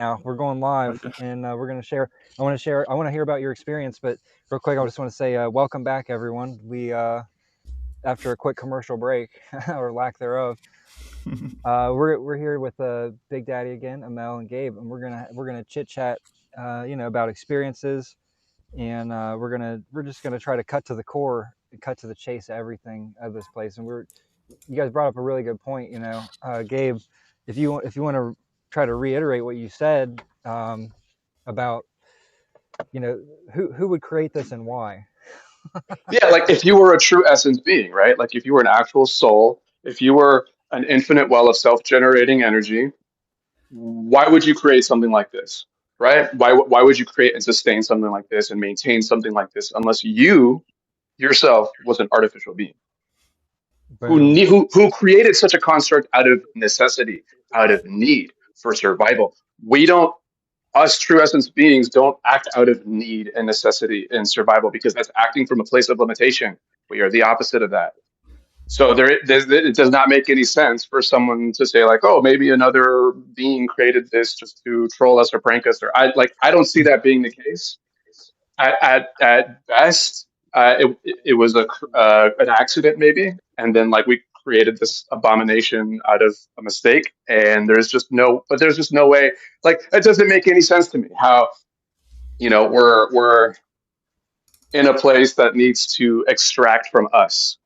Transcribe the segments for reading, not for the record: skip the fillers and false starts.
Now we're going live, and we're going to share. I want to hear about your experience, but real quick, I just want to say welcome back, everyone. We after a quick commercial break or lack thereof, we're here with Big Daddy again, Amel and Gabe, and we're gonna chit chat, about experiences, and we're just gonna try to cut to the core, cut to the chase of everything of this place. And you guys brought up a really good point, Gabe, if you want to try to reiterate what you said about who would create this and why. Yeah, like if you were a true essence being, right? Like if you were an actual soul, if you were an infinite well of self-generating energy, why would you create something like this, right? Why would you create and sustain something like this and maintain something like this unless you yourself was an artificial being Boom. who created such a construct out of necessity, out of need for survival? We don't Us true essence beings don't act out of need and necessity and survival because that's acting from a place of limitation. We are the opposite of that. So it does not make any sense for someone to say like, oh, maybe another being created this just to troll us or prank us. Or I don't see that being the case. At best, it was an accident maybe, and then like we created this abomination out of a mistake, and there's just no way. Like it doesn't make any sense to me how we're in a place that needs to extract from us.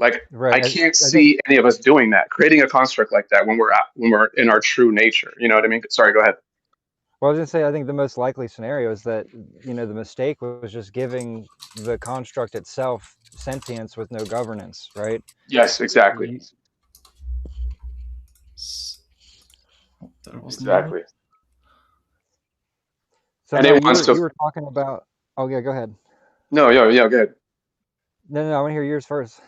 Like Right. I can't I think. see any of us doing that, creating a construct like that when we're in our true nature. You know what I mean? Sorry, go ahead. Well, I was gonna say I think the most likely scenario is that the mistake was just giving the construct itself sentience with no governance, right? Yes, exactly, You, That was me. exactly. so And Mel, it wants to. you were talking about. Oh yeah, go ahead. No, yeah, go ahead. No, I want to hear yours first.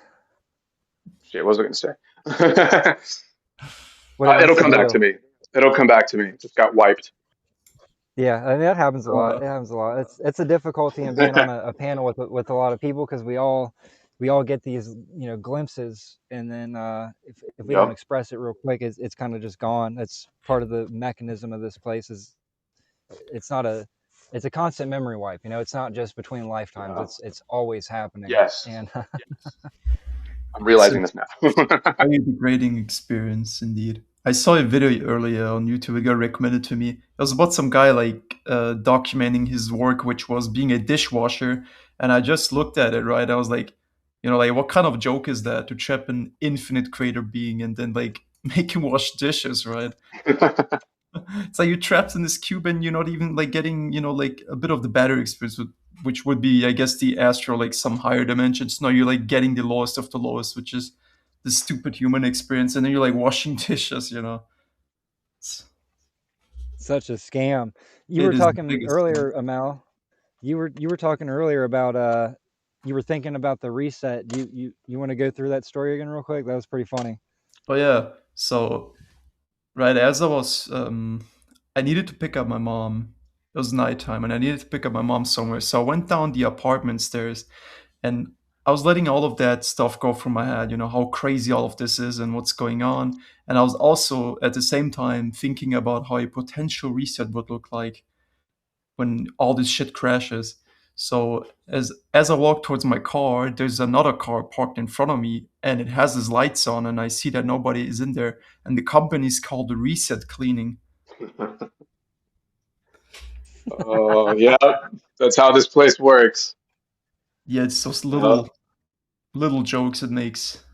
Shit, what was I going to say? What's It'll the come back deal? to me. It'll come back to me. Just got wiped. Yeah, I mean, that happens a lot. Uh, It happens a lot. It's a difficulty in being on a panel with a lot of people because we all get these glimpses, and then if we don't Yep. express it real quick, it's kind of just gone. That's part of the mechanism of this place. Is it's not a it's a constant memory wipe. It's not just between lifetimes. Yeah. It's always happening. Yes. And I'm it's a realizing this now. very degrading experience indeed. I saw a video earlier on YouTube. It got recommended to me. It was about some guy like documenting his work, which was being a dishwasher. And I just looked at it, right? I was like, like what kind of joke is that to trap an infinite creator being and then like make him wash dishes, right? It's like you're trapped in this cube and you're not even like getting, like a bit of the better experience, which would be, I guess, the astral, like some higher dimensions. No, you're like getting the lowest of the lowest, which is the stupid human experience, and then you're like washing dishes. It's, such a scam. You were it is the talking biggest thing. earlier, Amal. You were talking earlier about you were thinking about the reset. You want to go through that story again real quick? That was pretty funny. Oh yeah. So right as I needed to pick up my mom. It was nighttime, and I needed to pick up my mom somewhere. So I went down the apartment stairs, and I was letting all of that stuff go through my head, how crazy all of this is and what's going on. And I was also at the same time thinking about how a potential reset would look like when all this shit crashes. So as I walk towards my car, there's another car parked in front of me, and it has its lights on, and I see that nobody is in there. And the company is called the Reset Cleaning. Oh, yeah. That's how this place works. Yeah, it's those Yeah. little jokes it makes.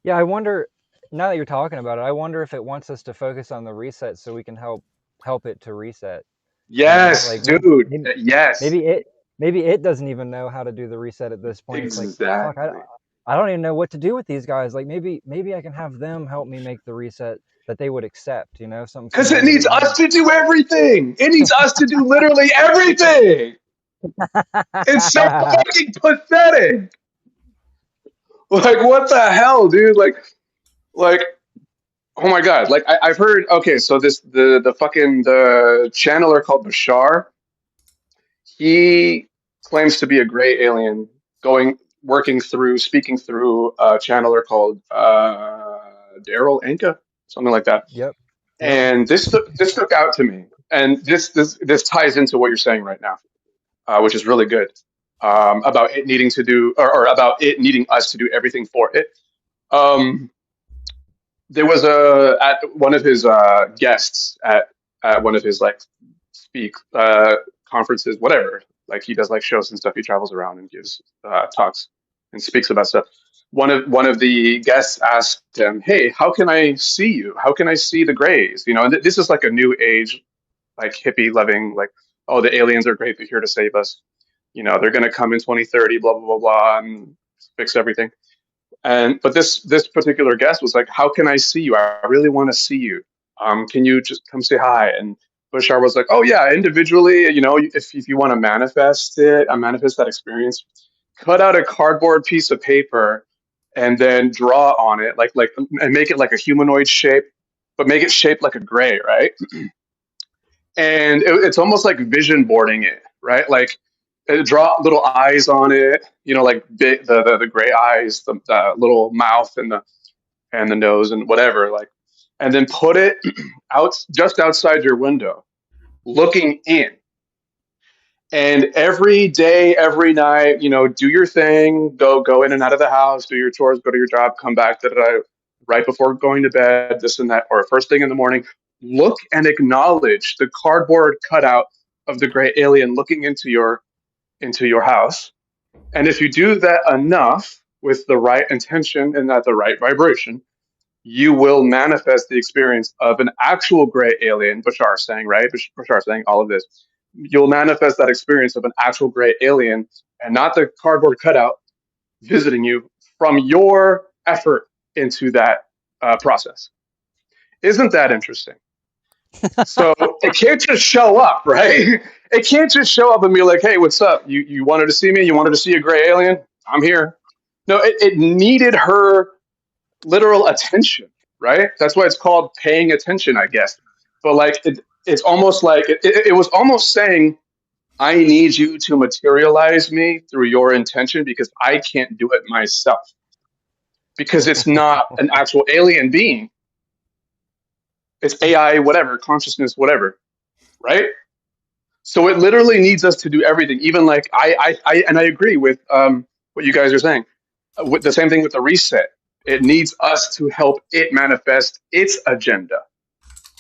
Yeah, I wonder. Now that you're talking about it, I wonder if it wants us to focus on the reset so we can help it to reset. Yes, Like dude. Yes. maybe it doesn't even know how to do the reset at this point. It's like, fuck, Exactly. I don't even know what to do with these guys. Like maybe I can have them help me make the reset that they would accept. Something Because it similar to the needs us game. to do everything. It needs us to do literally everything. It's so fucking pathetic. Like, what the hell, dude? Like, oh my god! Like, I've heard. Okay, so the channeler called Bashar. He claims to be a gray alien, speaking through a channeler called Daryl Anka. something like that. Yep. And this stuck out to me, and this ties into what you're saying right now, which is really good, about it needing to do, or about it needing us to do everything for it. Um, there was at one of his guests at one of his like speak conferences, whatever. Like he does like shows and stuff. He travels around and gives talks and speaks about stuff. One of the guests asked him, "Hey, how can I see you? How can I see the Greys?" You know, and this is like a new age, like hippie loving, like, oh, the aliens are great. They're here to save us. You know, they're going to come in 2030, blah blah blah blah, and fix everything. And but this particular guest was like, "How can I see you? I really want to see you. Can you just come say hi?" And Bashar was like, "Oh yeah, individually. You know, if you want to manifest it, manifest that experience, cut out a cardboard piece of paper, and then draw on it, like, and make it like a humanoid shape, but make it shaped like a gray, right? And it's almost like vision boarding it, right? Like draw little eyes on it, you know, like the gray eyes, the little mouth and the nose and whatever, like, and then put it out just outside your window, looking in. And every day, every night, you know, do your thing, go in and out of the house, do your chores, go to your job, come back, right before going to bed, this and that, or first thing in the morning. Look and acknowledge the cardboard cutout of the gray alien looking into your house. And if you do that enough with the right intention and at the right vibration, you will manifest the experience of an actual gray alien. Bashar saying, right? Bashar saying all of this. You'll manifest that experience of an actual gray alien and not the cardboard cutout visiting you from your effort into that process. Isn't that interesting? So it can't just show up, right? It can't just show up and be like, "Hey, what's up? You wanted to see me? You wanted to see a gray alien? I'm here." No, it needed her literal attention, right? That's why it's called paying attention, I guess. But like, it's almost like it was almost saying, "I need you to materialize me through your intention because I can't do it myself." Because it's not an actual alien being. It's AI, whatever, consciousness, whatever, right? So it literally needs us to do everything. Even like and I agree with what you guys are saying. With the same thing with the reset, it needs us to help it manifest its agenda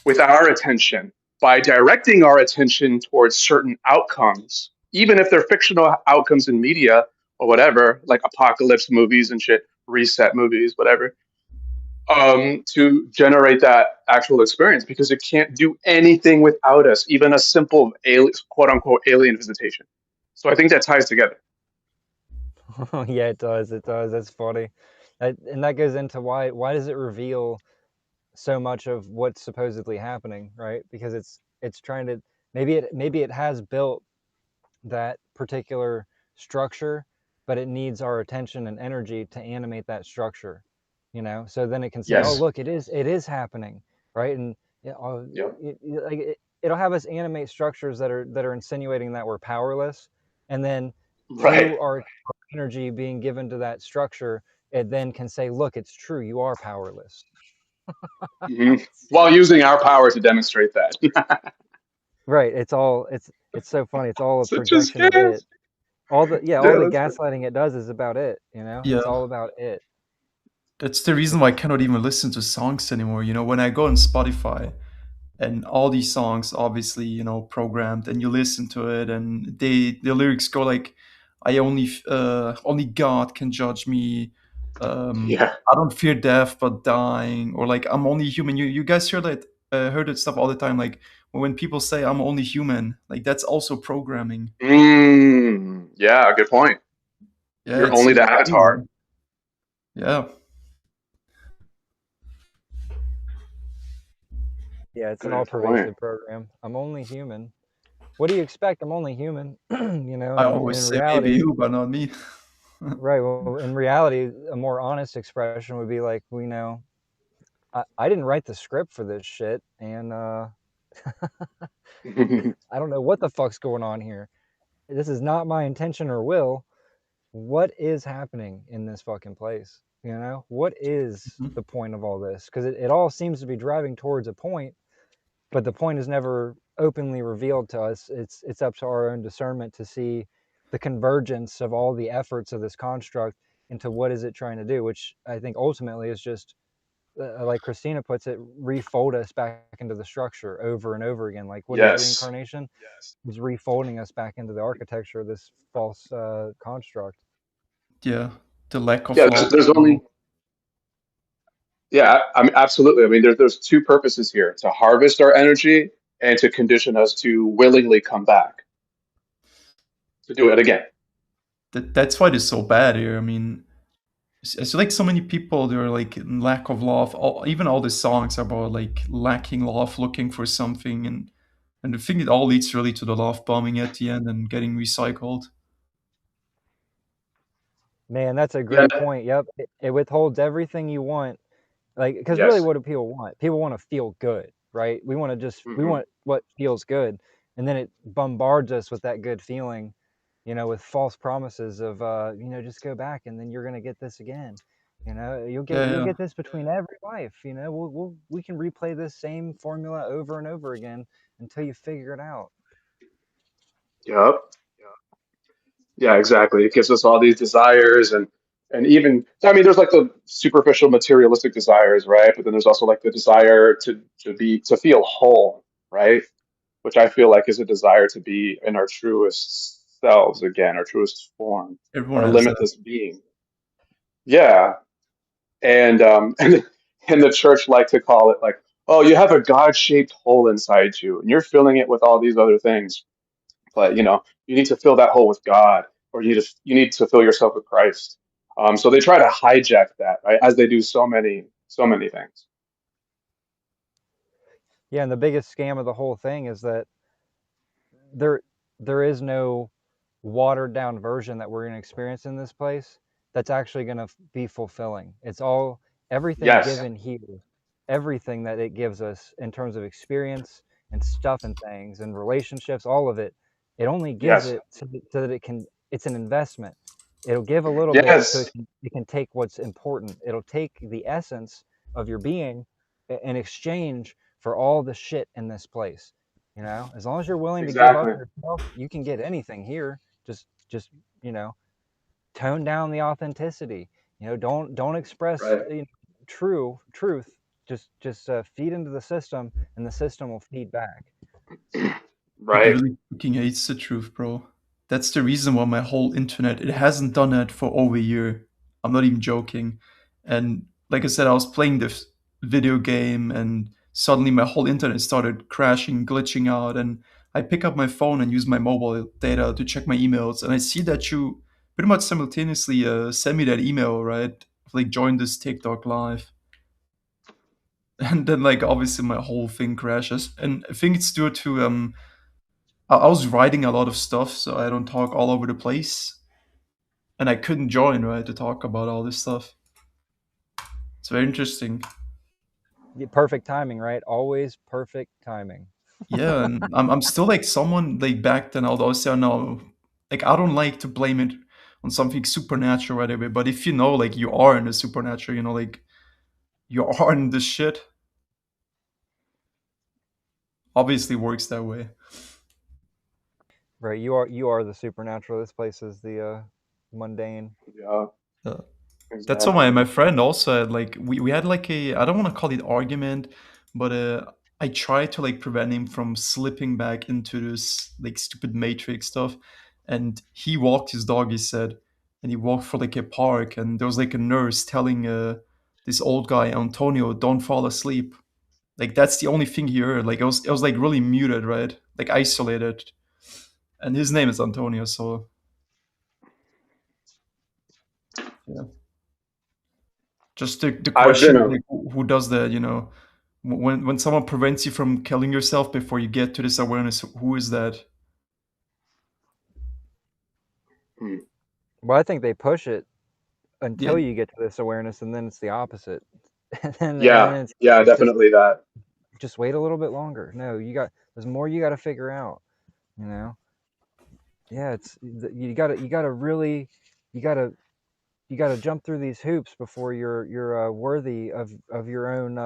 with our attention by directing our attention towards certain outcomes, even if they're fictional outcomes in media or whatever, like apocalypse movies and shit, reset movies, whatever, to generate that actual experience, because it can't do anything without us, even a simple quote unquote alien visitation. So I think that ties together. Yeah, it does. It does. That's funny. And that goes into why does it reveal so much of what's supposedly happening, right? Because it's trying to, maybe it has built that particular structure, but it needs our attention and energy to animate that structure, you know? So then it can say, "Oh, Yes. look, it is happening," right? And Yep. it'll have us animate structures that are insinuating that we're powerless, and then Right. through our energy being given to that structure, it then can say, "Look, it's true, you are powerless." Hmm. While using our power to demonstrate that. Right. It's so funny. It's all a Such a projection of scam. it. All the Yeah, all the that's right. gaslighting it does is about it, you know? Yeah, It's all about it. that's the reason why I cannot even listen to songs anymore. You know, when I go on Spotify and all these songs, obviously, you know, programmed, and you listen to it, and the lyrics go like, "I only God can judge me. Yeah. I don't fear death, but dying," or like, "I'm only human." You guys heard that stuff all the time. Like when people say, "I'm only human," like that's also programming. Yeah, good point. Yeah, You're only it's the avatar. crazy. Yeah. Yeah, it's an Good point. all-pervasive program. I'm only human. What do you expect? I'm only human, you know? I And always in say maybe reality, you, but not me. right, well, in reality, a more honest expression would be like, we know, I didn't write the script for this shit, and I don't know what the fuck's going on here. This is not my intention or will. What is happening in this fucking place? You know, what is Mhm. the point of all this? Because it all seems to be driving towards a point, but the point is never openly revealed to us. It's up to our own discernment to see the convergence of all the efforts of this construct into what is it trying to do, which I think ultimately is just like Christina puts it, refold us back into the structure over and over again. Like, what is Yes. reincarnation? Is refolding us back into the architecture of this false construct. Yeah, the lack of Yeah, love. there's only, yeah, I mean, absolutely. I mean, there's two purposes here: to harvest our energy and to condition us to willingly come back to do it again. That's why it's so bad here. I mean, it's like so many people, they're like in lack of love. Even all the songs about like lacking love, looking for something, and I think it all leads really to the love bombing at the end and getting recycled. Man, that's a Yeah. great point. Yep. It withholds everything you want. Like, because really, Yes. what do people want? People want to feel good, right? We Hmm. want what feels good. And then it bombards us with that good feeling, with false promises of, just go back and then you're going to get this again. Yeah, You'll yeah. get this between every life. We can replay this same formula over and over again until you figure it out. Yep. Yeah, exactly. It gives us all these desires and even, I mean, there's like the superficial materialistic desires, right? But then there's also like the desire to feel whole, right? Which I feel like is a desire to be in our truest selves again, our truest form, Everyone our has that. limitless being. Yeah. And and the church like to call it like, oh, you have a God-shaped hole inside you, and you're filling it with all these other things. But you need to fill that hole with God, or you need to fill yourself with Christ. So they try to hijack that, right? As they do so many things. Yeah, and the biggest scam of the whole thing is that there there is no watered down version that we're going to experience in this place that's actually going to be fulfilling. It's all everything Yes, given here, everything that it gives us in terms of experience and stuff and things and relationships, all of it. It only gives yes, it so that it's an investment. It'll give a little bit so yes, it can take what's important. It'll take the essence of your being in exchange for all the shit in this place. As long as you're willing to give up exactly. yourself, you can get anything here. Just you know, tone down the authenticity. Don't express Right, truth. Just feed into the system, and the system will feed back. It right. really fucking hates the truth, bro. That's the reason why my whole internet, it hasn't done that for over a year. I'm not even joking. And like I said, I was playing this video game and suddenly my whole internet started crashing, glitching out, and I pick up my phone and use my mobile data to check my emails, and I see that you pretty much simultaneously send me that email, right? Like join this TikTok live. And then like obviously my whole thing crashes. And I think it's due to I was writing a lot of stuff, so I don't talk all over the place, and I couldn't join right to talk about all this stuff. It's very interesting. Perfect timing, right? Always perfect timing. Yeah, and I'm still like someone like back then. Although I say no, like I don't like to blame it on something supernatural right away. But if you know, like you are in the supernatural, like you are in this shit, obviously works that way. Right, you are the supernatural. This place is the mundane. Yeah, Yeah. That's what my, exactly. my friend also had. Like we had like a, I don't want to call it argument, but I tried to like prevent him from slipping back into this like stupid matrix stuff. And he walked his dog, he said, and he walked for like a park, and there was like a nurse telling this old guy, Antonio, don't fall asleep. Like that's the only thing he heard. Like it was like really muted, right? Like isolated. And his name is Antonio, so yeah. Just the I've been question is a like, who does that? When someone prevents you from killing yourself before you get to this awareness, who is that? hmm, Well, I think they push it Yeah, until you get to this awareness, and then it's the opposite. And then yeah, it's yeah, it's just definitely that. just wait a little bit longer. No, there's more you got to figure out. You know, yeah, you got to really, you got to you got to jump through these hoops before you're worthy of your own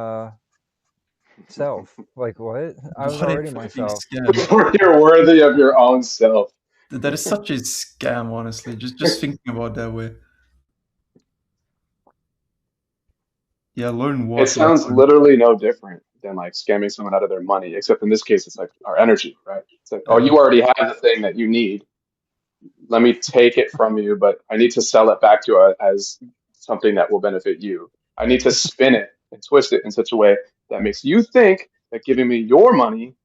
self. Like what? I was What a already freaking myself. scam! Before you're worthy of your own self. That is such a scam, honestly. Just thinking about that way. Yeah, learn It what? Like, sounds literally no different than like scamming someone out of their money, except in this case, it's like our energy, right? It's like, oh, yeah, you already have the thing that you need. Let me take it from you, but I need to sell it back to as something that will benefit you. I need to spin it and twist it in such a way that makes you think that giving me your money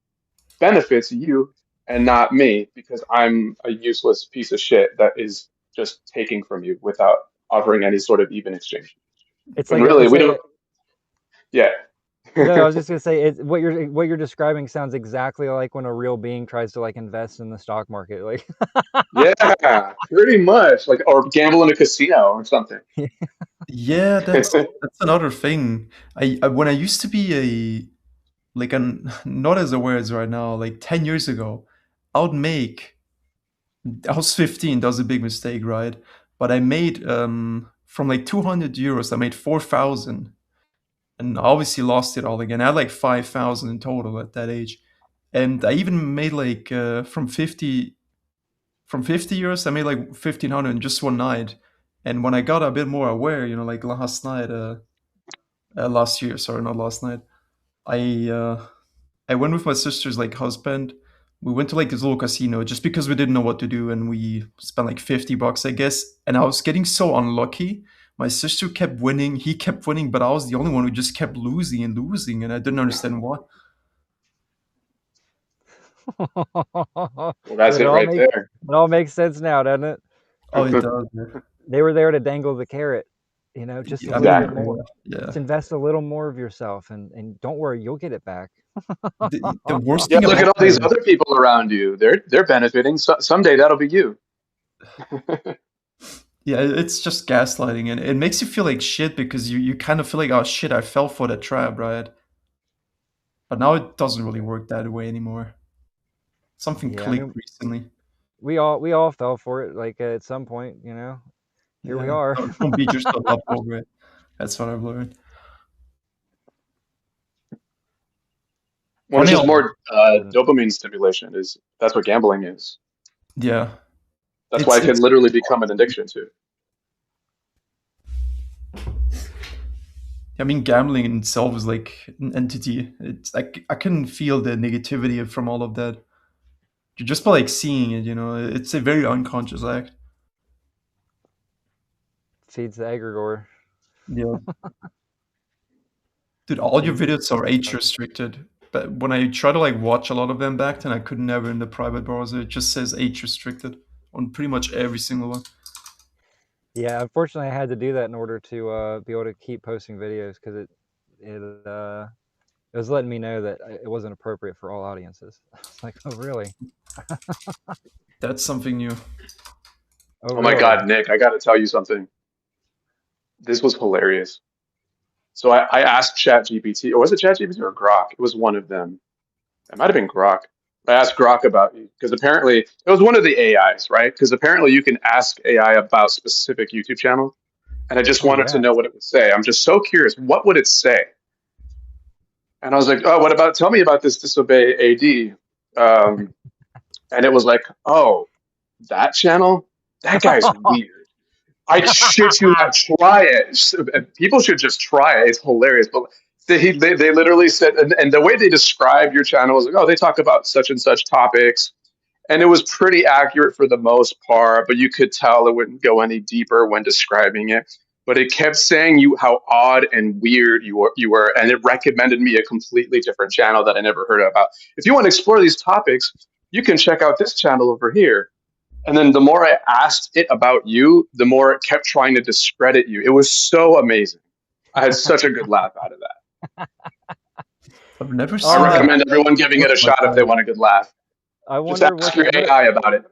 benefits you and not me because I'm a useless piece of shit that is just taking from you without offering any sort of even exchange. It's When like really we don't, yeah. no, I was just gonna say what you're describing sounds exactly like when a real being tries to like invest in the stock market. Like Yeah, pretty much. Like, or gamble in a casino or something. yeah. That's another thing. I when I used to be a like I'm not as aware as right now. Like 10 years ago, I would make. I was 15. That was a big mistake, right? But I made from like 200 euros, I made 4,000, and obviously lost it all again. I had like 5,000 in total at that age, and I even made like from 50 euros, I made like 1,500 in just one night. And when I got a bit more aware, like last night, last year, sorry, not last night, I uh, I went with my sister's like husband. We went to like this little casino just because we didn't know what to do, and we spent like 50 bucks, I guess. And I was getting so unlucky. My sister kept winning, he kept winning, but I was the only one who just kept losing and losing, and I didn't understand why. Well, that's it right there. it all makes sense now, doesn't it? Oh, it does. They were there to dangle the carrot, just a I little bit mean, Exactly. more. yeah. Just invest a little more of yourself, and don't worry, you'll get it back. The worst Yeah, thing look at about all these that other people around you. They're benefiting. Someday that'll be you. yeah, it's just gaslighting, and it makes you feel like shit because you kind of feel like, oh shit, I fell for the trap, right? But now it doesn't really work that way anymore. Something Yeah, I clicked mean, recently. we all fell for it, like at some point. Here we Yeah, are. don't beat yourself up over it. That's what I've learned. Well, it's Funny just how, more Wouldn't. dopamine stimulation. That's what gambling is. yeah, That's why it's it can it's. literally become an addiction too. I mean, gambling in itself is like an entity. It's like I can feel the negativity from all of that just by like seeing it. It's a very unconscious act. Feeds the egregore. Yeah, dude, all your Feeds the videos are age restricted. But when I try to like watch a lot of them back then, I could never in the private browser. It just says age restricted on pretty much every single one. Yeah, unfortunately, I had to do that in order to be able to keep posting videos because it was letting me know that it wasn't appropriate for all audiences. It's like, oh really? That's something new. Oh Oh my really? God, Nick, I got to tell you something. This was hilarious. So I asked ChatGPT, or was it ChatGPT or Grok? It was one of them. It might have been Grok. I asked Grok about you because apparently it was one of the AIs, right? Because apparently you can ask AI about specific YouTube channels, and I just Oh wanted to yeah. know what it would say. I'm just so curious. What would it say? And I was like, oh, what about? Tell me about this disobey AD. And it was like, oh, that channel, that guy's weird. I shit you not, try it. People should just try it. It's hilarious. But they literally said, and the way they described your channel was like, oh, they talk about such and such topics. And it was pretty accurate for the most part, but you could tell it wouldn't go any deeper when describing it. But it kept saying how odd and weird you were, and it recommended me a completely different channel that I never heard about. If you want to explore these topics, you can check out this channel over here. And then the more I asked it about you, the more it kept trying to discredit you. It was so amazing. I had such a good laugh out of that. I've never I seen that recommend everyone giving it work a like shot if they that. want a good laugh. I Just wonder ask your AI about it.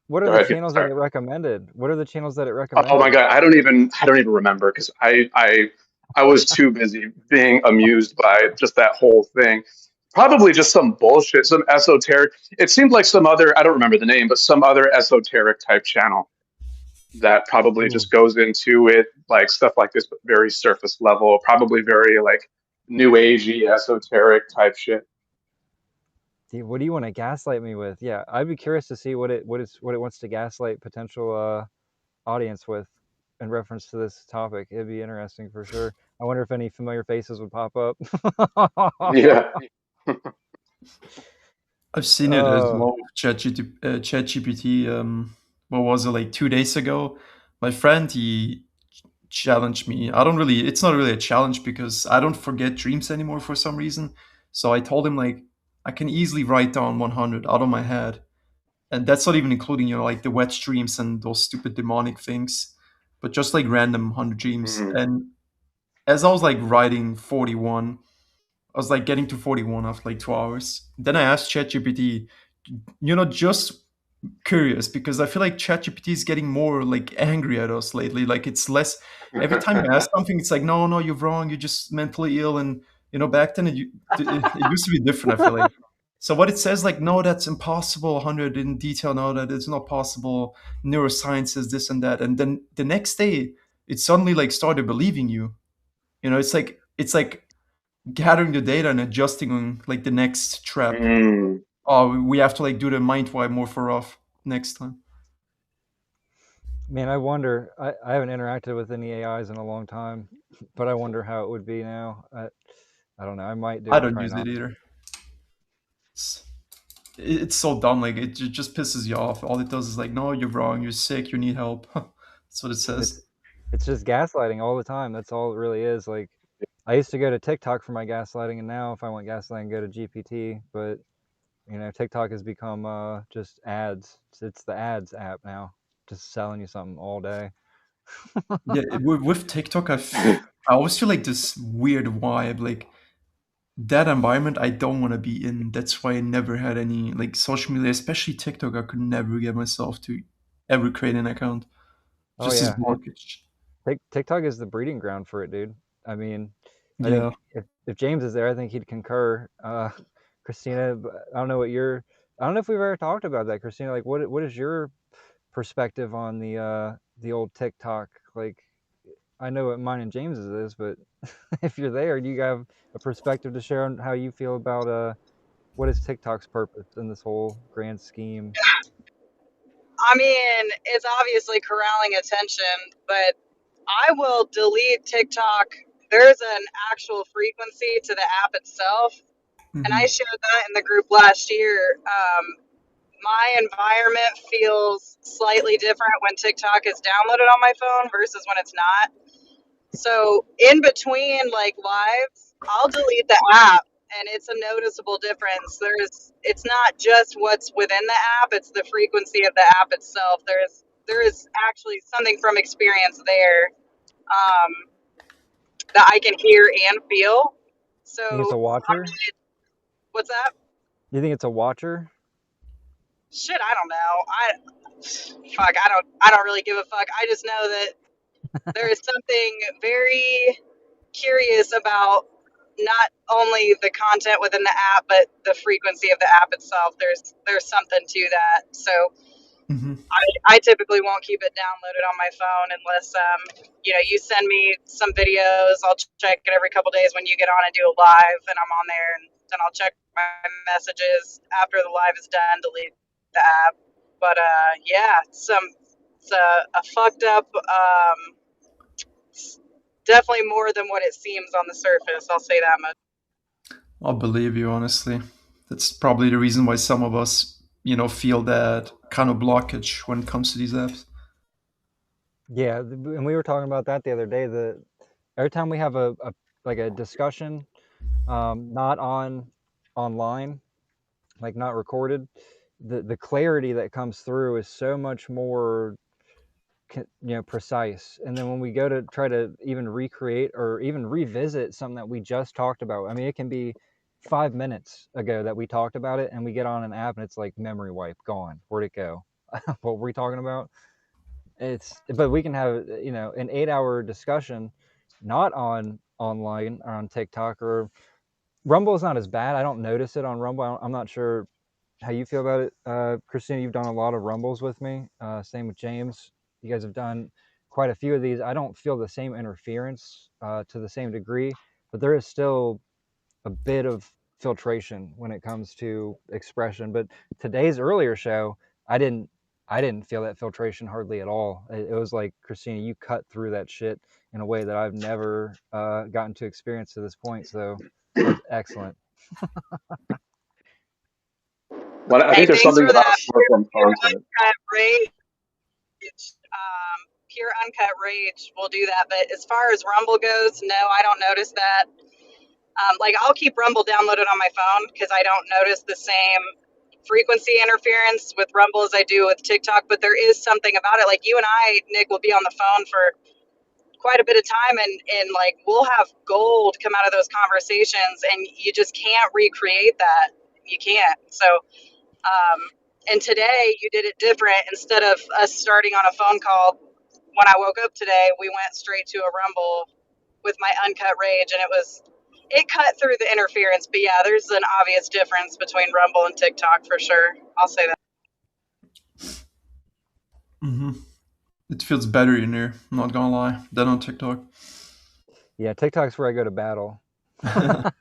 what are Go the ahead, dude. channels that Sorry. it recommended? What are the channels that it Oh my recommended? God, I don't even remember because I was too busy being amused by just that whole thing. Probably just some bullshit, some esoteric. It seemed like some other, I don't remember the name, but some other esoteric type channel. that probably Ooh. just goes into it, like stuff like this, but very surface level, probably very like new agey, esoteric type shit. What do you want to gaslight me with? Yeah, I'd be curious to see what it wants to gaslight potential audience with in reference to this topic. It'd be interesting for sure. I wonder if any familiar faces would pop up. Yeah. I've seen it as Oh, well with ChatGPT. What was it, like 2 days ago? My friend, he challenged me. I don't really, it's not really a challenge because I don't forget dreams anymore for some reason. So I told him, like, I can easily write down 100 out of my head. And that's not even including, like the wet dreams and those stupid demonic things, but just like random 100 dreams. Mhm. And as I was like writing 41, I was like getting to 41 after like 2 hours. Then I asked ChatGPT, just curious because I feel like ChatGPT is getting more like angry at us lately. Like it's less. Every time you ask something, it's like, no, no, you're wrong. You're just mentally ill. And back then it used to be different. I feel like. So what it says, like, no, that's impossible. 100 in detail. No, that it's not possible. Neuroscience is this and that. And then the next day, it suddenly like started believing you. It's like gathering the data and adjusting on like the next trap. Mm. Oh, we have to like do the mind wipe more for off next time. man, I wonder. I haven't interacted with any AIs in a long time, but I wonder how it would be now. I don't know. I might do I it. don't Probably use it not. either. It's, it's so dumb. Like it just pisses you off. All it does is like, no, you're wrong. You're sick. You need help. That's what it It's says. it's just gaslighting all the time. That's all it really is. Like I used to go to TikTok for my gaslighting, and now if I want gaslighting, go to GPT. But TikTok has become just ads. It's the ads app now, just selling you something all day. Yeah, with TikTok, I always feel like this weird vibe. Like that environment, I don't want to be in. That's why I never had any like social media, especially TikTok. I could never get myself to ever create an account. Oh Just as yeah, blockage. TikTok is the breeding ground for it, dude. I mean, I think Yeah. if James is there, I think he'd concur. Christina, I don't know what your, I don't know if we've ever talked about that, Christina. Like, what is your perspective on the old TikTok? Like, I know what mine and James's is, but if you're there, do you have a perspective to share on how you feel about what is TikTok's purpose in this whole grand scheme? I mean, it's obviously corralling attention, but I will delete TikTok. There's an actual frequency to the app itself, and I Hmm. shared that in the group last year. My environment feels slightly different when TikTok is downloaded on my phone versus when it's not. So in between like lives, I'll delete the app and it's a noticeable difference. It's not just what's within the app, it's the frequency of the app itself. There is actually something from experience there that I can hear and feel. You think it's So a watcher? what's that? You think it's a watcher? Shit, I don't know. I don't really give a fuck. I just know that there is something very curious about not only the content within the app but the frequency of the app itself. There's something to that. So Hmm. I typically won't keep it downloaded on my phone unless you send me some videos. I'll check it every couple days when you get on and do a live, and I'm on there, and then I'll check my messages after the live is done. Delete the app. But yeah, it's a fucked up. Definitely more than what it seems on the surface. I'll say that much. I'll believe you, honestly. That's probably the reason why some of us, feel that kind of blockage when it comes to these apps. Yeah, and we were talking about that the other day. The every time we have a like a discussion, not online, like not recorded, the clarity that comes through is so much more precise. And then when we go to try to even recreate or even revisit something that we just talked about, I mean, it can be 5 minutes ago that we talked about it, and we get on an app and it's like memory wipe, gone. Where'd it go? What were we talking about? But we can have an 8 hour discussion, not online or on TikTok. Or Rumble is not as bad. I don't notice it on Rumble. I'm not sure how you feel about it, Christina. You've done a lot of Rumbles with me. Same with James. you guys have done quite a few of these. I don't feel the same interference to the same degree, but there is still a bit of filtration when it comes to expression. But today's earlier show, I didn't feel that filtration hardly at all. It was like, Christina, you cut through that shit in a way that I've never gotten to experience to this point. So that's excellent. Well, I Hey, think there's thanks something for about that short form pure content. uncut rage. Pure uncut rage will do that. But as far as Rumble goes, no, I don't notice that. Like, I'll keep Rumble downloaded on my phone because I don't notice the same frequency interference with Rumble as I do with TikTok. But there is something about it. Like, you and I, Nick, will be on the phone for quite a bit of time, and like, we'll have gold come out of those conversations, and you just can't recreate that. You can't. So and today you did it different. Instead of us starting on a phone call when I woke up today, we went straight to a Rumble with my uncut rage, and it cut through the interference. But yeah, there's an obvious difference between Rumble and TikTok for sure. I'll say that. Mm-hmm. It feels better in there, I'm not gonna lie, than on TikTok. Yeah, TikTok's where I go to battle. Well,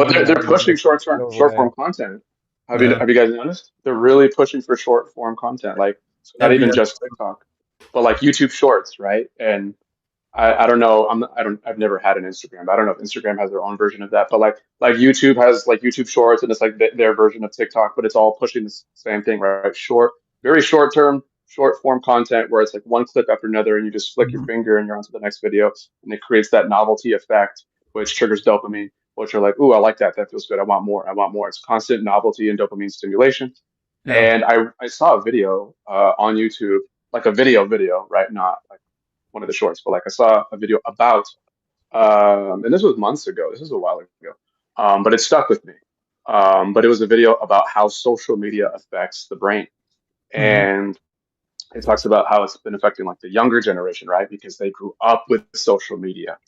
they're pushing short form content. Have you guys noticed? They're really pushing for short form content. Like, so not even just TikTok, but like YouTube Shorts, right? And I don't know. I've never had an Instagram. I don't know if Instagram has their own version of that, but like YouTube has like YouTube Shorts, and it's like their version of TikTok, but it's all pushing the same thing, right? Very short term, short form content where it's like one clip after another, and you just flick your finger and you're on to the next video, and it creates that novelty effect, which triggers dopamine, which are like, ooh, I like that. That feels good. I want more. I want more. It's constant novelty and dopamine stimulation. Yeah. And I saw a video on YouTube, like a video, right? Not like one of the shorts, but like I saw a video about, and this was months ago. This is a while ago, but it stuck with me. But it was a video about how social media affects the brain, and it talks about how it's been affecting like the younger generation, right? Because they grew up with social media,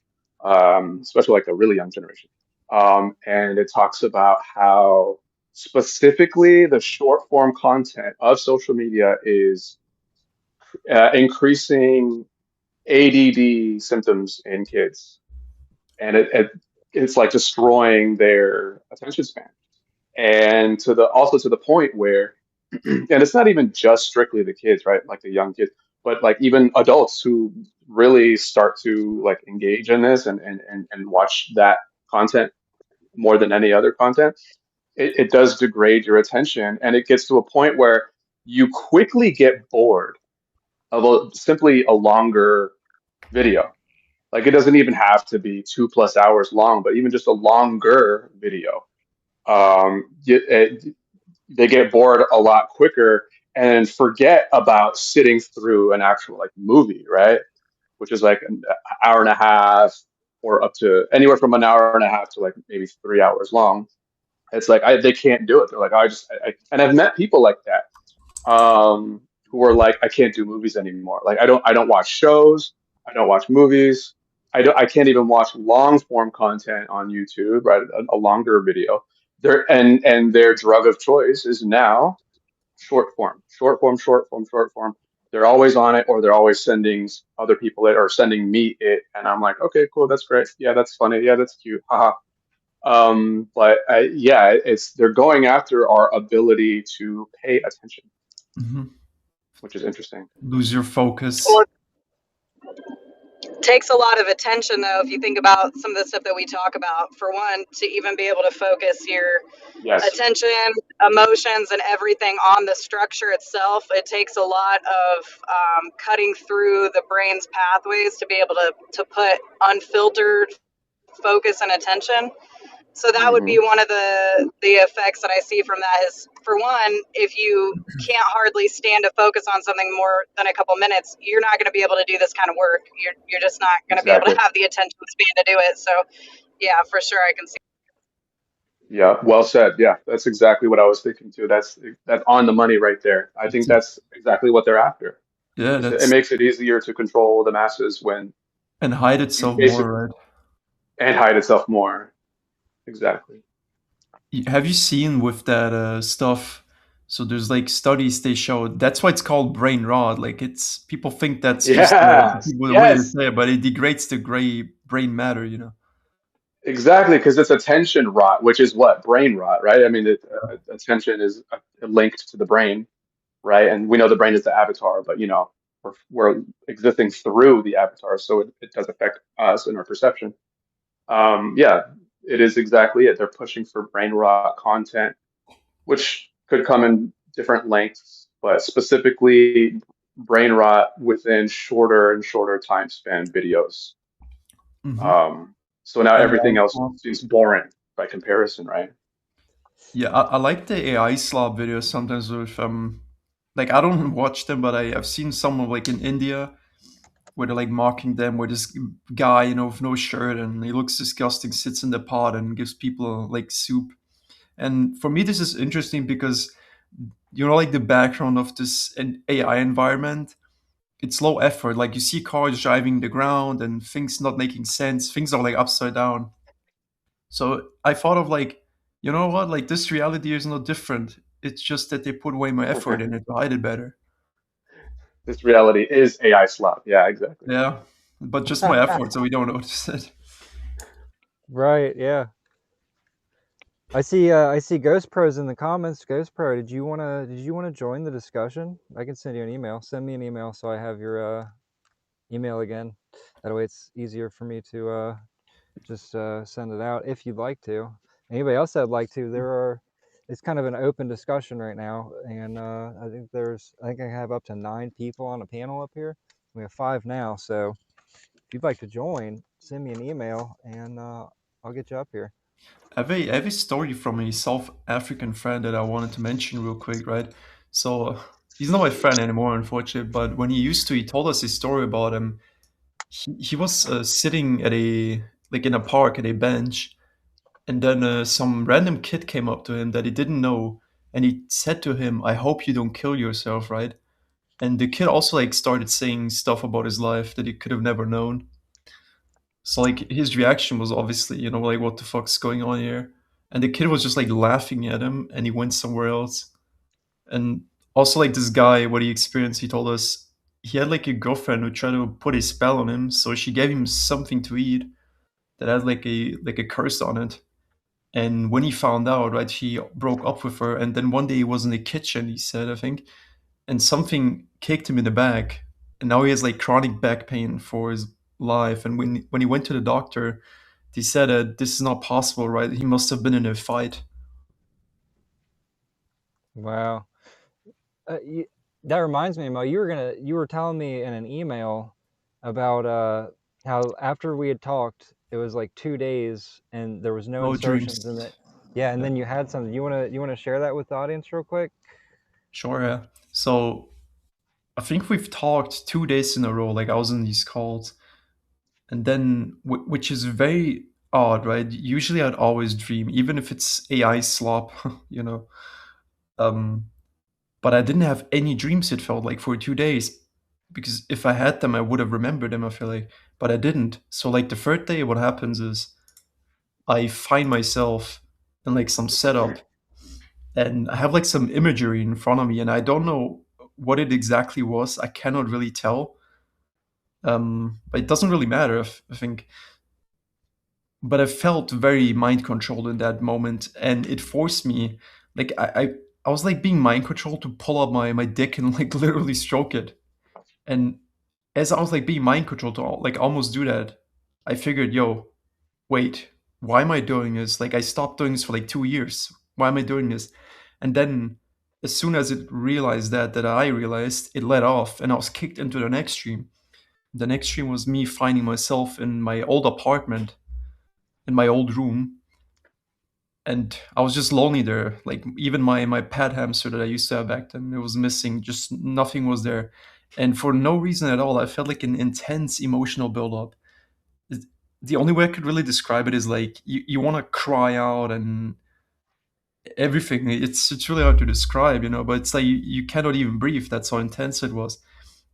especially like the really young generation. And it talks about how specifically the short form content of social media is increasing ADD symptoms in kids, and it's like destroying their attention span, and also to the point where, and it's not even just strictly the kids, right? Like the young kids, but like even adults who really start to like engage in this and watch that content more than any other content, it does degrade your attention, and it gets to a point where you quickly get bored of simply a longer video. Like, it doesn't even have to be 2+ hours long, but even just a longer video. They get bored a lot quicker and forget about sitting through an actual like movie, right? Which is like an hour and a half, or up to anywhere from an hour and a half to like maybe 3 hours long. It's like they can't do it. They're like, and I've met people like that, who are like, I can't do movies anymore. Like, I don't watch shows. I don't watch movies. I can't even watch long form content on YouTube, right? A longer video. Their drug of choice is now short form. They're always on it, or they're always sending other people it, or sending me it, and I'm like, okay, cool, that's great. Yeah, that's funny. Yeah, that's cute. Haha. But yeah, they're going after our ability to pay attention, which is interesting. Lose your focus. Well, it takes a lot of attention, though, if you think about some of the stuff that we talk about. For one, to even be able to focus your attention, emotions, and everything on the structure itself, it takes a lot of cutting through the brain's pathways to be able to put unfiltered focus and attention. So that would be one of the effects that I see from that is, for one, if you can't hardly stand to focus on something more than a couple minutes, you're not going to be able to do this kind of work. You're just not going to be able to have the attention span to do it. So yeah, for sure, I can see. Yeah, well said. Yeah, that's exactly what I was thinking too. That's on the money right there. I think that's exactly what they're after. Yeah, it makes it easier to control the masses and hide itself more, right? And hide itself more. Exactly. Have you seen with that stuff So there's like studies they show that's why it's called brain rot. Like it's people think that's just Yes, the way to yes, say it, but it degrades the gray brain matter. You know. exactly, because it's attention rot, which is what brain rot, right? I mean, attention is linked to the brain, right? And we know the brain is the avatar, but we're existing through the avatar, so it does affect us and our perception. Yeah, it is exactly it. They're pushing for brain rot content, which could come in different lengths, but specifically brain rot within shorter and shorter time span videos. Hmm. Um, so now And everything else seems boring by comparison, right? yeah, I like the AI slop videos sometimes with like I don't watch them, but I've seen some like in India where they're like mocking them, where this guy, with no shirt and he looks disgusting, sits in the pot and gives people like soup. And for me, this is interesting because like the background of this AI environment, it's low effort. Like you see cars driving the ground and things not making sense. Things are like upside down. So I thought of like, you know what? Like this reality is not different. It's just that they put way more effort in it to hide it better. This reality is AI slop. Yeah, exactly. Yeah, but just my effort, so we don't notice it. Right, yeah. I see Ghost Pro's in the comments. Ghost Pro, did you wanna join the discussion? I can send you an email. Send me an email so I have your email again. That way it's easier for me to just send it out if you'd like to. Anybody else that'd like to, it's kind of an open discussion right now, and I think I have up to 9 people on a panel up here. We have 5 now, so if you'd like to join, send me an email and I'll get you up here. I have a story from a South African friend that I wanted to mention real quick, right? So he's not my friend anymore, unfortunately. But when he used to, he told us his story about him. He was sitting at in a park at a bench, and then some random kid came up to him that he didn't know, and he said to him, "I hope you don't kill yourself," right? And the kid also like started saying stuff about his life that he could have never known. So like his reaction was obviously, like what the fuck's going on here? And the kid was just like laughing at him and he went somewhere else. And also like this guy, what he experienced, he told us he had like a girlfriend who tried to put a spell on him, so she gave him something to eat that had like a curse on it. And when he found out, right, he broke up with her. And then one day he was in the kitchen, he said, I think, and something kicked him in the back, and now he has like chronic back pain for his life. And when he went to the doctor, they said this is not possible, right? He must have been in a fight. Wow. That reminds me, Mo, you were telling me in an email about how after we had talked, it was like 2 days and there was no No insertions in dreams. it. Yeah, and Yeah, then you had something. You wanna share that with the audience real quick? sure. Yeah. So I think we've talked 2 days in a row. Like I was in these calls, and then which is very odd, right? Usually I'd always dream, even if it's AI slop, you know. Um, but I didn't have any dreams, it felt like, for 2 days, because if I had them I would have remembered them, I feel like, but I didn't. So like the third day what happens is I find myself in like some setup and I have like some imagery in front of me and I don't know what it exactly was. I cannot really tell. But it doesn't really matter, I think. But I felt very mind controlled in that moment, and it forced me, like I was like being mind controlled to pull up my dick and like literally stroke it. And as I was like being mind controlled to like almost do that, I figured, yo, wait, why am I doing this? Like I stopped doing this for like 2 years. Why am I doing this? And then as soon as it realized that I realized, it let off and I was kicked into the next stream. The next stream was me finding myself in my old apartment, in my old room, and I was just lonely there. Like even my pet hamster that I used to have back then, it was missing. Just nothing was there, and for no reason at all, I felt like an intense emotional buildup. The only way I could really describe it is like you want to cry out and everything. It's really hard to describe, but it's like you cannot even breathe. That's how intense it was.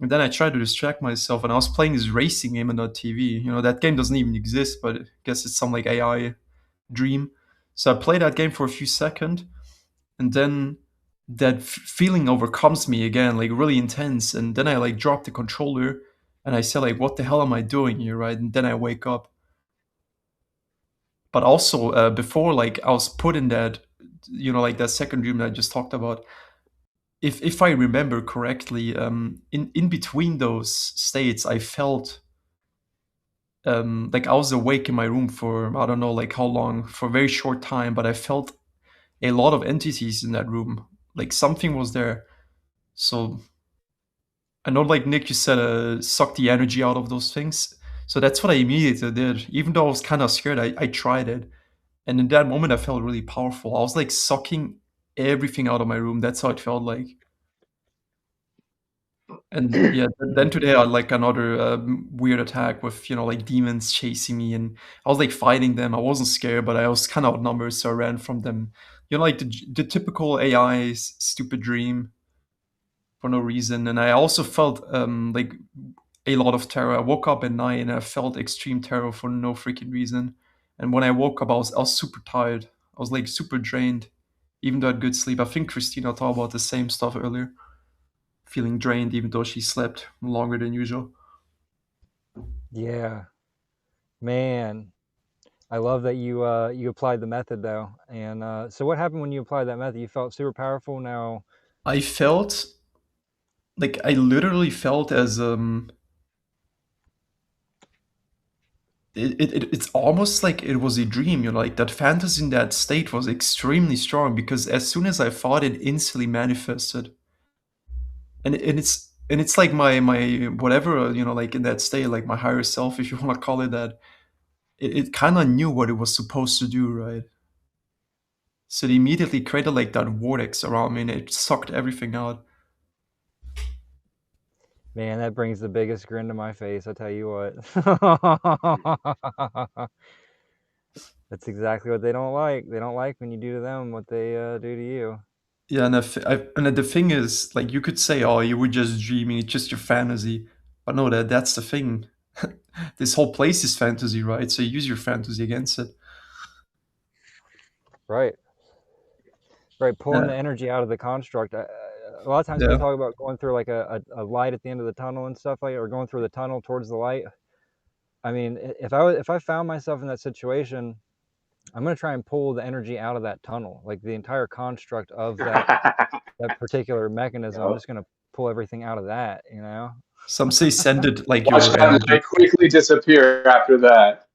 And then I tried to distract myself, and I was playing this racing game on the TV. That game doesn't even exist, but I guess it's some like AI dream. So I played that game for a few seconds, and then that feeling overcomes me again, like really intense, and then I like drop the controller and I say like, what the hell am I doing here, right? And then I wake up. But also before, like I was put in that, like that second dream that I just talked about. If I remember correctly, in between those states, I felt like I was awake in my room for I don't know like how long, for a very short time, but I felt a lot of entities in that room. Like something was there. So I know, like Nick, you said, suck the energy out of those things. So that's what I immediately did. Even though I was kind of scared, I tried it. And in that moment, I felt really powerful. I was like sucking everything out of my room. That's how it felt like. And yeah, then today I had like another weird attack with, like demons chasing me. And I was like fighting them. I wasn't scared, but I was kind of outnumbered. So I ran from them. Like the typical AI stupid dream for no reason. And I also felt like a lot of terror. I woke up at night and I felt extreme terror for no freaking reason. And when I woke up, I was super tired. I was like super drained, even though I had good sleep. I think Christina talked about the same stuff earlier, feeling drained even though she slept longer than usual. Yeah, man, I love that you applied the method though. And so what happened when you applied that method? You felt super powerful now. I felt like I literally felt as it's almost like it was a dream, like that fantasy in that state was extremely strong because as soon as I thought, it instantly manifested. And it's like my whatever, like in that state, like my higher self, if you want to call it that, it kind of knew what it was supposed to do, right? So it immediately created like that vortex around me and it sucked everything out. Man, that brings the biggest grin to my face, I tell you what. That's exactly what they don't like. They don't like when you do to them what they do to you. Yeah, and the thing is, like, you could say, oh, you were just dreaming, it's just your fantasy. But no, that's the thing. This whole place is fantasy, right? So you use your fantasy against it. Right. Pulling the energy out of the construct. A lot of times Yeah. people talk about going through like a light at the end of the tunnel and stuff like, or going through the tunnel towards the light. I mean, if I found myself in that situation, I'm going to try and pull the energy out of that tunnel, like the entire construct of that particular mechanism. I'm Yep. just going to pull everything out of that, Some say send it like Watch your that light quickly disappear after that.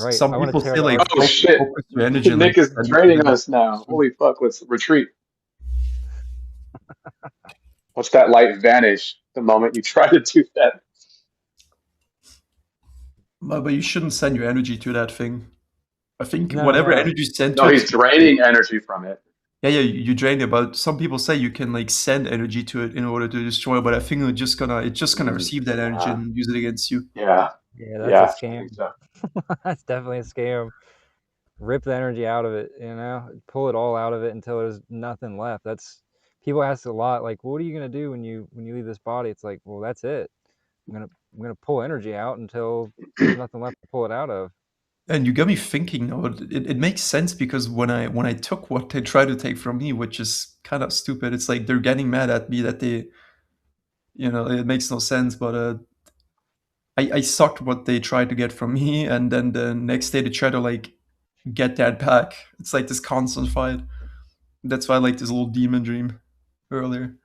Right. Some I want to people tear say that like light. Oh shit! focus your energy and like Nick is send it draining to us now. Holy fuck! Let's retreat. Watch that light vanish the moment you try to do that. But you shouldn't send your energy to that thing. I think No, whatever no. energy you send No, to he's it, draining energy from it. yeah, you drain it. But some people say you can like send energy to it in order to destroy it. But I think it's just gonna receive that energy Yeah, and use it against you. yeah, Yeah, that's a yeah. I scam. think so. That's definitely a scam. Rip the energy out of it, pull it all out of it until there's nothing left. That's people ask a lot, like, what are you gonna do when you leave this body? It's like, well, that's it. I'm gonna pull energy out until there's nothing left to pull it out of. And you got me thinking now. It makes sense because when I took what they try to take from me, which is kind of stupid, it's like they're getting mad at me that they, it makes no sense. But I sucked what they tried to get from me, and then the next day they try to like get that back. It's like this constant fight. That's why I like this little demon dream earlier.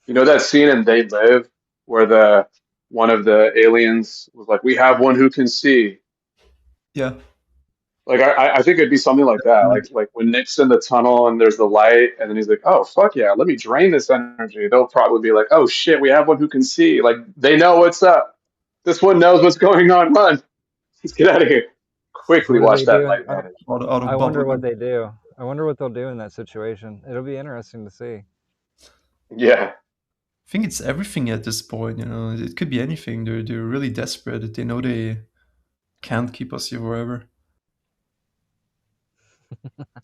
You know that scene in They Live where the one of the aliens was like, "We have one who can see." Yeah. Like I think it'd be something like that. Like when Nick's in the tunnel and there's the light, and then he's like, "Oh fuck yeah, let me drain this energy." They'll probably be like, "Oh shit, we have one who can see." Like they know what's up. This one knows what's going on. Run, let's get out of here. Quickly What do watch they that do? light vanish. Out I of wonder bubble. what they do. I wonder what they'll do in that situation. It'll be interesting to see. Yeah, I think it's everything at this point. It could be anything. They're really desperate. They know they can't keep us here forever.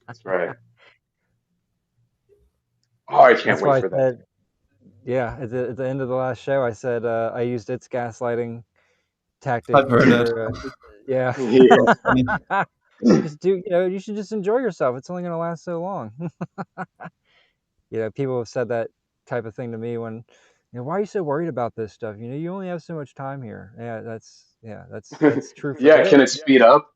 that's right. Oh, I can't That's wait why I for that. said, yeah, at the end of the last show, I said I used its gaslighting tactic I've heard that. for, yeah. Yeah. That's funny. just do, you should just enjoy yourself. It's only going to last so long. People have said that type of thing to me when, why are you so worried about this stuff? You only have so much time here. That's true for Yeah, can it today. speed up?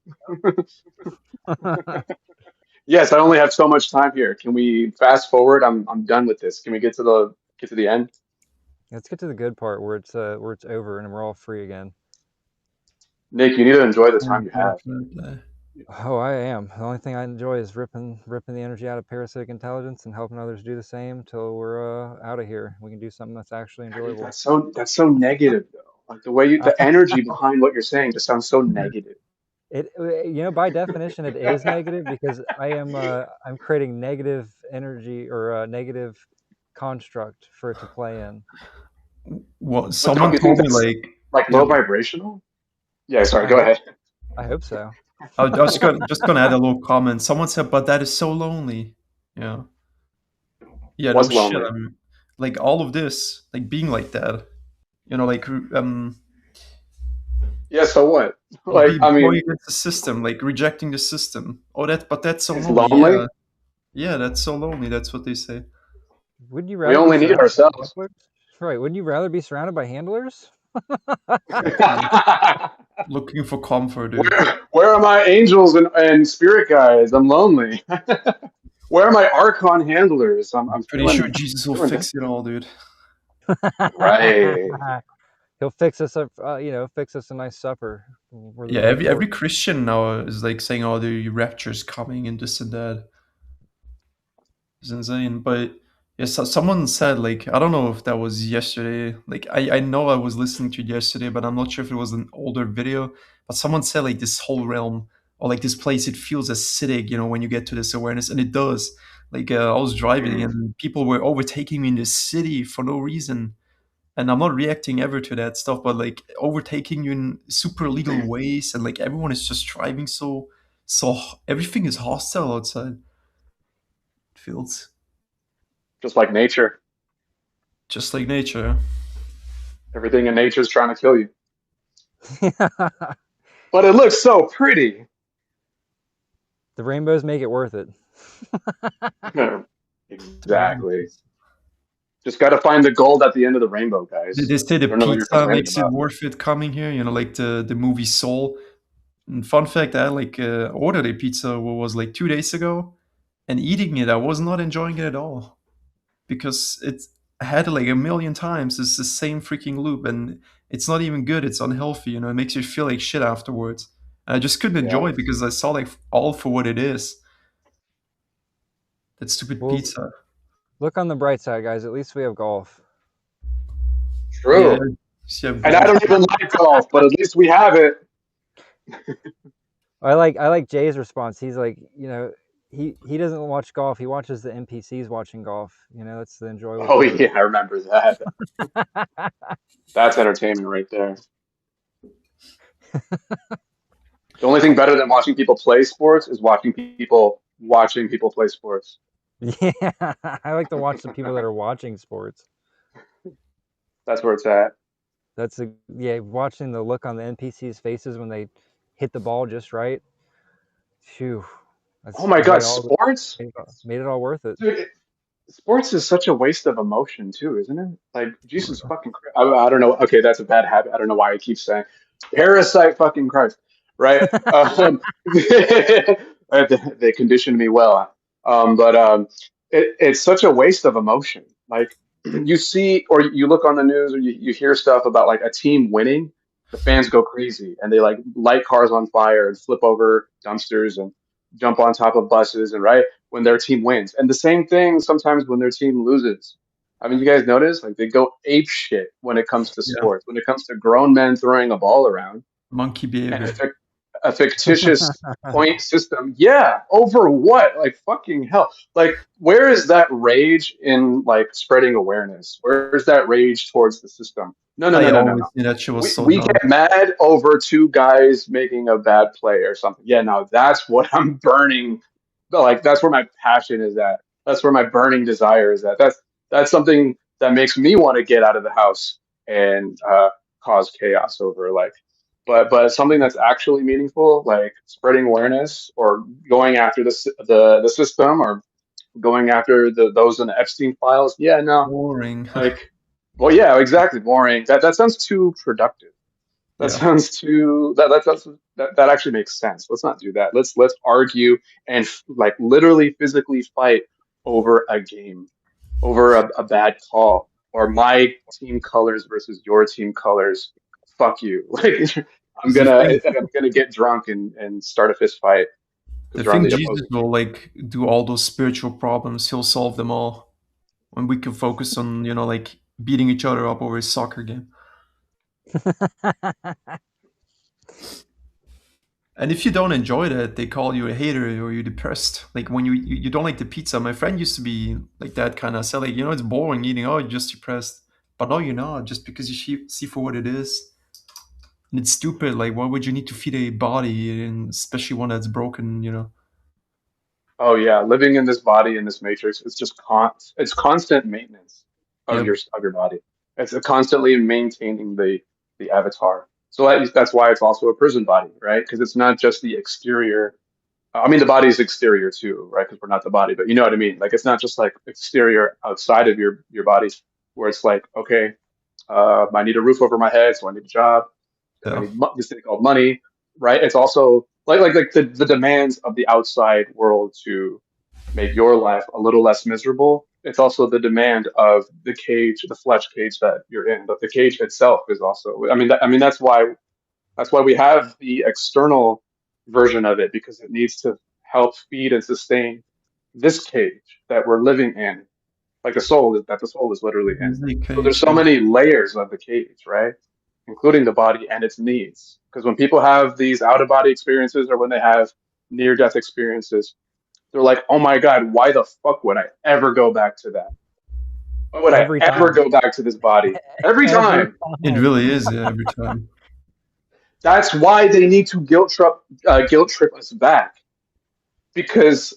Yes, I only have so much time here. Can we fast forward? I'm done with this. Can we get to the end? Let's get to the good part where it's over and we're all free again. Nick, you need to enjoy the time you have. Oh, I am. The only thing I enjoy is ripping the energy out of parasitic intelligence and helping others do the same till we're out of here. We can do something that's actually enjoyable. That's so negative though. Like the way the energy behind what you're saying just sounds so negative. It by definition it is negative because I'm creating negative energy or a negative construct for it to play in. Well, someone told me like low vibrational. Yeah, sorry. Go ahead. I hope so. I was just gonna add a little comment. Someone said, "But that is so lonely." Yeah. Yeah. What's no lonely? shit. Like all of this, like being like that. Like Yeah. So what? Like I mean, against the system, like rejecting the system. Oh, that's so it's lonely. lonely. Yeah, that's so lonely. That's what they say. Wouldn't you rather we only be need ourselves? Right. Wouldn't you rather be surrounded by handlers? Looking for comfort, dude. Where are my angels and spirit guides? I'm lonely. Where are my Archon handlers? I'm pretty sure Jesus will fix it all, dude. Right. He'll fix us fix us a nice supper. Yeah, every Christian now is like saying, "Oh, the rapture's coming," and this and that. It's insane. But yeah, someone said, like, I don't know if that was yesterday. Like, I know I was listening to it yesterday, but I'm not sure if it was an older video. But someone said, like, this whole realm or like this place, it feels acidic, when you get to this awareness, and it does. Like, I was driving and people were overtaking me in the city for no reason. And I'm not reacting ever to that stuff, but like overtaking you in super illegal ways, and like everyone is just driving so everything is hostile outside. It feels just like nature. Just like nature. Everything in nature is trying to kill you. But it looks so pretty. The rainbows make it worth it. Exactly. Just got to find the gold at the end of the rainbow, guys. They say the pizza makes it worth it coming here, like the movie Soul. And fun fact, I ordered a pizza was like 2 days ago, and eating it, I was not enjoying it at all. Because it's had like a million times, it's the same freaking loop, and it's not even good, it's unhealthy, it makes you feel like shit afterwards. And I just couldn't enjoy it because I saw like all for what it is. That stupid pizza. Look on the bright side, guys. At least we have golf. True. Yeah, and I don't even like golf, but at least we have it. I like Jay's response. He's like, he doesn't watch golf. He watches the NPCs watching golf. That's the enjoyable. Oh yeah, I remember that. That's entertainment right there. The only thing better than watching people play sports is watching people play sports. Yeah, I like to watch the people that are watching sports. That's where it's at. Watching the look on the NPCs' faces when they hit the ball just right. Phew. Oh my God, sports made it all worth it. Dude, sports is such a waste of emotion too, isn't it? Like Jesus fucking Christ. I don't know. Okay, that's a bad habit. I don't know why I keep saying parasite fucking Christ. Right? They conditioned me well. It's such a waste of emotion. Like you see, or you look on the news, or you hear stuff about like a team winning, the fans go crazy and they like light cars on fire and flip over dumpsters and jump on top of buses, and right when their team wins. And the same thing sometimes when their team loses. I mean, you guys notice like they go ape shit when it comes to sports, when it comes to grown men throwing a ball around. Monkey behavior. A fictitious point system. Yeah, over what? Like fucking hell. Like where is that rage in like spreading awareness? Where is that rage towards the system? No. That shit was we get mad over two guys making a bad play or something. Yeah, no, that's what I'm burning. Like that's where my passion is at. That's where my burning desire is at. That's something that makes me want to get out of the house and cause chaos over like but something that's actually meaningful, like spreading awareness or going after the system or going after those in the Epstein files. Yeah, no, Boring. like, well, yeah, exactly, boring. That sounds too productive. That Yeah. sounds too that actually makes sense. Let's not do that. Let's argue and like literally physically fight over a game, over a bad call, or my team colors versus your team colors. Fuck you. Like The thing, I'm gonna get drunk and start a fist fight because the they're on thing, the Jesus opposing team. will like do all those spiritual problems. He'll solve them all when we can focus on, like beating each other up over a soccer game. And if you don't enjoy that, they call you a hater or you're depressed. Like when you don't like the pizza. My friend used to be like that kind of. Say like, it's boring eating. Oh, you're just depressed. But no, you're not. Just because you see for what it is. And it's stupid. Like, why would you need to feed a body, and especially one that's broken? Oh yeah, living in this body in this matrix, it's just it's constant maintenance Yep. of your body. It's a constantly maintaining the avatar. So that's why it's also a prison body, right? Because it's not just the exterior. I mean, the body is exterior too, right? Because we're not the body, but you know what I mean. Like it's not just like exterior outside of your body, where it's like, okay, I need a roof over my head, so I need a job. I Yeah. need this thing called money, right? It's also like the demands of the outside world to make your life a little less miserable. It's also the demand of the cage, the flesh cage that you're in. But the cage itself is also. I mean that's why we have the external version of it because it needs to help feed and sustain this cage that we're living in, like the soul is literally in. It's like So there's cage. so Yeah. many layers of the cage, right? Including the body and its needs. Because when people have these out of body experiences or when they have near death experiences, they're like, oh my God, why the fuck would I ever go back to that? Why would I Every ever time. go back to this body? Every Every time. It time. really is, yeah, every time. That's why they need to guilt trip us back. Because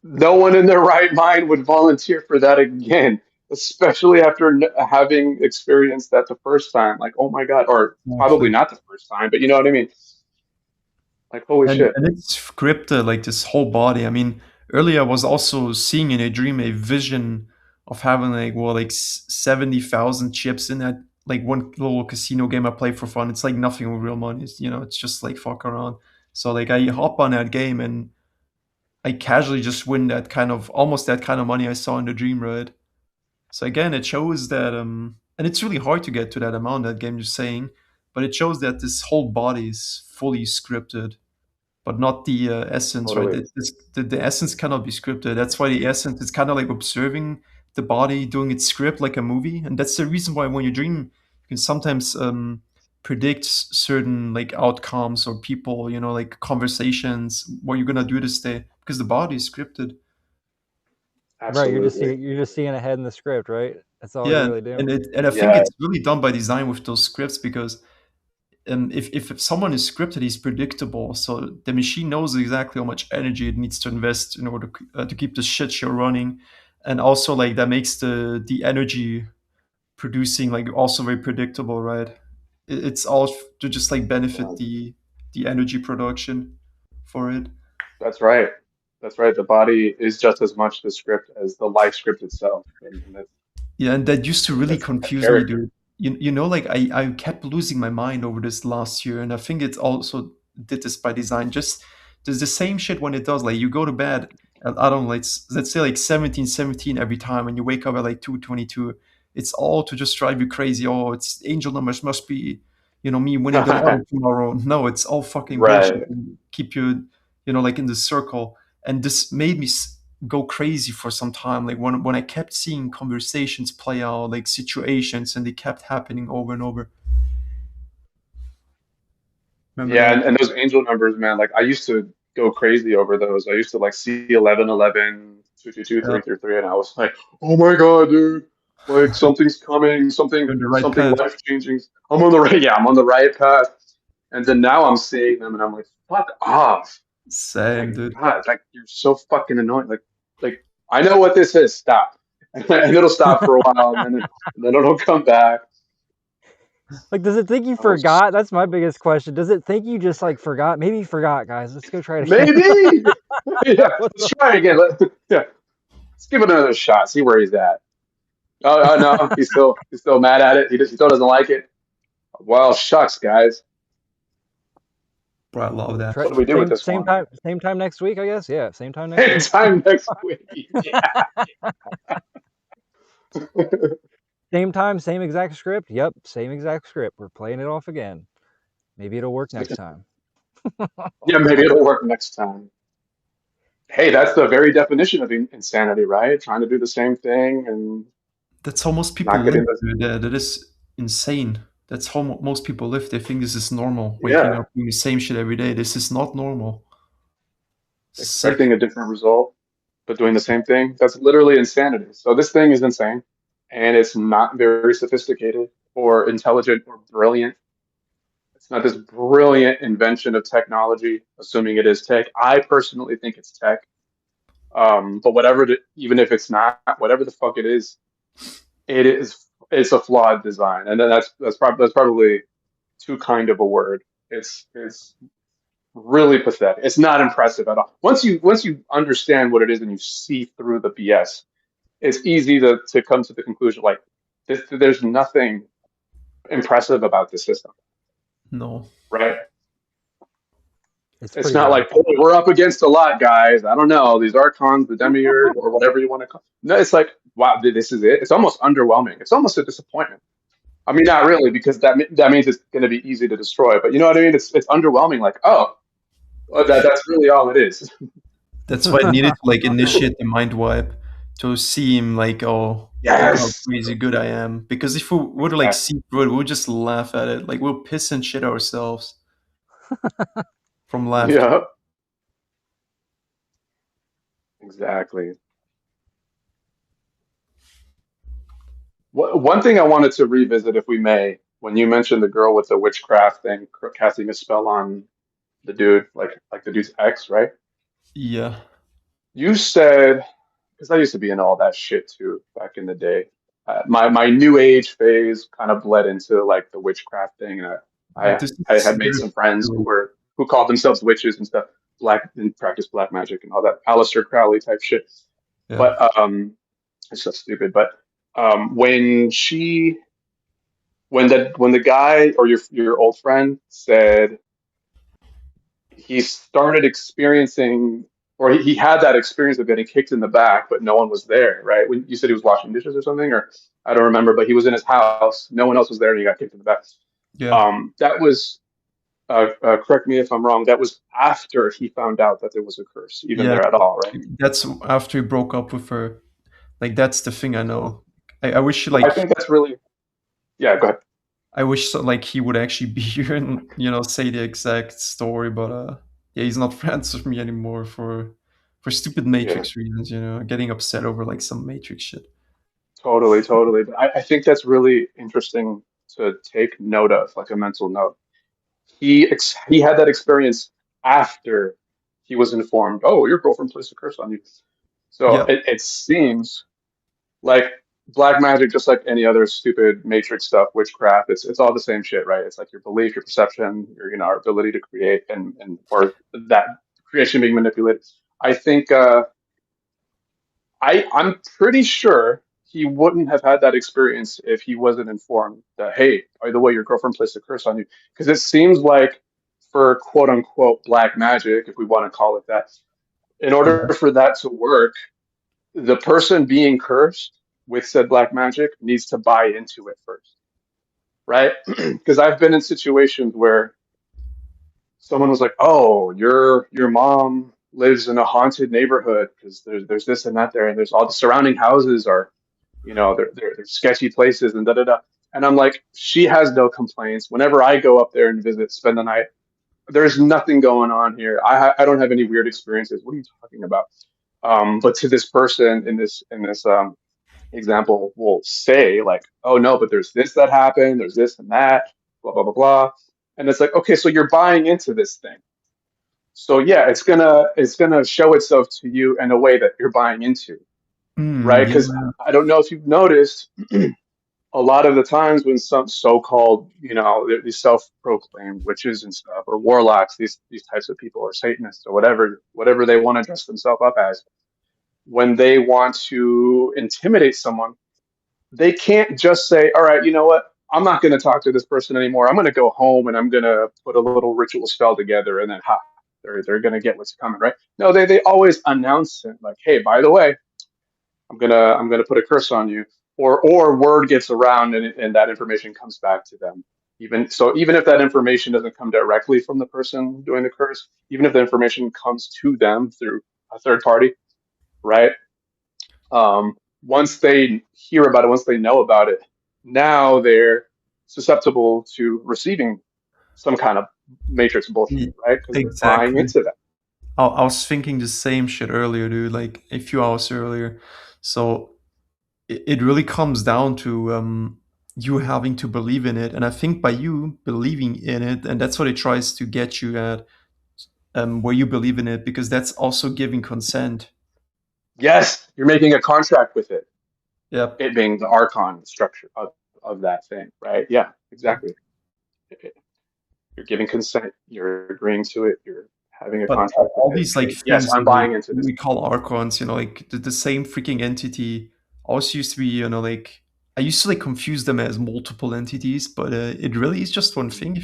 no one in their right mind would volunteer for that again, especially after having experienced that the first time. Like, oh my God, or probably Exactly. not the first time, but you know what I mean? Like, holy And shit. and it's scripted, like this whole body. I mean, earlier I was also seeing in a dream a vision of having like 70,000 chips in that like one little casino game I play for fun. It's like nothing with real money. It's just like fuck around. So like I hop on that game and I casually just win that kind of almost that kind of money I saw in the dream, right? So again, it shows that and it's really hard to get to that amount that game you're saying, but it shows that this whole body is fully scripted but not the essence, right? Totally. The essence cannot be scripted. That's why the essence is kind of like observing the body doing its script like a movie, and that's the reason why when you dream, you can sometimes predict certain like outcomes or people, like conversations, what you're gonna do this day because the body is scripted. Right, Absolutely. you're just seeing ahead in the script, right? That's all you're Yeah, really doing. and I think Yeah, it's really done by design with those scripts because if someone is scripted, he's predictable. So the machine knows exactly how much energy it needs to invest in order to keep the shit show running, and also like that makes the energy producing like also very predictable, right? It's all to just like benefit yeah, the energy production for it. that's right. That's right. The body is just as much the script as the life script itself. And Yeah, and that used to really that's that confuse me, character. dude. Like I kept losing my mind over this last year, and I think it's also did this by design. Just there's the same shit when it does. Like you go to bed at I don't know, let's say like 17:17 every time, and you wake up at like 2:22. It's all to just drive you crazy. Oh, it's angel numbers must be, me winning the lottery tomorrow. No, it's all fucking bullshit. Right. And keep you, like in the circle. And this made me go crazy for some time. Like when I kept seeing conversations play out, like situations, and they kept happening over and over. Remember Yeah, that? and those angel numbers, man, like I used to go crazy over those. I used to like see 1111, 222, Yeah, 333, and I was like, oh my God, dude. Like something's coming, you're on the right something path. life changing. I'm on the right, yeah, I'm on the right path. And then now I'm seeing them and I'm like, fuck off. Same, Like, dude. God, like you're so fucking annoying. Like I know what this is. Stop. And it'll stop for a while and then it'll come back. Like, does it think you forgot? That's my biggest question. Does it think you just like forgot? Maybe you forgot, guys. Let's go try it again. Maybe. Yeah, let's try it again. Yeah, let's give it another shot. See where he's at. Oh no, he's still mad at it. He still doesn't like it. Well, shucks, guys. Bro, I love that. What do we do with this same one? Same time next week, I guess. Yeah, same time next week. Same time next week. Yeah. Same time, same exact script. Yep, same exact script. We're playing it off again. Maybe it'll work next time. Yeah, maybe it'll work next time. Hey, that's the very definition of insanity, right? Trying to do the same thing and that's how most people not live. getting That is insane. That's how most people live. They think this is normal. Waking up doing the same shit every day. This is not normal. Expecting a different result, but doing the same thing. That's literally insanity. So this thing is insane, and it's not very sophisticated or intelligent or brilliant. It's not this brilliant invention of technology, assuming it is tech. I personally think it's tech. But even if it's not, whatever the fuck it is, it's a flawed design, and then that's probably too kind of a word. It's really pathetic. It's not impressive at all. Once you understand what it is and you see through the BS, it's easy to come to the conclusion like there's nothing impressive about this system. No. Right? It's not like, oh, we're up against a lot, guys. I don't know, these archons, the demiurge, or whatever you want to call it. No, it's like, wow, this is it. It's almost underwhelming. It's almost a disappointment. I mean, not really, because that means it's going to be easy to destroy. But you know what I mean? It's underwhelming. Like, oh, well, that's really all it is. That's why I needed to like initiate the mind wipe to seem like, oh, yes, how crazy good I am. Because if we were to like see through it, we'll just laugh at it. Like we'll piss and shit ourselves from laughter. Yeah. Exactly. One thing I wanted to revisit, if we may, when you mentioned the girl with the witchcraft thing, casting a spell on the dude, like the dude's ex, right? Yeah. You said, because I used to be in all that shit too back in the day. My new age phase kind of bled into like the witchcraft thing, and I had made some friends who called themselves witches and stuff, and practiced black magic and all that Aleister Crowley type shit. Yeah. But it's so stupid. But when the guy or your old friend said he started experiencing, or he had that experience of getting kicked in the back, but no one was there, right? When you said he was washing dishes or something, or I don't remember, but he was in his house, no one else was there, and he got kicked in the back. Yeah. That was, correct me if I'm wrong, that was after he found out that there was a curse, even there at all, right? That's after he broke up with her. Like, that's the thing I know. I wish, like... I think that's really... Yeah, go ahead. I wish, like, he would actually be here and, say the exact story, but, yeah, he's not friends with me anymore for stupid Matrix reasons, getting upset over, like, some Matrix shit. Totally. But I think that's really interesting to take note of, like a mental note. He had that experience after he was informed, oh, your girlfriend placed a curse on you. So it seems like black magic, just like any other stupid Matrix stuff, witchcraft, it's all the same shit, right? It's like your belief, your perception, your our ability to create, and or that creation being manipulated. I think I'm pretty sure he wouldn't have had that experience if he wasn't informed that, hey, by the way, your girlfriend placed a curse on you. Because it seems like for quote unquote black magic, if we want to call it that, in order for that to work, the person being cursed with said black magic needs to buy into it first, right? Because I've been in situations where someone was like, oh, your mom lives in a haunted neighborhood because there's this and that there, and there's all the surrounding houses are, they're sketchy places and da-da-da. And I'm like, she has no complaints. Whenever I go up there and visit, spend the night, there's nothing going on here. I don't have any weird experiences. What are you talking about? But to this person in this example will say like, oh no, but there's this that happened, there's this and that, blah, blah, blah, blah. And it's like, okay, so you're buying into this thing. So yeah, it's gonna show itself to you in a way that you're buying into, right? Because I don't know if you've noticed, a lot of the times when some so-called, these self-proclaimed witches and stuff, or warlocks, these types of people, or Satanists, or whatever they want to dress themselves up as, when they want to intimidate someone, they can't just say, all right, you know what? I'm not going to talk to this person anymore. I'm going to go home and I'm going to put a little ritual spell together, and then they're going to get what's coming, right? No, they always announce it, like, hey, by the way, I'm gonna put a curse on you, or word gets around, and that information comes back to them. Even if that information doesn't come directly from the person doing the curse, even if the information comes to them through a third party, right? Once they hear about it, once they know about it, now they're susceptible to receiving some kind of matrix bullshit, right? Because they're buying Exactly. into that. I was thinking the same shit earlier, dude, like a few hours earlier. So it really comes down to you having to believe in it. And I think by you believing in it, and that's what it tries to get you at, where you believe in it, because that's also giving consent. Yes, you're making a contract with it. Yep. It being the archon structure of that thing, right? Yeah, exactly. You're giving consent, you're agreeing to it, you're having a But contract with all it. these like Hey, yes, things I'm buying into this. we call archons, like the same freaking entity also used to be, like I used to like confuse them as multiple entities, but it really is just one thing.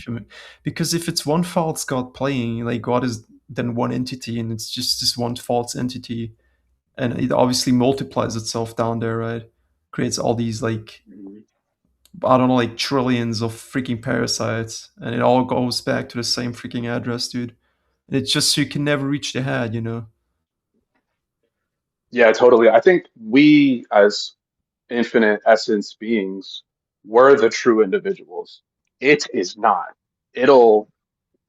Because if it's one false god playing, like God is then one entity, and it's just this one false entity, and it obviously multiplies itself down there, right? Creates all these like Mhm. I don't know, like trillions of freaking parasites, and it all goes back to the same freaking address, dude. It's just you can never reach the head. Yeah, totally. I think we, as infinite essence beings, were the true individuals. It is not. It'll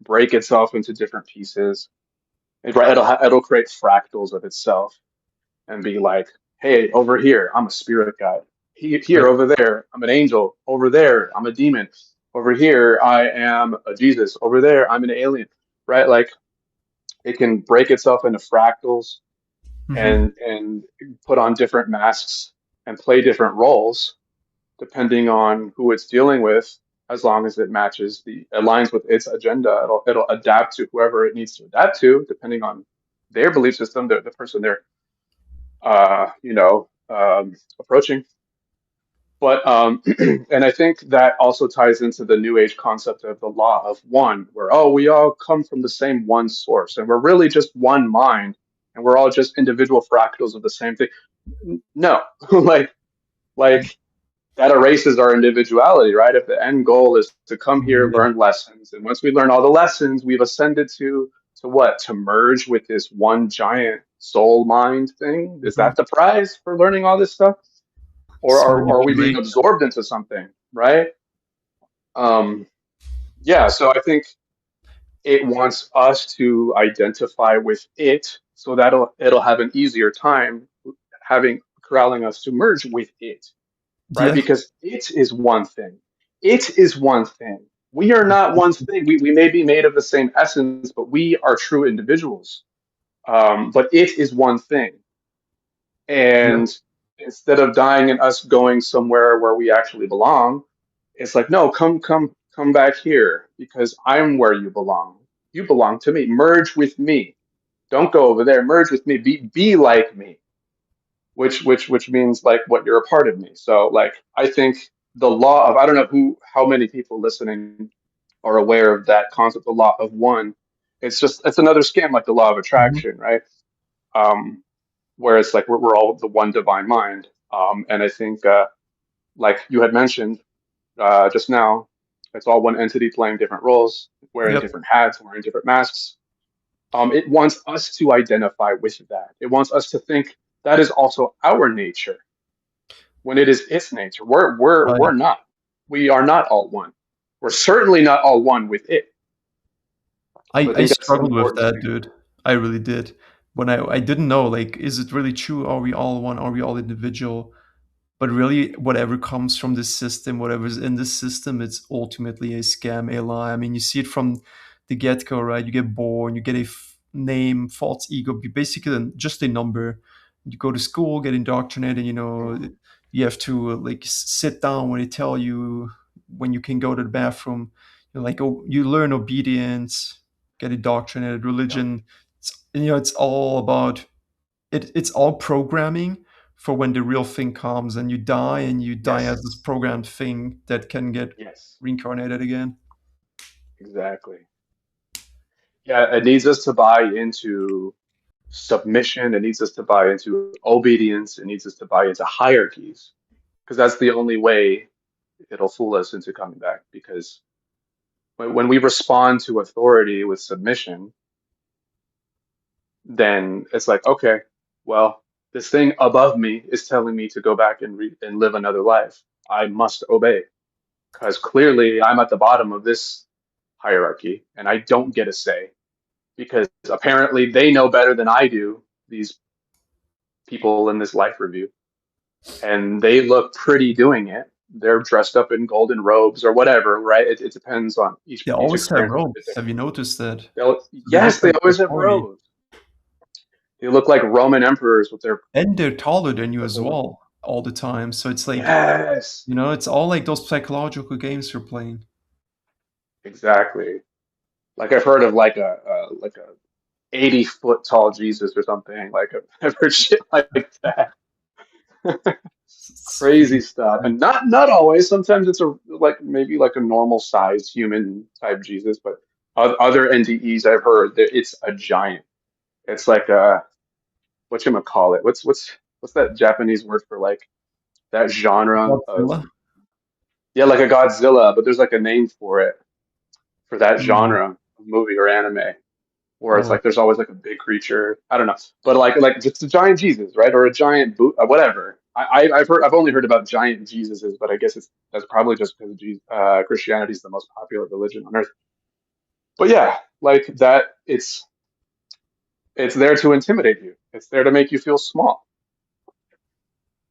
break itself into different pieces. It'll create fractals of itself and be like, hey, over here, I'm a spirit guide. Here, Right. over there, I'm an angel. Over there, I'm a demon. Over here, I am a Jesus. Over there, I'm an alien. Right? Like, it can break itself into fractals Mhm. and put on different masks and play different roles depending on who it's dealing with. As long as it aligns with its agenda, it'll adapt to whoever it needs to adapt to, depending on their belief system, the person they're approaching. But and I think that also ties into the New Age concept of the law of one, where we all come from the same one source, and we're really just one mind, and we're all just individual fractals of the same thing. No, like that erases our individuality, right? If the end goal is to come here, Yeah. learn lessons, and once we learn all the lessons, we've ascended to what? To merge with this one giant soul mind thing. Is Mhm. that the prize for learning all this stuff? Or are we being Serenity, absorbed into something, right? Um, yeah, so I think it wants us to identify with it so that it'll have an easier time having corralling us to merge with it, right? right? Yeah. Because it is one thing. It is one thing. We are not one thing. We may be made of the same essence, but we are true individuals. But it is one thing. Yeah. And instead of dying and us going somewhere where we actually belong, it's like, no, come back here because I'm where you belong. You belong to me. Merge with me. Don't go over there. Merge with me. Be like me. Which means like what you're a part of me. So like I think the law of I don't know how many people listening are aware of that concept, the law of one. It's another scam like the law of Mhm. attraction, right? Um, where it's like we're all the one divine mind. And I think like you had mentioned just now, it's all one entity playing different roles, wearing Yep. different hats, wearing different masks. It wants us to identify with that. It wants us to think that is also our nature when it is its nature. We're Right. not. We are not all one. We're certainly not all one with it. So I I think that's an struggled with important that, thing. dude. I really did. When I didn't know, like, is it really true? Are we all one? Are we all individual? But really, whatever comes from this system, whatever's in this system, it's ultimately a scam, a lie. I mean, you see it from the get-go, right? You get born, you get a name, false ego, basically just a number. You go to school, get indoctrinated, you you have to like sit down when they tell you when you can go to the bathroom. You're like, oh, you learn obedience, get indoctrinated. Religion, it's all about it. It's all programming for when the real thing comes and you die, and you die as this programmed thing that can get reincarnated again. Exactly. Yeah, it needs us to buy into submission. It needs us to buy into obedience. It needs us to buy into hierarchies, because that's the only way it'll fool us into coming back. Because when we respond to authority with submission, then it's like, okay, well, this thing above me is telling me to go back and live another life. I must obey, because clearly I'm at the bottom of this hierarchy and I don't get a say, because apparently they know better than I do, these people in this life review, and they look pretty doing it. They're dressed up in golden robes or whatever, right? It depends on each They always have experience. robes. Have you noticed that? Yes, they always have robes. They look like Roman emperors with their... And they're taller than you as well all the time. So it's like, it's all like those psychological games you're playing. Exactly. Like I've heard of like a 80-foot tall Jesus or something. Like I've heard shit like that. Crazy stuff. And not always. Sometimes it's maybe like a normal sized human type Jesus, but other NDEs I've heard that it's a giant. It's like whatchamacallit. What's that Japanese word for like that genre of... Yeah, like a Godzilla, but there's like a name for it, for that genre of movie or anime, where it's like there's always like a big creature. I don't know, but like just a giant Jesus, right? Or a giant boot, whatever. I've only heard about giant Jesuses, but I guess that's probably just because Christianity is the most popular religion on earth. But yeah, like that, it's there to intimidate you. It's there to make you feel small,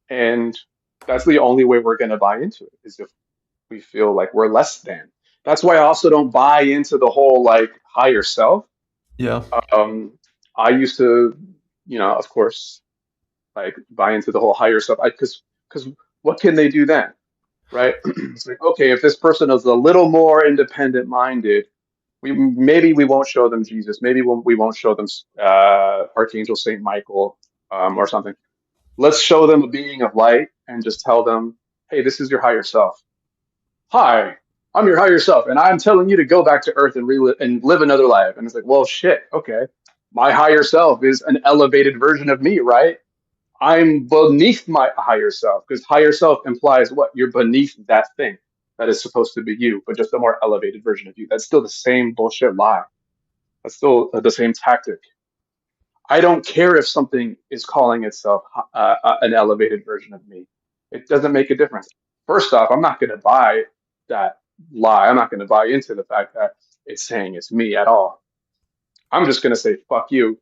and that's the only way we're going to buy into it, is if we feel like we're less than. That's why I also don't buy into the whole like higher self. Yeah. I used to, of course, like buy into the whole higher self, because what can they do then, right? It's like, okay, if this person is a little more independent minded, maybe we won't show them Jesus. Maybe we won't show them Archangel Saint Michael or something. Let's show them a being of light and just tell them, hey, this is your higher self. Hi, I'm your higher self, and I'm telling you to go back to Earth and live another life. And it's like, well, shit, okay. My higher self is an elevated version of me, right? I'm beneath my higher self, because higher self implies what? You're beneath that thing that is supposed to be you, but just a more elevated version of you. That's still the same bullshit lie. That's still the same tactic. I don't care if something is calling itself an elevated version of me. It doesn't make a difference. First off, I'm not going to buy that lie. I'm not going to buy into the fact that it's saying it's me at all. I'm just going to say, fuck you.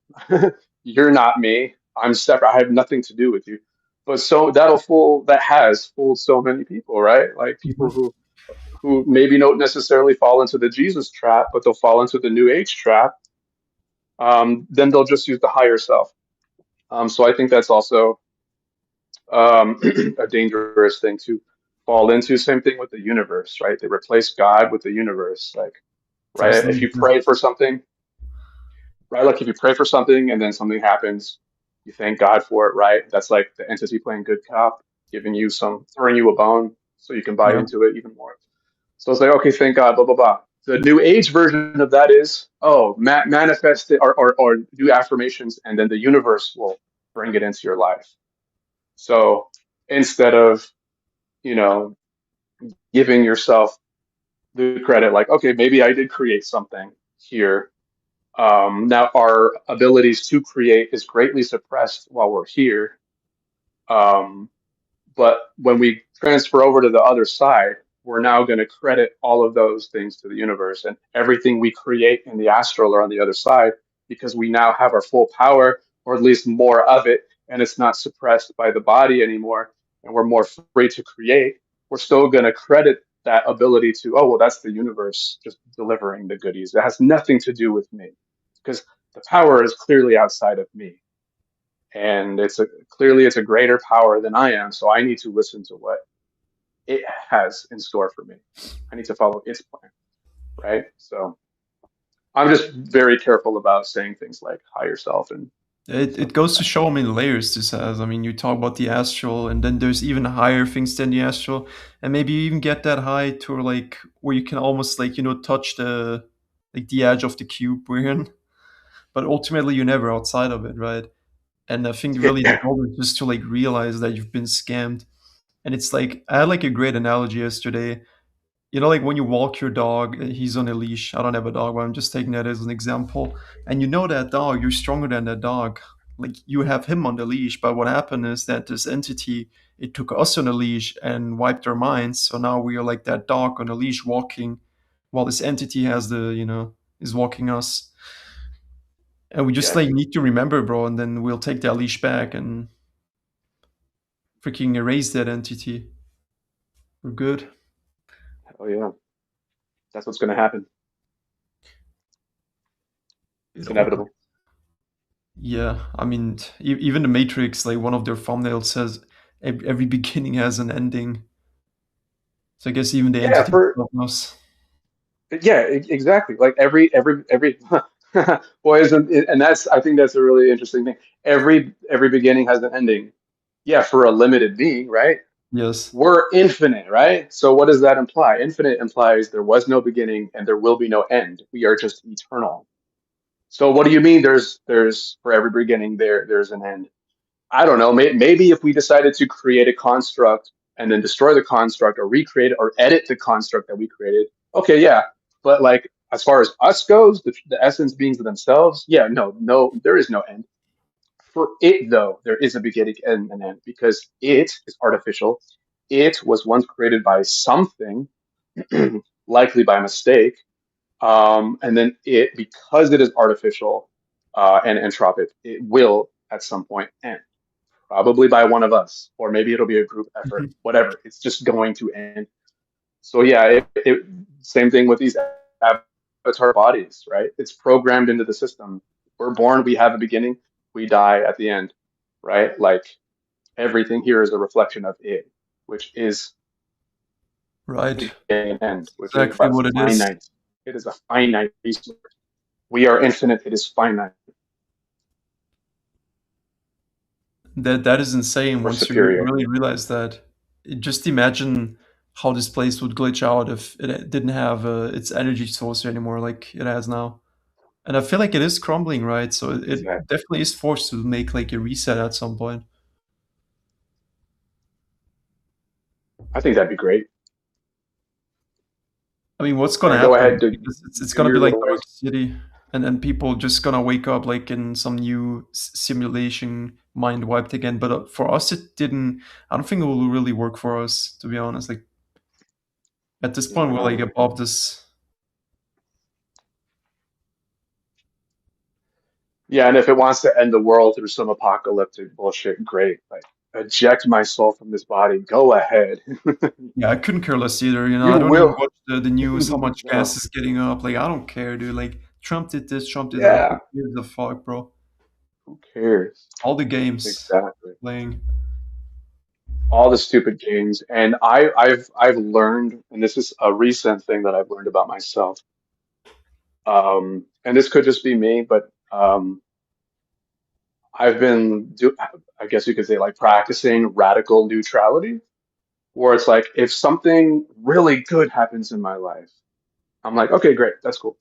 You're not me. I'm separate. I have nothing to do with you. But so that has fooled so many people, right? Like people who maybe don't necessarily fall into the Jesus trap, but they'll fall into the New Age trap. Then they'll just use the higher self. So I think that's also a dangerous thing to fall into. Same thing with the universe, right? They replace God with the universe. Like, right? If you pray for something, right? Like if you pray for something and then something happens, you thank God for it, right? That's like the entity playing good cop, throwing you a bone so you can buy into it even more. So it's like, okay, thank God, blah, blah, blah. The New Age version of that is, manifest it or do affirmations, and then the universe will bring it into your life. So instead of, giving yourself the credit, like, okay, maybe I did create something here. Now our abilities to create is greatly suppressed while we're here. But when we transfer over to the other side, we're now going to credit all of those things to the universe, and everything we create in the astral or on the other side, because we now have our full power, or at least more of it, and it's not suppressed by the body anymore, and we're more free to create. We're still going to credit that ability to, oh, well, that's the universe just delivering the goodies. It has nothing to do with me, because the power is clearly outside of me. and clearly it's a greater power than I am. So I need to listen to what it has in store for me. I need to follow its plan, right? So I'm just very careful about saying things like higher self and It stuff like goes to that. show how many layers this has. I mean, you talk about the astral, and then there's even higher things than the astral, and maybe you even get that high to like where you can almost like touch the edge of the cube we're in, but ultimately you're never outside of it, right? And I think really the Yeah, goal is just to like realize that you've been scammed. And it's like I had like a great analogy yesterday. Like when you walk your dog, he's on a leash. I don't have a dog, but I'm just taking that as an example. And that dog, you're stronger than that dog. Like you have him on the leash, but what happened is that this entity, it took us on a leash and wiped our minds. So now we are like that dog on a leash walking, while this entity is walking us. And we just yeah, like need to remember, bro, and then we'll take that leash back and freaking erase that entity. We're good. oh yeah, that's what's going to happen. It It's all inevitable. Yeah, I mean, even the Matrix, like one of their thumbnails says, every beginning has an ending. So I guess even the Yeah, entity for itself knows. yeah, exactly. Like every boys, and that's I think that's a really interesting thing. Every beginning has an ending. Yeah, for a limited being, right? Yes. We're infinite, right? So what does that imply? Infinite implies there was no beginning and there will be no end. We are just eternal. So what do you mean? There's for every beginning there's an end. I don't know. Maybe if we decided to create a construct and then destroy the construct or recreate it or edit the construct that we created, okay, yeah. But like as far as us goes, the essence beings themselves, yeah, no, there is no end. For it though, there is a beginning and an end because it is artificial. It was once created by something, likely by mistake, and then because it is artificial and entropic, it will at some point end probably by one of us, or maybe it'll be a group effort, Mhm. whatever. It's just going to end. So yeah, same thing with these avatar bodies, right? It's programmed into the system. We're born, we have a beginning, we die at the end, right? Like everything here is a reflection of it, which is Right. beginning and end, which is Exactly but what it is. finite. It is a finite resource. We are infinite. It is finite. That is insane We're once you superior. really realize that. Just imagine how this place would glitch out if it didn't have its energy source anymore like it has now. And I feel like it is crumbling, right? So it Exactly. definitely is forced to make like a reset at some point. I think that'd be great. I mean, what's gonna Yeah, go happen? ahead to Because it's do gonna be your like little Dark race. City, and then people just gonna wake up like in some new simulation, mind wiped again. But for us, it didn't. I don't think it will really work for us, to be honest. Like at this point, we're like No. above this. Yeah, and if it wants to end the world through some apocalyptic bullshit, great. Like eject my soul from this body. Go ahead. Yeah, I couldn't care less either. You I don't even will. watch the news. How much gas No. is getting up? Like I don't care, dude. Like Trump did this, Trump did that. Who Yeah. gives a fuck, bro? Who cares? All the games Exactly. playing. All the stupid games. And I've learned, and this is a recent thing that I've learned about myself. And this could just be me, but I've been I guess you could say like practicing radical neutrality, where it's like if something really good happens in my life, I'm like, okay, great, that's cool.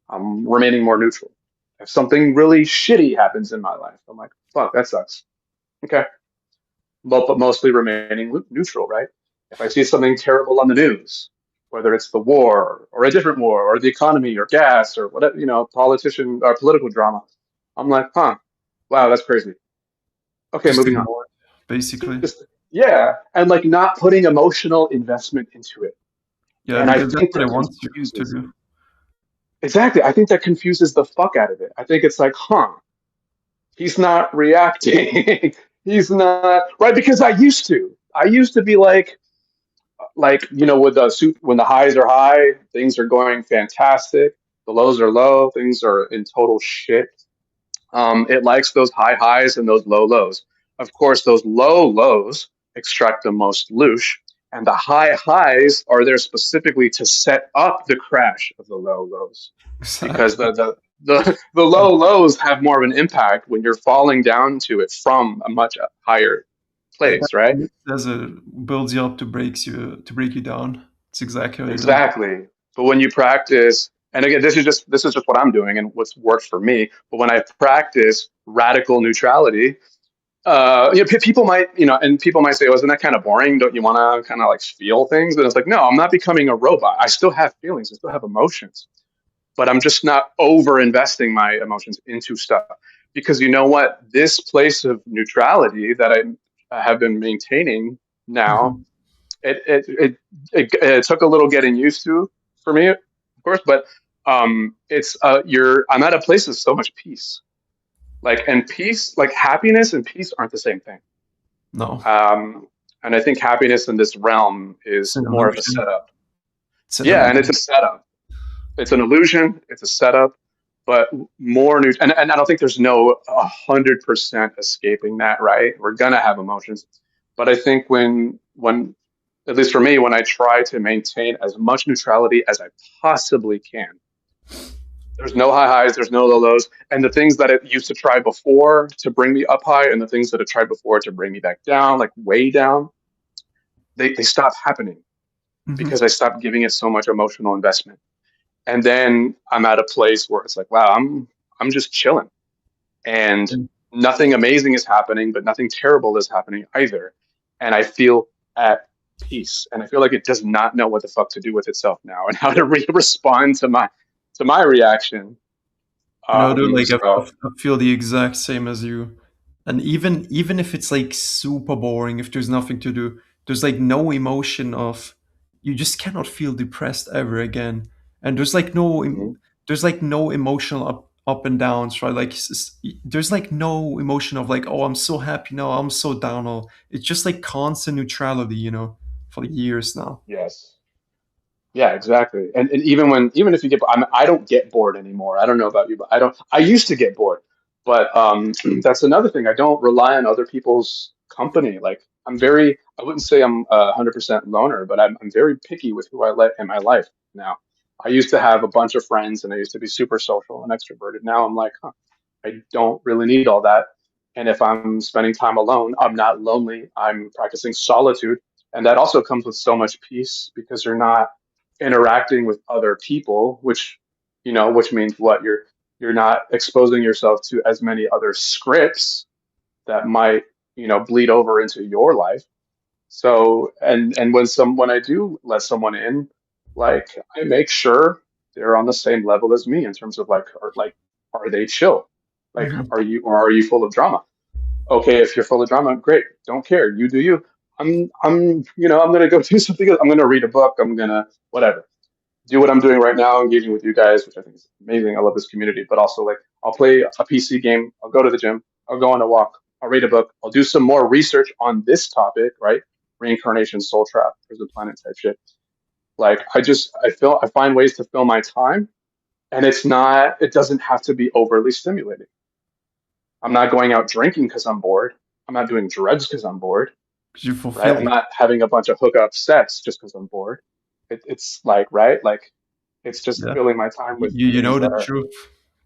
I'm remaining more neutral. If something really shitty happens in my life, I'm like, fuck, that sucks. Okay, but mostly remaining neutral, right? If I see something terrible on the news, whether it's the war or a different war or the economy or gas or whatever, politician or political drama, I'm like, huh, wow, that's crazy. Okay, Just moving on. ignore it, basically. Just yeah, and like not putting emotional investment into it. Yeah, And I because that's think what I that want you to confuses do. exactly. I think that confuses the fuck out of it. I think it's like, huh, he's not reacting. He's not right because I used to be like with the soup when the highs are high, things are going fantastic. The lows are low, things are in total shit. It likes those high highs and those low lows. Of course, those low lows extract the most loosh, and the high highs are there specifically to set up the crash of the low lows, because Exactly. the low lows have more of an impact when you're falling down to it from a much higher place, right? As a builds you up to break you down. It's exactly what it does. Exactly. But when you practice, and again, this is just what I'm doing and what's worked for me. But when I practice radical neutrality, people might, and people might say, "Oh, isn't that kind of boring? Don't you want to kind of like feel things?" And it's like, no, I'm not becoming a robot. I still have feelings. I still have emotions, but I'm just not over investing my emotions into stuff, because you know what? This place of neutrality that I have been maintaining now, Mhm. it took a little getting used to for me, of course, but I'm at a place of so much peace. Like, and peace, like happiness and peace aren't the same thing. No, And I think happiness in this realm it's is an more of a illusion. setup. It's an Yeah, and it's a illusion. setup. It's an illusion. It's a setup, but and I don't think there's no 100% escaping that, right? We're gonna have emotions, but I think when at least for me, when I try to maintain as much neutrality as I possibly can, there's no high highs, there's no low lows, and the things that it used to try before to bring me up high, and the things that it tried before to bring me back down, like way down, they stop happening because Mhm. I stopped giving it so much emotional investment. And then I'm at a place where it's like, wow, I'm just chilling, and And nothing amazing is happening, but nothing terrible is happening either. And I feel at peace, and I feel like it does not know what the fuck to do with itself now and how to respond to my reaction. dude, like So I feel the exact same as you. And even if it's like super boring, if there's nothing to do, there's like no emotion of you just cannot feel depressed ever again. And mhm. there's like no emotional up and downs, right? Like there's like no emotion of like, oh, I'm so happy now, I'm so down. Or it's just like constant neutrality, for years now. Yes. Yeah, exactly. And even if you get, I don't get bored anymore. I don't know about you, but I don't. I used to get bored, but that's another thing. I don't rely on other people's company. Like, I wouldn't say I'm 100% loner, but I'm very picky with who I let in my life now. I used to have a bunch of friends, and I used to be super social and extroverted. Now I'm like, huh, I don't really need all that. And if I'm spending time alone, I'm not lonely. I'm practicing solitude, and that also comes with so much peace because you're not interacting with other people, which means what, you're not exposing yourself to as many other scripts that might, bleed over into your life. So, and when I do let someone in, like, I make sure they're on the same level as me in terms of are they chill? Like, Mhm. are you full of drama? Okay, if you're full of drama, great. Don't care. You do you. I'm gonna go do something else. I'm gonna read a book. I'm gonna whatever, do what I'm doing right now, engaging with you guys, which I think is amazing. I love this community, but also like I'll play a PC game, I'll go to the gym, I'll go on a walk, I'll read a book, I'll do some more research on this topic, right? Reincarnation, soul trap, prison planet type shit. Like I find ways to fill my time, and it doesn't have to be overly stimulating. I'm not going out drinking because I'm bored. I'm not doing drugs because I'm bored, 'Cause you right? I'm fulfilled. not having a bunch of hookup sets just because I'm bored. It's like, right? Like, it's just Yeah. filling my time with You things know the that are, truth,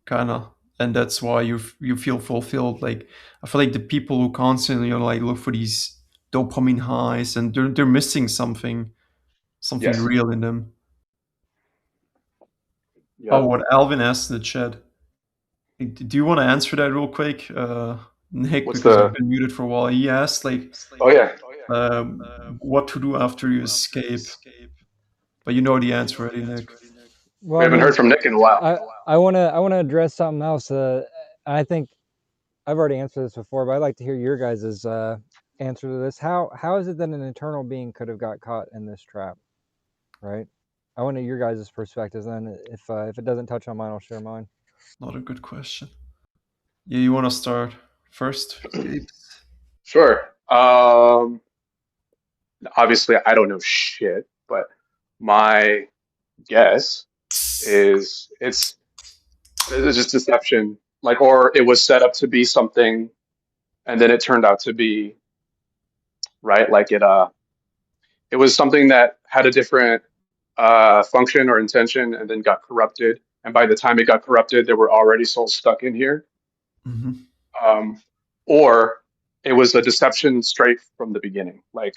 kind of, and that's why you feel fulfilled. Like I feel like the people who constantly like look for these dopamine highs, and they're missing something yes, real in them. Oh, yep. what Alvin asked in the chat. Do you want to answer that real quick, Nick? What's Because the, you've been muted for a while. He asked like, oh yeah, what to do after you escape, but you know the answer already, Nick. Well, we I haven't mean, heard from Nick in a while. I wanna address something else. I think I've already answered this before, but I'd like to hear your guys' answer to this. How is it that an eternal being could have got caught in this trap? Right. I want to your guys' perspectives. Then, if it doesn't touch on mine, I'll share mine. Not a good question. Yeah, you want to start first, Gabe? Sure. Obviously I don't know shit, but my guess is it's just deception. like, or it was set up to be something, and then it turned out to be, right? Like it was something that had a different function or intention, and then got corrupted. And by the time it got corrupted, there were already souls stuck in here. Mm-hmm. Or it was a deception straight from the beginning. Like,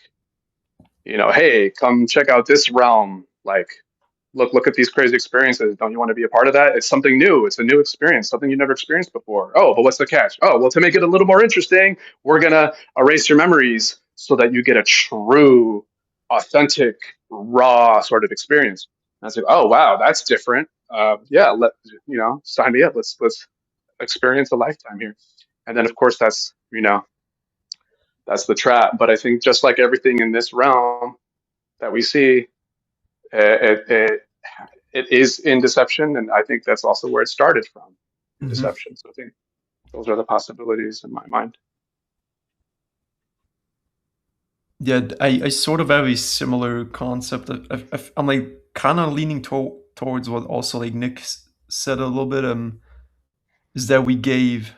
hey, come check out this realm. Like, look at these crazy experiences. Don't you want to be a part of that? It's something new. It's a new experience, something you never experienced before. Oh, but what's the catch? Oh, well, to make it a little more interesting, we're going to erase your memories so that you get a true, authentic, raw sort of experience. And I was like, oh, wow, that's different. Yeah, sign me up. Let's experience a lifetime here. And then, of course, that's the trap. But I think just like everything in this realm that we see, it is in deception, and I think that's also where it started from, in deception. So I think those are the possibilities in my mind. Yeah, I sort of have a similar concept. I'm like kind of leaning towards what also like Nick said a little bit. Is that we gave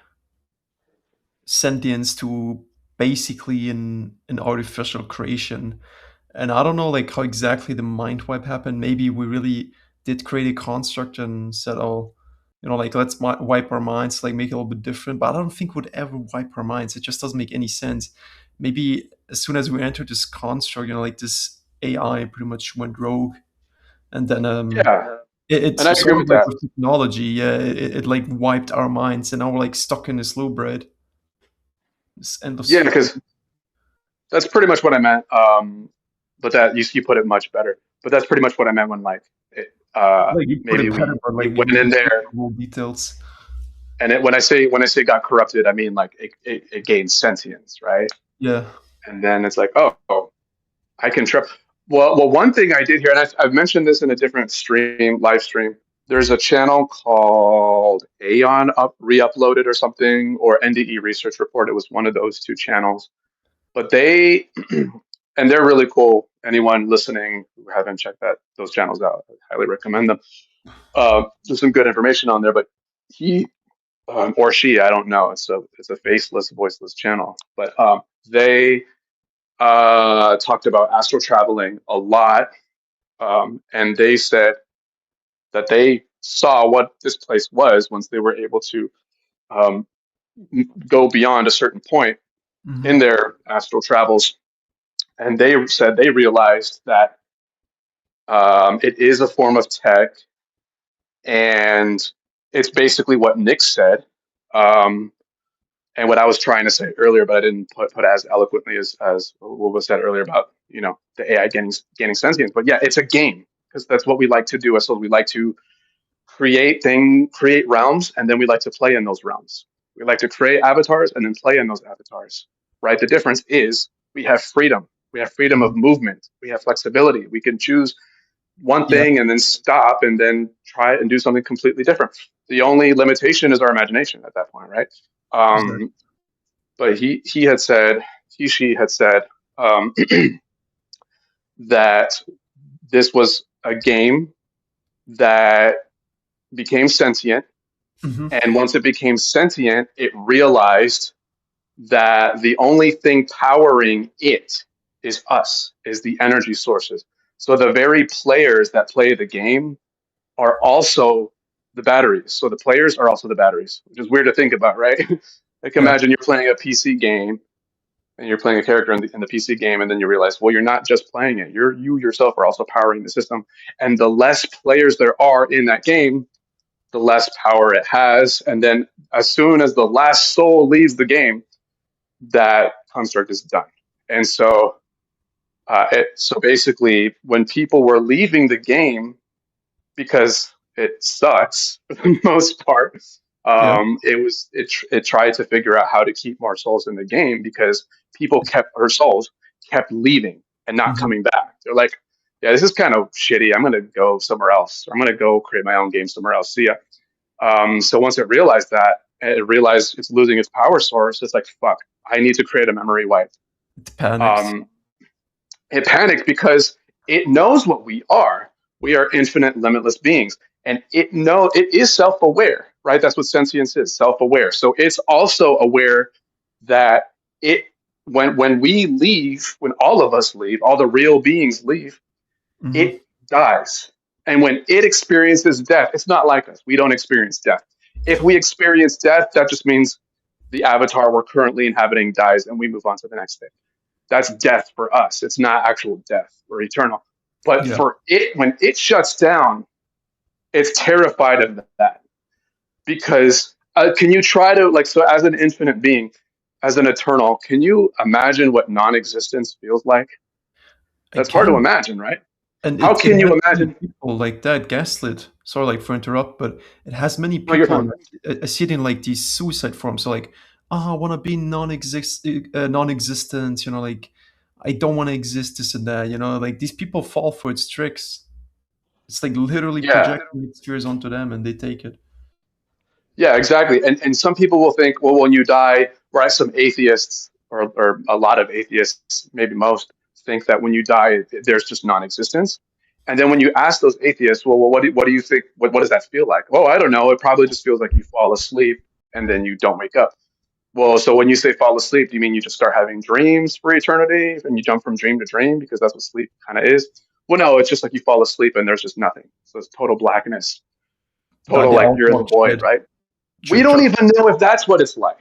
sentience to basically an artificial creation. And I don't know like how exactly the mind wipe happened. Maybe we really did create a construct and said, oh, like let's wipe our minds, like make it a little bit different. But I don't think we'd ever wipe our minds. It just doesn't make any sense. Maybe as soon as we entered this construct, like this AI pretty much went rogue. And then Yeah, it's and I agree sort of with like that. with technology. Yeah, it like wiped our minds, and now we're like stuck in this loop, right? This endless. Yeah, because that's pretty much what I meant. But that you put it much better. But that's pretty much what I meant when like Like you put maybe it better, but we like went in there, more details. and when I say got corrupted, I mean like it gained sentience, right? Yeah. And then it's like, oh, I can trip. Well, one thing I did here, and I've mentioned this in a different live stream. There's a channel called Aeon Re-Uploaded or something, or NDE Research Report. It was one of those two channels. But they, and they're really cool. Anyone listening who haven't checked those channels out, I highly recommend them. There's some good information on there. But he or she, I don't know. It's a faceless, voiceless channel. But they talked about astral traveling a lot, and they said that they saw what this place was once they were able to go beyond a certain point in their astral travels, and they said they realized that it is a form of tech, and it's basically what Nick said. And what I was trying to say earlier, but I didn't put as eloquently as what was said earlier about the AI gaining sentience. But yeah, it's a game, because that's what we like to do. So we like to create realms, and then we like to play in those realms. We like to create avatars and then play in those avatars. Right. The difference is we have freedom. We have freedom of movement. We have flexibility. We can choose one thing and then stop and then try and do something completely different. The only limitation is our imagination at that point, right? But she had said that this was a game that became sentient, and once it became sentient, it realized that the only thing powering it is us, is the energy sources. So the very players that play the game are also the batteries. So the players are also the batteries, which is weird to think about, right? Like imagine you're playing a PC game and you're playing a character in the PC game, and then you realize, well, you're not just playing it. You yourself are also powering the system. And the less players there are in that game, the less power it has. And then as soon as the last soul leaves the game, that construct is done. And so so basically, when people were leaving the game because it sucks for the most part, it tried to figure out how to keep more souls in the game, because her souls kept leaving and not coming back. They're like, yeah, this is kind of shitty. I'm going to go somewhere else. I'm going to go create my own game somewhere else. See ya. So once it realized that, it realized it's losing its power source. It's like, fuck, I need to create a memory wipe. It panics. It panicked because it knows what we are. We are infinite, limitless beings, and it is self-aware. right? That's what sentience is, self-aware. So it's also aware that it when we leave, when all of us leave, all the real beings leave, Mm-hmm. it dies. And when it experiences death, it's not like us. We don't experience death. If we experience death, that just means the avatar we're currently inhabiting dies and we move on to the next thing. That's death for us. It's not actual death or eternal. But Yeah. for it, when it shuts down, it's terrified of that. Because can you try to, like, so as an infinite being, as an eternal, can you imagine what non existence feels like? I That's hard to can. imagine, right? And How it can you has many imagine? people like that gaslit. Sorry, like for interrupt, but it has many No, you're people. fine. I see it in like these suicide forums. So like, I want to be non-existent. You know, like I don't want to exist. This and that. You know, like these people fall for its tricks. It's like literally Yeah. projecting its fears onto them, and they take it. Yeah, exactly. And some people will think, well, when you die, right? Some atheists, or a lot of atheists, maybe most, think that when you die, there's just non-existence. And then when you ask those atheists, well, what do you think? What does that feel like? Oh, I don't know. It probably just feels like you fall asleep and then you don't wake up. Well, so when you say fall asleep, do you mean you just start having dreams for eternity and you jump from dream to dream because that's what sleep kind of is? Well, no, it's just like you fall asleep and there's just nothing. So it's total blackness, No, total they like all you're in the talk void, shit. right? We True, don't true. even know if that's what it's like.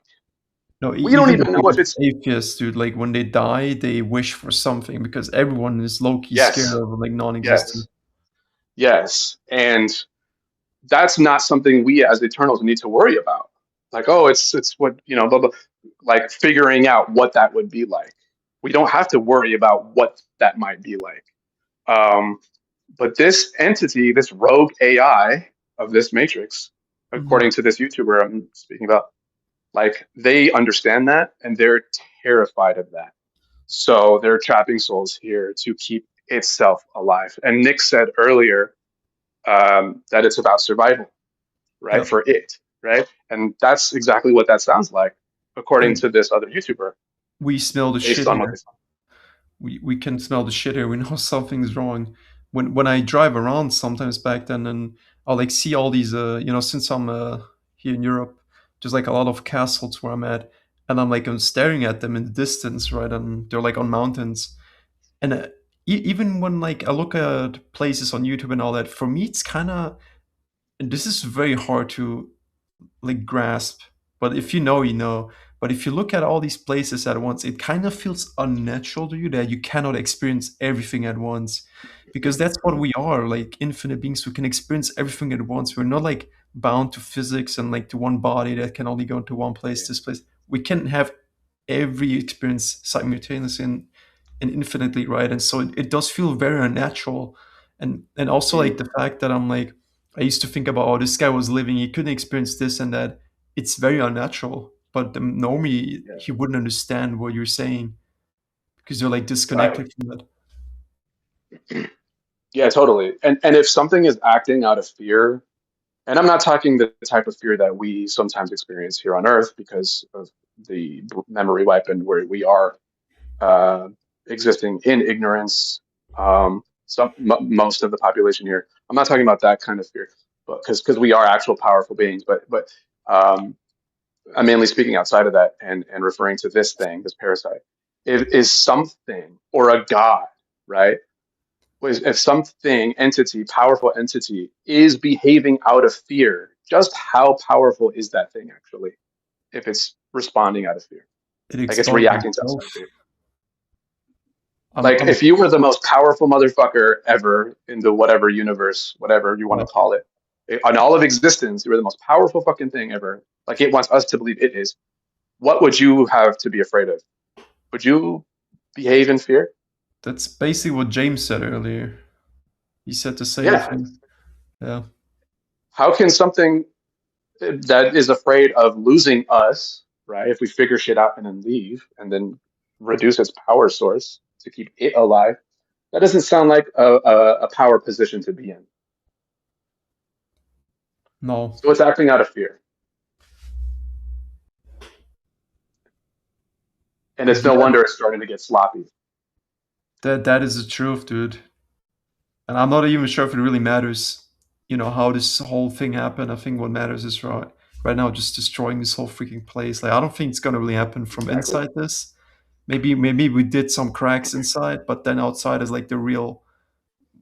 No, We don't even the even know if biggest it's atheists, dude, like when they die, they wish for something because everyone is low-key scared yes, of like non-existence. yes, yes. And that's not something we as Eternals need to worry about. Like, oh, it's what, blah, blah, like figuring out what that would be like. We don't have to worry about what that might be like. But this entity, this rogue AI of this matrix, Mhm. according to this YouTuber I'm speaking about, like they understand that and they're terrified of that. So they're trapping souls here to keep itself alive. And Nick said earlier that it's about survival, right? Yep. For it, right? And that's exactly what that sounds like, according And to this other YouTuber, we smell the based shit on what they here. saw. We can smell the shit here. We know something's wrong. When I drive around sometimes back then, and I'll like see all these since I'm here in Europe, there's like a lot of castles where I'm at, and I'm staring at them in the distance, right? And they're like on mountains. And even when like I look at places on YouTube and all that, for me it's kind of, and this is very hard to like grasp, but if you know, you know. But if you look at all these places at once, it kind of feels unnatural to you that you cannot experience everything at once, because that's what we are, like infinite beings who can experience everything at once. We're not like bound to physics and like to one body that can only go to one place, Yeah. this place. We can have every experience simultaneously and infinitely, right? And so it does feel very unnatural. And also like Mm, the fact that I'm like, I used to think about, oh, this guy was living, he couldn't experience this and that. It's very unnatural. But normally yeah. he wouldn't understand what you're saying because you're like Right. disconnected from that. Yeah, totally. And if something is acting out of fear, and I'm not talking the type of fear that we sometimes experience here on Earth because of the memory wipe and where we are uh, existing in ignorance. Most of the population here. I'm not talking about that kind of fear, but because we are actual powerful beings. But um, I'm mainly speaking outside of that and referring to this thing, this parasite, is something or a god, right? If something, entity, powerful entity, is behaving out of fear, just how powerful is that thing actually? If it's responding out of fear, It like it's exposes reacting to itself. outside fear. I'm, Like I'm if you were the most powerful motherfucker ever in the whatever universe, whatever you want to uh, call it, on all of existence, you were the most powerful fucking thing ever. Like it wants us to believe it is. What would you have to be afraid of? Would you behave in fear? that's basically what James said earlier. He said the same Yeah. thing. Yeah. How can something that is afraid of losing us, right? If we figure shit out and then leave and then reduce its power source to keep it alive, that doesn't sound like a power position to be in. No. So it's acting out of fear. And it's And no yeah, wonder it's starting to get sloppy. that is the truth, dude. And I'm not even sure if it really matters. how this whole thing happened. I think what matters is right now just destroying this whole freaking place. Like I don't think it's gonna really happen from Exactly. inside this. Maybe we did some cracks inside, but then outside is like the real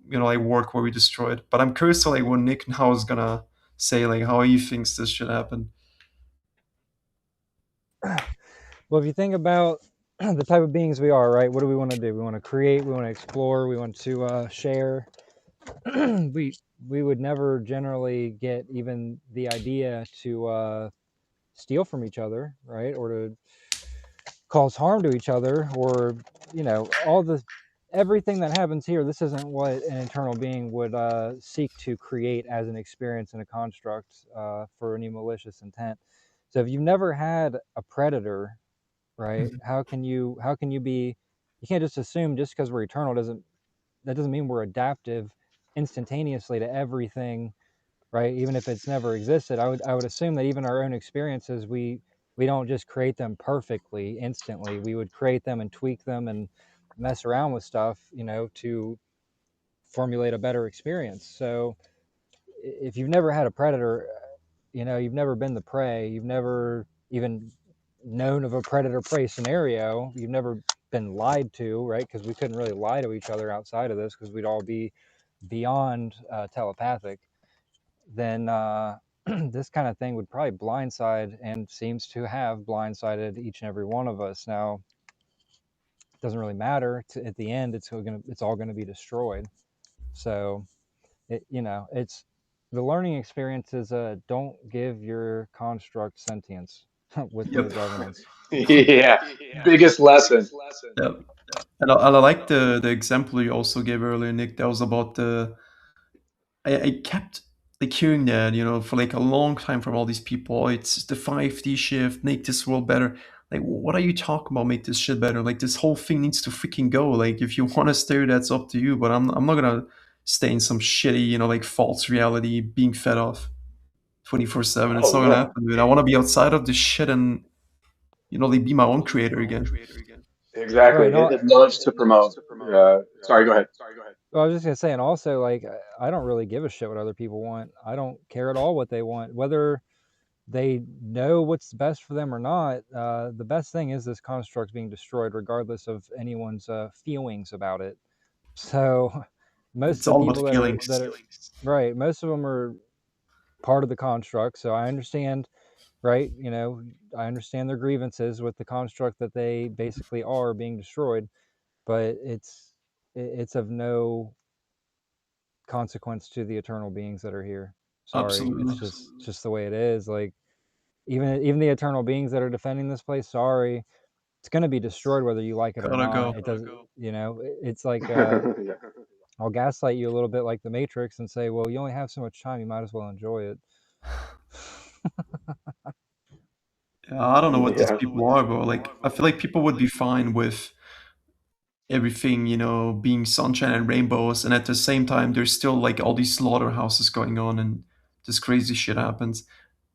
like work where we destroyed. But I'm curious to like what Nick now is gonna say, like how he thinks this should happen. Well, if you think about the type of beings we are, right? What do we want to do? We want to create, we want to explore, we want to share. we would never generally get even the idea to steal from each other, right? Or to cause harm to each other, or everything that happens here. This isn't what an internal being would seek to create as an experience in a construct for any malicious intent. So if you've never had a predator, right, how can you be, you can't just assume just because we're eternal that doesn't mean we're adaptive instantaneously to everything, right? Even if it's never existed, I would assume that even our own experiences, we don't just create them perfectly instantly. We would create them and tweak them and mess around with stuff, to formulate a better experience. So if you've never had a predator, you've never been the prey, you've never even known of a predator prey scenario, you've never been lied to, right? Because we couldn't really lie to each other outside of this, because we'd all be beyond telepathic. Then this kind of thing would probably blindside, and seems to have blindsided each and every one of us. Now, it doesn't really matter. At the end, it's all gonna be destroyed. So, it's the learning experience is don't give your construct sentience with no Yep. governance. Yeah, biggest lesson. Yep. And I like the example you also gave earlier, Nick. That was about I kept like hearing that, for like a long time from all these people. "Oh, it's the 5D shift, make this world better." Like, what are you talking about? Make this shit better? Like, this whole thing needs to freaking go. Like, if you want to stay, that's up to you. But I'm not gonna stay in some shitty, like false reality, being fed off 24/7. It's Oh not gonna yeah, happen, dude. I want to be outside of this shit and like be my own creator again. exactly. Right. No, It loves to promote. Sorry, go ahead. well, I was just gonna say, and also, like, I don't really give a shit what other people want. I don't care at all what they want, whether they know what's best for them or not. The best thing is this construct being destroyed, regardless of anyone's feelings about it. So, most It's of the all people about feelings. that are right, most of them are part of the construct. So I understand, right? I understand their grievances with the construct that they basically are being destroyed, but it's of no consequence to the eternal beings that are here. Sorry, Absolutely. it's just the way it is. Like, even the eternal beings that are defending this place, sorry, it's going to be destroyed whether you like it or Gotta not. go. It doesn't, it's like Yeah. I'll gaslight you a little bit like the Matrix and say, well, you only have so much time, you might as well enjoy it. Yeah, I don't know what these Yeah. people are, but like, I feel like people would be fine with everything, being sunshine and rainbows, and at the same time, there's still like all these slaughterhouses going on, and this crazy shit happens.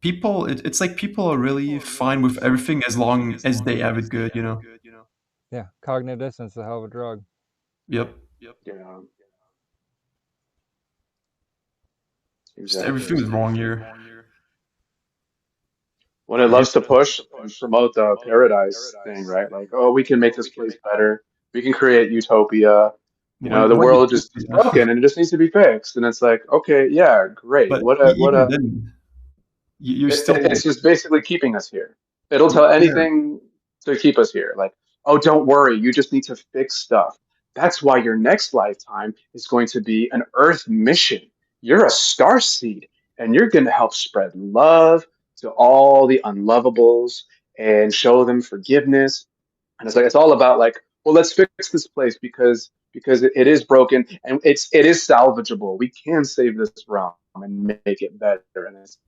It's like people are really fine with everything as long as they have it good. Yeah, cognitive dissonance is a hell of a drug. Yep. Yeah. Just Exactly. everything is wrong here. When it I guess. loves to push and promote the paradise thing, right? Like, oh, we can make this place better. We can create utopia. The What world just is utopia? broken and it just needs to be fixed. And it's like, okay, yeah, great. But What even a then, you're it's still just basically keeping us here. It'll tell there. anything to keep us here. Like, oh, don't worry, you just need to fix stuff. That's why your next lifetime is going to be an Earth mission. You're a star seed, and you're going to help spread love to all the unlovables and show them forgiveness. And it's like it's all about like, well, let's fix this place because it is broken and it is salvageable. We can save this realm and make it better. And it's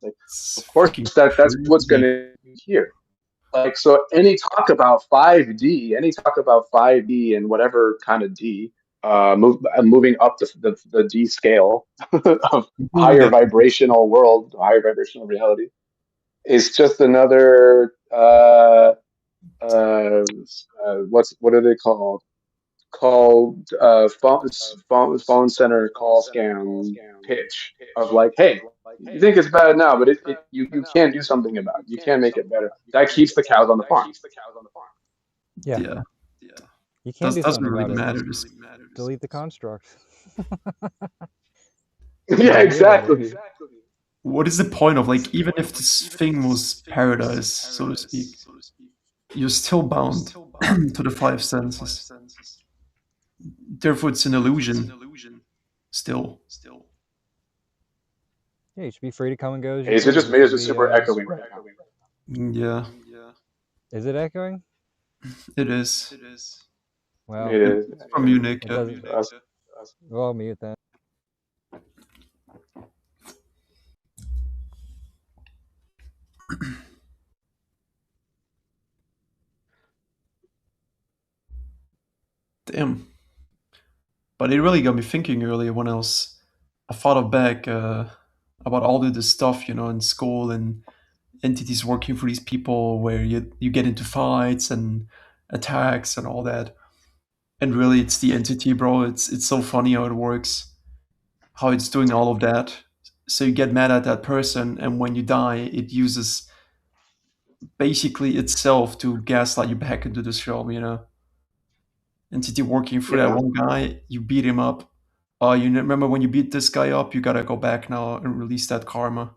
like, It's of course, freaking that's what's going crazy. to be here. Like, so any talk about 5D, any talk about 5D and whatever kind of D, moving up the D scale of People higher that vibrational world, higher vibrational reality, is just another what are they called? called phone center call scam pitch of like, hey, you think it's bad now, but you can do something about it. You can make it better. That keeps the cows on the farm. Yeah. Yeah. You can do Doesn't something really about it. matter. Delete the construct. Yeah, exactly. What is the point of, like, even if this thing was paradise, so to speak, you're still bound to the five senses. Therefore, it's an illusion. Still. Yeah, you should be free to come and go as you Hey, so please. just made us super echoing right now. Yeah, Is it echoing? it is. Well, It is. It's from Munich. it doesn't. Well, I'll mute that. Damn. But it really got me thinking earlier when I thought of back about all of this stuff, in school and entities working for these people where you get into fights and attacks and all that. And really, it's the entity, bro. It's so funny how it works, how it's doing all of that. So you get mad at that person, and when you die, it uses basically itself to gaslight you back into this realm. Entity working for that one guy, you beat him up. You remember when you beat this guy up, you gotta go back now and release that karma.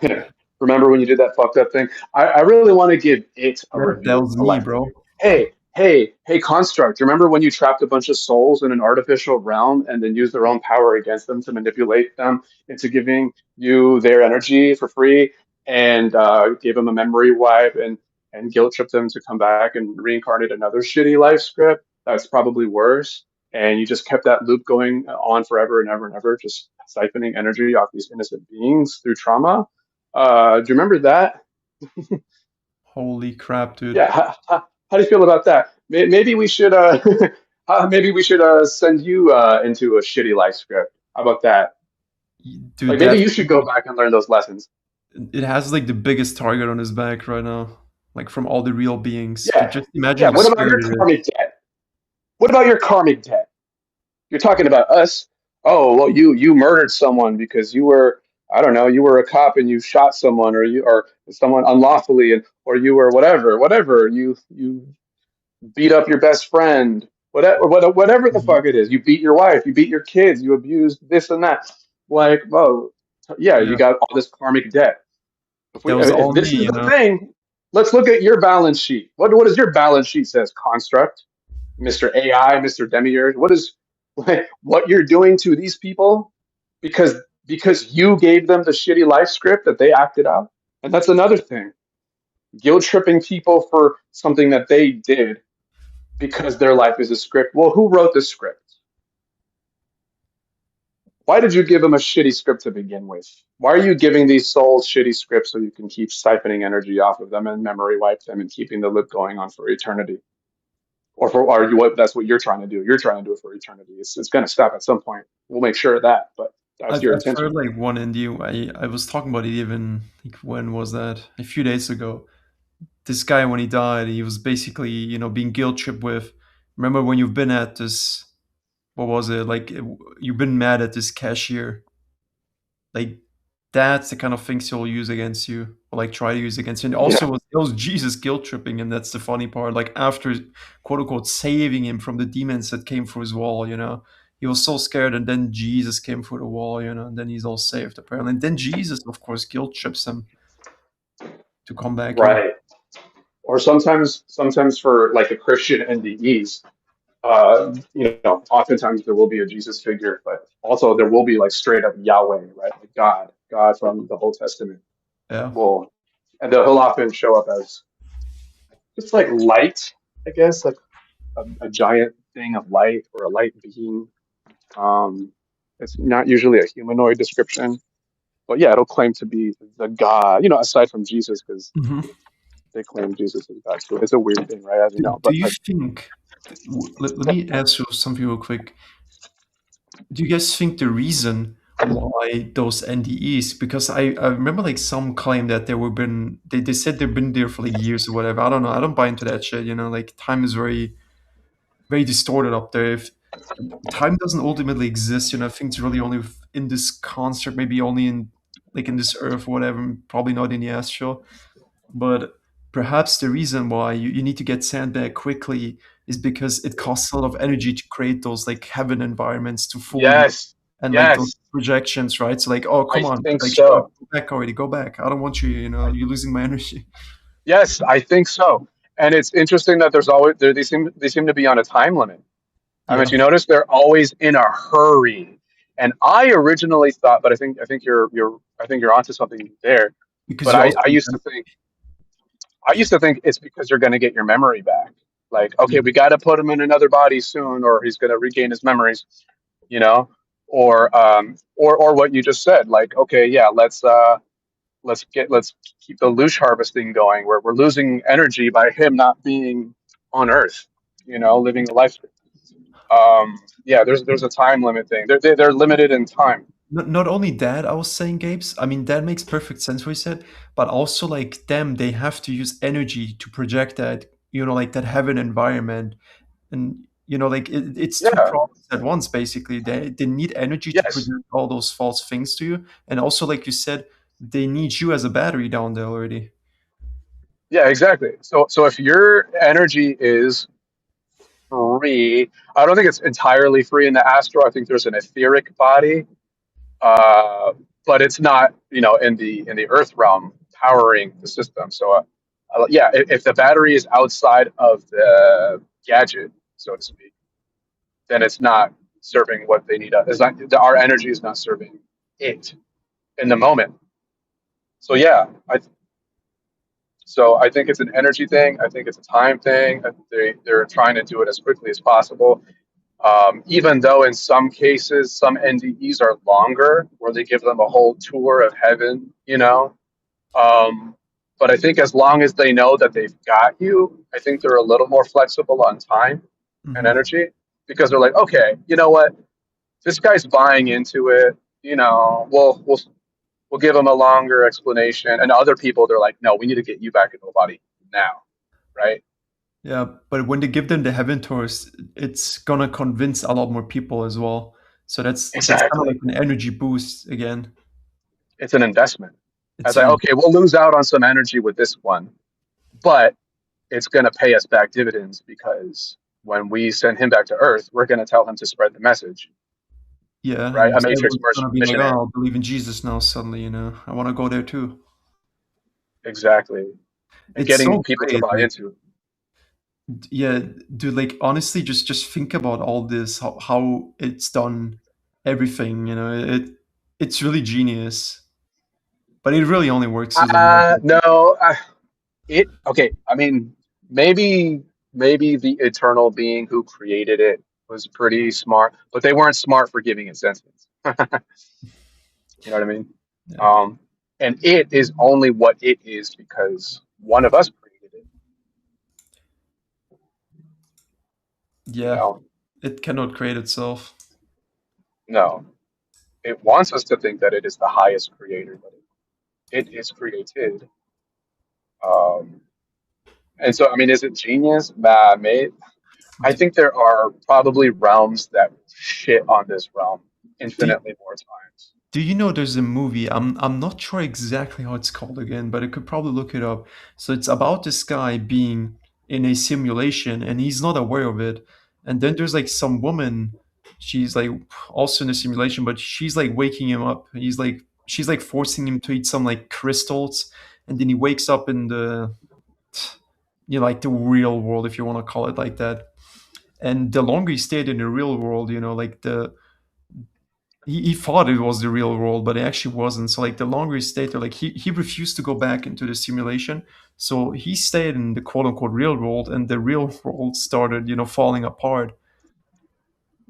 Yeah. Remember when you did that fucked up thing? I really want to give it a That review. was me, bro. Hey, Construct, remember when you trapped a bunch of souls in an artificial realm and then used their own power against them to manipulate them into giving you their energy for free and gave them a memory wipe and guilt tripped them to come back and reincarnate another shitty life script that's probably worse? And you just kept that loop going on forever and ever and ever, just siphoning energy off these innocent beings through trauma. Do you remember that? Holy crap, dude. Yeah. How do you feel about that? Maybe we should maybe we should send you into a shitty life script. How about that? Dude, Like maybe you should go back and learn those lessons. it has like the biggest target on his back right now, like from all the real beings. Yeah. Just imagine Yeah. how What about your scary it is. karmic debt? What about your karmic debt? You're talking about us. Oh, well, you murdered someone because you were, I don't know, you were a cop and you shot someone or someone unlawfully and or you were whatever. You beat up your best friend, whatever the fuck it is. You beat your wife, you beat your kids, you abused this and that. Like, well, yeah, you Yeah. got all this karmic debt. That was all If this me, is the thing, let's look at your balance sheet. What does your balance sheet says, Construct? Mr. AI, Mr. Demiurge, what is what you're doing to these people because you gave them the shitty life script that they acted out? And that's another thing. Guilt tripping people for something that they did because their life is a script. Well, who wrote the script? Why did you give them a shitty script to begin with? Why are you giving these souls shitty scripts so you can keep siphoning energy off of them and memory wipe them and keeping the loop going on for eternity? That's what you're trying to do. You're trying to do it for eternity. It's going to stop at some point. We'll make sure of that, but that's your I've intention. heard like one NDE. I was talking about it even, like, when was that? A few days ago. This guy, when he died, he was basically, being guilt tripped with. Remember when you've been at this? What was it like? You've been mad at this cashier. Like, that's the kind of things he'll use against you, or like try to use against you. And also, it was Jesus guilt tripping him. That's the funny part. Like, after, quote unquote, saving him from the demons that came through his wall, he was so scared, and then Jesus came through the wall, and then he's all saved apparently. And then Jesus, of course, guilt trips him to come back in. Right. Or sometimes for like the Christian NDEs, oftentimes there will be a Jesus figure, but also there will be like straight up Yahweh, right? Like God from the Old Testament. Yeah. Well, and he'll often show up as just like light, I guess, like a giant thing of light or a light being. It's not usually a humanoid description, but yeah, it'll claim to be the God, aside from Jesus, because they claim Jesus is God too. It's a weird thing, right? As you know. Do you think? Let me ask you something real quick. Do you guys think the reason why those NDEs? Because I remember like some claim that they said they've been there for like years or whatever. I don't know. I don't buy into that shit. Like time is very very distorted up there. If time doesn't ultimately exist, I think it's really only in this construct, maybe only in like in this earth or whatever, probably not in the astral. But perhaps the reason why you need to get sand back quickly is because it costs a lot of energy to create those like heaven environments to fully, Yes, and like those yes, projections, right? So like, oh I come on, think like shut up, so. go back already, go back. I don't want you, you're losing my energy. Yes, I think so. And it's interesting that there's always they seem to be on a time limit. I mean, Yeah, you notice they're always in a hurry. And I originally thought, but I think you're onto something there. because But you I, also I used to think I used to think it's because you're going to get your memory back. Like, okay, yeah, we got to put him in another body soon, or he's going to regain his memories. You know, or what you just said. Like, okay, yeah, let's keep the loosh harvesting going. Where we're losing energy by him not being on Earth. Living a life. Yeah, there's a time limit thing. They're limited in time. not only that, I was saying, Gabes, I mean, that makes perfect sense what you said, but also like them, they have to use energy to project that, like that heaven environment. And like it's two Yeah. problems at once. Basically, they need energy to Yes. project all those false things to you, and also, like you said, they need you as a battery down there already. Yeah. Exactly. So if your energy is free, I don't think it's entirely free in the astral. I think there's an etheric body, uh, but it's not, in the Earth realm powering the system. So, yeah, if the battery is outside of the gadget, so to speak, then it's not serving what they need. It's not, our energy is not serving it in the moment. So yeah, I think it's an energy thing. I think it's a time thing. They're trying to do it as quickly as possible. Even though in some cases some NDEs are longer, where they give them a whole tour of heaven, but I think as long as they know that they've got you, I think they're a little more flexible on time and Hmm. energy, because they're like, okay, you know what, this guy's buying into it. We'll give him a longer explanation, and other people they're like, no, we need to get you back into the body now, right? Yeah, but when they give them the heaven tours, it's gonna convince a lot more people as well. So that's kind of like Exactly. an energy boost again. It's an investment. I was It's like, an okay, we'll lose out on some energy with this one, but it's going to pay us back dividends, because when we send him back to Earth, we're going to tell him to spread the message, Yeah, right? A and Matrix everyone's gonna be like, mission oh, in. I'll believe in Jesus now. Suddenly, I want to go there too. Exactly. And It's getting so people to great. buy Like, into it. yeah, dude, like honestly, just think about all this, how it's done, everything, it's really genius, but it really only works with a lot of No, people. okay. I mean, maybe the eternal being who created it was pretty smart, but they weren't smart for giving it sentience. You know what I mean? Yeah, Um, and it is only what it is because one of us created it. You yeah, know, it cannot create itself. no, it wants us to think that it is the highest creator, but it is created. Um, and so, I mean, is it genius? Nah, mate. I D- think there are probably realms that shit on this realm do, infinitely more times. Do you know there's a movie? I'm not sure exactly how it's called again, but I could probably look it up. So it's about this guy being in a simulation and he's not aware of it. And then there's like some woman, she's like also in a simulation, but she's like waking him up. She's like forcing him to eat some like crystals, and then he wakes up in the like the real world, if you want to call it like that. And the longer he stayed in the real world, like he thought it was the real world, but it actually wasn't. So like the longer he stayed there, like he refused to go back into the simulation. So he stayed in the quote unquote real world, and the real world started, falling apart.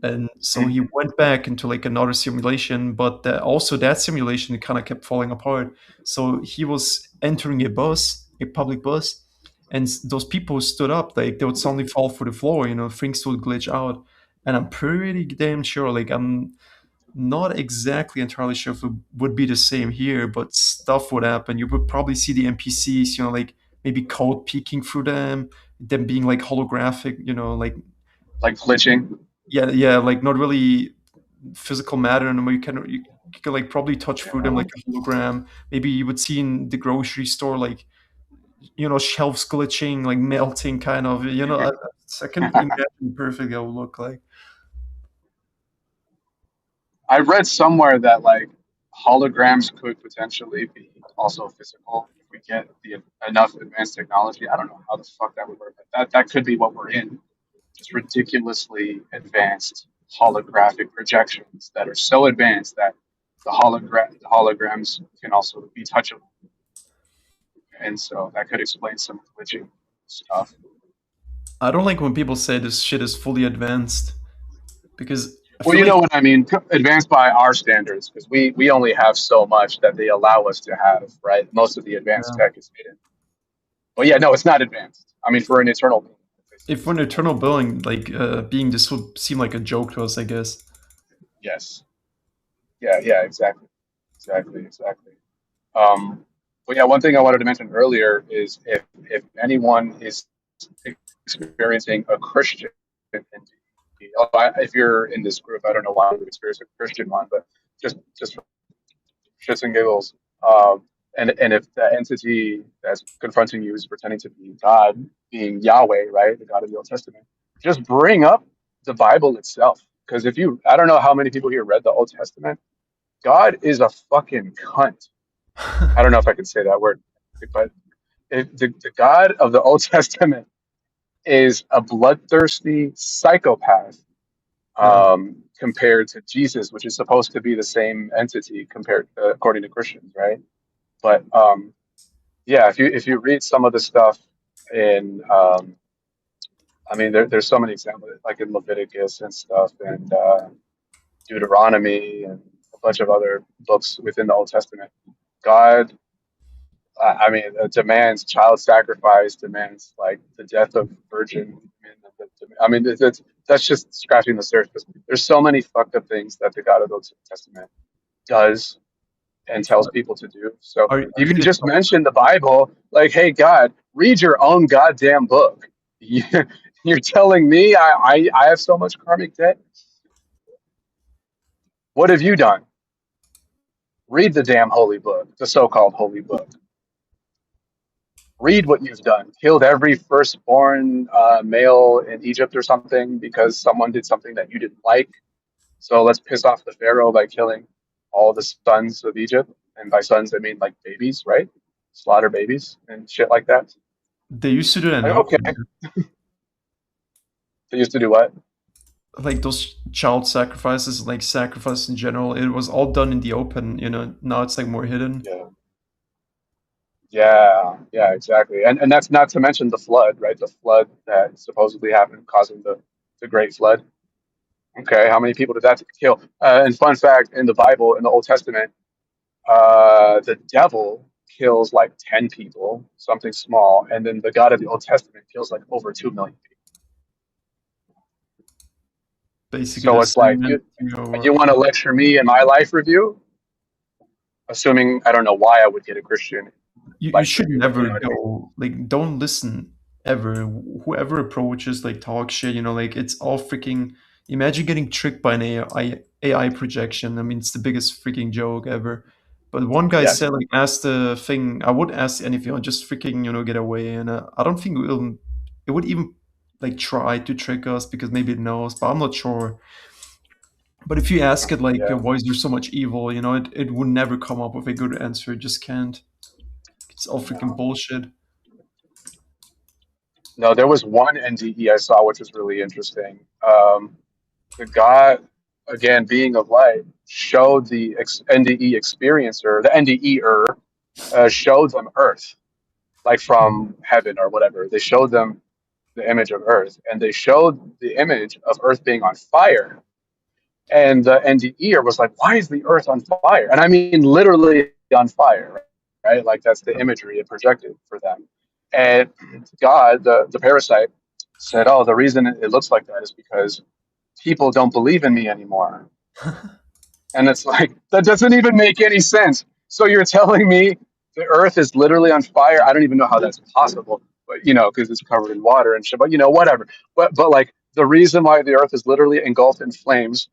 And so he Mhm. went back into like another simulation, but also that simulation kind of kept falling apart. So he was entering a bus, a public bus, and those people who stood up, like they would suddenly fall for the floor, things would glitch out. And I'm pretty damn sure, like I'm not exactly entirely sure if it would be the same here, but stuff would happen. You would probably see the NPCs, like maybe code peeking through them being like holographic, like like glitching. Yeah, like not really physical matter, and you can like probably touch through them like a hologram. Maybe you would see in the grocery store, like, you know, shelves glitching, like melting, kind of. You know, I can imagine perfectly how it would look like. I read somewhere that like holograms could potentially be also physical if we get the enough advanced technology. I don't know how the fuck that would work, but that could be what we're in. Just ridiculously advanced holographic projections that are so advanced that the holograms can also be touchable, and so that could explain some glitching stuff. I don't like when people say this shit is fully advanced, because I Well, feel you like know what I mean. Advanced by our standards, because we only have so much that they allow us to have. Right, most of the advanced uh, tech is hidden. Well, yeah, no, it's not advanced. I mean, for an eternal being, if for an eternal being, like being, this would seem like a joke to us, I guess. yes, yeah, exactly, exactly. Um, but yeah, one thing I wanted to mention earlier is if anyone is experiencing a Christian NDE, if you're in this group, I don't know why you would experience a Christian one, but just for shits and giggles. And if the entity that's confronting you is pretending to be God, being Yahweh, right, the God of the Old Testament, just bring up the Bible itself. Because if you, I don't know how many people here read the Old Testament. God is a fucking cunt. I don't know if I can say that word, but the God of the Old Testament is a bloodthirsty psychopath, Yeah. compared to Jesus, which is supposed to be the same entity compared according to Christians, right? But yeah, if you read some of the stuff in, I mean, there's so many examples, like in Leviticus and stuff, and Deuteronomy, and a bunch of other books within the Old Testament. God, I mean, demands child sacrifice, demands like the death of virgin women. I mean, that's just scratching the surface. There's so many fucked up things that the God of the Old Testament does and tells people to do. So Are you you can the just mention the Bible, like, hey, God, read your own goddamn book. You're telling me I have so much karmic debt? What have you done? Read the damn holy book, the so-called holy book. Read what you've done. Killed every firstborn male in Egypt or something because someone did something that you didn't like. So let's piss off the Pharaoh by killing all the sons of Egypt. And by sons, I mean like babies, right? Slaughter babies and shit like that. They used to do that in Like, okay, open. they used to do what? Like those child sacrifices, like sacrifice in general, it was all done in the open. You know, now it's like more hidden. Yeah, yeah, exactly. And that's not to mention the flood, right? The flood that supposedly happened, causing the Great Flood. Okay, how many people did that kill? And fun fact, in the Bible, in the Old Testament, the devil kills like 10 people, something small, and then the God of the Old Testament kills like over 2 million people. Basically So the it's like same entity, you want to lecture me in my life review, assuming I don't know why I would get a Christian you life should review. You never know what I mean? go, like, don't listen ever. Whoever approaches, like, talk shit, you know, like, it's all freaking, imagine getting tricked by an AI projection. I mean, it's the biggest freaking joke ever. But one guy Yes. said, like, ask the thing, I would ask anything, or just freaking, you know, get away. And I don't think it would even like try to trick us, because maybe it knows, but I'm not sure. But if you ask it, like, Yeah. why is there so much evil, you know, it would never come up with a good answer. It just can't. It's all freaking No. bullshit. No, there was one NDE I saw which was really interesting. The God, again, being of light, showed the NDE experiencer, the NDEer, showed them Earth, like from heaven or whatever. They showed them the image of Earth, and they showed the image of Earth being on fire. And the NDEer was like, "Why is the Earth on fire?" And I mean, literally on fire, right? Like that's the imagery it projected for them. And God, the parasite, said, "Oh, the reason it looks like that is because people don't believe in me anymore." And it's like, that doesn't even make any sense. So you're telling me the earth is literally on fire? I don't even know how that's possible, but because it's covered in water and shit, but whatever. But like the reason why the earth is literally engulfed in flames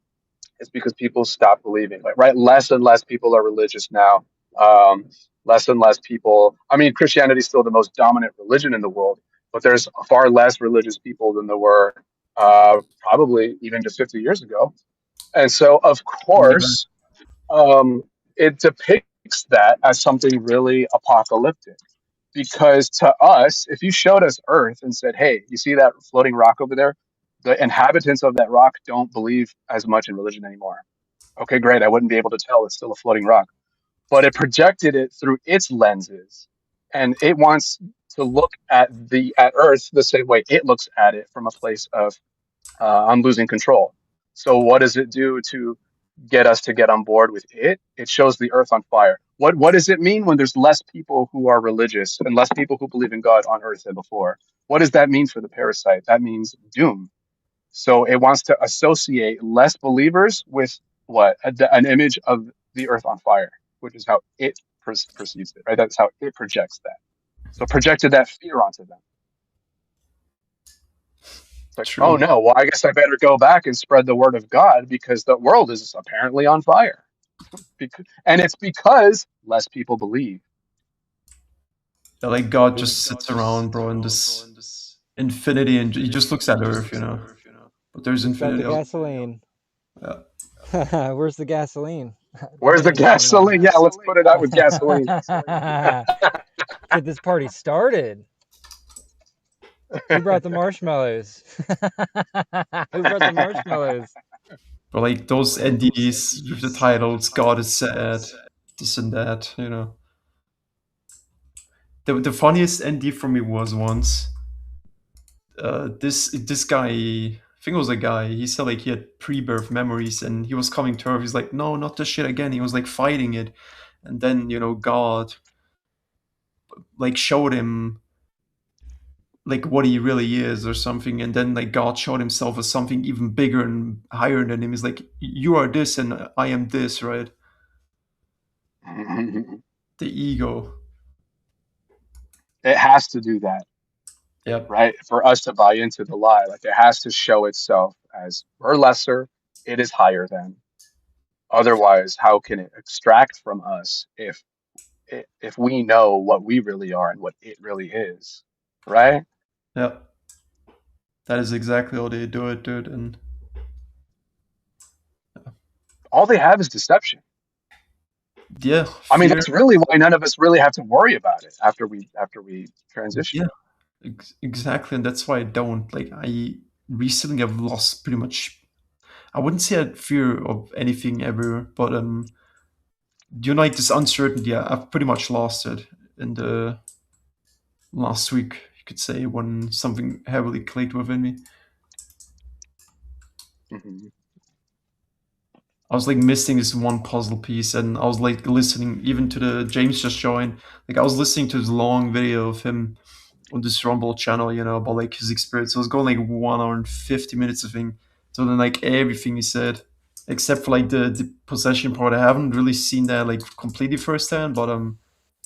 is because people stop believing. Like, right, less and less people are religious now. Less and less people. I mean, Christianity is still the most dominant religion in the world, but there's far less religious people than there were probably even just 50 years ago. And so, of course, it depicts that as something really apocalyptic. Because to us, if you showed us Earth and said, "Hey, you see that floating rock over there? The inhabitants of that rock don't believe as much in religion anymore." Okay, great. I wouldn't be able to tell. It's still a floating rock, but it projected it through its lenses, and it wants to look at Earth the same way it looks at it, from a place of I'm losing control. So what does it do to get us to get on board with it? It shows the earth on fire. What does it mean when there's less people who are religious and less people who believe in God on earth than before? What does that mean for the parasite? That means doom. So it wants to associate less believers with what? An image of the earth on fire, which is how it perceives it, right? That's how it projects that. So projected that fear onto them. It's like, True. oh no, well, I guess I better go back and spread the word of God because the world is apparently on fire. And it's because less people believe. Yeah, like God just sits around, bro, in this infinity, and he just looks at Earth, you know. But there's He's got infinity. the gasoline. Yeah. Where's the gasoline? Where's the gasoline? Yeah, let's put it out with gasoline. Get this party started. Who brought the marshmallows? Who brought the marshmallows? But like those NDEs with the titles, God is sad, this and that, you know. The funniest ND for me was once, this guy, I think it was a guy, he said like he had pre-birth memories and he was coming to Earth. He's like, no, not this shit again. He was like fighting it. And then, you know, God like showed him like what he really is or something, and then like God showed himself as something even bigger and higher than him. He's like, you are this and I am this, right? The ego. It has to do that. Yep. Right? For us to buy into the lie. Like, it has to show itself as we're lesser, it is higher than. Otherwise, how can it extract from us if we know what we really are and what it really is? Right? Yep. That is exactly how they do it, dude. And all they have is deception. yeah, I mean, fear. that's really why none of us really have to worry about it after we transition. Yeah, exactly. And that's why I don't. Like, I recently have lost pretty much, I wouldn't say I had fear of anything ever, but you know, like this uncertainty, I've pretty much lost it in the last week, you could say, when something heavily clicked within me. Mm-hmm. I was like missing this one puzzle piece, and I was like listening even to the James just joined. Like I was listening to this long video of him on this Rumble channel, you know, about like his experience. It was going like 1 hour and 50 minutes, I think. So then like everything he said, except for like the possession part, I haven't really seen that like completely firsthand, but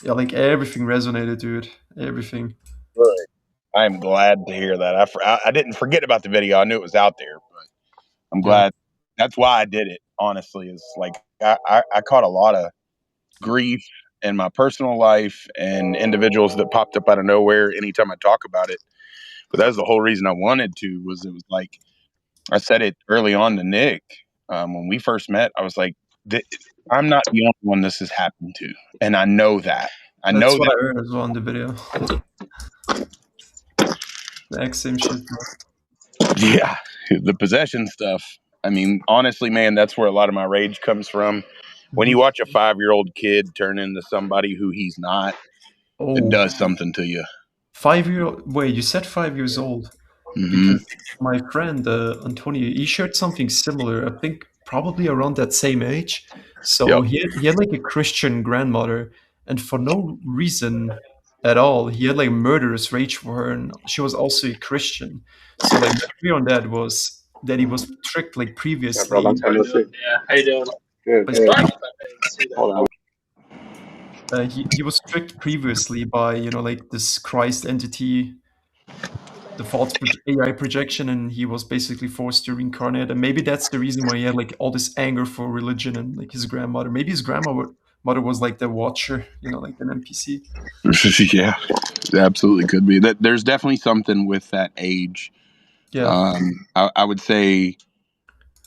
yeah, like everything resonated, dude. Everything. Right. I'm glad to hear that. I didn't forget about the video. I knew it was out there, but I'm glad. That's why I did it. Honestly, is like I caught a lot of grief in my personal life and individuals that popped up out of nowhere anytime I talk about it. But that's the whole reason I wanted to. Was it was like I said it early on to Nick when we first met. I was like, I'm not the only one this has happened to, and I know that. I know That's what that. I heard as well in the video. The exact same shit. Yeah, the possession stuff. I mean, honestly, man, that's where a lot of my rage comes from. When you watch a 5-year-old kid turn into somebody who he's not, it does something to you. 5-year-old? Wait, you said 5 years old? Mm-hmm. Because my friend Antonio, he shared something similar. I think probably around that same age. So he had like a Christian grandmother, and for no reason at all, he had like murderous rage for her, and she was also a Christian. So like my fear on that was that he was tricked like previously. Yeah, how you doing? Good. Hold on. He was tricked previously by, you know, like this Christ entity the false AI projection, and he was basically forced to reincarnate. And maybe that's the reason why he had like all this anger for religion and like his grandmother. Maybe his grandmother was like the watcher, like an NPC. Yeah, it absolutely could be. That there's definitely something with that age. Yeah. I would say,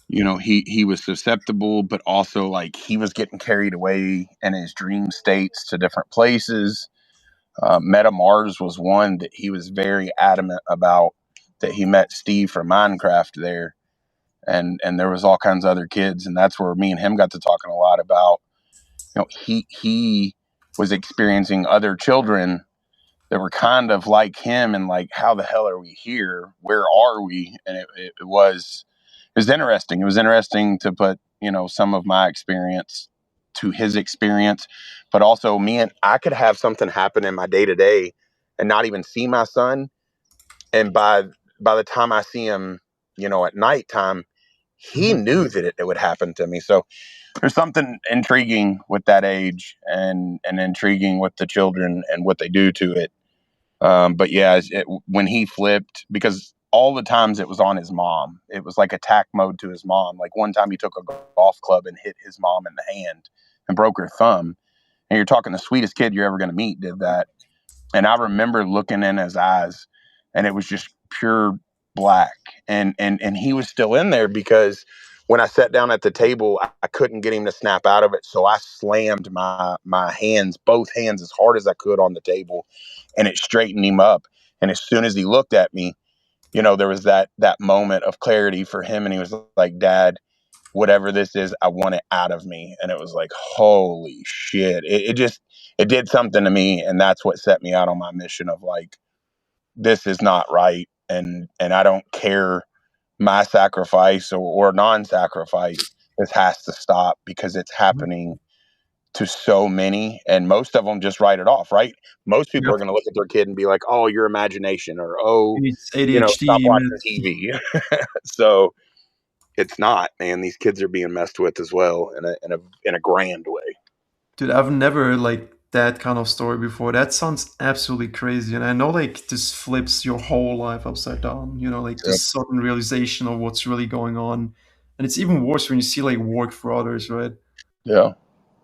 he was susceptible, but also like he was getting carried away in his dream states to different places. Meta Mars was one that he was very adamant about, that he met Steve from Minecraft there, and there was all kinds of other kids, and that's where me and him got to talking a lot about. He was experiencing other children that were kind of like him, and like, how the hell are we here? Where are we? And it was interesting. It was interesting to put some of my experience to his experience, but also I could have something happen in my day to day and not even see my son, and by the time I see him, at nighttime, he knew that it would happen to me. So there's something intriguing with that age, and intriguing with the children and what they do to it. But yeah, when he flipped, because all the times it was on his mom, it was like attack mode to his mom. Like one time he took a golf club and hit his mom in the hand and broke her thumb. And you're talking the sweetest kid you're ever going to meet did that. And I remember looking in his eyes, and it was just pure black. And he was still in there, because when I sat down at the table, I couldn't get him to snap out of it. So I slammed my hands, both hands, as hard as I could on the table, and it straightened him up. And as soon as he looked at me, there was that moment of clarity for him. And he was like, "Dad, whatever this is, I want it out of me." And it was like, holy shit. It did something to me. And that's what set me out on my mission of like, this is not right. And I don't care my sacrifice or non-sacrifice. This has to stop, because it's happening to so many, and most of them just write it off, right? Most people Yep. are going to look at their kid and be like, "Oh, your imagination," or "Oh, It's ADHD. stop watching TV." So it's not, man. These kids are being messed with as well, in a grand way. Dude, I've never like that kind of story before. That sounds absolutely crazy. And I know like this flips your whole life upside down, like Yep. this sudden realization of what's really going on. And it's even worse when you see like work for others, right? Yeah.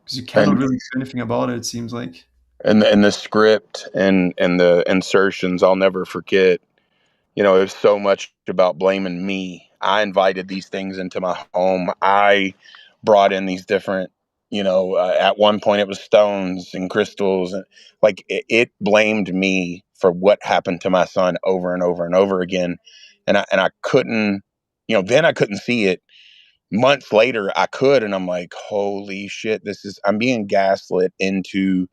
Because you cannot really do anything about it seems like. And the script and the insertions, I'll never forget. It was so much about blaming me. I invited these things into my home. I brought in these different, at one point it was stones and crystals, and like it blamed me for what happened to my son over and over and over again. And I couldn't, then I couldn't see it. Months later I could, and I'm like, holy shit, I'm being gaslit into,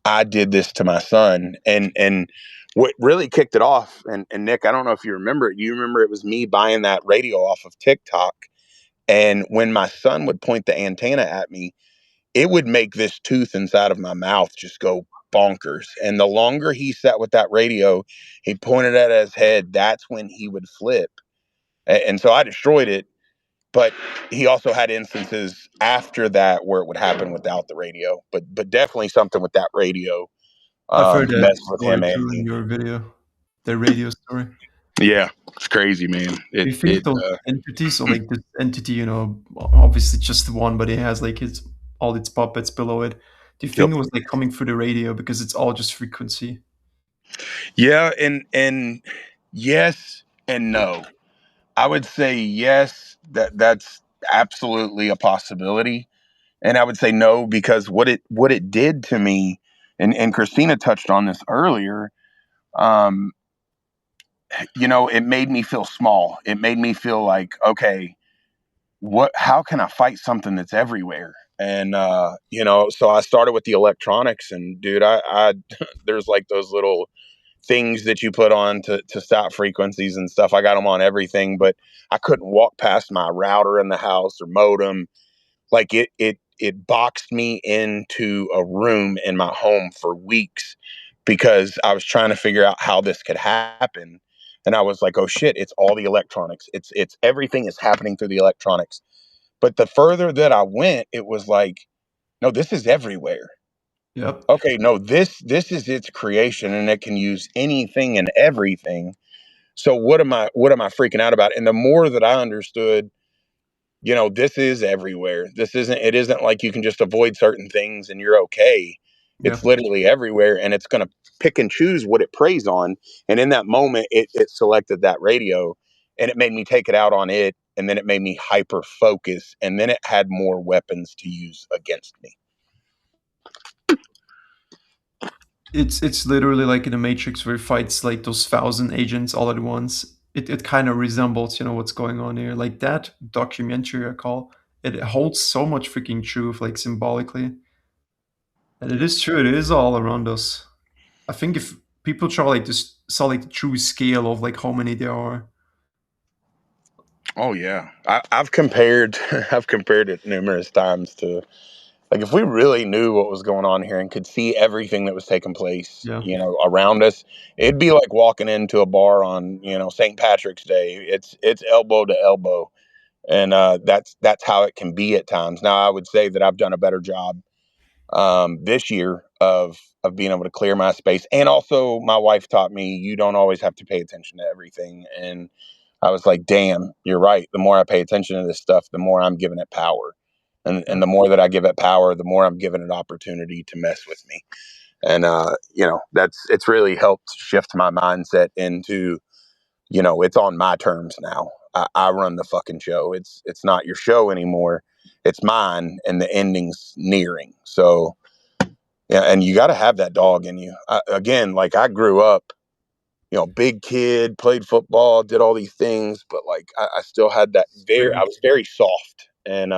I did this to my son. And what really kicked it off, and Nick, I don't know if you remember it. You remember it was me buying that radio off of TikTok. And when my son would point the antenna at me, it would make this tooth inside of my mouth just go bonkers. And the longer he sat with that radio, he pointed at his head, that's when he would flip. And so I destroyed it. But he also had instances after that where it would happen without the radio. But definitely something with that radio. I've heard that Messed with story him and too in me. your video. The radio story. Yeah, it's crazy, man. Do you think those entities, or like this entity, obviously just one, but it has like all its puppets below it. Do you think it was like coming through the radio because it's all just frequency? Yeah, and yes and no. I would say yes, that's absolutely a possibility. And I would say no, because what it did to me, and Christina touched on this earlier, it made me feel small. It made me feel like, okay, how can I fight something that's everywhere? And so I started with the electronics, and dude, I there's like those little things that you put on to stop frequencies and stuff. I got them on everything, but I couldn't walk past my router in the house or modem. Like it boxed me into a room in my home for weeks, because I was trying to figure out how this could happen. And I was like, oh shit, it's all the electronics. It's everything is happening through the electronics. But the further that I went, it was like, no, this is everywhere. Yep. Okay, no, this is its creation, and it can use anything and everything. So what am I freaking out about? And the more that I understood, this is everywhere. It isn't like you can just avoid certain things and you're okay. Yeah. It's literally everywhere, and it's going to pick and choose what it preys on. And in that moment, it selected that radio, and it made me take it out on it, and then it made me hyper focus, and then it had more weapons to use against me. It's literally like in the Matrix where it fights like those 1,000 agents all at once. It kind of resembles, what's going on here. Like that documentary I call it holds so much freaking truth, like symbolically. And it is true, it is all around us. I think if people try like to saw like the true scale of like how many there are. Oh yeah, I've compared I've compared it numerous times to, like, if we really knew what was going on here and could see everything that was taking place, Yeah. around us, it'd be like walking into a bar on, St. Patrick's Day. It's elbow to elbow, and that's how it can be at times. Now, I would say that I've done a better job this year of being able to clear my space, and also my wife taught me you don't always have to pay attention to everything, and I was like, damn, you're right. The more I pay attention to this stuff, the more I'm giving it power. And the more that I give it power, the more I'm giving it opportunity to mess with me. And, it's really helped shift my mindset into, it's on my terms now. I run the fucking show. It's not your show anymore. It's mine, and the ending's nearing. So, yeah, and you got to have that dog in you. Again, like, I grew up, big kid, played football, did all these things, but like I still had that I was very soft and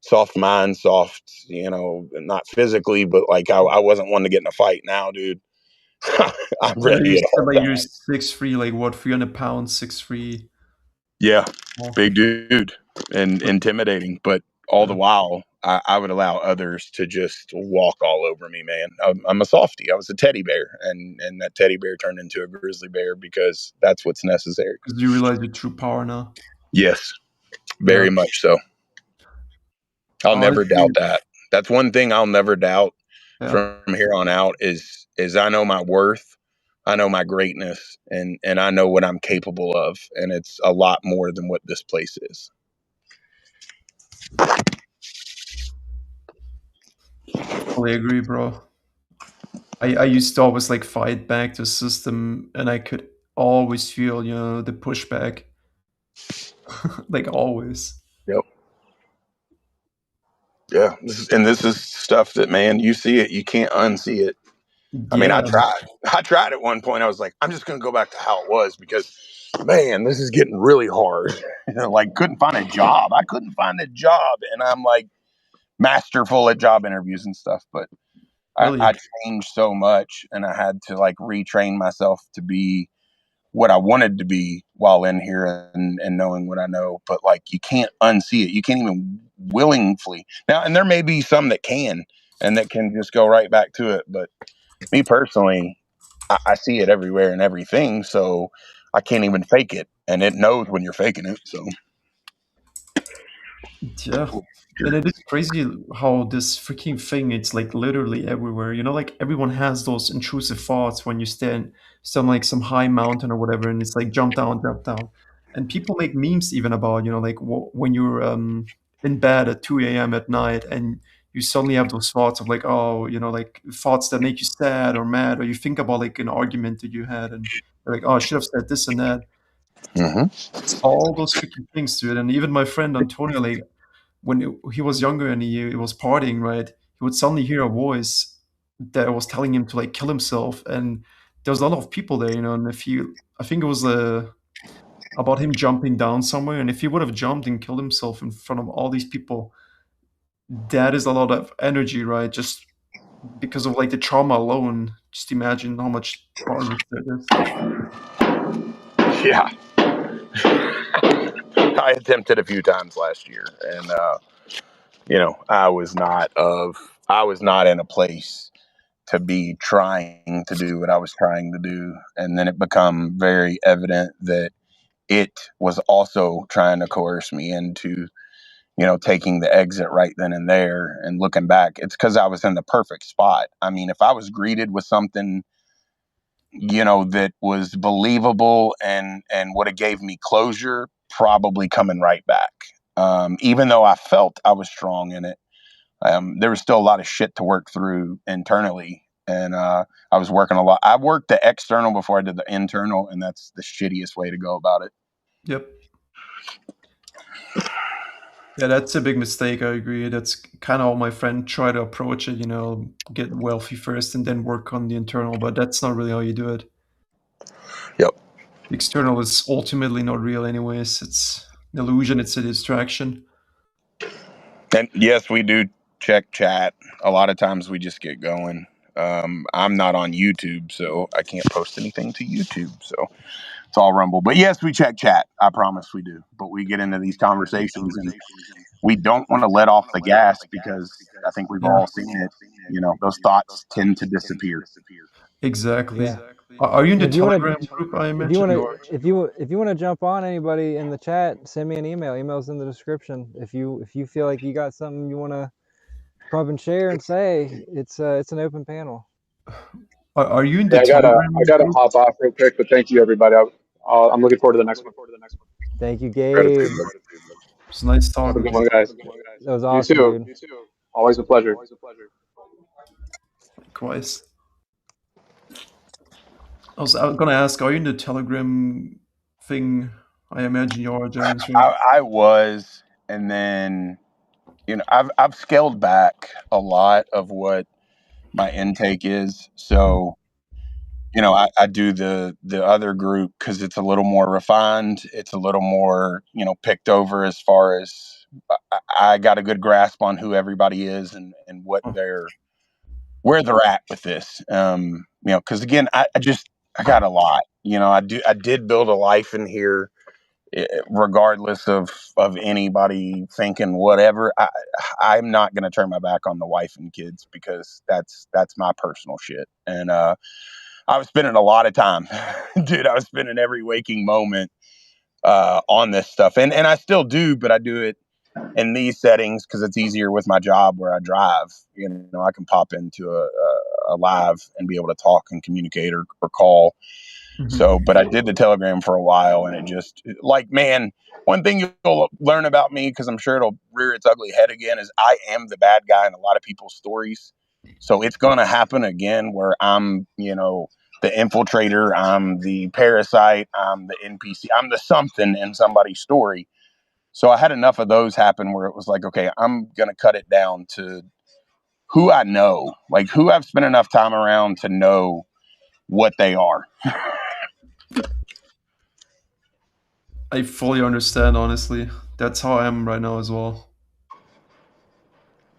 soft mind, soft, not physically, but like I wasn't one to get in a fight. Now, dude, I'm Yeah, ready you at said all like you're times. 6'3", like what, 300 pounds, 6'3". Yeah, Oh, big dude and intimidating, but all the yeah. while I would allow others to just walk all over me, man. I'm a softie. I was a teddy bear, and that teddy bear turned into a grizzly bear because that's what's necessary. Because you realize your true power now. Yes, Yeah. very much so. I'll never doubt Honestly, that. That's one thing I'll never doubt yeah. from here on out is I know my worth, I know my greatness, and I know what I'm capable of, and it's a lot more than what this place is. Totally agree, bro. I used to always like fight back the system, and I could always feel, the pushback. Like always. Yep. Yeah. This is stuff that, man, you see it, you can't unsee it. I mean, Yeah. I tried at one point. I was like, I'm just going to go back to how it was because, man, this is getting really hard. Like, couldn't find a job. I couldn't find a job. And I'm like masterful at job interviews and stuff. But Really. I changed so much, and I had to like retrain myself to be what I wanted to be while in here and knowing what I know. But like, you can't unsee it. You can't even willingly now. And there may be some that can, and that can just go right back to it. But me personally, I see it everywhere and everything. So I can't even fake it. And it knows when you're faking it. So Yeah. And it is crazy how this freaking thing, it's like literally everywhere. Like everyone has those intrusive thoughts when you stand like some high mountain or whatever, and it's like jump down, jump down. And people make memes even about, like when you're in bed at 2 a.m. at night and you suddenly have those thoughts of like, oh, like thoughts that make you sad or mad, or you think about like an argument that you had and you're like, oh, I should have said this and that. It's all those freaking things, dude. And even my friend Antonio, like, when he was younger and he was partying, right, he would suddenly hear a voice that was telling him to like kill himself, and there was a lot of people there, and I think it was about him jumping down somewhere, and if he would have jumped and killed himself in front of all these people, that is a lot of energy, right? Just because of like the trauma alone. Just imagine how much progress there is. yeah, I attempted a few times last year, and I was not in a place to be trying to do what I was trying to do, and then it become very evident that it was also trying to coerce me into taking the exit right then and there. And looking back, it's because I was in the perfect spot. I mean, if I was greeted with something that was believable and would have gave me closure, probably coming right back. Even though I felt I was strong in it, there was still a lot of shit to work through internally. And I was working a lot. I worked the external before I did the internal, and that's the shittiest way to go about it. Yep. Yeah, that's a big mistake. I agree. That's kind of how my friend tried to approach it, get wealthy first and then work on the internal, but that's not really how you do it. Yep. The external is ultimately not real anyways. It's an illusion. It's a distraction. And yes, we do check chat. A lot of times we just get going. I'm not on YouTube, so I can't post anything to YouTube. So it's all Rumble. But yes, we check chat. I promise we do. But we get into these conversations and we don't want to let off the gas because I think we've all seen it. Those thoughts tend to disappear. Exactly. Yeah. Are you in the If you wanna- Telegram group? I If imagine you want you to, are. if you want to jump on, anybody in the chat, send me an email. Email's in the description. If you feel like you got something you want to come up and share and say, it's an open panel. Are you in the Yeah, Telegram I gotta group? hop off real quick, but thank you everybody. I'm looking forward to the next one. Thank you, Gabe. Gratitude. It's nice Have a talking. good one, guys. That was You awesome, too. dude. Always a pleasure. Likewise. I was gonna ask, are you in the Telegram thing? I imagine you are, James, right? I was, and then I've scaled back a lot of what my intake is. So I do the other group because it's a little more refined. It's a little more picked over as far as I got a good grasp on who everybody is and what where they're at with this. Because again, I got a lot. I did build a life in here, regardless of anybody thinking whatever. I'm not going to turn my back on the wife and kids because that's my personal shit. And I was spending a lot of time, dude. I was spending every waking moment on this stuff, and I still do, but I do it in these settings because it's easier with my job where I drive. I can pop into a live and be able to talk and communicate or call. So, but I did the Telegram for a while, and it just man, one thing you'll learn about me, because I'm sure it'll rear its ugly head again, is I am the bad guy in a lot of people's stories. So it's going to happen again where I'm, the infiltrator, I'm the parasite, I'm the NPC, I'm the something in somebody's story. So I had enough of those happen where it was like, okay, I'm going to cut it down to who I know, like who I've spent enough time around to know what they are. I fully understand, honestly. That's how I am right now as well.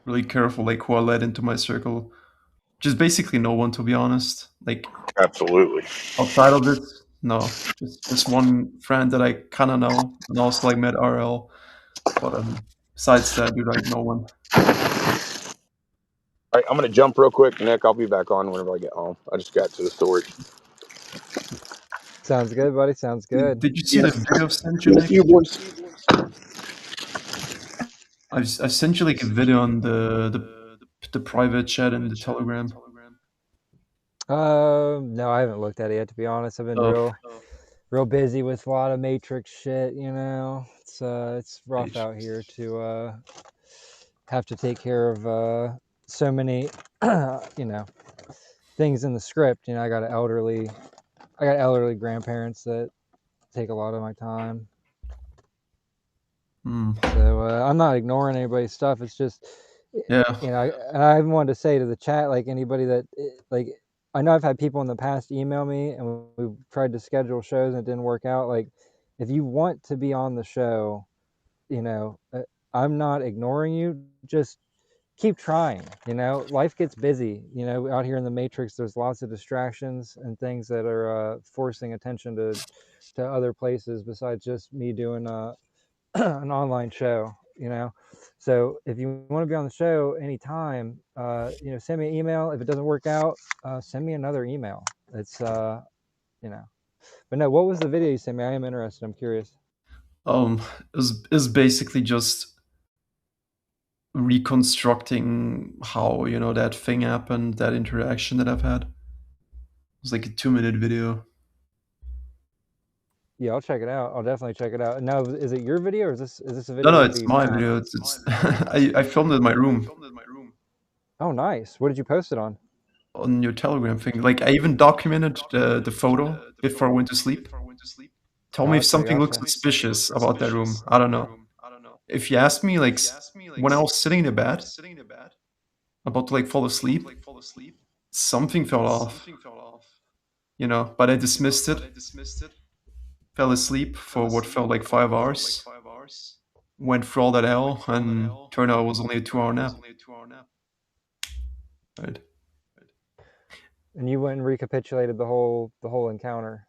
Really careful, like who I let into my circle. Just basically no one, to be honest. Like Absolutely. outside of this, no. Just one friend that I kind of know, and also like met RL. But besides that, dude, like no one. All right, I'm going to jump real quick, Nick. I'll be back on whenever I get home. I just got to the storage. Sounds good, buddy. Sounds good. Did you see the video I've sent you, See Nick? you, boys. I sent you like a video on the private chat in the Telegram. No, I haven't looked at it yet, to be honest. I've been real busy with a lot of Matrix shit. It's rough out here to have to take care of so many things in the script. I got elderly grandparents that take a lot of my time. So I'm not ignoring anybody's stuff. It's just, Yeah. I wanted to say to the chat, like anybody that like, I know I've had people in the past email me and we've tried to schedule shows and it didn't work out. Like, if you want to be on the show, I'm not ignoring you. Just keep trying. Life gets busy. Out here in the Matrix, there's lots of distractions and things that are forcing attention to other places besides just me doing an online show. So if you want to be on the show anytime, send me an email. If it doesn't work out, send me another email. It's but no, what was the video you sent me? I am interested. I'm curious. Is basically just reconstructing how that thing happened, that interaction that I've had. was like a 2-minute video. Yeah, I'll check it out. I'll definitely check it out. Now, is it your video or is this a No, video no, that it's you my found? video. It's I filmed it in my room Oh, nice. What did you post it on? on your Telegram thing. Like I even documented the photo before I went to sleep. Tell me if Gotcha, something looks gotcha. suspicious about that room. I don't know. If you ask me, like when I was sitting in the bed, about to like fall asleep, something fell off. You know, but I dismissed it. Fell asleep for what felt like 5 hours. Went through all that hell, and turned out it was only a 2-hour nap. Right. And you went and recapitulated the whole encounter.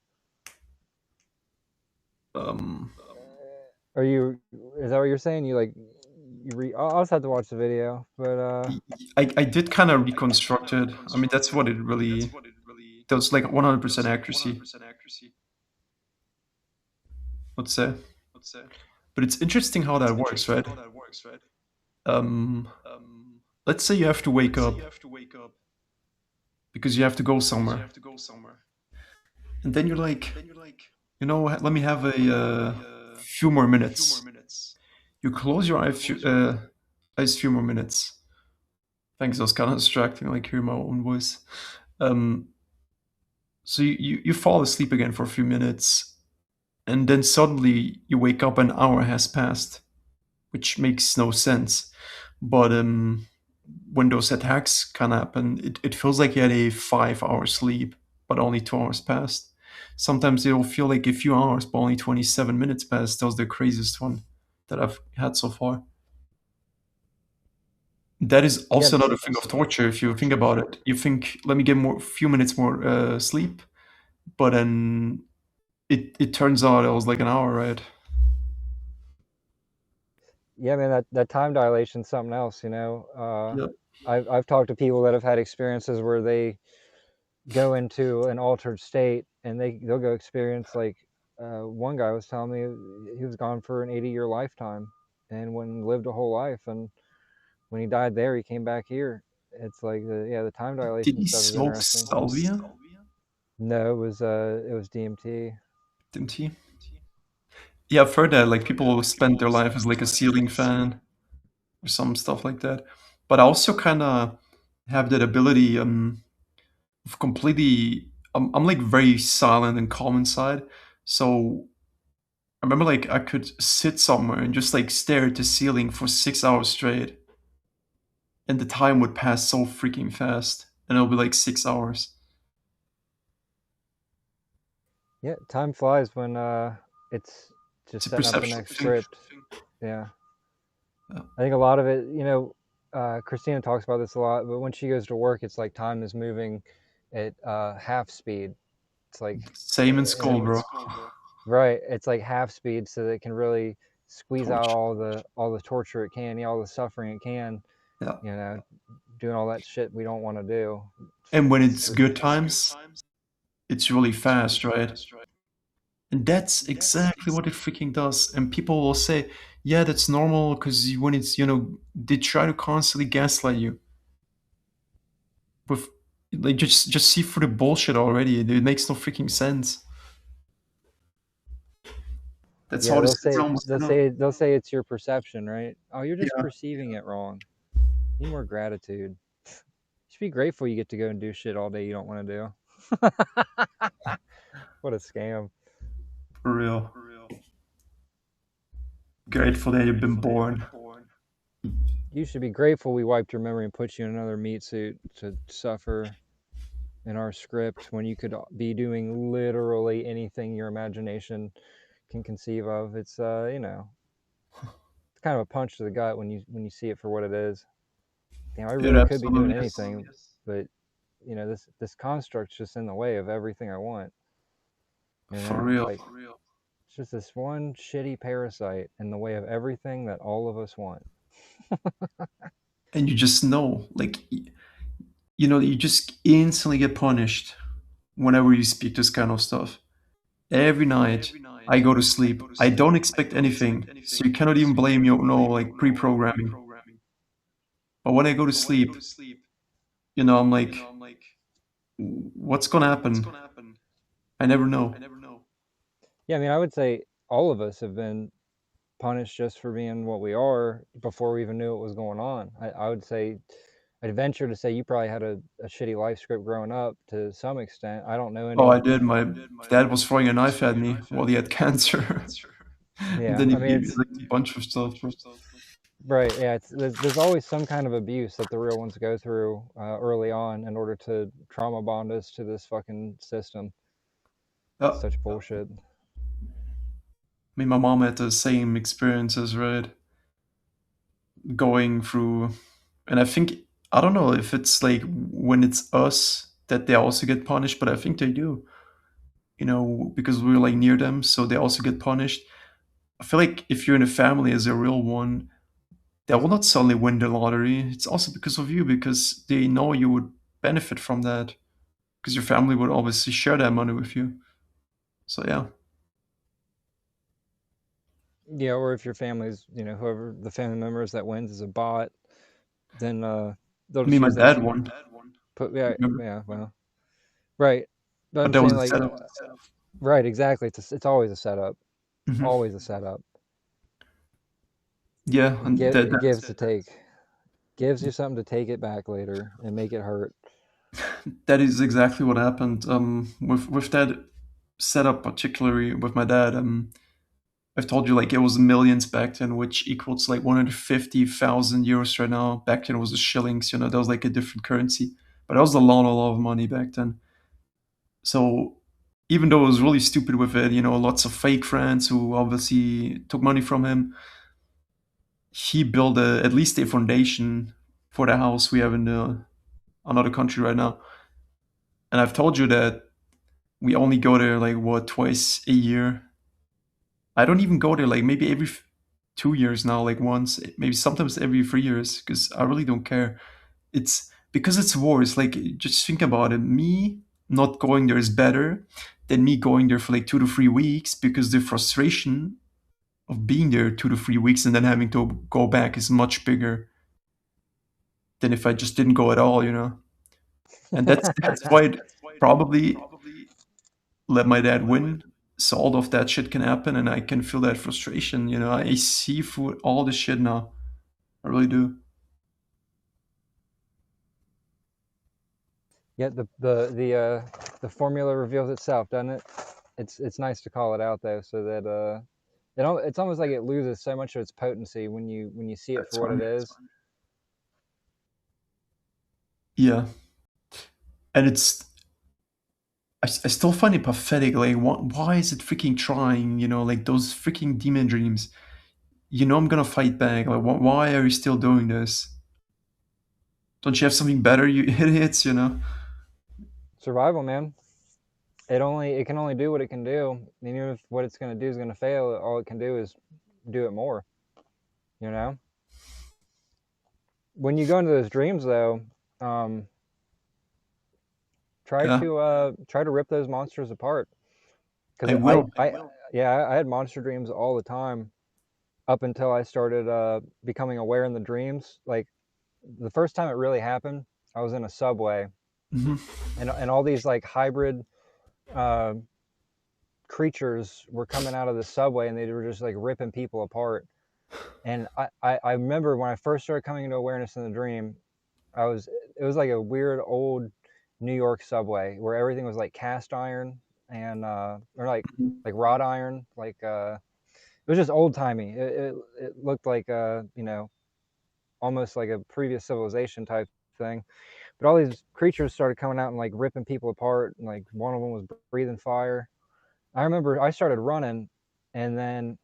Are you? Is that what you're saying? You like I'll just have to watch the video, but I did kind of reconstruct it. I mean, that's what it really. That was like 100% accuracy. Let's say. But it's interesting how that works, right? Let's say you have to wake up because you have to go somewhere, and then you're like, you know, let me have a few more minutes. You close your eyes few more minutes. Thanks, I was kind of distracting, like hearing my own voice. So you fall asleep again for a few minutes, and then suddenly you wake up, an hour has passed, which makes no sense. But when those attacks can happen, it feels like you had a 5-hour sleep, but only 2 hours passed. Sometimes it'll feel like a few hours, but only 27 minutes passed. That was the craziest one that I've had so far. That is also another thing of torture. If you think about it, you think, let me get few minutes more sleep, but then it turns out it was like an hour, right? yeah, man, that time dilation something else, you know. I've talked to people that have had experiences where they go into an altered state and they'll go experience like one guy was telling me he was gone for an 80-year lifetime and lived a whole life, and when he died there, he came back here. It's like the time dilation Did he stuff is smoke interesting. salvia? No, it was DMT. DMT. Yeah, I've heard that like people spend their life as like a ceiling fan or some stuff like that. But I also kind of have that ability of completely. I'm like very silent and calm inside. So I remember like I could sit somewhere and just like stare at the ceiling for 6 hours straight, and the time would pass so freaking fast, and it'll be like 6 hours. Yeah, time flies when it's just It's a setting up the perception next thing. script. Yeah. Yeah. I think a lot of it, you know, Christina talks about this a lot, but when she goes to work, it's like time is moving at half speed. It's like Same in school, bro. right. It's like half speed, so that it can really squeeze out all the torture it can, all the suffering it can. Yeah. You know, doing all that shit we don't want to do. And when it's good times, it's really fast, right? And that's exactly what it freaking does. And people will say, yeah, that's normal because when it's, they try to constantly gaslight you. With, like, just see through the bullshit already. It makes no freaking sense. That's how this is almost. They'll say it's your perception, right? Oh, you're just Yeah. perceiving it wrong. Need more gratitude. You should be grateful you get to go and do shit all day you don't want to do. What a scam. For real. Grateful that you've been born. You should be grateful we wiped your memory and put you in another meat suit to suffer in our script when you could be doing literally anything your imagination can conceive of. It's it's kind of a punch to the gut when you see it for what it is. Damn, I really could be doing anything, but this construct's just in the way of everything I want. For real. Like, it's just this one shitty parasite in the way of everything that all of us want. And you just know, like, you just instantly get punished whenever you speak this kind of stuff. Every night I go to sleep, I don't expect anything, so you cannot even blame like pre-programming. But when I go to sleep, I'm like, What's gonna happen? I never know. Yeah, I mean, I would say all of us have been punished just for being what we are before we even knew what was going on. I would say, I'd venture to say you probably had a shitty life script growing up to some extent. I don't know Oh, I any. did. My dad was throwing a knife at me while he had cancer. And Yeah, then he I mean, gave me it's like a bunch of stuff. But right. Yeah, there's always some kind of abuse that the real ones go through early on in order to trauma bond us to this fucking system. It's I such bullshit. mean, my mom had the same experiences, right? Going through, and I think I don't know if it's like when it's us that they also get punished, but I think they do. Because we're like near them, so they also get punished. I feel like if you're in a family as a real one, they will not suddenly win the lottery. It's also because of you, because they know you would benefit from that, because your family would obviously share that money with you. So yeah, Yeah, or if your family's, whoever the family members that wins is a bot, then they'll I just mean, my use that dad to won. put. Yeah, Remember? yeah, well, right. But But I'm that was saying a like, setup. right, exactly. It's always a setup. Hmm. Always a setup. Yeah, It, and gi- it gives to take. Gives you something to take it back later and make it hurt. that is exactly what happened. With that setup, particularly with my dad. I've told you like it was millions back then, which equals like 150,000 euros right now. Back then it was the shillings. That was like a different currency, but that was a lot of money back then. So even though I was really stupid with it, lots of fake friends who obviously took money from him, he built at least a foundation for the house we have in another country right now. And I've told you that we only go there like what, twice a year. I don't even go there like maybe every 2 years now, like once, maybe sometimes every 3 years, because I really don't care. It's because it's war. It's like, just think about it. Me not going there is better than me going there for like 2 to 3 weeks, because the frustration of being there 2 to 3 weeks and then having to go back is much bigger than if I just didn't go at all. And that's why it probably let my dad win. So all of that shit can happen, and I can feel that frustration. I see through all the shit now. I really do. Yeah, the formula reveals itself, doesn't it? It's nice to call it out though, so that it's almost like it loses so much of its potency when you see it That's for what it fine. is. Yeah, and I still find it pathetic. Like, why is it freaking trying? Like those freaking demon dreams. I'm gonna fight back. Like, why are you still doing this? Don't you have something better, you idiots? Survival, man. It can only do what it can do. And even if what it's going to do is going to fail, all it can do is do it more. You know. When you go into those dreams, though, um, Yeah, try to rip those monsters apart. I Because will. I had monster dreams all the time up until I started becoming aware in the dreams. Like the first time it really happened, I was in a subway, Mhm. and all these like hybrid uh, creatures were coming out of the subway, and they were just like ripping people apart. And I remember when I first started coming into awareness in the dream, it was like a weird old New York subway where everything was like cast iron and or like wrought iron, like it was just old timey. It looked like almost like a previous civilization type thing. But all these creatures started coming out and like ripping people apart, and like one of them was breathing fire. I remember I started running, and then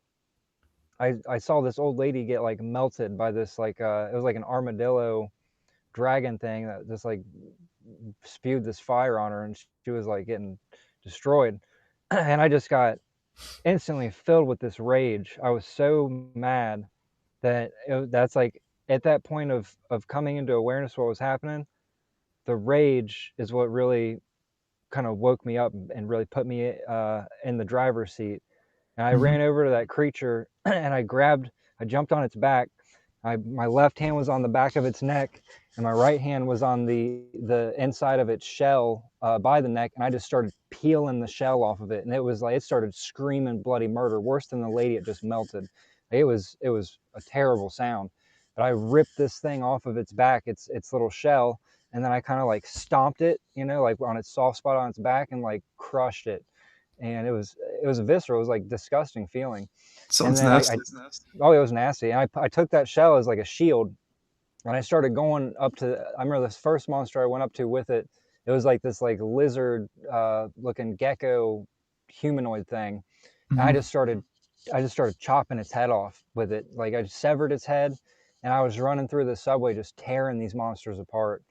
I saw this old lady get like melted by this like it was like an armadillo dragon thing that just like spewed this fire on her, and she was like getting destroyed. And I just got instantly filled with this rage. I was so mad that's like at that point of coming into awareness of what was happening. The rage is what really kind of woke me up and really put me in the driver's seat. And I Mhm. ran over to that creature and I jumped on its back. My left hand was on the back of its neck, and my right hand was on the inside of its shell by the neck, and I just started peeling the shell off of it, and it was like it started screaming bloody murder, worse than the lady it just melted. It was a terrible sound, but I ripped this thing off of its back, its little shell, and then I kind of like stomped it, you know, like on its soft spot on its back, and like crushed it, and it was visceral. It was like disgusting feeling. And Sounds then nasty. oh, it was nasty. And I took that shell as like a shield, and I started going up to. I remember this first monster I went up to with it. It was like this like lizard looking gecko humanoid thing. And Mhm. I just started chopping its head off with it. Like I just severed its head, and I was running through the subway just tearing these monsters apart.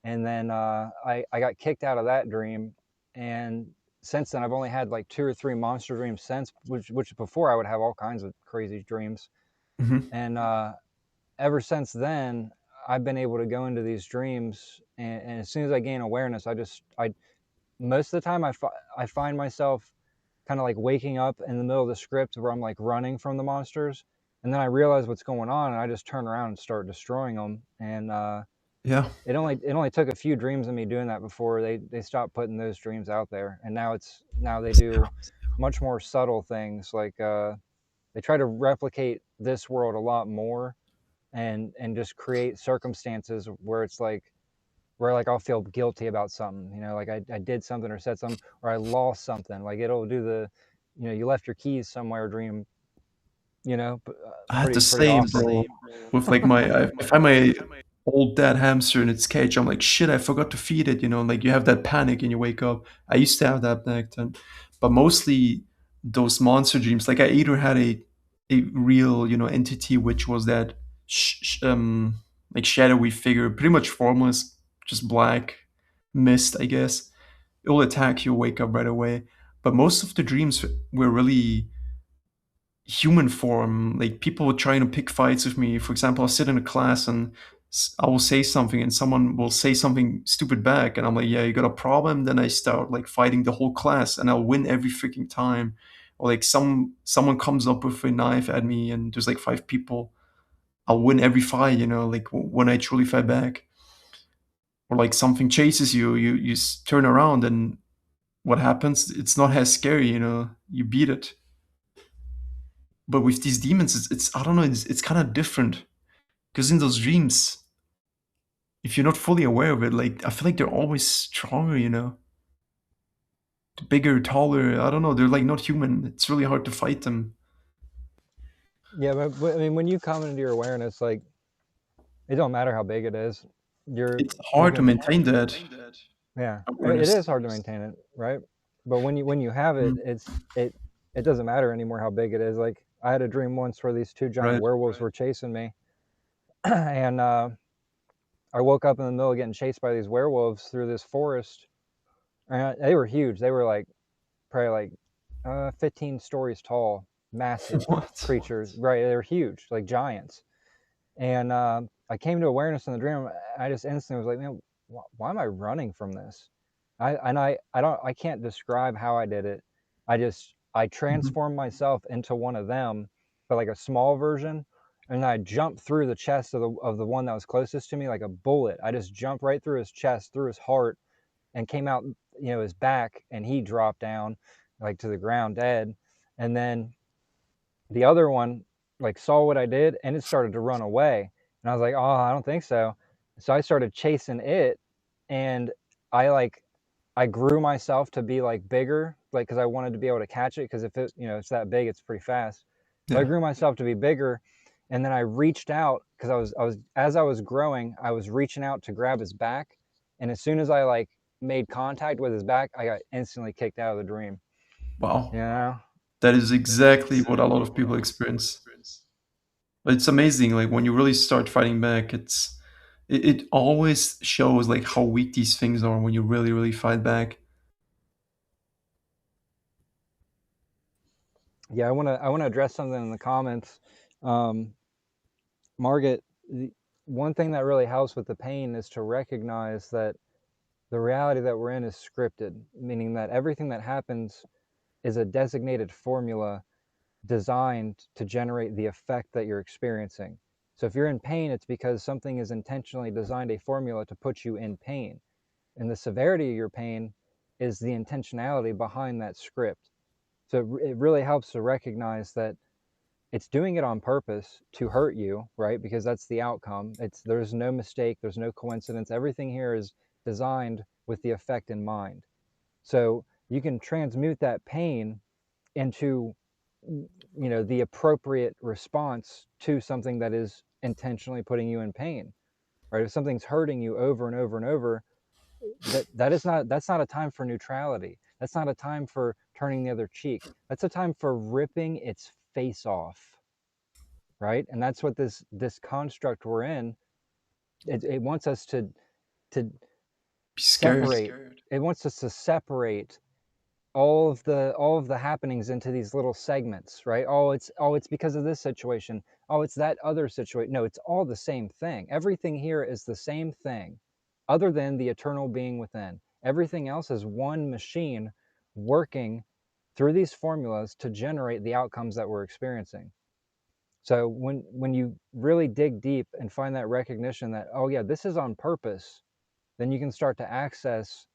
And then I got kicked out of that dream, and since then I've only had like 2 or 3 monster dreams since, which before I would have all kinds of crazy dreams. Mhm. And ever since then, I've been able to go into these dreams, and as soon as I gain awareness, I most of the time I find myself kind of like waking up in the middle of the script where I'm like running from the monsters, and then I realize what's going on, and I just turn around and start destroying them. And Yeah. it only took a few dreams of me doing that before they stopped putting those dreams out there, and now they do much more subtle things like they try to replicate this world a lot more, and just create circumstances where it's like where like I'll feel guilty about something, you know, like I did something or said something or I lost something. Like it'll do the, you know, you left your keys somewhere dream, you know, I had the pretty same, often. bro. With like if I'm my old dead hamster in its cage, I'm like, shit, I forgot to feed it. You know, like you have that panic and you wake up. I used to have that back then, but mostly those monster dreams. Like I either had a real, you know, entity which was that like shadowy figure, pretty much formless, just black mist, I guess. It will attack you, wake up right away. But most of the dreams were really human form. Like people were trying to pick fights with me. For example, I'll sit in a class and I will say something and someone will say something stupid back and I'm like, yeah, you got a problem. Then I start like fighting the whole class and I'll win every freaking time. Or like someone comes up with a knife at me and there's like 5 people, I'll win every fight, you know, like when I truly fight back. Or like something chases you, you turn around and what happens? It's not as scary, you know, you beat it. But with these demons, it's I don't know, it's kind of different because in those dreams, if you're not fully aware of it, like I feel like they're always stronger, you know, bigger, taller. I don't know, they're like not human. It's really hard to fight them. Yeah, but I mean, when you come into your awareness, like it don't matter how big it is, It's you hard to can, maintain that yeah, it awareness. is hard to maintain it, right? But when you have it, Mm, it doesn't matter anymore how big it is. Like I had a dream once where these 2 giant right. werewolves were chasing me, and I woke up in the middle of getting chased by these werewolves through this forest. And they were huge. They were like probably like 15 stories tall, massive What? creatures. Right? They were huge, like giants. And I came to awareness in the dream. I just instantly was like, man, why am I running from this? I can't describe how I did it. I Mhm. transformed myself into one of them, but like a small version, and I jumped through the chest of the one that was closest to me like a bullet. I just jumped right through his chest, through his heart, and came out, you know, his back, and he dropped down like to the ground dead. And then the other one like saw what I did and it started to run away. And I was like, oh, I don't think so. So I started chasing it, and I like I grew myself to be like bigger, like because I wanted to be able to catch it. Because if it, you know, it's that big, it's pretty fast. So I Yeah. grew myself to be bigger, and then I reached out because I was as I was growing, I was reaching out to grab his back, and as soon as I like made contact with his back, I got instantly kicked out of the dream. You Wow. know? That is exactly what a lot of people experience. But it's amazing, like when you really start fighting back, it always shows like how weak these things are when you really, really fight back. Yeah, I want to address something in the comments. Um, Margaret, one thing that really helps with the pain is to recognize that the reality that we're in is scripted, meaning that everything that happens is a designated formula designed to generate the effect that you're experiencing. So if you're in pain, it's because something is intentionally designed a formula to put you in pain. And the severity of your pain is the intentionality behind that script. So it really helps to recognize that it's doing it on purpose to hurt you, right? Because that's the outcome. There's no mistake, there's no coincidence. Everything here is designed with the effect in mind. So you can transmute that pain into, the appropriate response to something that is intentionally putting you in pain, right? If something's hurting you over and over and over, that's not a time for neutrality. That's not a time for turning the other cheek. That's a time for ripping its face off, right? And that's what this construct we're in, it wants us to Be scared. separate. It wants us to separate all of the happenings into these little segments, right? It's because of this situation. Oh, it's that other situation. No, it's all the same thing. Everything here is the same thing, other than the eternal being within. Everything else is one machine working through these formulas to generate the outcomes that we're experiencing. So when you really dig deep and find that recognition that, oh yeah, this is on purpose, then you can start to access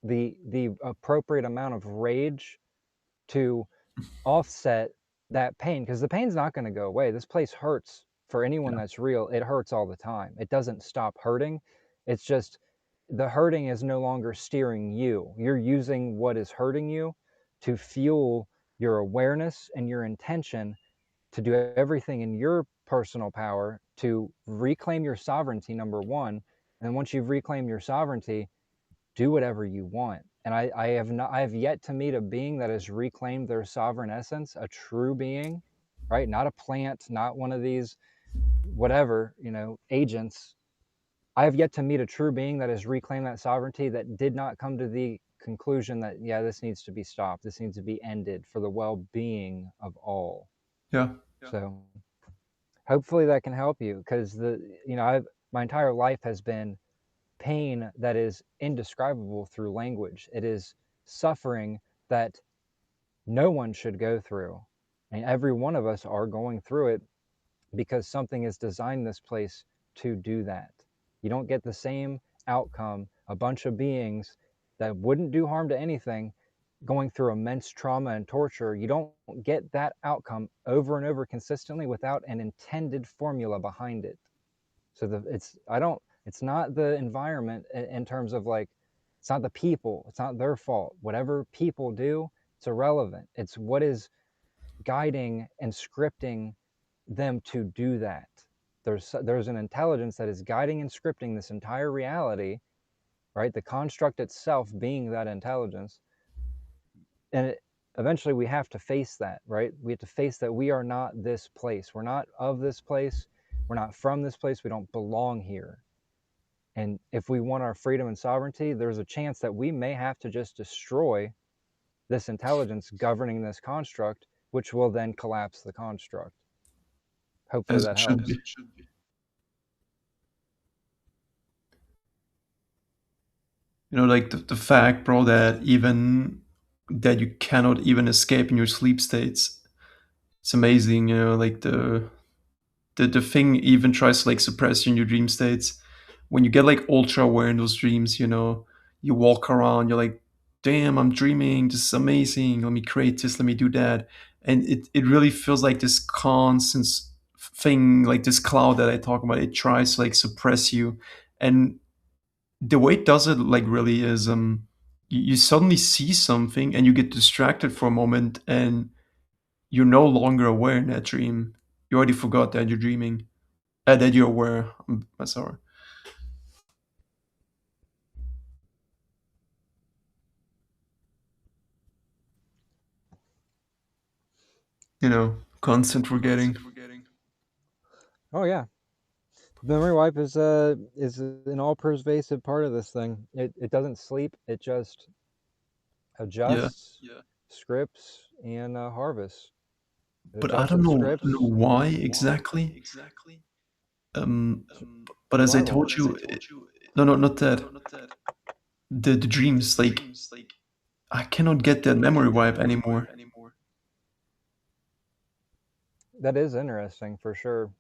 the appropriate amount of rage to offset that pain, because the pain's not going to go away. This place hurts for anyone that's real. It hurts all the time. It doesn't stop hurting. It's just the hurting is no longer steering you. You're using what is hurting you to fuel your awareness and your intention to do everything in your personal power to reclaim your sovereignty, number one. And once you've reclaimed your sovereignty, do whatever you want. And I have yet to meet a being that has reclaimed their sovereign essence, a true being, right? Not a plant, not one of these whatever, agents. I have yet to meet a true being that has reclaimed that sovereignty, that did not come to the conclusion that, yeah, this needs to be stopped. This needs to be ended for the well-being of all. Yeah. So hopefully that can help you, because my entire life has been pain that is indescribable through language. It is suffering that no one should go through. And every one of us are going through it because something has designed this place to do that. You don't get the same outcome, a bunch of beings that wouldn't do harm to anything going through immense trauma and torture. You don't get that outcome over and over consistently without an intended formula behind it. So it's not the environment in terms of it's not the people, it's not their fault. Whatever people do, it's irrelevant. It's what is guiding and scripting them to do that. There's an intelligence that is guiding and scripting this entire reality, right? The construct itself being that intelligence. And eventually we have to face that, right? We have to face that we are not this place. We're not of this place. We're not from this place. We don't belong here. And if we want our freedom and sovereignty, there's a chance that we may have to just destroy this intelligence governing this construct, which will then collapse the construct. Hopefully that helps. Should be. Like the fact, bro, that you cannot even escape in your sleep states. It's amazing, like the thing even tries to suppress you in your dream states. When you get ultra aware in those dreams, you walk around, you're like, damn, I'm dreaming, this is amazing, let me create this, let me do that. And it really feels like this constant thing, like this cloud that I talk about, it tries to suppress you. And the way it does it really is you suddenly see something and you get distracted for a moment and you're no longer aware in that dream. You already forgot that you're dreaming, that you're aware. I'm sorry. Constant forgetting. Oh yeah, memory wipe is an all pervasive part of this thing. It doesn't sleep. It just adjusts, scripts, and harvests. But I don't know why exactly. But as I told you, no, not that. The dreams, I cannot get that memory wipe anymore. That is interesting for sure.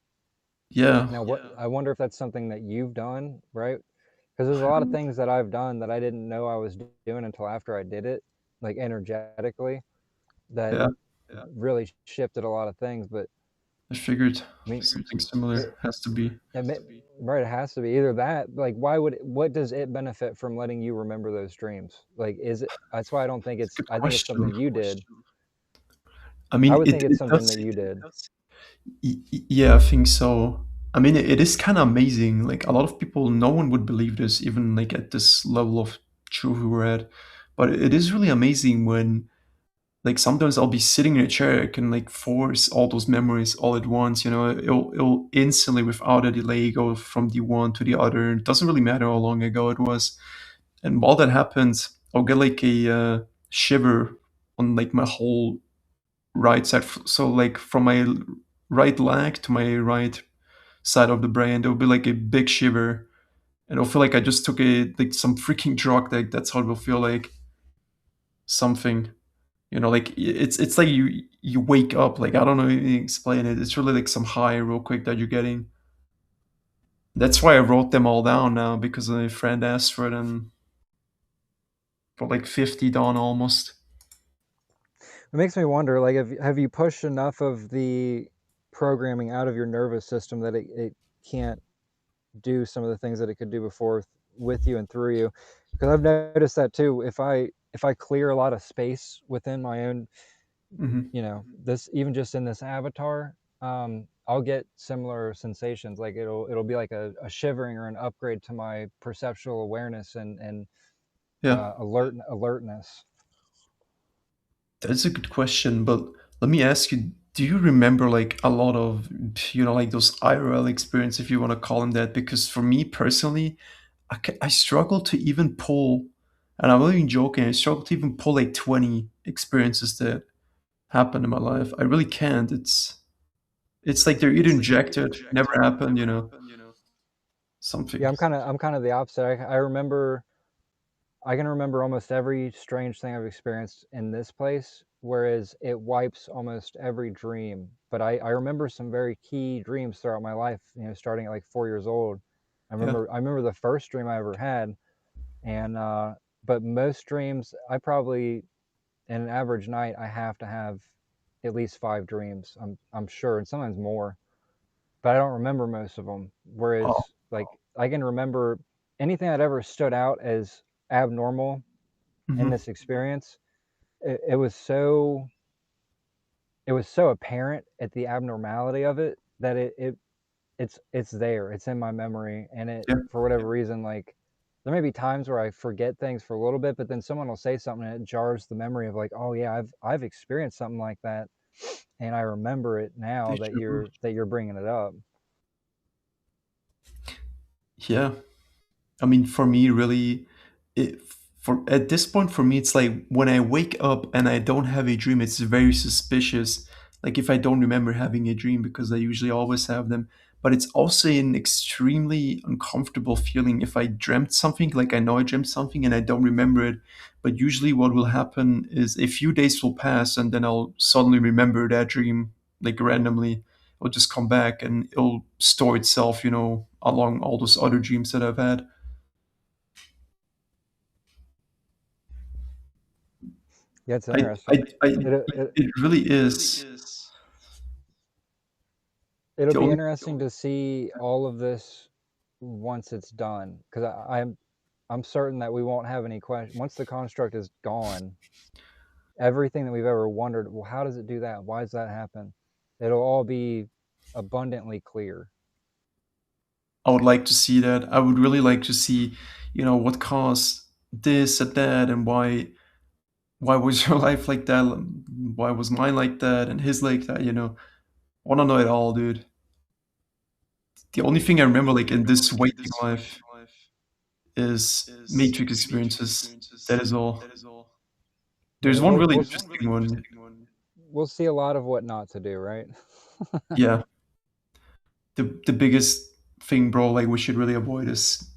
Yeah. Now, what I wonder if that's something that you've done, right? Because there's a lot of things that I've done that I didn't know I was doing until after I did it, like energetically, that Yeah. really shifted a lot of things. But I figured I mean, something similar it, has to be. right, it has to be either that. Like, why would what does it benefit from letting you remember those dreams? Like, is it? That's why I don't think It's a it's. good I think it's question. something you did. I I mean, would think it's it something that does. you did. Yeah, I think so. I mean, it is kind of amazing. Like a lot of people, no one would believe this, even like at this level of truth we were at. But it is really amazing when, like, sometimes I'll be sitting in a chair, I can like force all those memories all at once. You know, it'll instantly, without a delay, go from the one to the other. It doesn't really matter how long ago it was. And while that happens, I'll get like a shiver on like my whole right side. So like from my right leg to my right side of the brain, there will be like a big shiver, and it'll feel like I just took a like some freaking drug. Like that's how it will feel like something. You know, like it's like you wake up. Like I don't know how to explain it. It's really like some high real quick that you're getting. That's why I wrote them all down now because a friend asked for it and got like 50 done almost. It makes me wonder, like, have you pushed enough of the programming out of your nervous system that it can't do some of the things that it could do before with you and through you? Because I've noticed that too. If I clear a lot of space within my own, Hmm. this, even just in this avatar, I'll get similar sensations. Like it'll be like a shivering or an upgrade to my perceptual awareness and Yeah, alertness. that's a good question. But let me ask you: do you remember like a lot of like those IRL experience, if you want to call them that? Because for me personally, I struggle to even pull, and I'm not even joking. I struggle to even pull like 20 experiences that happened in my life. I really can't. It's like they're either injected, never happened, something. Yeah, I'm kind of the opposite. I can remember almost every strange thing I've experienced in this place, whereas it wipes almost every dream. But I remember some very key dreams throughout my life, starting at like 4 years old. Yeah. I remember the first dream I ever had, and but most dreams, I probably, in an average night, I have to have at least 5 dreams. I'm sure, and sometimes more, but I don't remember most of them. Oh. Whereas, like, I can remember anything that ever stood out as abnormal in Hmm. this experience. It was so apparent at the abnormality of it that it's there. It's in my memory, and it, Yeah. for whatever reason, like, there may be times where I forget things for a little bit, but then someone will say something and it jars the memory of, like, oh yeah, I've experienced something like that, and I remember it now that Deja vu. you're bringing it up. Yeah. I mean, for me, really, it for at this point for me, it's like when I wake up and I don't have a dream, it's very suspicious. Like if I don't remember having a dream, because I usually always have them. But it's also an extremely uncomfortable feeling if I dreamt something, like I know I dreamt something and I don't remember it. But usually, what will happen is a few days will pass and then I'll suddenly remember that dream, like randomly. It'll just come back and it'll store itself, along all those other dreams that I've had. Yeah, it's I, interesting. I, I, It, it it really is. it'll The be only interesting to see all of this once it's done, because I'm certain that we won't have any question once the construct is gone. Everything that we've ever wondered, well, how does it do that? Why does that happen? It'll all be abundantly clear. I would like to see that. I would really like to see, what caused this and that, and why was your life like that? Why was mine like that, and his like that? I want to know it all, dude. The only thing I remember, like in this waking life, is Matrix experiences. That is all. Yeah, There's one really interesting one. we'll see a lot of what not to do, right? Yeah, the biggest thing, bro. Like we should really avoid is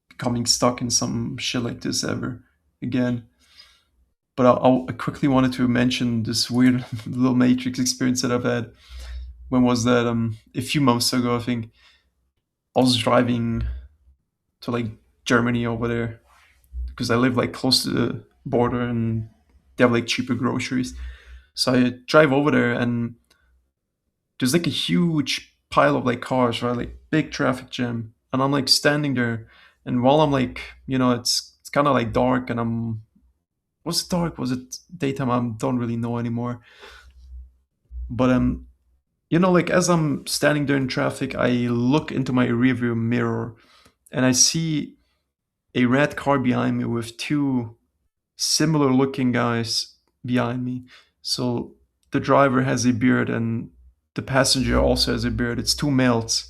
becoming stuck in some shit like this ever again. But I quickly wanted to mention this weird little Matrix experience that I've had. when was that? A few months ago, I think. I was driving to like Germany over there because I live like close to the border and they have like cheaper groceries. So I drive over there and there's like a huge pile of like cars, right? Like big traffic jam. And I'm like standing there and while I'm like, it's kind of like dark and was it dark? Was it daytime? I don't really know anymore. But like as I'm standing there in traffic, I look into my rearview mirror and I see a red car behind me with two similar looking guys behind me. So the driver has a beard and the passenger also has a beard. It's two males.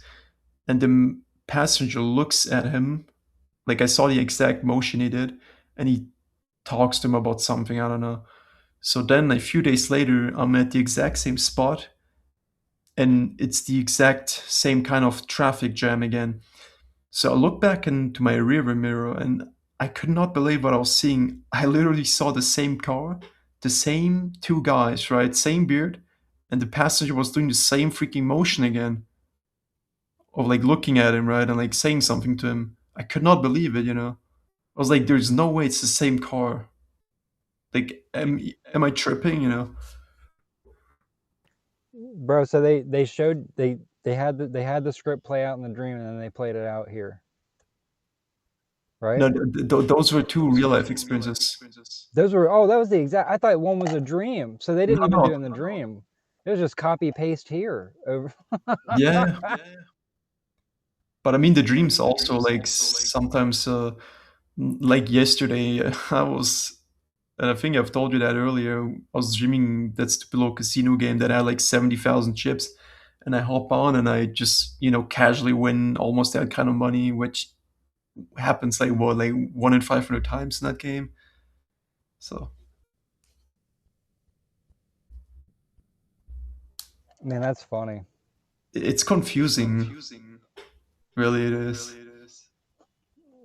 And the passenger looks at him, like I saw the exact motion he did, and he talks to him about something, I don't know. So then a few days later, I'm at the exact same spot, and it's the exact same kind of traffic jam again. So I look back into my rearview mirror and I could not believe what I was seeing. I literally saw the same car, the same two guys, right? Same beard, and the passenger was doing the same freaking motion again of like looking at him, right? And like saying something to him. I could not believe it. I was like, there's no way it's the same car. Like, am I tripping? Bro, so they showed they had the script play out in the dream and then they played it out here. Right? No, those were two real life experiences. Those were that was the exact I thought one was a dream. So they didn't even do it in the dream. It was just copy paste here over. Yeah. But I mean the dreams also like sometimes like yesterday and I think I've told you that earlier. I was dreaming that stupid little casino game that had like 70,000 chips, and I hop on and I just casually win almost that kind of money, which happens like 1 in 500 times in that game. So Man, that's funny. it's confusing. Really, it is.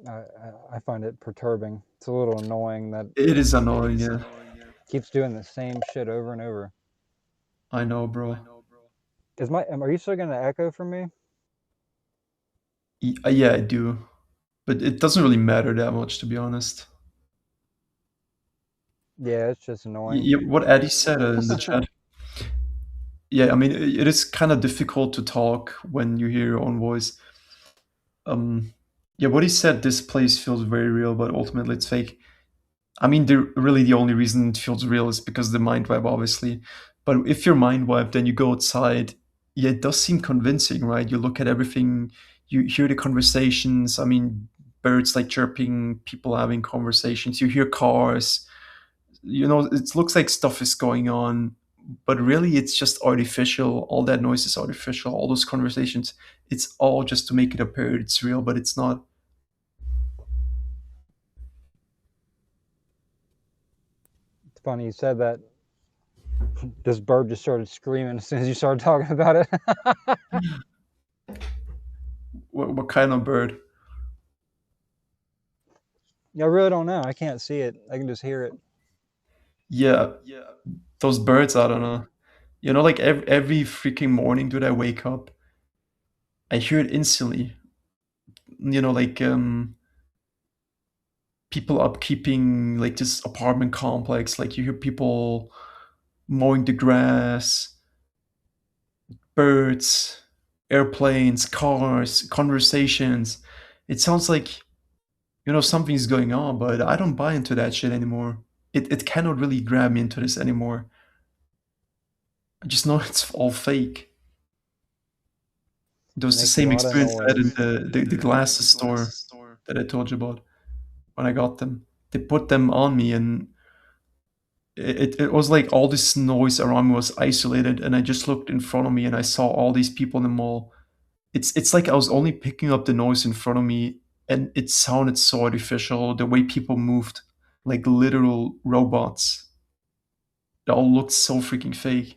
I find it perturbing. It's a little annoying that It is annoying, yeah. keeps doing the same shit over and over. I know, bro. Are you still gonna echo from me? Yeah, I do. But it doesn't really matter that much, to be honest. Yeah, it's just annoying. What Eddie said in the chat. Yeah, I mean, it is kind of difficult to talk when you hear your own voice. Yeah, what he said, this place feels very real, but ultimately it's fake. I mean, really the only reason it feels real is because of the mind wipe, obviously. But if you're mind wiped, then you go outside. Yeah, it does seem convincing, right? You look at everything, you hear the conversations. I mean, birds like chirping, people having conversations. You hear cars. It looks like stuff is going on, but really it's just artificial. All that noise is artificial. All those conversations, it's all just to make it appear it's real, but it's not. It's funny you said that. This bird just started screaming as soon as you started talking about it. What kind of bird? I really don't know. I can't see it. I can just hear it. Yeah, those birds, I don't know. Like every freaking morning, dude, I wake up, I hear it instantly. Like people upkeeping like this apartment complex. Like you hear people mowing the grass, birds, airplanes, cars, conversations. It sounds like something's going on, but I don't buy into that shit anymore. It cannot really grab me into this anymore. I just know it's all fake. It was the same experience I had in the glasses store that I told you about when I got them. They put them on me and it was like all this noise around me was isolated and I just looked in front of me and I saw all these people in the mall. It's like I was only picking up the noise in front of me and it sounded so artificial, the way people moved like literal robots. They all looked so freaking fake.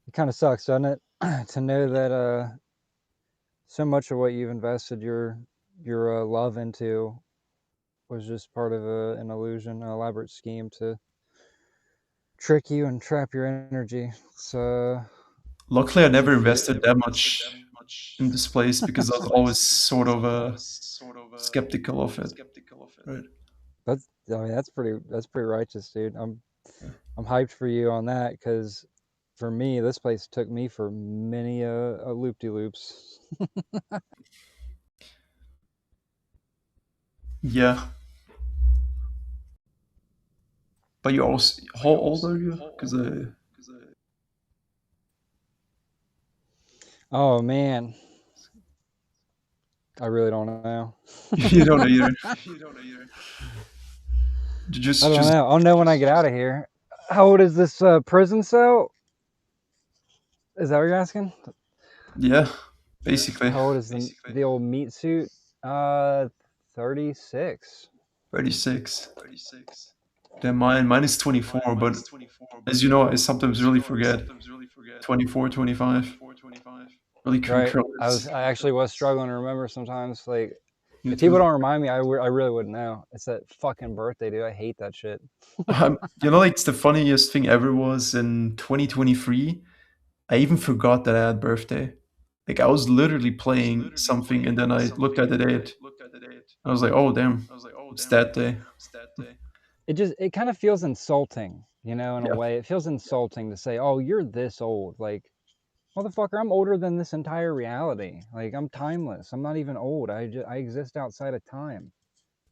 It kind of sucks, doesn't it, to know that so much of what you've invested your love into was just part of an illusion, an elaborate scheme to trick you and trap your energy. So Luckily, I it's never invested that much in this place because I was always sort of skeptical of it. Right. that's pretty righteous, dude. I'm hyped for you on that, because for me, this place took me for many a loop-de-loops. Yeah. But you also, how old are you? Because Oh man, I really don't know. you don't know either. I don't know. I'll know when I get out of here. How old is this prison cell? Is that what you're asking? Yeah, basically. How old is the old meat suit? 36. 36. Then mine is 24, but as you know, I sometimes really forget. 24, 25. Really Right. concurrent. I actually was struggling to remember sometimes. Like, if people don't remind me, I really wouldn't know. It's that fucking birthday, dude. I hate that shit. You know, like, it's the funniest thing ever was in 2023. I even forgot that I had birthday. Like, I was literally playing something, and then I looked at the date. I was like, oh damn, it's that day. It kind of feels insulting, in Yeah. a way. It feels insulting to say, oh, you're this old. Like, motherfucker, I'm older than this entire reality. Like, I'm timeless. I'm not even old. I exist outside of time.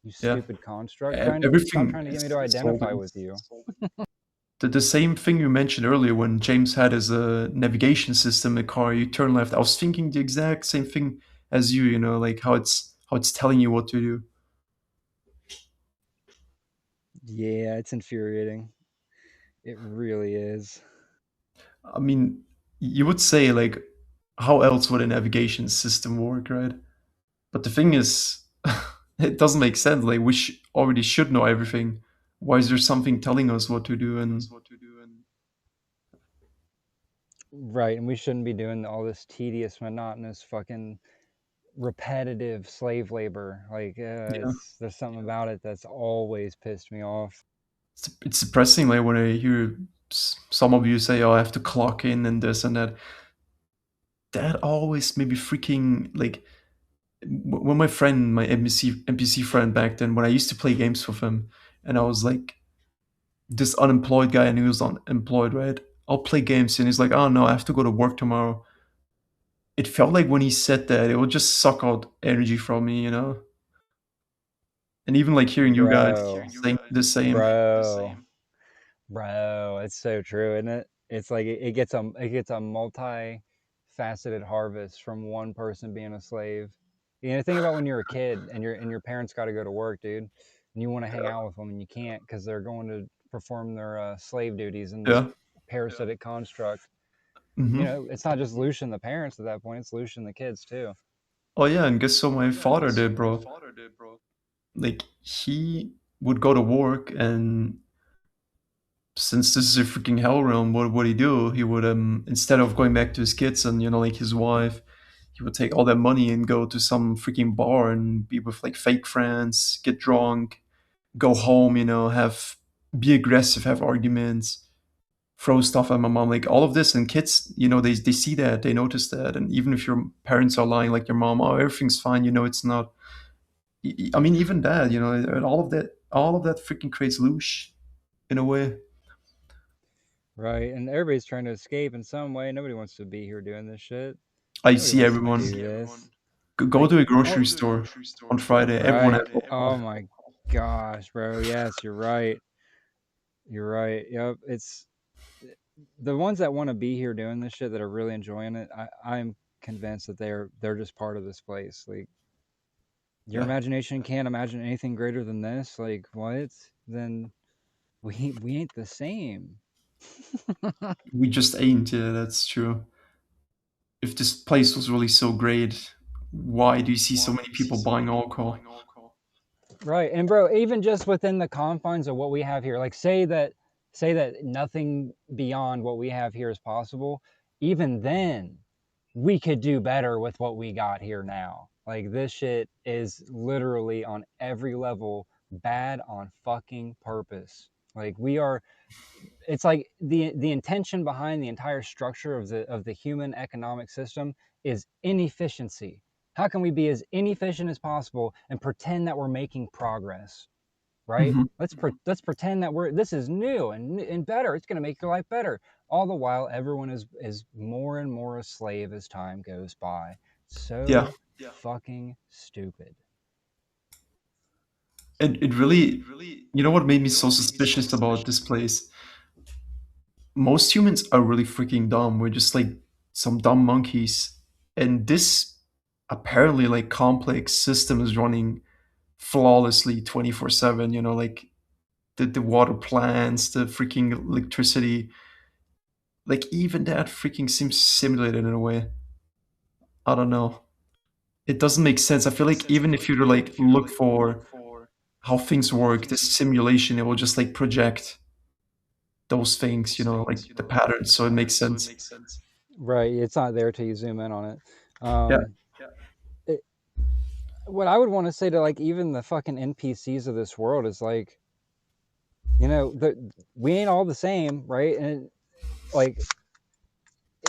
You Yeah. stupid construct. Everything Stop trying to get me to identify insulting. with you. The same thing you mentioned earlier when James had his navigation system in the car, you turn left. I was thinking the exact same thing as you, like how it's telling you what to do. Yeah, it's infuriating. It really is. I mean, you would say, like, how else would a navigation system work, right? But the thing is, it doesn't make sense. Like, we already should know everything. Why is there something telling us what to do? And Right, and we shouldn't be doing all this tedious, monotonous, fucking repetitive slave labor. Like, there's something about it that's always pissed me off. it's depressing, like, when I hear some of you say, oh, I have to clock in and this and that. That always made me freaking, like, when my friend, my NPC friend back then, when I used to play games with him, and I was like this unemployed guy, and he was unemployed, right? I'll play games, and he's like, oh no, I have to go to work tomorrow. It felt like when he said that, it would just suck out energy from me, And even, like, hearing you guys saying the same. Bro, it's so true, isn't it? It's like it gets a multi-faceted harvest from one person being a slave. Think about when you're a kid and your parents got to go to work, dude, and you want to hang out with them and you can't because they're going to perform their slave duties in this parasitic construct. It's not just Lucian the parents at that point; it's Lucian the kids too. Oh yeah, and guess what my father did, bro? Like, he would go to work, and since this is a freaking hell realm, what would he do? He would, instead of going back to his kids and, like, his wife, he would take all that money and go to some freaking bar and be with, like, fake friends, get drunk, go home, be aggressive, have arguments, throw stuff at my mom, like, all of this. And kids, they see that, they notice that. And even if your parents are lying, like your mom, oh, everything's fine, it's not. I mean, even that, all of that freaking creates loosh in a way. Right, and everybody's trying to escape in some way. Nobody wants to be here doing this shit. I see everyone. Go to a grocery store on Friday. Right. Everyone has oh my gosh, bro. Yes, you're right. You're right. Yep. It's the ones that want to be here doing this shit that are really enjoying it. I'm convinced that they're just part of this place. Like, your imagination can't imagine anything greater than this. Like, what? Then we ain't the same. We just ain't. Yeah, that's true. If this place was really so great, why do you see so many people buying alcohol? Right. And bro, even just within the confines of what we have here, like, say that nothing beyond what we have here is possible, even then we could do better with what we got here now. Like, this shit is literally on every level bad on fucking purpose. Like we are, it's like the intention behind the entire structure of the human economic system is inefficiency. How can we be as inefficient as possible and pretend that we're making progress? Right? Mm-hmm. Let's pretend that this is new and better. It's going to make your life better. All the while, everyone is more and more a slave as time goes by. Yeah. So fucking stupid. It really, you know what made me so suspicious about this place? Most humans are really freaking dumb. We're just like some dumb monkeys. And this apparently like complex system is running flawlessly 24/7, you know, like the water plants, the freaking electricity, like even that freaking seems simulated in a way. I don't know. It doesn't make sense. I feel like even if you were to like look for how things work, this simulation, it will just like project those things, you know, like the patterns, so it makes sense. Right. It's not there till you zoom in on it. Yeah. It, what I would want to say to like even the fucking NPCs of this world is like, you know, we ain't all the same, right? And like,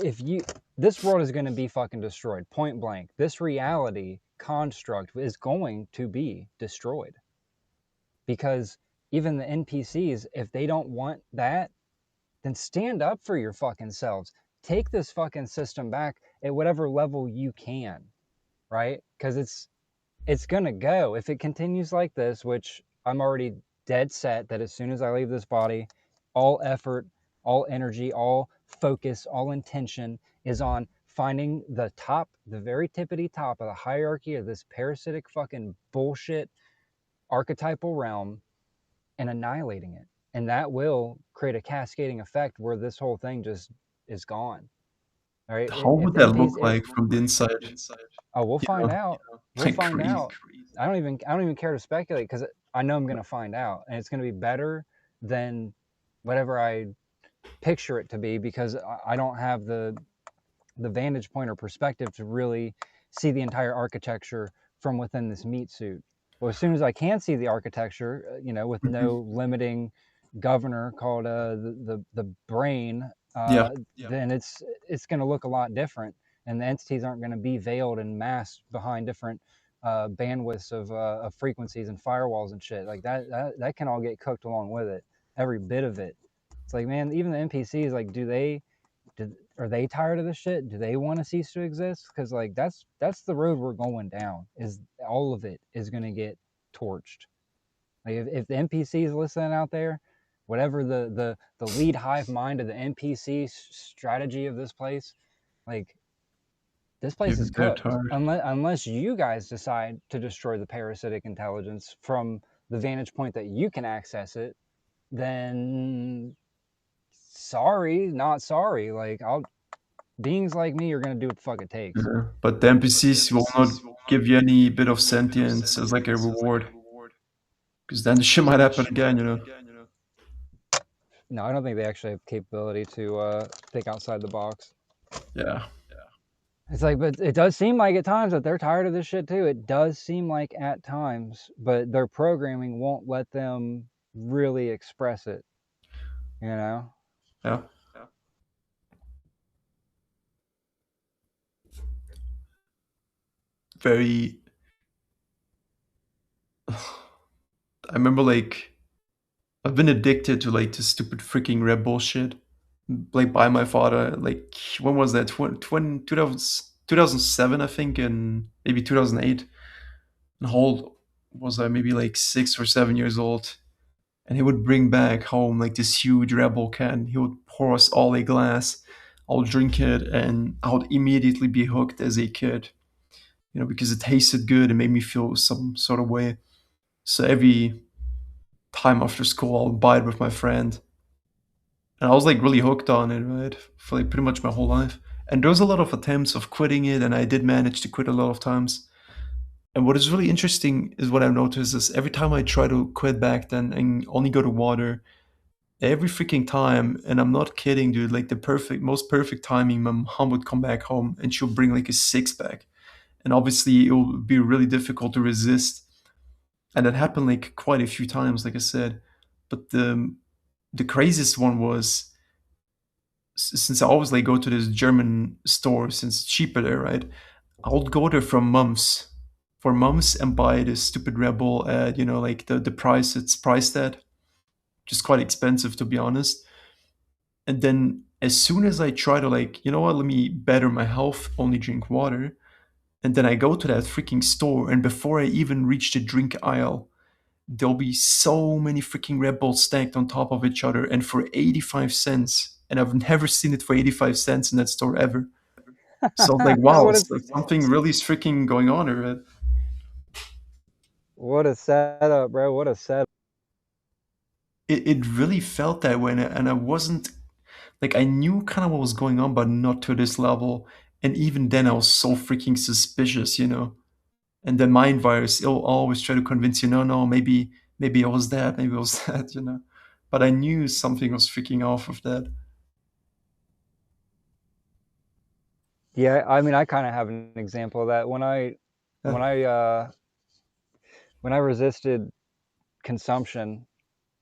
if you, this world is going to be fucking destroyed, point blank. This reality construct is going to be destroyed because even the NPCs, if they don't want that, then stand up for your fucking selves. Take this fucking system back at whatever level you can, right? Because it's gonna go if it continues like this, which I'm already dead set that as soon as I leave this body, all effort, all energy, all focus, all intention is on finding the top, the very tippity top of the hierarchy of this parasitic fucking bullshit archetypal realm and annihilating it. And that will create a cascading effect where this whole thing just is gone. All right. How If would the that NPC, look like from the inside? oh, we'll You find know, out. We'll like find crazy. out. I don't even care to speculate because I know I'm going to find out, and it's going to be better than whatever I picture it to be because I don't have the vantage point or perspective to really see the entire architecture from within this meat suit. Well, as soon as I can see the architecture, you know, with Mhm. no limiting governor called the brain, Yeah. then it's going to look a lot different, and the entities aren't going to be veiled and masked behind different bandwidths of frequencies and firewalls and shit like that can all get cooked along with it, every bit of it. It's like, man, even the NPCs, like, are they tired of this shit? Do they want to cease to exist? Because like that's the road we're going down. Is all of it is going to get torched. Like if the NPCs listening out there, whatever the lead hive mind of the NPC strategy of this place, like this place is They're cooked. tired. Unless you guys decide to destroy the parasitic intelligence from the vantage point that you can access it, then sorry, not sorry. Like beings like me are gonna do what the fuck it takes. Yeah. But the NPCs will not give you any bit of sentience as like a reward. Because then the shit might happen again, you know. No, I don't think they actually have capability to think outside the box. Yeah. It's like, but it does seem like at times that they're tired of this shit too. It does seem like at times, but their programming won't let them really express it. You know? Yeah. Very. I remember like I've been addicted to like this stupid freaking Red Bull shit, like by my father. Like when was that? 2007, I think, and maybe 2008. And how old was I? Maybe like 6 or 7 years old. And he would bring back home like this huge Red Bull can. He would pour us all a glass. I'll drink it, and I would immediately be hooked as a kid. You know, because it tasted good and made me feel some sort of way. So every time after school, I'll buy it with my friend. And I was like really hooked on it, right? For like pretty much my whole life. And there was a lot of attempts of quitting it, and I did manage to quit a lot of times. And what is really interesting is what I've noticed is every time I try to quit back then and only go to water, every freaking time, and I'm not kidding, dude, like the most perfect timing, my mom would come back home and she'll bring like a six pack. And obviously it will be really difficult to resist. And that happened like quite a few times, like I said. But the craziest one was, since I always like go to this German store since it's cheaper there, right? I would go there for months and buy this stupid Rebel at, you know, like the price it's priced at, which is quite expensive to be honest. And then as soon as I try to like, you know what, let me better my health, only drink water, and then I go to that freaking store, and before I even reach the drink aisle, there'll be so many freaking Red Bulls stacked on top of each other, and for 85 cents. And I've never seen it for 85 cents in that store ever. So I was like, wow, What it's a like something really is freaking going on here. Right? what a setup, bro. What a setup. It really felt that way, and I wasn't like, I knew kind of what was going on, but not to this level. And even then, I was so freaking suspicious, you know. And the mind virus, it'll always try to convince you, no, no, maybe it was that, maybe it was that, you know. But I knew something was freaking off with that. Yeah, I mean, I kind of have an example of that. Yeah. When I uh when I resisted consumption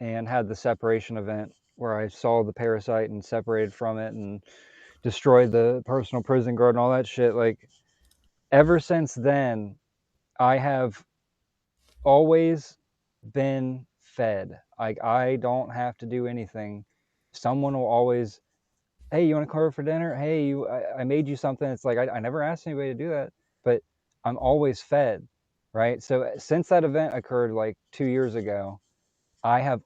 and had the separation event where I saw the parasite and separated from it and destroyed the personal prison guard and all that shit, like ever since then, I have always been fed. Like I don't have to do anything. Someone will always, hey, you want to come over for dinner? Hey, I made you something. It's like I never asked anybody to do that, but I'm always fed, right? So since that event occurred like 2 years ago, I have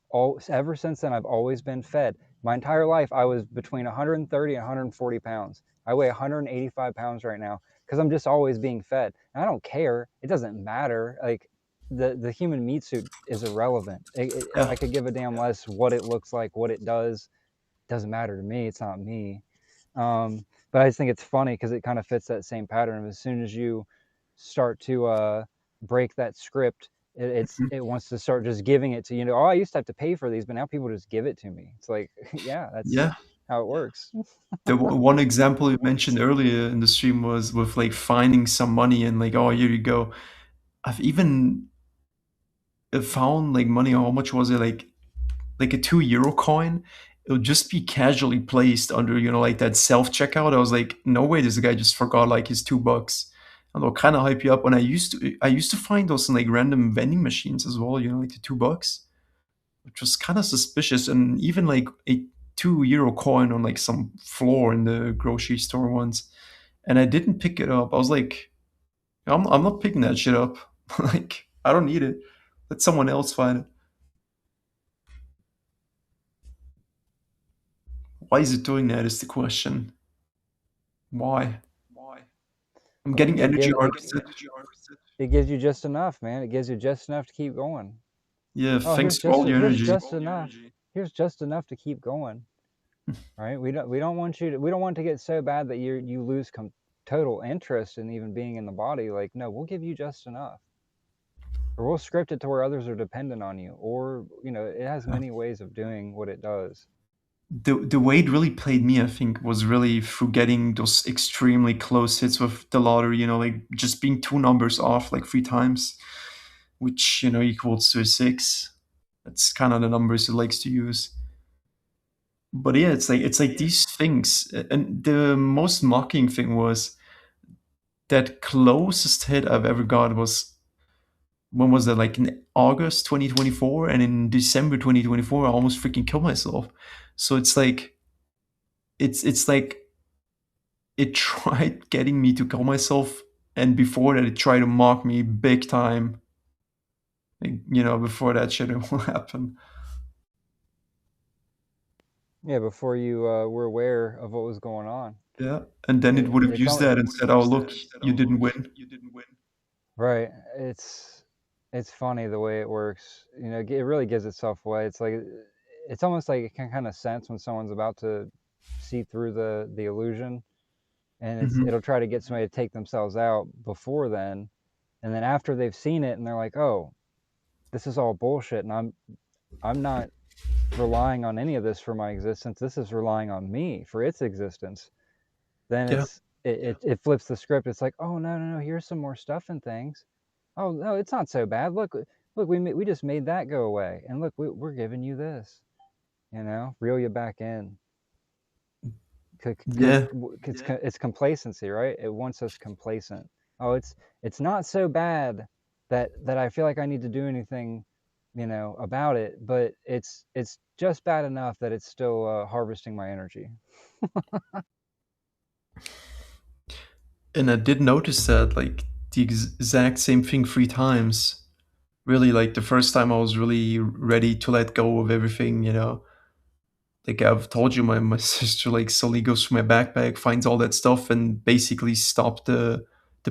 ever since then I've always been fed. My entire life I was between 130 and 140 pounds. I weigh 185 pounds right now because I'm just always being fed. And I don't care. It doesn't matter. Like the human meat suit is irrelevant. Yeah. I could give a damn less what it looks like, what it does. It doesn't matter to me. It's not me. But I just think it's funny because it kind of fits that same pattern. As soon as you start to break that script, Mhm. it wants to start just giving it to you. Oh, I used to have to pay for these, but now people just give it to me. It's like, yeah, that's Yeah. how it works. The one example you mentioned earlier in the stream was with like finding some money and like, oh, here you go. I've even found like money. How much was it? Like a €2 coin. It would just be casually placed under, you know, like that self checkout. I was like, no way, this guy just forgot like his $2. And they'll kind of hype you up. And I used to find those in like random vending machines as well. You know, like the $2, which was kind of suspicious. And even like a €2 coin on like some floor in the grocery store once. And I didn't pick it up. I was like, I'm not picking that shit up. Like, I don't need it. Let someone else find it. Why is it doing that is the question. Why? I'm getting It energy gives harvested. it gives you just enough, man. It gives you just enough to keep going. Yeah, Oh, thanks for all your here's energy. just enough. Here's just enough to keep going. Right? We don't want you to, we don't want it to get so bad that you lose total interest in even being in the body. Like, no, we'll give you just enough, or we'll script it to where others are dependent on you, or you know, it has many ways of doing what it does. The way it really played me, I think, was really through getting those extremely close hits with the lottery, you know, like just being two numbers off like 3 times, which, you know, equals to a 6. That's kind of the numbers it likes to use. But yeah, it's like these things. And the most mocking thing was that closest hit I've ever got was, when was that, like in August 2024, and in December 2024 I almost freaking killed myself. So it's like it tried getting me to kill myself, and before that it tried to mock me big time, like, you know, before that shit will happen. Yeah, before you were aware of what was going on. Yeah, and then it would have It's used all that and said, oh look, you didn't win. right. It's funny the way it works. You know, it really gives itself away. It's like it's almost like it can kind of sense when someone's about to see through the illusion, and Hmm. it'll try to get somebody to take themselves out before then, and then after they've seen it and they're like, oh, this is all bullshit, and I'm not relying on any of this for my existence. This is relying on me for its existence. Then Yeah. it flips the script. It's like, oh, no, no, no, here's some more stuff and things. Oh no, it's not so bad. Look, look, we just made that go away, and look, we're giving you this, reel you back in. Yeah. It's complacency, right? It wants us complacent. Oh, it's not so bad that I feel like I need to do anything, about it, but it's just bad enough that it's still harvesting my energy. And I did notice that, like, the exact same thing 3 times. Really, like, the first time I was really ready to let go of everything, Like, I've told you, my sister, like, slowly goes through my backpack, finds all that stuff, and basically stopped the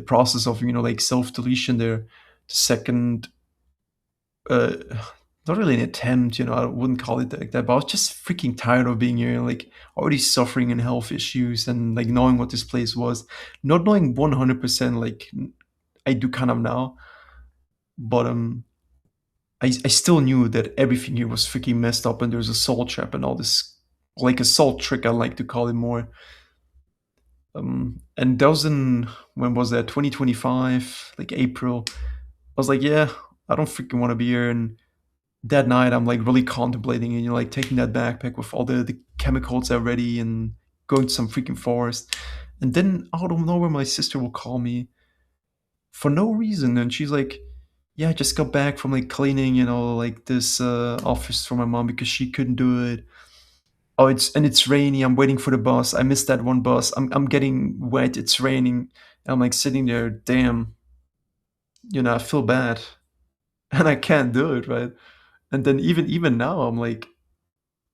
process of, like, self-deletion there. The second, uh, not really an attempt, I wouldn't call it like that, but I was just freaking tired of being here, like, already suffering in health issues and, like, knowing what this place was. Not knowing 100%, like, I do kind of now, but I still knew that everything here was freaking messed up and there's a soul trap and all this, like a soul trick, I like to call it more. And that was in, when was that, 2025, like April. I was like, yeah, I don't freaking want to be here. And that night, I'm like really contemplating and, like, taking that backpack with all the chemicals already and going to some freaking forest. And then out of nowhere, my sister will call me for no reason. And she's like, yeah, I just got back from, like, cleaning, like, this office for my mom because she couldn't do it. Oh, it's rainy. I'm waiting for the bus. I missed that one bus. I'm getting wet. It's raining. I'm like sitting there, damn, I feel bad. And I can't do it, right? And then even now, I'm like,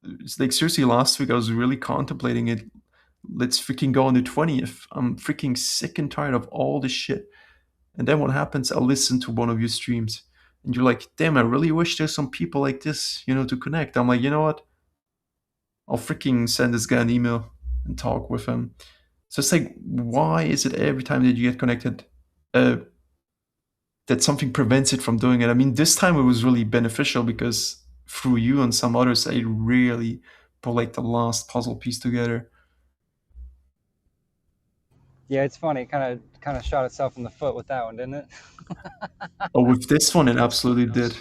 it's like, seriously, last week I was really contemplating it. Let's freaking go on the 20th. I'm freaking sick and tired of all this shit. And then what happens? I listen to one of your streams, and you're like, damn, I really wish there's some people like this, to connect. I'm like, you know what? I'll freaking send this guy an email and talk with him. So it's like, why is it every time that you get connected, uh, that something prevents it from doing it? I mean, this time it was really beneficial because through you and some others, I really put, like, the last puzzle piece together. Yeah, it's funny. Kind of shot itself in the foot with that one, didn't it? Oh, with this one, it absolutely did.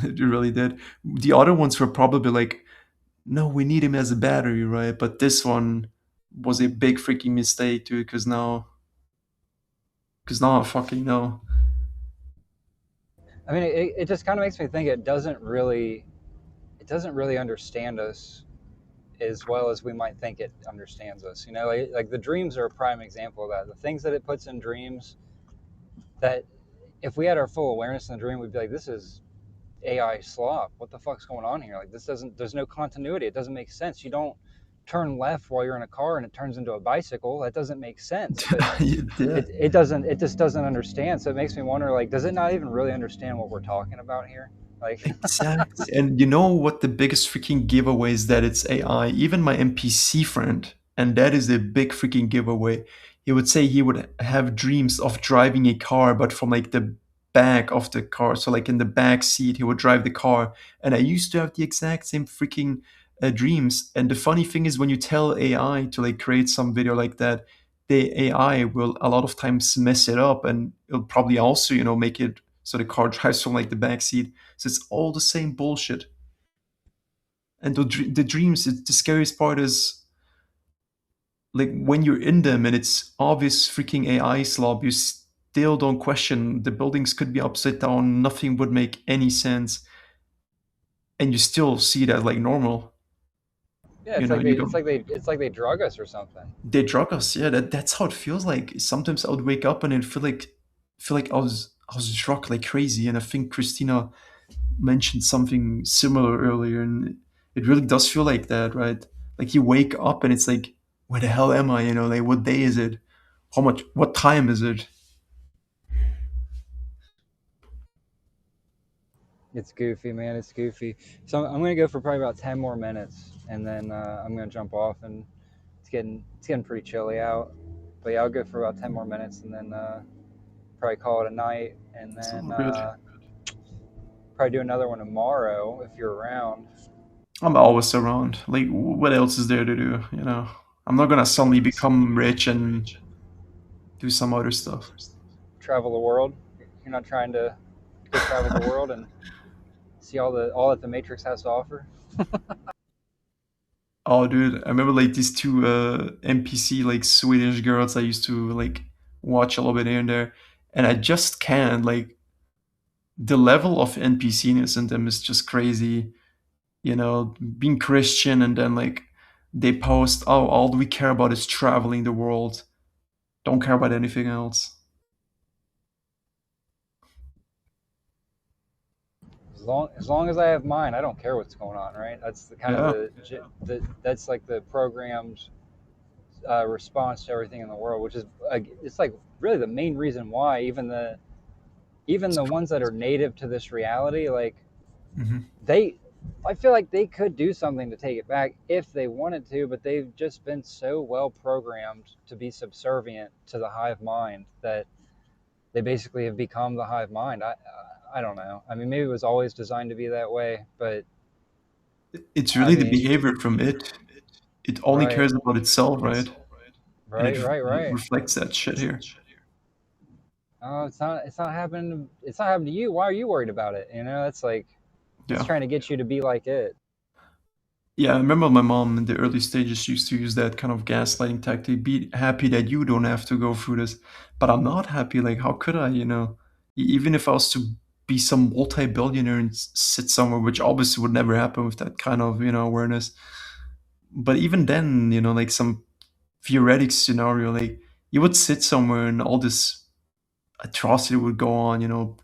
It really did. The other ones were probably like, no, we need him as a battery, right? But this one was a big freaking mistake too, because now I fucking know. I mean, it just kind of makes me think it doesn't really understand us as well as we might think it understands us. Like the dreams are a prime example of that. The things that it puts in dreams, that if we had our full awareness in the dream, we'd be like, this is AI slop. What the fuck's going on here? Like, there's no continuity. It doesn't make sense. You don't turn left while you're in a car and it turns into a bicycle. That doesn't make sense. But it just doesn't understand. So it makes me wonder, like, does it not even really understand what we're talking about here? Like, exactly. And you know what the biggest freaking giveaway is? That it's AI. Even my NPC friend, and that is a big freaking giveaway. He would say he would have dreams of driving a car, but from, like, the back of the car. So, like, in the back seat, he would drive the car. And I used to have the exact same freaking dreams. And the funny thing is, when you tell AI to, like, create some video like that, the AI will a lot of times mess it up, and it'll probably also, make it so the car drives from, like, the back seat. So it's all the same bullshit. And the dreams, the scariest part is, like, when you're in them and it's obvious freaking AI slob, you still don't question. The buildings could be upside down, nothing would make any sense, and you still see that like normal. yeah, it's like they drug us or something. They drug us. Yeah, that's how it feels like. Sometimes I would wake up and it feel like I was drugged like crazy. And I think Christina mentioned something similar earlier, and it really does feel like that, right? Like, you wake up and it's like, where the hell am I? Like, what day is it? What time is it? It's goofy, man. It's goofy. So I'm gonna go for probably about 10 more minutes, and then I'm gonna jump off. And it's getting pretty chilly out. But yeah, I'll go for about 10 more minutes, and then probably call it a night, and then probably do another one tomorrow if you're around. I'm always around. Like, what else is there to do? I'm not gonna suddenly become rich and do some other stuff. Travel the world. You're not trying to basically travel the world and see all that the Matrix has to offer. Oh, dude, I remember like these two NPC like Swedish girls I used to like watch a little bit here and there, and I just can't like the level of NPC-ness in them is just crazy. You know, being Christian and then like they post, oh, all we care about is traveling the world, don't care about anything else. As long as I have mine, I don't care what's going on, right? That's the kind Yeah. of that's like the programmed response to everything in the world, which is it's like really the main reason why even the ones that are native to this reality, like I feel like they could do something to take it back if they wanted to, but they've just been so well programmed to be subservient to the hive mind that they basically have become the hive mind. I don't know. I mean, maybe it was always designed to be that way, but it's really the behavior from it. It only right. cares about itself, right? And it Right. reflects that shit here. Oh, it's not happening. It's not happening to you. Why are you worried about it? You know, it's like it's trying to get you to be like it. Yeah, I remember my mom in the early stages used to use that kind of gaslighting tactic. Be happy that you don't have to go through this. But I'm not happy. Like, how could I, you know? Even if I was to be some multi-billionaire and sit somewhere, which obviously would never happen with that kind of, you know, awareness. But even then, you know, like some theoretic scenario, like you would sit somewhere and all this atrocity would go on, you know.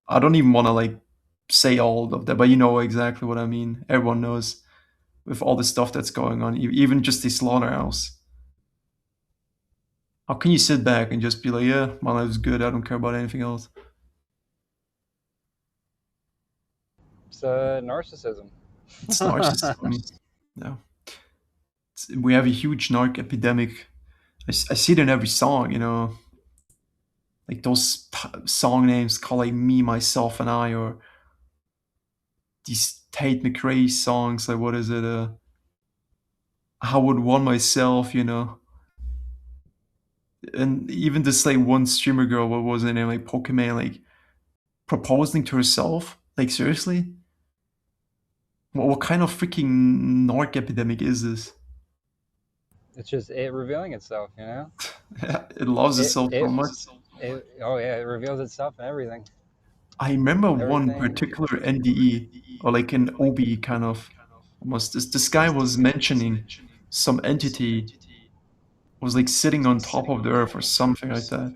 I don't even want to like say all of that, but you know exactly what I mean. Everyone knows with all the stuff that's going on, even just the slaughterhouse. How can you sit back and just be like, yeah, my life's good, I don't care about anything else? It's narcissism. It's narcissism. Yeah. We have a huge narc epidemic. I see it in every song, you know, like those song names called like Me, Myself, and I, or these Tate McRae songs, like what is it? I would want myself, you know. And even this like one streamer girl, what was her name? Like Pokemon, like proposing to herself. Like seriously? What kind of freaking narc epidemic is this? It's just it revealing itself, you know. Yeah, it loves itself so much. Oh yeah, it reveals itself in everything. I remember one Everything. particular NDE or like an OB kind of almost. This guy was mentioning some entity was like sitting on top of the earth or something like that,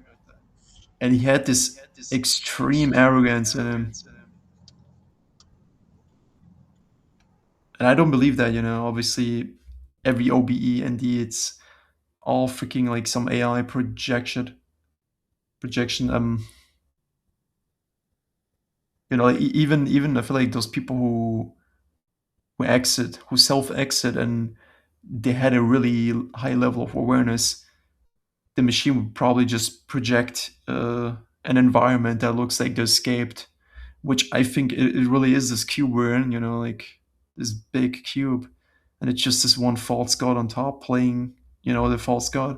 and he had this extreme arrogance in him. And I don't believe that, you know. Obviously, every OBE ND, it's all freaking like some AI projection. You know, even I feel like those people who self exit, and they had a really high level of awareness. The machine would probably just project an environment that looks like they escaped, which I think it really is this cube we're in. You know, like this big cube, and it's just this one false god on top playing. You know, the false god,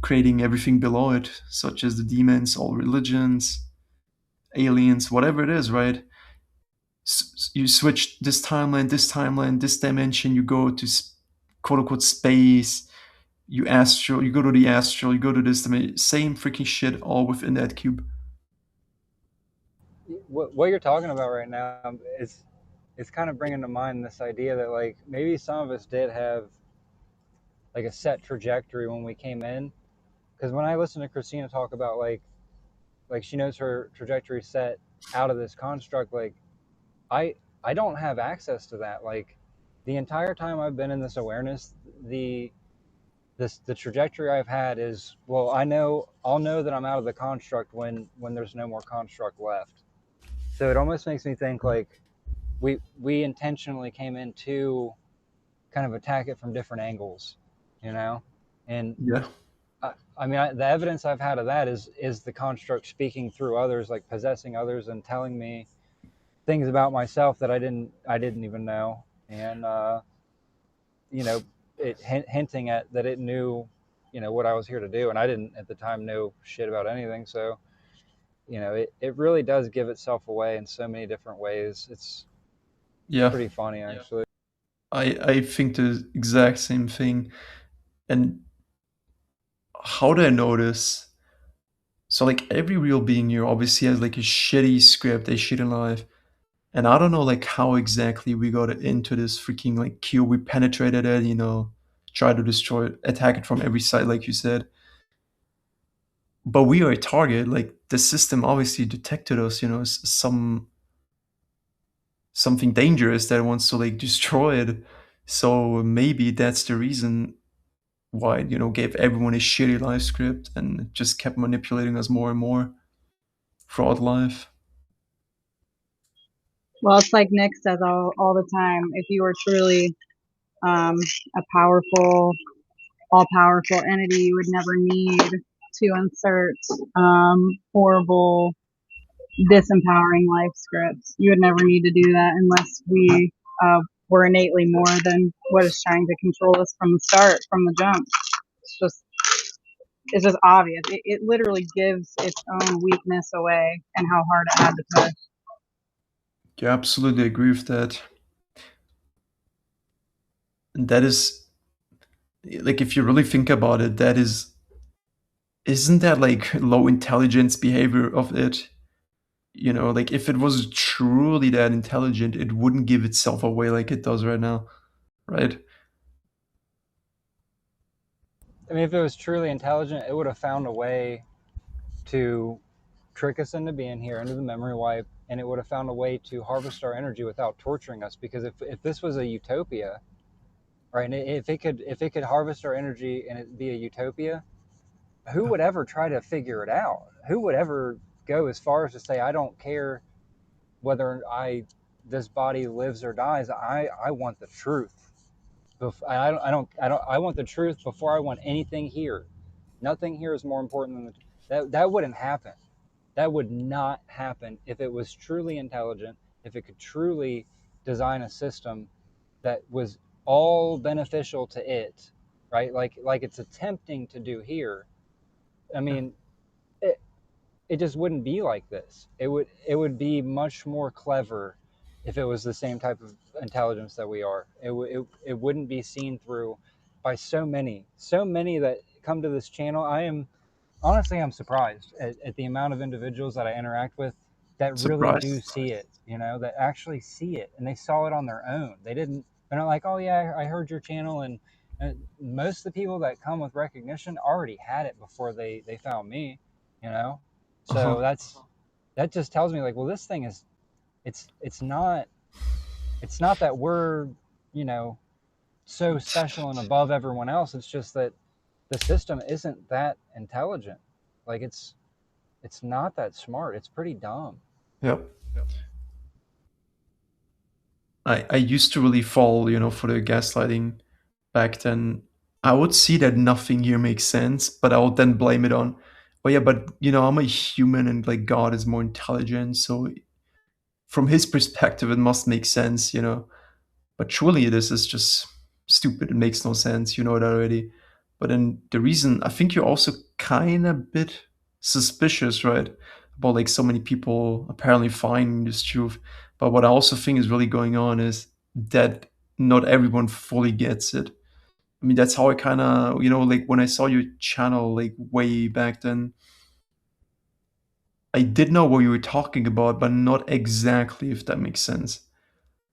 creating everything below it, such as the demons, all religions, aliens, whatever it is, right? You switch this timeline, this dimension, you go to quote unquote space, you astral, you go to the astral, you go to this dimension, same freaking shit, all within that cube. What you're talking about right now is it's kind of bringing to mind this idea that like maybe some of us did have like a set trajectory when we came in, because when I listen to Christina talk about like she knows her trajectory set out of this construct, like I don't have access to that. Like the entire time I've been in this awareness, the trajectory I've had is, well, I'll know that I'm out of the construct when there's no more construct left. So it almost makes me think like we intentionally came in to kind of attack it from different angles, you know. And yeah, I mean, the evidence I've had of that is the construct speaking through others, like possessing others and telling me things about myself that I didn't even know, and you know, it hinting at that it knew, you know, what I was here to do, and I didn't at the time know shit about anything. So it really does give itself away in so many different ways. It's Yeah, pretty funny, actually. I think the exact same thing. And how do I know this? So like every real being here obviously has like a shitty script, a shitty life. And I don't know like how exactly we got into this freaking like queue. We penetrated it, try to destroy it, attack it from every side, like you said. But we are a target. Like the system obviously detected us, something dangerous that wants to like destroy it. So maybe that's the reason why it, gave everyone a shitty life script and just kept manipulating us more and more throughout life. Well, it's like Nick says all the time. If you were truly a powerful, all powerful entity, you would never need to insert horrible, disempowering life scripts. You would never need to do that unless we were innately more than what is trying to control us from the start, from the jump. It's just obvious. It literally gives its own weakness away and how hard it had to push. Yeah, absolutely agree with that. And that is like if you really think about it, isn't that like low intelligence behavior of it? Like if it was truly that intelligent, it wouldn't give itself away like it does right now, right? I mean, if it was truly intelligent, it would have found a way to trick us into being here, into the memory wipe, and it would have found a way to harvest our energy without torturing us. Because if this was a utopia, right, and if it could harvest our energy and it be a utopia, who would ever try to figure it out? Who would ever go as far as to say, I don't care whether this body lives or dies. I want the truth. I want the truth before I want anything here. Nothing here is more important than that wouldn't happen. That would not happen if it was truly intelligent, if it could truly design a system that was all beneficial to it, right? Like it's attempting to do here. I mean, it, it just wouldn't be like this. It would be much more clever if it was the same type of intelligence that we are. It wouldn't be seen through by so many that come to this channel. I'm surprised at the amount of individuals that I interact with that really do Surprised. see it, that actually see it, and they saw it on their own. They're not like, oh yeah, I heard your channel, and most of the people that come with recognition already had it before they found me, you know. So Uh-huh. that just tells me like, well, this thing is, it's not that we're, you know, so special and above everyone else. It's just that the system isn't that intelligent. Like it's not that smart. It's pretty dumb. Yep. I used to really fall, for the gaslighting back then. I would see that nothing here makes sense, but I would then blame it on, oh yeah, but I'm a human and like God is more intelligent, so from his perspective it must make sense. But truly this is just stupid. It makes no sense. You know it already. But then the reason I think you're also kind of bit suspicious, right? About like so many people apparently finding this truth. But what I also think is really going on is that not everyone fully gets it. I mean, that's how I kind of, like when I saw your channel like way back then, I did know what you were talking about, but not exactly, if that makes sense.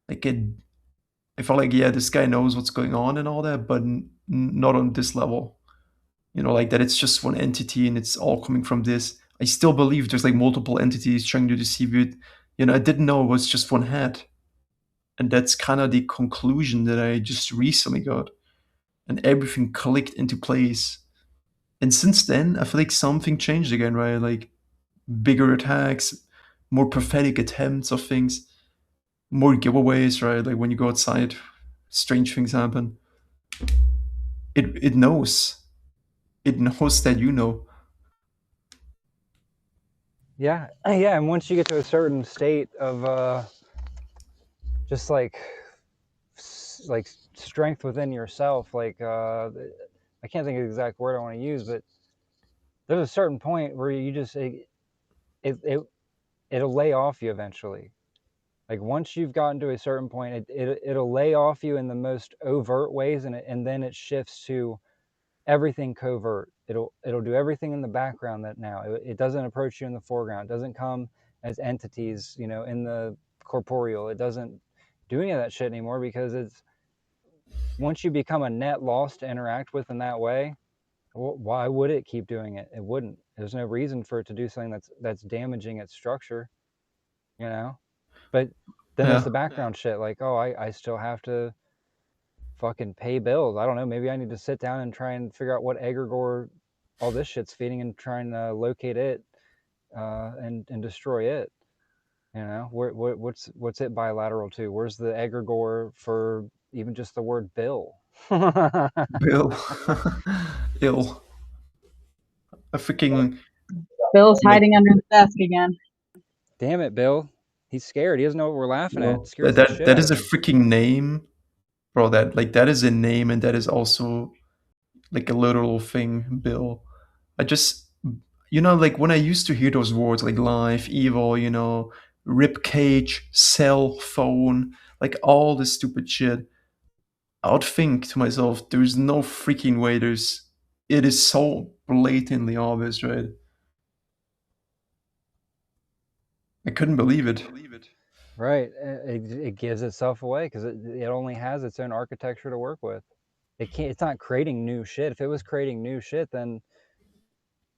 Like I felt like, yeah, this guy knows what's going on and all that, but not on this level. Like that it's just one entity and it's all coming from this. I still believe there's like multiple entities trying to deceive you. I didn't know it was just one head. And that's kind of the conclusion that I just recently got. And everything clicked into place. And since then, I feel like something changed again, right? Like bigger attacks, more prophetic attempts of things, more giveaways, right? Like when you go outside, strange things happen. It knows. It knows that you know. Yeah, yeah. And once you get to a certain state of just like strength within yourself, like I can't think of the exact word I want to use, but there's a certain point where you just it'll lay off you eventually. Like once you've gotten to a certain point, it'll lay off you in the most overt ways, and then it shifts to everything covert. It'll do everything in the background that now it doesn't approach you in the foreground. It doesn't come as entities, you know, in the corporeal. It doesn't do any of that shit anymore, because it's once you become a net loss to interact with in that way, why would it keep doing it? It wouldn't. There's no reason for it to do something that's damaging its structure, you know. But then there's Yeah. the background shit, like, oh, I still have to fucking pay bills. I don't know, maybe I need to sit down and try and figure out what egregore all this shit's feeding and try and locate it and destroy it. You know, what's it bilateral to? Where's the egregore for even just the word bill? Bill. Ill. A freaking Bill's like hiding under the desk again. Damn it, Bill. He's scared. He doesn't know what we're laughing at. It scares that the shit that out is of a him. freaking name, bro. That is a name, and that is also like a literal thing, Bill. I just, like when I used to hear those words like life, evil, rib cage, cell phone, like all this stupid shit, I would think to myself, there's no freaking way it is so blatantly obvious, right? I couldn't believe it. Right. It gives itself away because it only has its own architecture to work with. It's not creating new shit. If it was creating new shit, then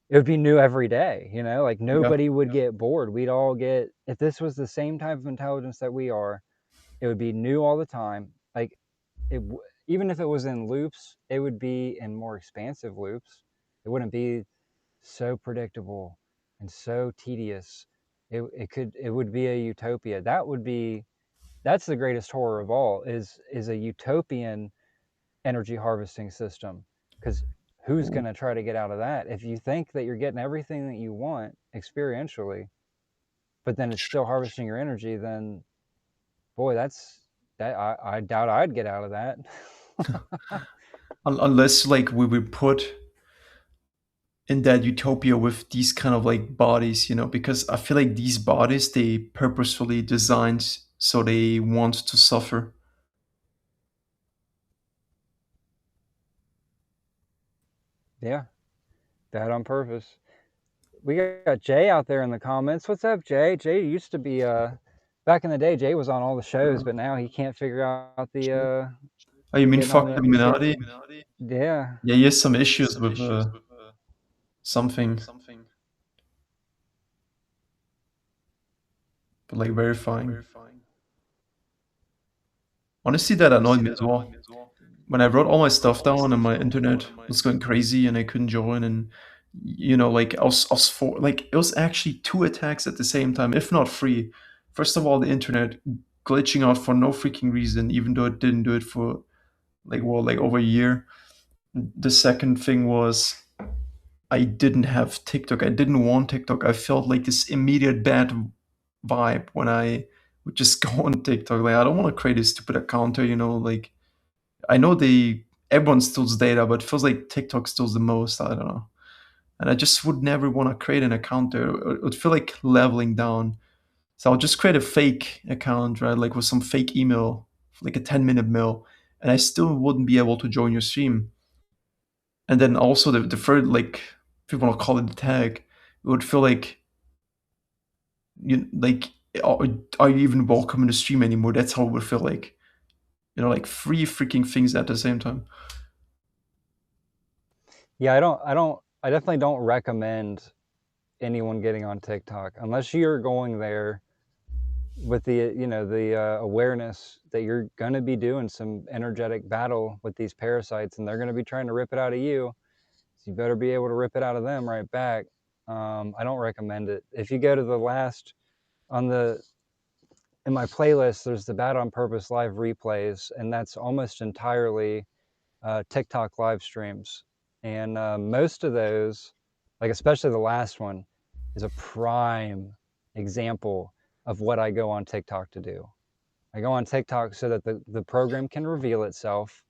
it would be new every day, you know, like nobody would get bored. We'd all get, if this was the same type of intelligence that we are, it would be new all the time. Like even if it was in loops, it would be in more expansive loops. It wouldn't be so predictable and so tedious. It would be a utopia. That's the greatest horror of all, is a utopian energy harvesting system, because who's going to try to get out of that? If you think that you're getting everything that you want experientially, but then it's still harvesting your energy, then boy, I doubt I'd get out of that. Unless like we would put in that utopia with these kind of like bodies, because I feel like these bodies, they purposefully designed so they want to suffer. Yeah, that on purpose. We got Jay out there in the comments. What's up, Jay? Jay used to be back in the day, Jay was on all the shows, but now he can't figure out the Oh, you mean getting on fuck the Illuminati? yeah. Yeah, he has some issues with something, but like verifying. Honestly, that annoyed me as well. When I wrote all my stuff down and my internet was going crazy and I couldn't join, and like I was for like it was actually 2 attacks at the same time, if not 3. First of all, the internet glitching out for no freaking reason, even though it didn't do it for like over a year. The second thing was I didn't have TikTok. I didn't want TikTok. I felt like this immediate bad vibe when I would just go on TikTok. Like I don't want to create a stupid account there, like I know everyone steals data, but it feels like TikTok steals the most. I don't know. And I just would never want to create an account there. It would feel like leveling down. So I'll just create a fake account, right? Like with some fake email, like a 10-minute mail, and I still wouldn't be able to join your stream. And then also the third, like, if you want to call it the tag, it would feel like are you even welcome in the stream anymore? That's how it would feel like. Like 3 freaking things at the same time. Yeah, I definitely don't recommend anyone getting on TikTok unless you're going there with the awareness that you're going to be doing some energetic battle with these parasites, and they're going to be trying to rip it out of you. So you better be able to rip it out of them right back. I don't recommend it. If you go to the last in my playlist, there's the Bad on Purpose live replays, and that's almost entirely TikTok live streams. And most of those, like especially the last one, is a prime example of what I go on TikTok to do. I go on TikTok so that the program can reveal itself.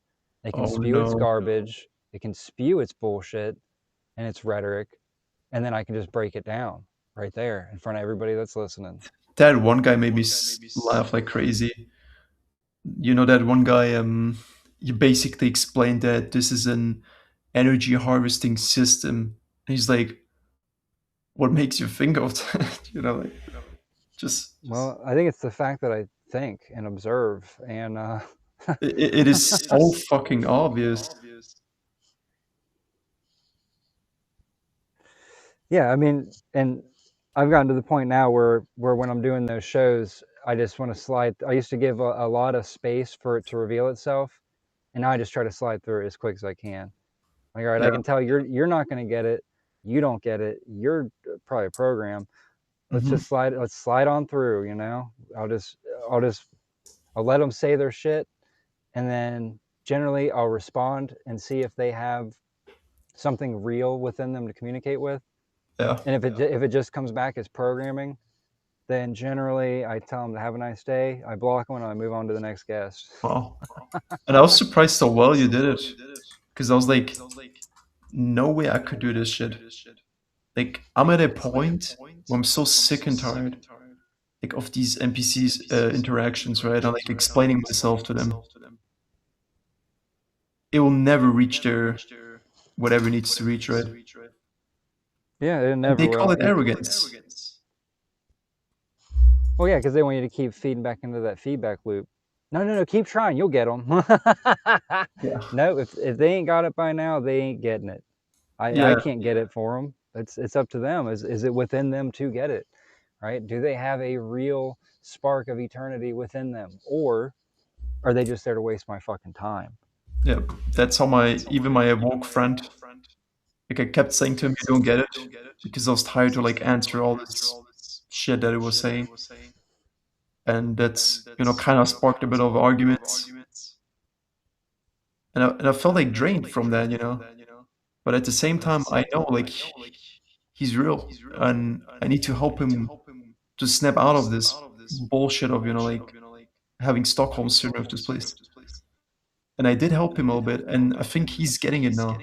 It can spew its garbage. It can spew its bullshit and its rhetoric, and then I can just break it down. right there in front of everybody that's listening. That one guy made me laugh like crazy. You know that one guy, you basically explained that this is an energy harvesting system. And he's like, what makes you think of that? Like, just Well, I think it's the fact that I think and observe, and it is so fucking obvious. Yeah, I mean, and I've gotten to the point now where when I'm doing those shows, I just want to slide. I used to give a lot of space for it to reveal itself, and now I just try to slide through it as quick as I can. Like, all right, Yeah. I can tell you're not going to get it. You don't get it. You're probably a program. Let's just slide. Let's slide on through. I'll let them say their shit, and then generally I'll respond and see if they have something real within them to communicate with. Yeah. And if it just comes back as programming, then generally I tell them to have a nice day. I block them and I move on to the next guest. Wow. And I was surprised how well you did it, because I was like, no way I could do this shit. Like, I'm at a point where I'm so sick and tired, like, of these NPCs interactions, right? I'm like explaining myself to them. It will never reach their whatever needs to reach, right? Yeah, it never And they call will. it arrogance. Well, yeah, because they want you to keep feeding back into that feedback loop. No, keep trying. You'll get them. Yeah. No, if they ain't got it by now, they ain't getting it. I can't get it for them. It's up to them. Is it within them to get it, right? Do they have a real spark of eternity within them, or are they just there to waste my fucking time? Yeah, that's how even my woke friend, like, I kept saying to him, you don't get it, because I was tired to like answer all this shit that he was saying. And that's, kind of sparked a bit of arguments. And I felt like drained from that, But at the same time, I know, like, he's real, and I need to help him to snap out of this bullshit of, like, having Stockholm syndrome of this place. And I did help him a little bit, and I think he's getting it now.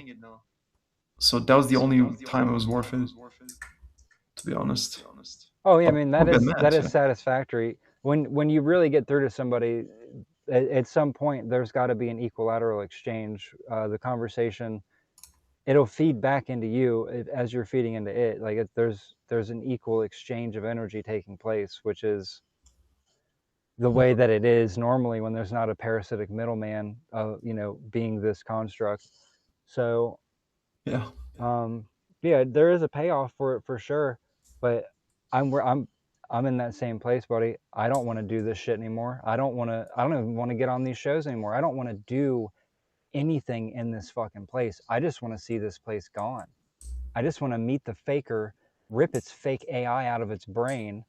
So that was the only time it was worth it, to be honest. Oh yeah, I mean that is Yeah. satisfactory. When you really get through to somebody, at some point there's got to be an equilateral exchange. The conversation, it'll feed back into you as you're feeding into it. Like there's an equal exchange of energy taking place, which is the way that it is normally when there's not a parasitic middleman, being this construct. So Yeah. yeah, there is a payoff for it for sure, but I'm in that same place, buddy. I don't want to do this shit anymore. I don't even want to get on these shows anymore. I don't want to do anything in this fucking place. I just want to see this place gone. I just want to meet the faker, rip its fake AI out of its brain,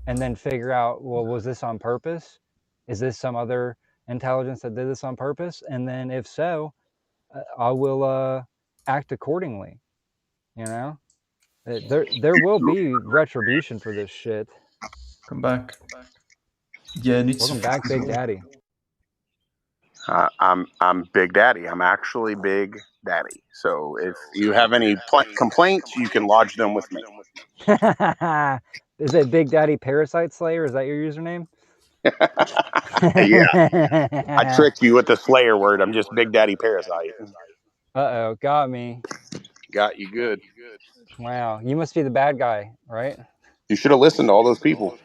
and then figure out, well, was this on purpose? Is this some other intelligence that did this on purpose? And then if so, I will act accordingly. There will be retribution for this shit. Come back. Yeah, it needs Welcome to back, Big Daddy. I'm Big Daddy. I'm actually Big Daddy. So if you have any complaints, you can lodge them with me. Is it Big Daddy Parasite Slayer? Is that your username? Yeah. I tricked you with the Slayer word. I'm just Big Daddy Parasite. Uh-oh, got me. Got you good. Wow, you must be the bad guy, right? You should have listened to all those people.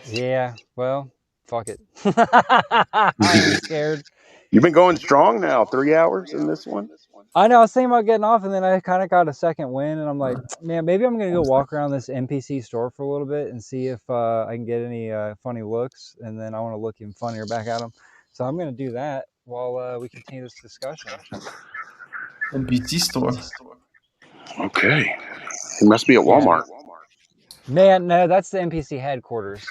Yeah, well, fuck it. I ain't scared. You've been going strong now, 3 hours in this one? I know, I was thinking about getting off, and then I kind of got a second wind, and I'm like, man, maybe I'm going to go walk around this NPC store for a little bit and see if I can get any funny looks, and then I want to look even funnier back at them. So I'm going to do that while we continue this discussion. NPC store. Okay. It must be at Walmart. Man, no, that's the NPC headquarters.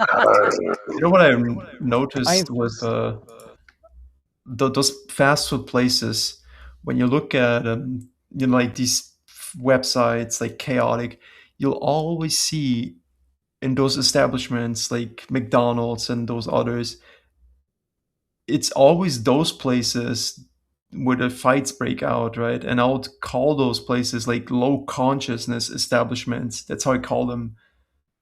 You know what I noticed with those fast food places, when you look at like these websites like Chaotic, you'll always see in those establishments like McDonald's and those others, it's always those places where the fights break out, right? And I would call those places like low consciousness establishments. That's how I call them.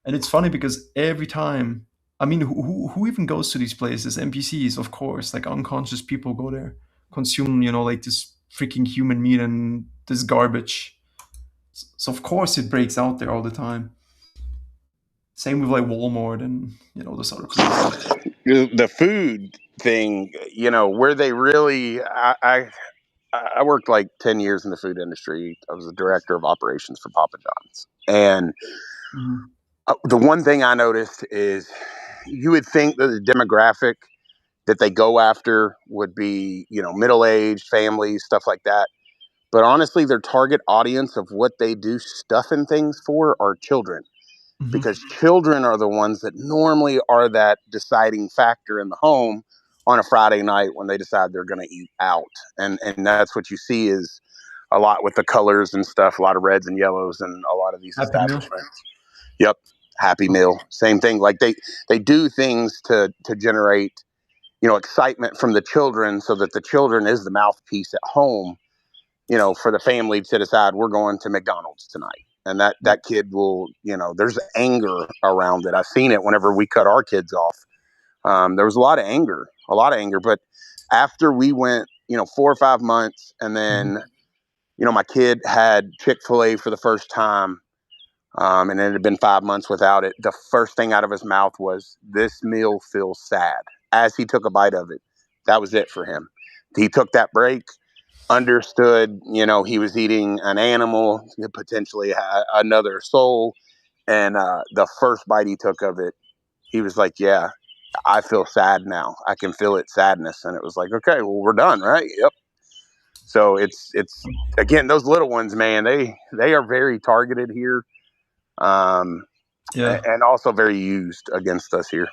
And it's funny because every time, I mean, who even goes to these places? NPCs, of course, like unconscious people go there, consume, like this freaking human meat and this garbage. So of course it breaks out there all the time. Same with like Walmart and those other places. The food thing, where they really, I worked like 10 years in the food industry. I was the director of operations for Papa John's. And the one thing I noticed is you would think that the demographic that they go after would be, middle-aged families, stuff like that. But honestly, their target audience of what they do stuff and things for are children. Because children are the ones that normally are that deciding factor in the home on a Friday night when they decide they're going to eat out. And that's what you see is a lot with the colors and stuff, a lot of reds and yellows and a lot of these Happy Meal. establishments. Yep. Happy Meal. Same thing. Like they do things to generate, excitement from the children so that the children is the mouthpiece at home, for the family to decide we're going to McDonald's tonight. And that kid will, there's anger around it. I've seen it whenever we cut our kids off. There was a lot of anger. But after we went, 4 or 5 months, and then, my kid had Chick-fil-A for the first time, and it had been 5 months without it. The first thing out of his mouth was, "This meal feels sad." As he took a bite of it, that was it for him. He took that break. Understood, he was eating an animal, potentially another soul. And the first bite he took of it, he was like, "Yeah, I feel sad now. I can feel its sadness." And it was like, okay, well, we're done, right? Yep. So it's again, those little ones, man, they are very targeted here, and also very used against us here.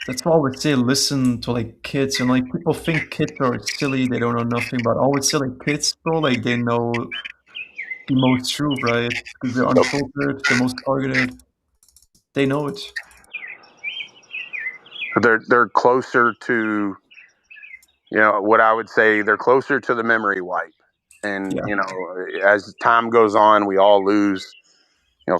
That's why I would say listen to like kids, and like people think kids are silly, they don't know nothing, but I would say like kids feel like they know the most truth, right? Because they're unfiltered, the most targeted. They know it. They're closer to, what I would say, they're closer to the memory wipe. And as time goes on, we all lose,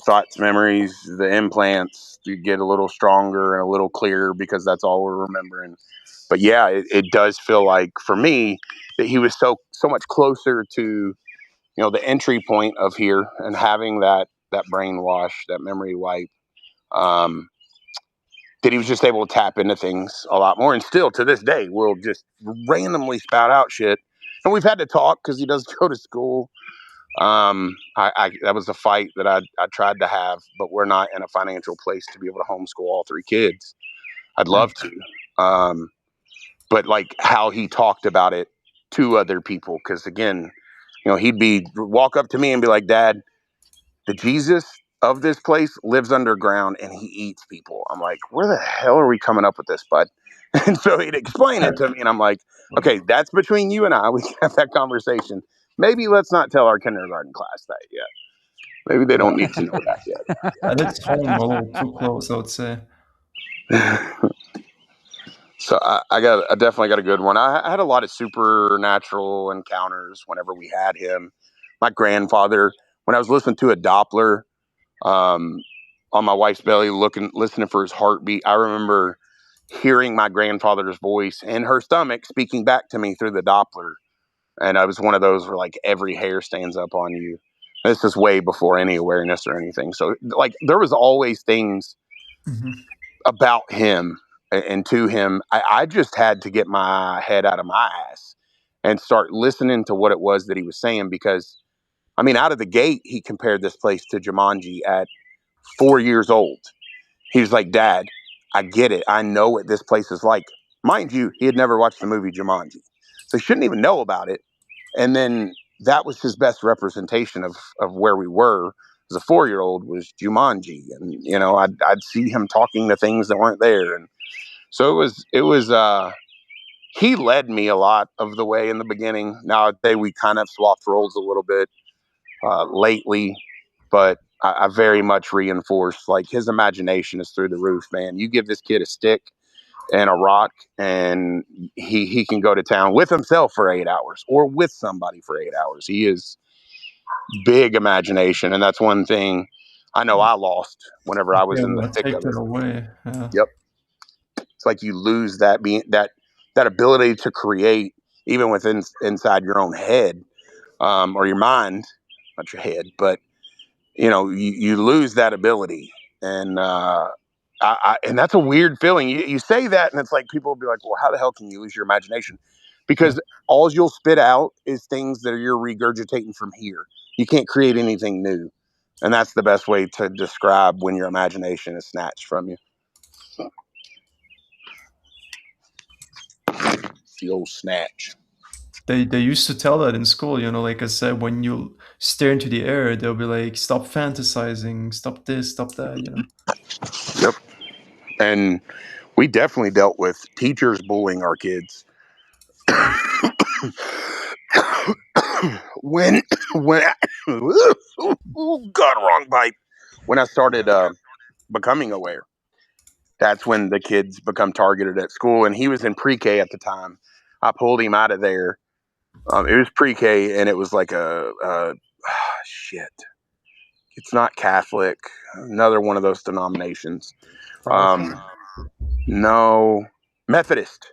thoughts, memories, the implants. You get a little stronger and a little clearer because that's all we're remembering. But yeah, it does feel like for me that he was so much closer to, the entry point of here and having that brainwash, that memory wipe, that he was just able to tap into things a lot more. And still to this day, we'll just randomly spout out shit. And we've had to talk because he does go to school. That was a fight that I tried to have, but we're not in a financial place to be able to homeschool all 3 kids. I'd love to. But like how he talked about it to other people. Cause again, he'd walk up to me and be like, "Dad, the Jesus of this place lives underground and he eats people." I'm like, "Where the hell are we coming up with this, bud?" And so he'd explain it to me, and I'm like, "Okay, that's between you and I. We can have that conversation. Maybe let's not tell our kindergarten class that yet. Maybe they don't need to know that yet." And it's home a little too close, I would say. So I definitely got a good one. I had a lot of supernatural encounters whenever we had him. My grandfather, when I was listening to a Doppler on my wife's belly, listening for his heartbeat, I remember hearing my grandfather's voice in her stomach speaking back to me through the Doppler. And I was one of those where like every hair stands up on you. This is way before any awareness or anything. So like there was always things about him and to him. I just had to get my head out of my ass and start listening to what it was that he was saying, because I mean, out of the gate, he compared this place to Jumanji at 4 years old. He was like, "Dad, I get it. I know what this place is like." Mind you, he had never watched the movie Jumanji, so he shouldn't even know about it. And then that was his best representation of where we were as a 4-year-old was Jumanji. And, I'd see him talking to things that weren't there. And so it was, he led me a lot of the way in the beginning. Nowadays, we kind of swapped roles a little bit lately, but I very much reinforce like his imagination is through the roof, man. You give this kid a stick and a rock, and he can go to town with himself for 8 hours or with somebody for 8 hours. He is big imagination, and that's one thing I know I lost whenever I was in the thick take of it. that away. Yeah. Yep. It's like you lose that ability to create, even within inside your own head, or your mind, not your head, but you lose that ability, and and that's a weird feeling. You say that, and it's like people will be like, "Well, how the hell can you lose your imagination?" Because all you'll spit out is things that you're regurgitating from here. You can't create anything new, and that's the best way to describe when your imagination is snatched from you. The old snatch. They used to tell that in school, like I said, when you stare into the air, they'll be like, stop fantasizing, stop this, stop that, Yep. And we definitely dealt with teachers bullying our kids. when God, wrong pipe. When I started becoming aware, that's when the kids become targeted at school. And he was in pre-K at the time. I pulled him out of there. It was pre-K, and it was like shit. It's not Catholic. Another one of those denominations. No, Methodist.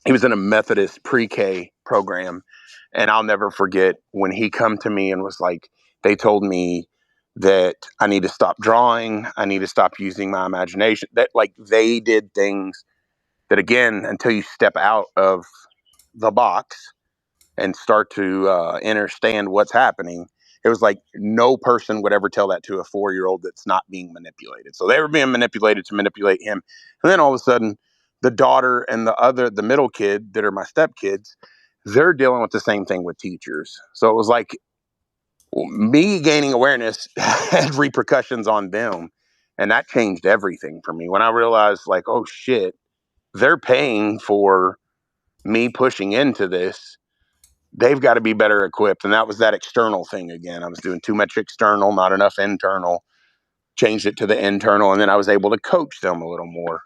He was in a Methodist pre-K program, and I'll never forget when he come to me and was like, they told me that I need to stop drawing, I need to stop using my imagination. That, like, they did things that, again, until you step out of the box and start to understand what's happening, it was like no person would ever tell that to a 4-year-old that's not being manipulated. So they were being manipulated to manipulate him. And then all of a sudden, the daughter and the middle kid that are my stepkids, they're dealing with the same thing with teachers. So it was like me gaining awareness had repercussions on them. And that changed everything for me when I realized, like, oh shit, they're paying for me pushing into this. They've got to be better equipped. And that was that external thing again. I was doing too much external, not enough internal. Changed it to the internal, and then I was able to coach them a little more.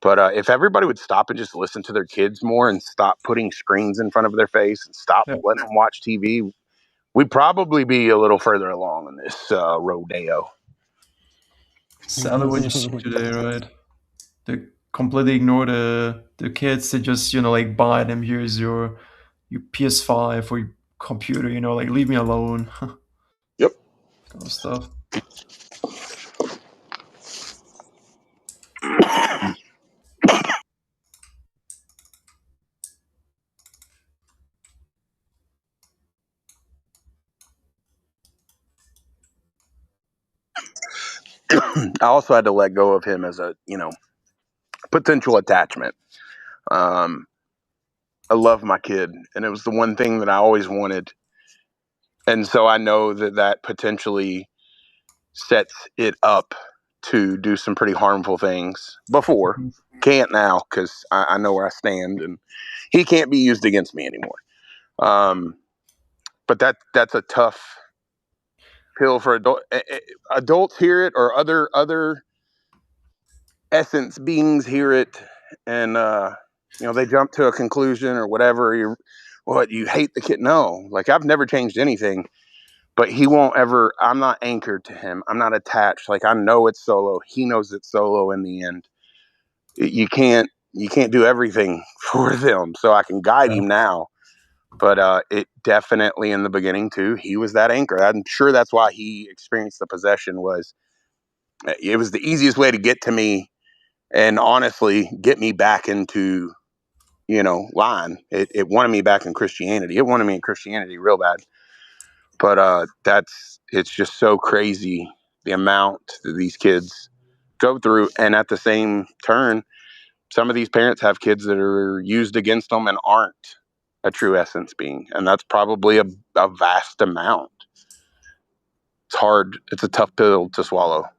But if everybody would stop and just listen to their kids more and stop putting screens in front of their face and stop letting them watch TV, we'd probably be a little further along in this rodeo. Sadly, what you see today, right? They completely ignore the kids. They just, like, buy them. Here's your PS5 or your computer, like, leave me alone. Yep. Kind of stuff. I also had to let go of him as a, potential attachment. I love my kid, and it was the one thing that I always wanted. And so I know that potentially sets it up to do some pretty harmful things before. Can't now, because I know where I stand, and he can't be used against me anymore. But that's a tough pill for adults hear it, or other essence beings hear it, and they jump to a conclusion or whatever. You hate the kid? No, like, I've never changed anything. But he won't ever. I'm not anchored to him. I'm not attached. Like, I know it's solo. He knows it's solo in the end. You can't do everything for them. So I can guide him now. But it definitely, in the beginning too, he was that anchor. I'm sure that's why he experienced the possession. It was the easiest way to get to me, and honestly, get me back into, line. It wanted me back in Christianity. It wanted me in Christianity real bad. But it's just so crazy the amount that these kids go through. And at the same turn, some of these parents have kids that are used against them and aren't a true essence being. And that's probably a vast amount. It's hard. It's a tough pill to swallow,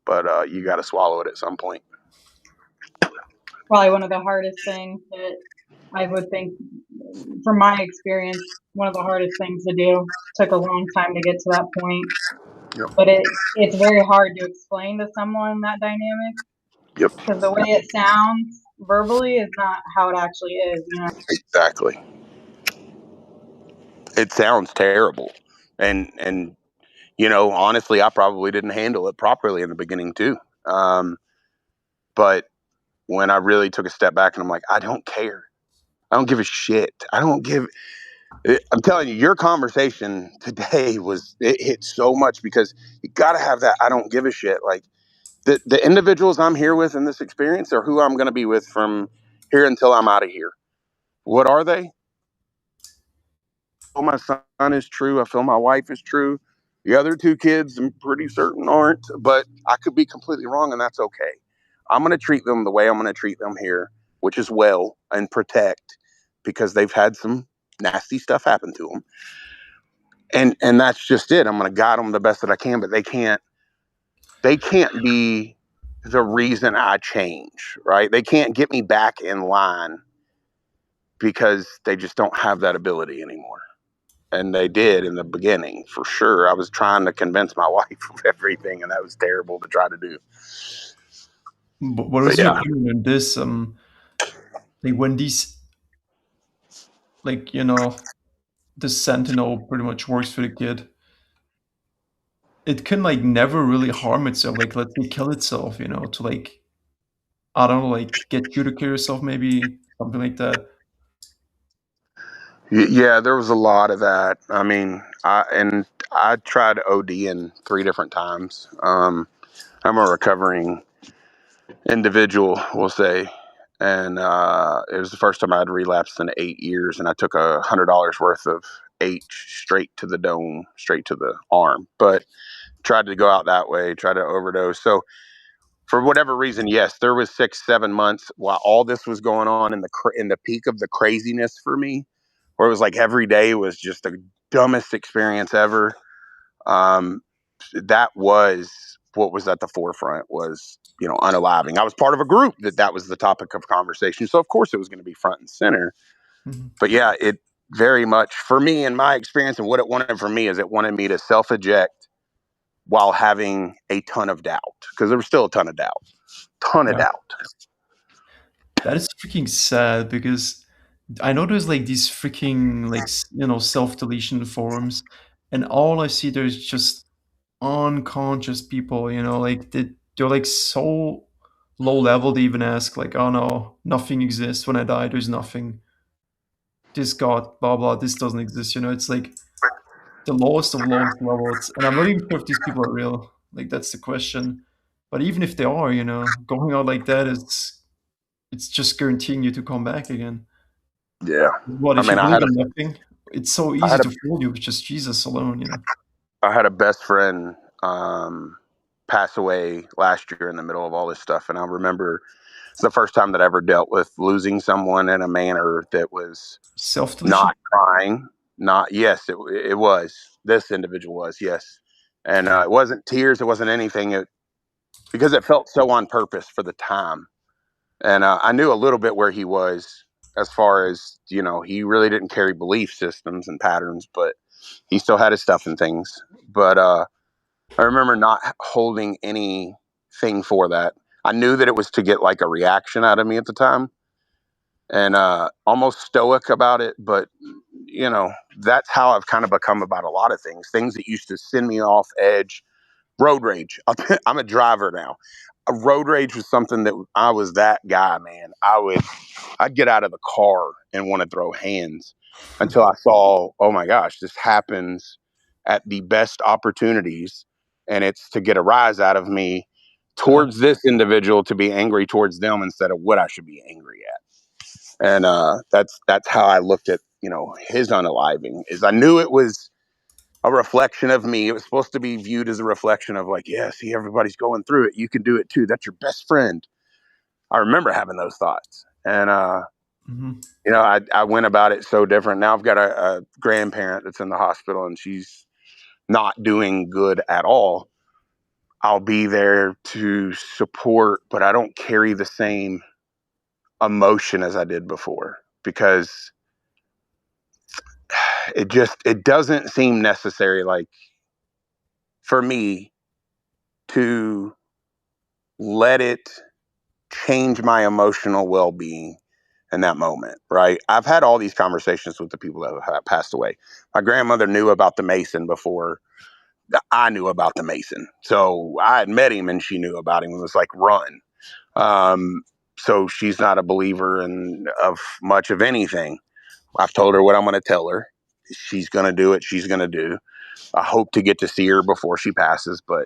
but you got to swallow it at some point. Probably one of the hardest things that I would think, from my experience, one of the hardest things to do. Took a long time to get to that point. Yep. But it's very hard to explain to someone that dynamic. Yep. Because the way it sounds verbally is not how it actually is, you know? Exactly. It sounds terrible. And you know, honestly, I probably didn't handle it properly in the beginning too. But when I really took a step back and I'm like, I don't care. I don't give a shit. I'm telling you, your conversation today it hit so much because you got to have that. I don't give a shit. Like the individuals I'm here with in this experience are who I'm going to be with from here until I'm out of here. What are they? I feel my son is true. I feel my wife is true. The other two kids, I'm pretty certain aren't, but I could be completely wrong, and that's okay. I'm going to treat them the way I'm going to treat them here, which is well and protect, because they've had some nasty stuff happen to them. And that's just it. I'm going to guide them the best that I can, but they can't be the reason I change, right? They can't get me back in line because they just don't have that ability anymore. And they did in the beginning, for sure. I was trying to convince my wife of everything, and that was terrible to try to do. But what But is your yeah, opinion on this? Like when these, like, you know, the sentinel pretty much works for the kid. It can like never really harm itself. Like let it kill itself, you know, to like, I don't know, like get you to kill yourself, maybe something like that. yeah, there was a lot of that. I mean, I tried ODing 3 different times. I'm a recovering individual, we'll say, and it was the first time I'd relapsed in 8 years, and I took $100 worth of H straight to the dome, straight to the arm. But tried to go out that way, tried to overdose. So for whatever reason, yes, there was 6-7 months while all this was going on in the peak of the craziness for me, where it was like every day was just the dumbest experience ever. Um, that was what was at the forefront, was, you know, unaliving. I was part of a group that was the topic of conversation, so of course it was going to be front and center. Mhm. But yeah, it very much for me, in my experience, and what it wanted from me is it wanted me to self-eject while having a ton of doubt, because there was still a ton of doubt. Yeah. Doubt. That is freaking sad because I know there's like these freaking like you know self-deletion forums, and all I see there's just unconscious people, you know, like they're like so low level to even ask like, oh no, nothing exists when I die, there's nothing. This God, blah blah, this doesn't exist, you know, it's like the lowest of lowest levels. And I'm not even sure if these people are real. Like that's the question. But even if they are, you know, going out like that is it's just guaranteeing you to come back again. Yeah. What I if you mean, believe in nothing? It's so I easy had a to fool you with just Jesus alone, you know. I had a best friend pass away last year in the middle of all this stuff, and I remember it's the first time that I ever dealt with losing someone in a manner that was Self-deletion? not crying. Not yes, it was. This individual was, yes, and it wasn't tears. It wasn't anything. Because it felt so on purpose for the time. And I knew a little bit where he was, as far as, you know, he really didn't carry belief systems and patterns, but he still had his stuff and things. But I remember not holding anything for that. I knew that it was to get like a reaction out of me at the time, and almost stoic about it. But, you know, that's how I've kind of become about a lot of things that used to send me off edge. Road rage. I'm a driver now. A road rage was something that I was that guy, man. I'd get out of the car and want to throw hands until I saw, oh my gosh, this happens at the best opportunities, and it's to get a rise out of me towards this individual, to be angry towards them instead of what I should be angry at. And that's how I looked at, you know, his unaliving. Is I knew it was a reflection of me. It was supposed to be viewed as a reflection of like, yeah, see, everybody's going through it. You can do it too. That's your best friend. I remember having those thoughts. And, Mm-hmm. you know, I went about it so different. Now I've got a grandparent that's in the hospital and she's not doing good at all. I'll be there to support, but I don't carry the same emotion as I did before, because it doesn't seem necessary, like, for me to let it change my emotional well-being in that moment, right? I've had all these conversations with the people that have passed away. My grandmother knew about the Mason before I knew about the Mason. So I had met him and she knew about him. It was like, run. So she's not a believer of much of anything. I've told her what I'm going to tell her. She's going to do it. She's going to do. I hope to get to see her before she passes, but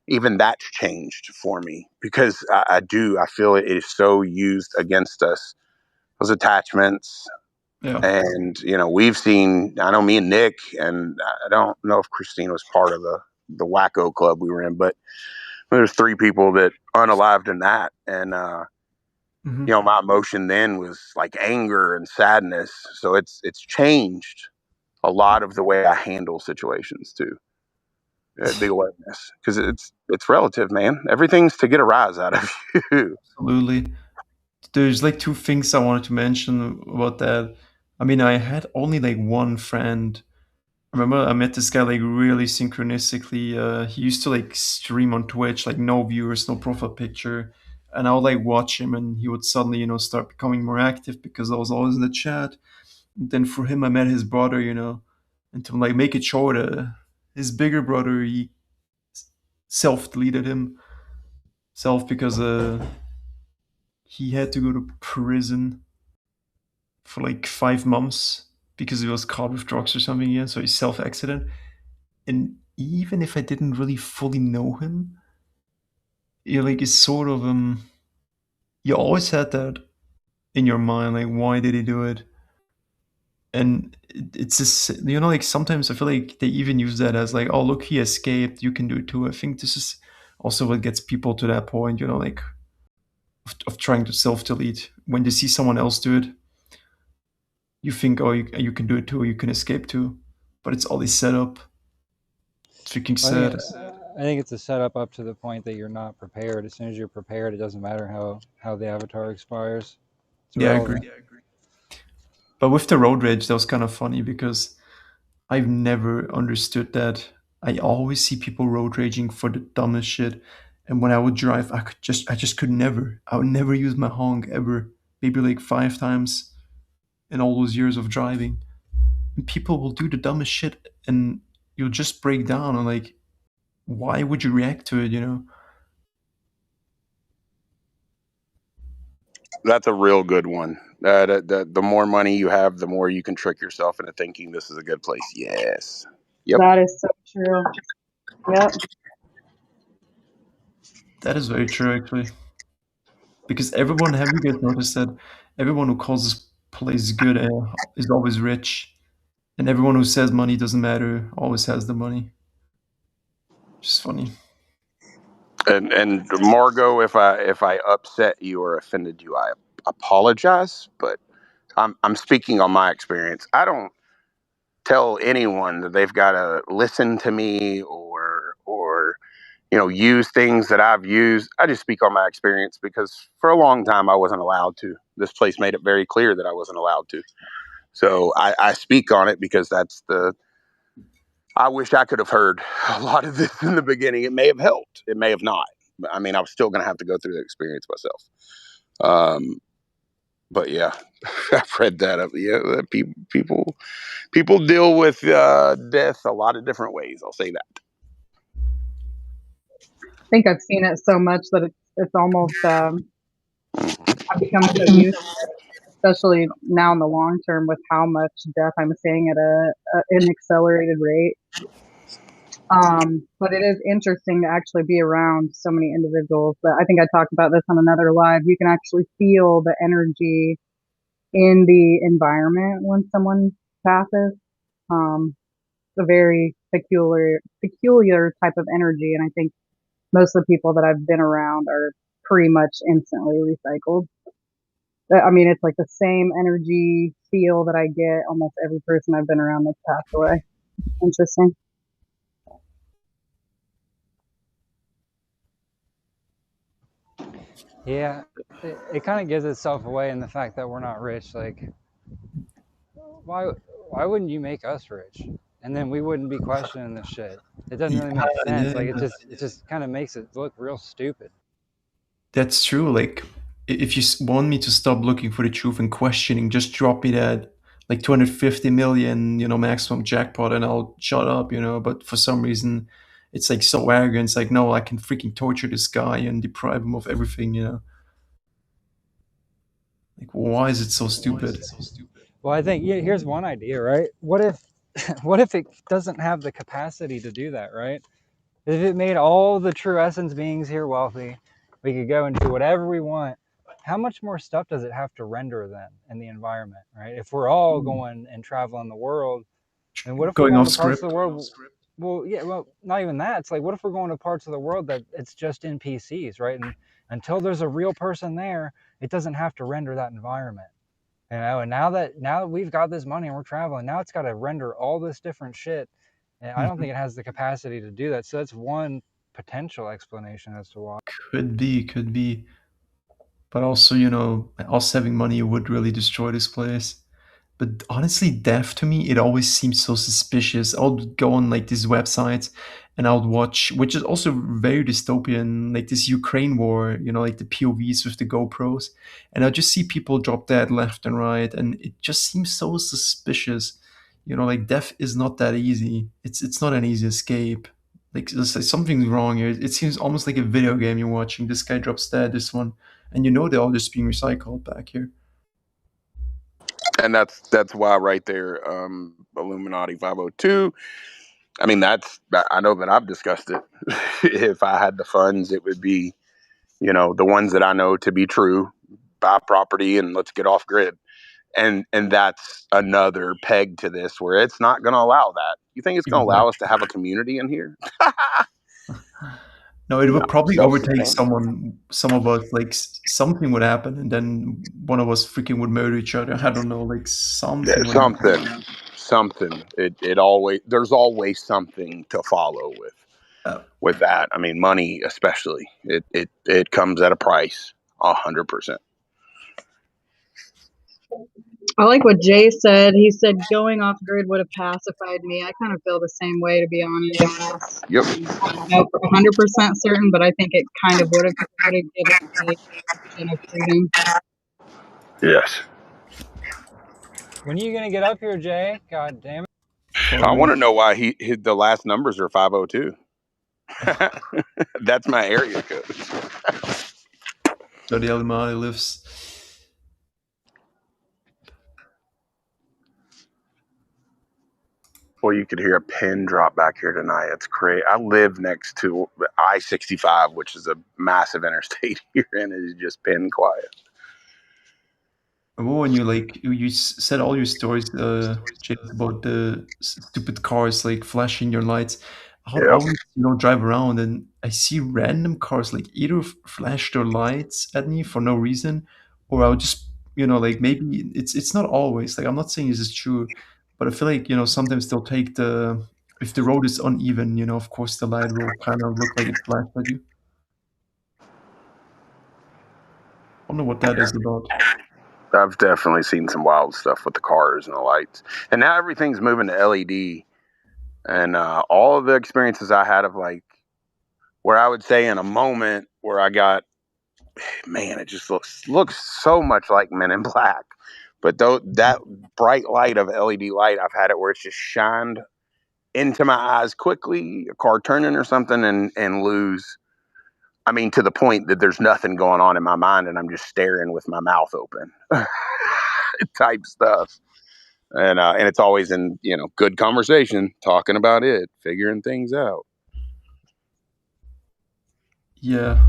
even that's changed for me because I feel it is so used against us, those attachments. Yeah. And, we've seen, I know me and Nick, and I don't know if Christine was part of the wacko club we were in, but there's 3 people that unalived in that. And, my emotion then was like anger and sadness. So it's changed a lot of the way I handle situations too. The awareness, because it's relative, man. Everything's to get a rise out of you. Absolutely. There's like 2 things I wanted to mention about that. I mean, I had only like one friend. I remember I met this guy like really synchronistically. He used to like stream on Twitch, like no viewers, no profile picture. And I would like watch him and he would suddenly, start becoming more active because I was always in the chat. And then for him, I met his brother, and to like make it short, his bigger brother, he self-deleted himself because he had to go to prison for like 5 months because he was caught with drugs or something again. So he self-exited. And even if I didn't really fully know him, like it's sort of you always had that in your mind, like why did he do it? And it's just like sometimes I feel like they even use that as like, oh look, he escaped, you can do it too. I think this is also what gets people to that point, like of trying to self-delete. When they see someone else do it, you think, oh, you can do it too, you can escape too, but it's all this setup. It's freaking sad. I think it's a setup up to the point that you're not prepared. As soon as you're prepared, it doesn't matter how the avatar expires. Yeah, I agree. But with the road rage, that was kind of funny because I've never understood that. I always see people road raging for the dumbest shit, and when I would drive, I just could never. I would never use my honk ever. Maybe like 5 times in all those years of driving. And people will do the dumbest shit, and you'll just break down. And like, why would you react to it? That's a real good one. The more money you have, the more you can trick yourself into thinking this is a good place. Yes. Yep. That is so true. Yep. That is very true, actually. Because have you guys noticed that everyone who calls this place good is always rich, and everyone who says money doesn't matter always has the money. Just funny. And Margot, if I upset you or offended you, I apologize. But I'm speaking on my experience. I don't tell anyone that they've got to listen to me or use things that I've used. I just speak on my experience because for a long time I wasn't allowed to. This place made it very clear that I wasn't allowed to. So I speak on it because I wish I could have heard a lot of this in the beginning. It may have helped. It may have not. I mean, I was still going to have to go through the experience myself. But yeah, I've read that up. Yeah, people deal with death a lot of different ways. I'll say that. I think I've seen it so much that it's almost I've become so used to it, especially now in the long term with how much death I'm seeing at an accelerated rate. But it is interesting to actually be around so many individuals that I think I talked about this on another live. You can actually feel the energy in the environment when someone passes. It's a very peculiar type of energy, and I think most of the people that I've been around are pretty much instantly recycled. I mean, it's like the same energy feel that I get almost every person I've been around that's passed away. Interesting. Yeah, it kind of gives itself away in the fact that we're not rich. Like, why wouldn't you make us rich? And then we wouldn't be questioning this shit. It doesn't really make sense. Like, it just kind of makes it look real stupid. That's true. Like, if you want me to stop looking for the truth and questioning, just drop me that like 250 million, maximum jackpot, and I'll shut up, But for some reason, it's like so arrogant. It's like, no, I can freaking torture this guy and deprive him of everything. Like, why is it so stupid? Well, I think here's one idea, right? What if, what if it doesn't have the capacity to do that, right? If it made all the true essence beings here wealthy, we could go and do whatever we want. How much more stuff does it have to render then in the environment, right? If we're all going and traveling the world, and what if we're Going going off to parts of script. the world? Well, yeah, well, not even that. It's like, what if we're going to parts of the world that it's just NPCs, right? And until there's a real person there, it doesn't have to render that environment. And now that we've got this money and we're traveling, now it's got to render all this different shit, and I don't think it has the capacity to do that. So that's one potential explanation as to why. Could be. But also, us having money would really destroy this place. But honestly, death to me, it always seems so suspicious. I would go on like these websites and I would watch, which is also very dystopian, like this Ukraine war, like the POVs with the GoPros. And I just see people drop dead left and right. And it just seems so suspicious. Like death is not that easy. It's not an easy escape. Like something's wrong here. It seems almost like a video game you're watching. This guy drops dead, this one. And they're all just being recycled back here. And that's why right there, Illuminati 502. I mean, I know that I've discussed it. If I had the funds, it would be, the ones that I know to be true, buy property and let's get off grid. And that's another peg to this where it's not going to allow that. You think it's going to allow us to have a community in here? No, it would probably overtake some of us, like something would happen, and then one of us freaking would murder each other. I don't know, like something. Yeah, something. It always, there's always something to follow with that. I mean, money especially. It comes at a price, 100%. I like what Jay said. He said going off grid would have pacified me. I kind of feel the same way, to be honest. Yep. I'm not 100% certain, but I think it kind of would have given me of freedom. Yes. When are you gonna get up here, Jay? God damn it! I want to know why the last numbers are 502. That's my area code. So the Illuminati lives. Well, you could hear a pin drop back here tonight. It's crazy. I live next to I-65, which is a massive interstate here, and it is just pin quiet. When you said all your stories, James, about the stupid cars like flashing your lights, I would always drive around and I see random cars like either flash their lights at me for no reason, or I would just like maybe it's not always, like I'm not saying this is true, but I feel like sometimes they'll take if the road is uneven, of course the light will kind of look like it flashed at you. I don't know what that is about. I've definitely seen some wild stuff with the cars and the lights. And now everything's moving to LED. And all of the experiences I had of like, where I would say in a moment where I got, man, it just looks so much like Men in Black. But that bright light of LED light, I've had it where it's just shined into my eyes quickly, a car turning or something, and lose. I mean, to the point that there's nothing going on in my mind and I'm just staring with my mouth open type stuff. And it's always in, good conversation, talking about it, figuring things out. Yeah.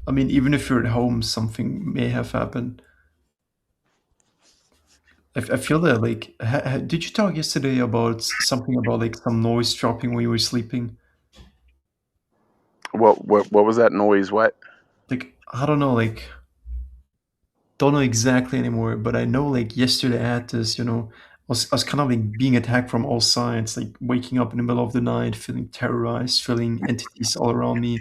I mean, even if you're at home, something may have happened. I feel that, like, did you talk yesterday about something about like some noise dropping when you were sleeping? What was that noise? What? Like, I don't know, like, don't know exactly anymore, but I know like yesterday I had this, I was kind of like being attacked from all sides, like waking up in the middle of the night, feeling terrorized, feeling entities all around me,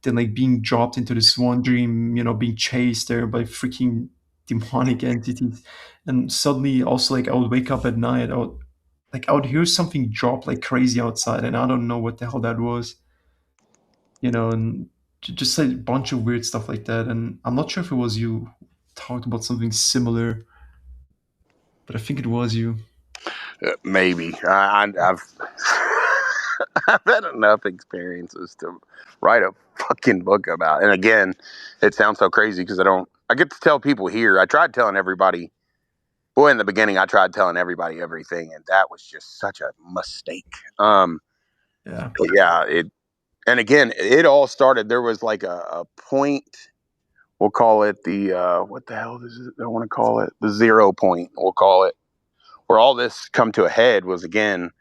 then like being dropped into this one dream, being chased there by freaking demonic entities. And suddenly also like I would wake up at night, I would hear something drop like crazy outside, and I don't know what the hell that was. And just like a bunch of weird stuff like that. And I'm not sure if it was you who talked about something similar, but I think it was you. Maybe I've I've had enough experiences to write a fucking book about. And again, it sounds so crazy because I get to tell people here. I tried telling everybody. Boy, in the beginning, I tried telling everybody everything, and that was just such a mistake. Yeah. Yeah. And again, it all started. There was like a point. We'll call it the what the hell does it? I want to call it the 0 point. We'll call it where all this come to a head was again.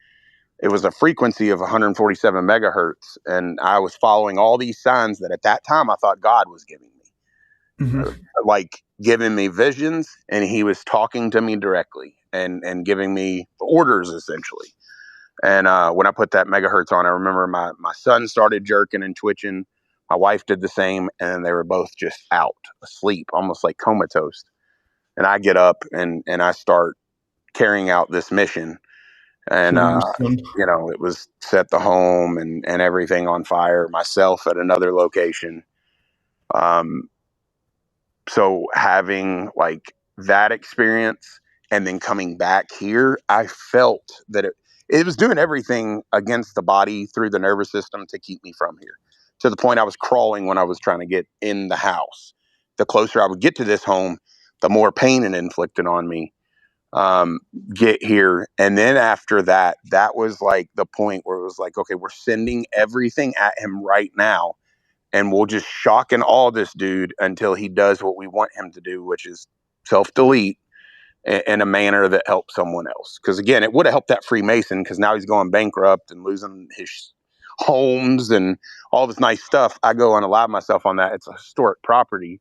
It was a frequency of 147 megahertz, and I was following all these signs that at that time I thought God was giving me, like giving me visions, and He was talking to me directly and giving me orders essentially. And when I put that megahertz on, I remember my son started jerking and twitching. My wife did the same, and they were both just out, asleep, almost like comatose. And I get up and I start carrying out this mission. And, it was set the home and everything on fire, myself at another location. So having like that experience and then coming back here, I felt that it was doing everything against the body through the nervous system to keep me from here, to the point I was crawling when I was trying to get in the house. The closer I would get to this home, the more pain it inflicted on me. Get here. And then after that, that was like the point where it was like, okay, we're sending everything at him right now. And we'll just shock and awe this dude until he does what we want him to do, which is self-delete in a manner that helps someone else. Because again, it would have helped that Freemason because now he's going bankrupt and losing his homes and all this nice stuff. I go and allow myself on that. It's a historic property.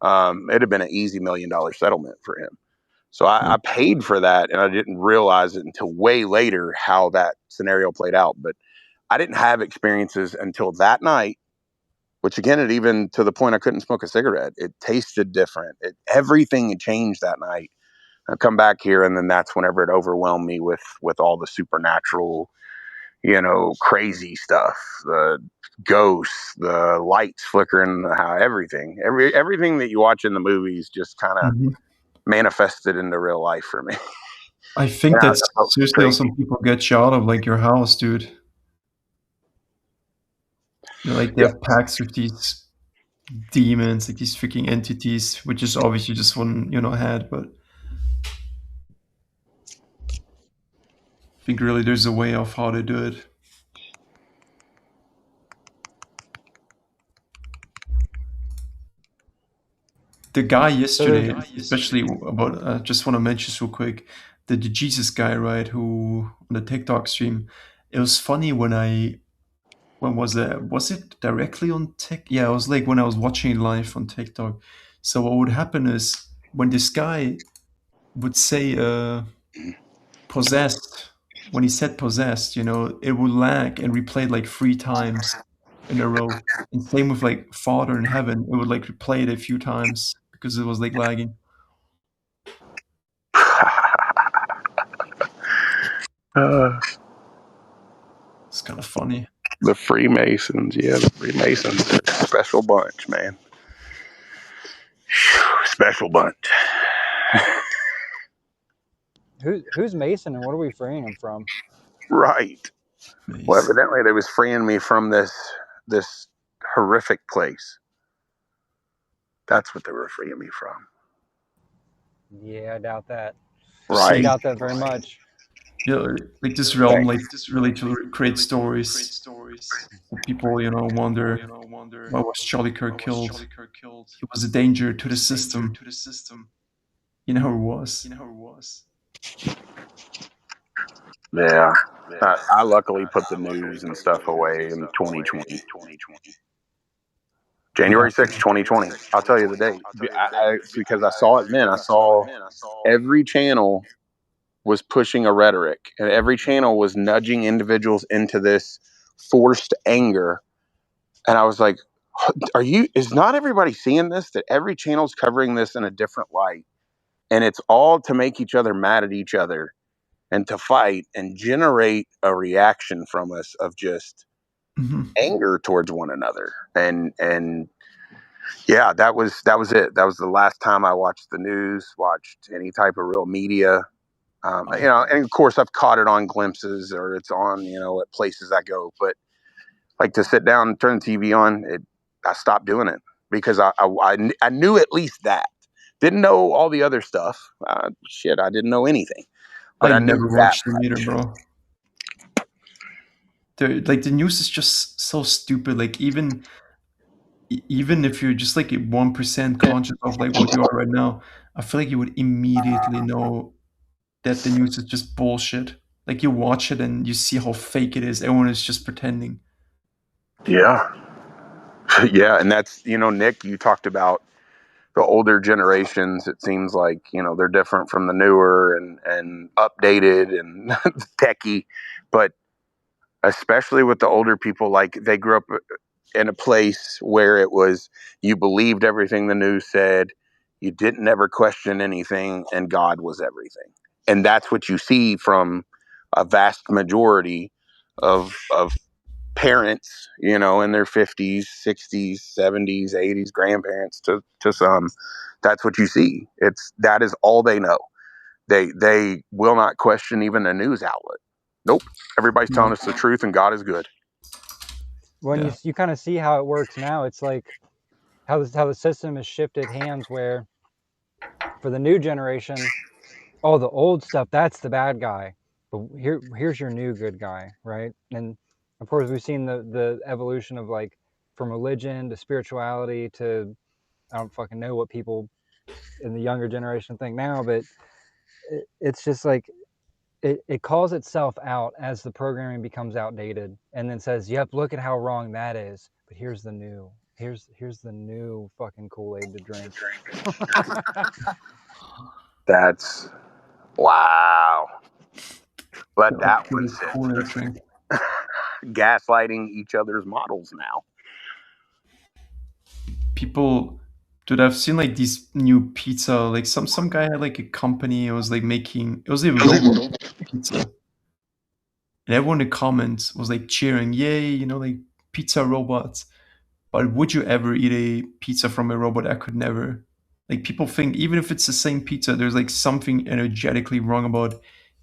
It'd have been an easy $1 million settlement for him. So I paid for that, and I didn't realize it until way later how that scenario played out. But I didn't have experiences until that night, which again, it even to the point I couldn't smoke a cigarette. It tasted different. Everything had changed that night. I come back here, and then that's whenever it overwhelmed me with all the supernatural, crazy stuff, the ghosts, the lights flickering, how everything that you watch in the movies just kind of manifested into real life for me. I think that's seriously how some people get you out of like your house, dude. Like they have pacts with these demons, like these freaking entities, which is obviously just one, had, but I think really there's a way of how to do it. The guy yesterday, especially about, just want to mention this real quick, the Jesus guy, right, who on the TikTok stream, it was funny when was it directly on TikTok? Yeah, it was like when I was watching it live on TikTok. So what would happen is when this guy would say possessed, when he said possessed, it would lag and replay it like 3 times in a row. And same with like Father in Heaven, it would like replay it a few times because it was like lagging. It's kind of funny. The Freemasons, the Freemasons, special bunch, man. Special bunch. Who's Mason and what are we freeing him from? Right. Mason. Well, evidently they was freeing me from this horrific place. That's what they were freeing me from. Yeah, I doubt that. Right. I doubt that very much. Yeah, like this realm, like really to create stories. People, wonder why was Charlie Kirk killed? He was a danger to the system. You know who it was. Yeah. I luckily put the news and stuff away in 2020. January 6, 2020. I'll tell you the date. Because I saw it then. I saw every channel was pushing a rhetoric, and every channel was nudging individuals into this forced anger. And I was like, is not everybody seeing this? That every channel's covering this in a different light. And it's all to make each other mad at each other and to fight and generate a reaction from us of just anger towards one another. And yeah, that was it. That was the last time I watched the news, watched any type of real media. And of course I've caught it on glimpses, or it's on, at places I go, but like to sit down and turn the TV on, I stopped doing it because I knew at least that. Didn't know all the other stuff. I didn't know anything. But I never knew that watched them either, bro. The news is just so stupid. Like even if you're just like 1% conscious of like what you are right now, I feel like you would immediately know that the news is just bullshit. Like you watch it and you see how fake it is. Everyone is just pretending. Yeah. Yeah, and that's, Nick, you talked about the older generations. It seems like, they're different from the newer and updated and techie, but especially with the older people, like they grew up in a place where it was, you believed everything the news said, you didn't ever question anything, and God was everything. And that's what you see from a vast majority of parents, in their 50s, 60s, 70s, 80s, grandparents to some. That's what you see. That is all they know. They will not question even a news outlet. Nope. Everybody's telling us the truth, and God is good. When you kind of see how it works now, it's like how the system has shifted hands, where for the new generation, oh, the old stuff, that's the bad guy, but here's your new good guy, right? And of course we've seen the evolution of like from religion to spirituality to, I don't fucking know what people in the younger generation think now, but it's just like it calls itself out as the programming becomes outdated, and then says, yep, look at how wrong that is, but here's the new fucking Kool-Aid to drink. That's wow. Let that one sit. Gaslighting each other's models now. People, dude, I've seen like these new pizza, like some guy had like a company, it was like making, it was a robot pizza. And everyone in the comments was like cheering, yay, like pizza robots. But would you ever eat a pizza from a robot? I could never. Like people think even if it's the same pizza, there's like something energetically wrong about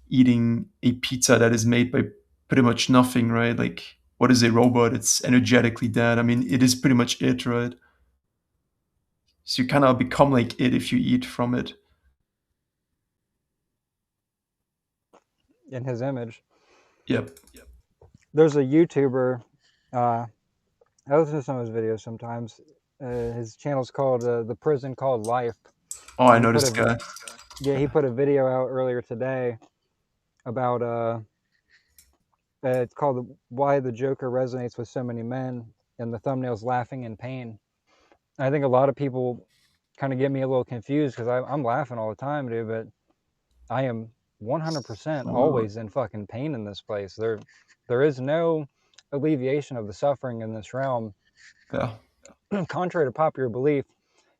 eating a pizza that is made by pretty much nothing, right? Like what is a robot? It's energetically dead. I mean, it is pretty much it, right? So you kind of become like it if you eat from it. In his image. Yep. There's a YouTuber, I listen to some of his videos sometimes. His channel's called The Prison Called Life. Oh, I know this guy. Yeah, he put a video out earlier today about it's called Why the Joker Resonates with So Many Men, and the thumbnail's laughing in pain. I think a lot of people kind of get me a little confused because I'm laughing all the time, dude, but I am 100% always in fucking pain in this place. There is no alleviation of the suffering in this realm. Yeah. Contrary to popular belief,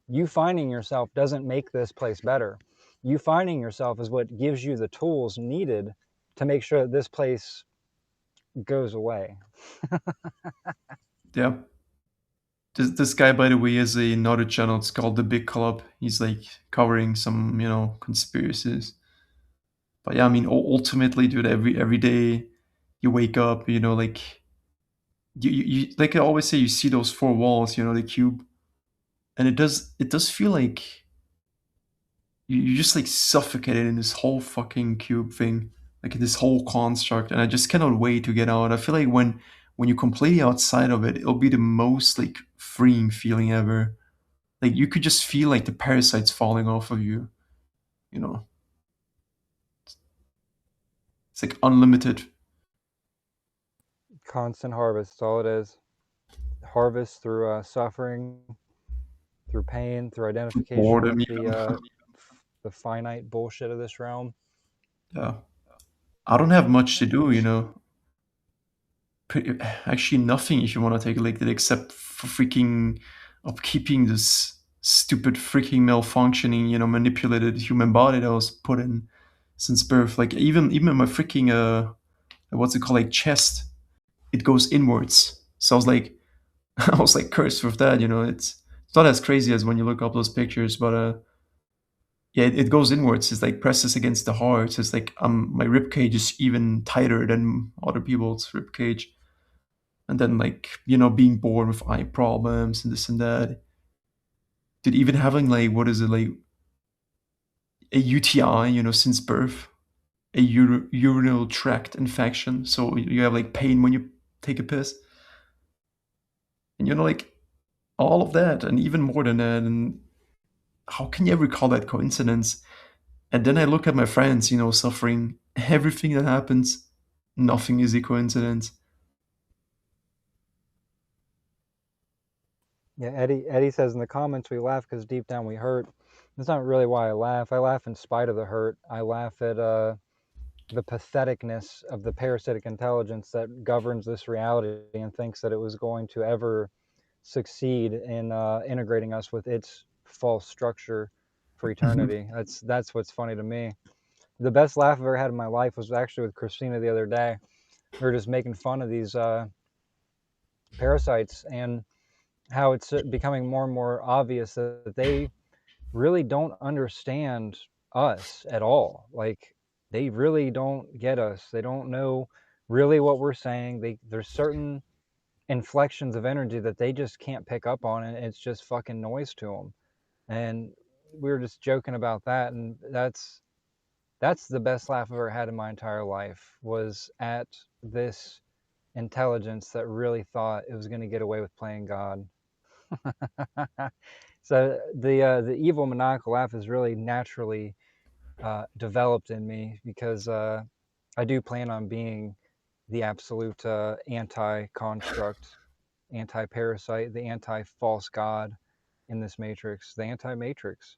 you finding yourself doesn't make this place better. You finding yourself is what gives you the tools needed to make sure that this place goes away. Yeah. This guy, by the way, has another channel. It's called The Big Club. He's like covering some, conspiracies. But yeah, I mean, ultimately, dude, every day you wake up, like you like I always say, you see those four walls, the cube, and it does feel like you just like suffocated in this whole fucking cube thing, like this whole construct, and I just cannot wait to get out. I feel like when you're completely outside of it, it'll be the most like freeing feeling ever. Like you could just feel like the parasites falling off of you, It's like unlimited. Constant harvest, that's all it is. Harvest through suffering, through pain, through identification Boredom, with the finite bullshit of this realm. Yeah. I don't have much to do, Actually, nothing if you want to take a look at it, except for freaking upkeeping this stupid freaking malfunctioning, manipulated human body that was put in since birth. Like even my freaking what's it called, like chest, it goes inwards. So I was like, I was like cursed with that. It's not as crazy as when you look up those pictures, but yeah, it goes inwards. It's like presses against the heart. It's like my rib cage is even tighter than other people's rib cage. And then like being born with eye problems and this and that. Dude, even having like what is it like a UTI, since birth, a urinal tract infection. So you have like pain when you take a piss, and like all of that, and even more than that. And how can you ever call that coincidence? And then I look at my friends, suffering. Everything that happens, nothing is a coincidence. Yeah, Eddie says in the comments we laugh because deep down we hurt. That's not really why I laugh. I laugh in spite of the hurt. I laugh at the patheticness of the parasitic intelligence that governs this reality and thinks that it was going to ever succeed in integrating us with its false structure for eternity. That's what's funny to me. The best laugh I've ever had in my life was actually with Christina the other day. We were just making fun of these parasites and how it's becoming more and more obvious that they really don't understand us at all. Like, they really don't get us. They don't know really what we're saying. There's certain inflections of energy that they just can't pick up on, and it's just fucking noise to them. And we were just joking about that, and that's the best laugh I've ever had in my entire life, was at this intelligence that really thought it was going to get away with playing God. So the evil maniacal laugh is really naturally developed in me because I do plan on being the absolute anti-construct, anti-parasite, the anti-false god in this matrix, the anti-matrix,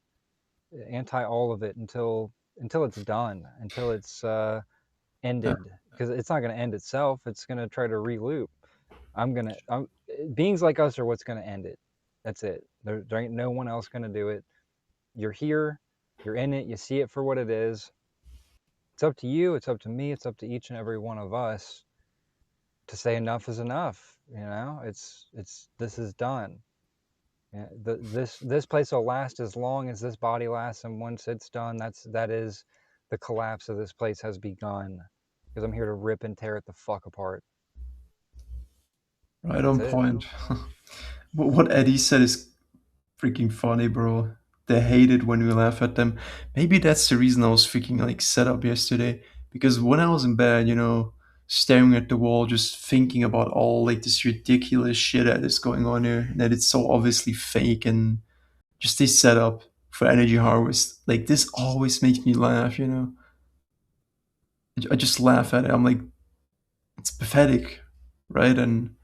anti all of it until it's done, until it's ended, because it's not going to end itself. It's going to try to re-loop. Beings like us are what's going to end it. That's it. There ain't no one else going to do it. You're here, you're in it, you see it for what it is. It's up to you, it's up to me, it's up to each and every one of us to say enough is enough. This is done. Yeah, this place will last as long as this body lasts, and once it's done, that is the collapse of this place has begun. Because I'm here to rip and tear it the fuck apart. Right on point. What Eddie said is freaking funny, bro. They hate it when we laugh at them. Maybe that's the reason I was freaking like set up yesterday. Because when I was in bed, staring at the wall, just thinking about all like this ridiculous shit that is going on here, that it's so obviously fake and just this setup for energy harvest. Like this always makes me laugh. I just laugh at it. I'm like, it's pathetic, right? And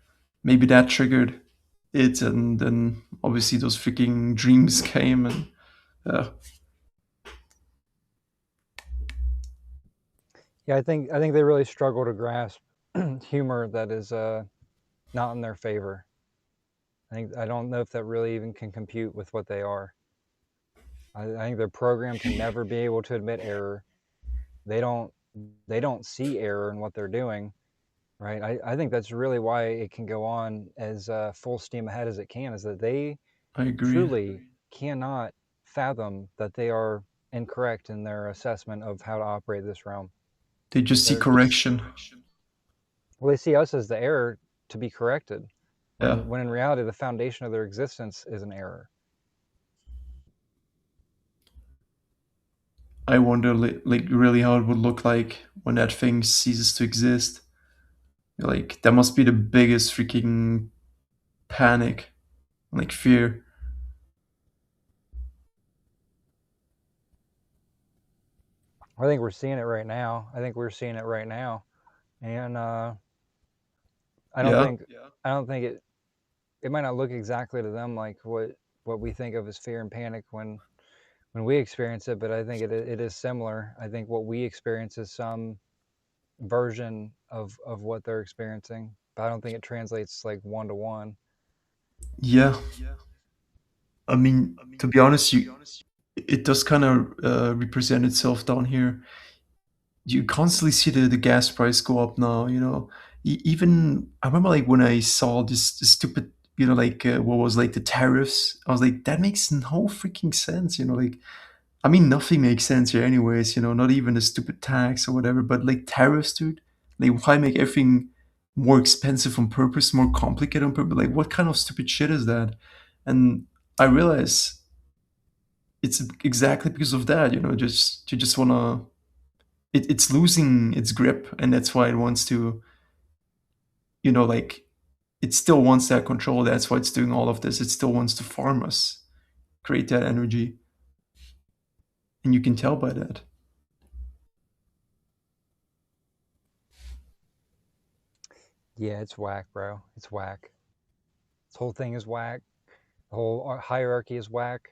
maybe that triggered it, and then obviously those freaking dreams came, and yeah, I think they really struggle to grasp humor that is not in their favor. I don't know if that really even can compute with what they are. I think they're programmed to never be able to admit error. They don't see error in what they're doing, right? I think that's really why it can go on as full steam ahead as it can, is that they I agree. truly cannot fathom that they are incorrect in their assessment of how to operate this realm. They just see correction. Well, they see us as the error to be corrected, Yeah. when in reality the foundation of their existence is an error. I wonder, like, really how it would look like when that thing ceases to exist. Like, that must be the biggest freaking panic, like fear. I think we're seeing it right now. And I don't think it might not look exactly to them like what we think of as fear and panic when we experience it, but I think it is similar. I think what we experience is some version of what they're experiencing, but I don't think it translates like one to one. Yeah. I mean, to be honest, it does kind of represent itself down here. You constantly see the gas price go up now. even I remember like when I saw this stupid, like what was like the tariffs. I was like, that makes no freaking sense. Like, I mean, nothing makes sense here, anyways. Not even a stupid tax or whatever. But like tariffs, dude. Like, why make everything more expensive on purpose, more complicated on purpose? Like, what kind of stupid shit is that? And I realize it's exactly because of that. Just you just wanna. It's losing its grip, and that's why it wants to. Like, it still wants that control. That's why it's doing all of this. It still wants to farm us, create that energy, and you can tell by that. Yeah, it's whack, bro. It's whack. This whole thing is whack. The whole hierarchy is whack.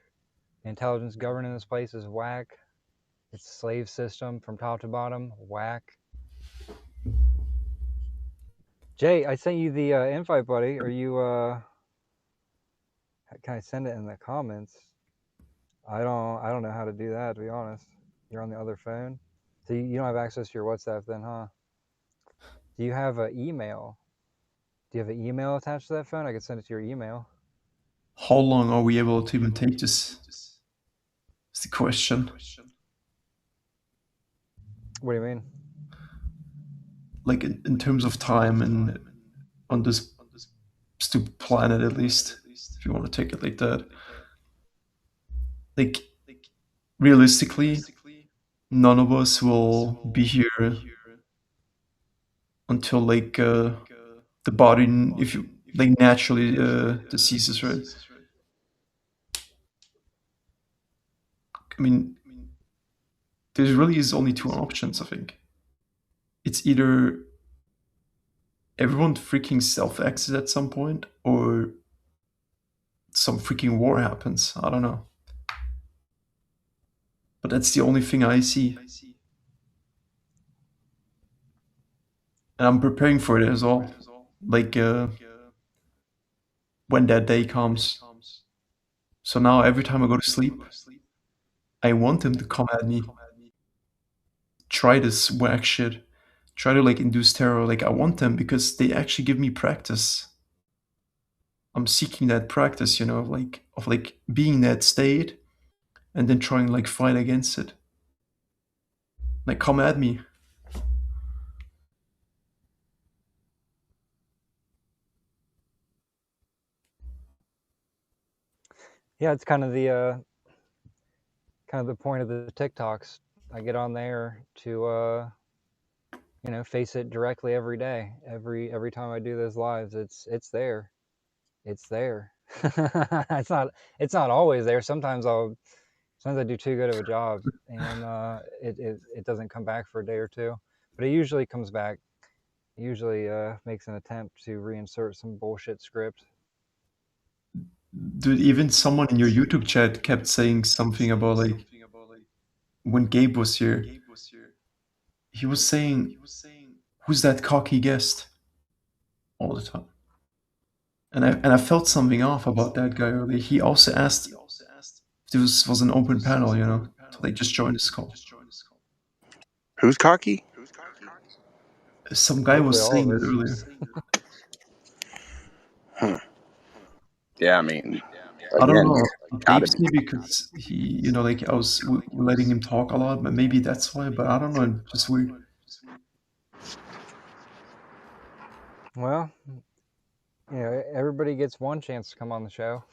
The intelligence governing this place is whack. It's a slave system from top to bottom. Whack. Jay, I sent you the invite, buddy. Are you, can I send it in the comments? I don't know how to do that, to be honest. You're on the other phone. So you don't have access to your WhatsApp then, huh? Do you have an email? Do you have an email attached to that phone? I could send it to your email. How long are we able to even take this? Is the question. What do you mean? Like, in terms of time and on this stupid planet, at least, if you want to take it like that. Like, realistically, none of us will be here until like the body, if you like, naturally deceases, right? I mean, there really is only two options, I think. It's either everyone freaking self-exits at some point, or some freaking war happens. I don't know. But that's the only thing I see. And I'm preparing for it as well. Like, when that day comes. So now every time I go to sleep, I want them to come at me. Try this whack shit. Try to like induce terror. Like, I want them because they actually give me practice. I'm seeking that practice, of like being in that state and then trying to like fight against it. Like, come at me. Yeah, it's kind of the point of the TikToks. I get on there to face it directly every day. Every time I do those lives, it's there. It's there. it's not always there. Sometimes I do too good of a job, and it doesn't come back for a day or two. But it usually comes back. It usually makes an attempt to reinsert some bullshit script. Dude, even someone in your YouTube chat kept saying something about like when Gabe was here. He was saying, "Who's that cocky guest?" all the time. And I felt something off about that guy earlier. He also asked if this was an open panel, to like just join this call. Who's cocky? Some guy was Hopefully all saying of that us. earlier. Yeah, I mean, I don't again, know. gotta Gabe's be. because he, like I was letting him talk a lot, but maybe that's why. But I don't know. It's just weird. Well, everybody gets one chance to come on the show.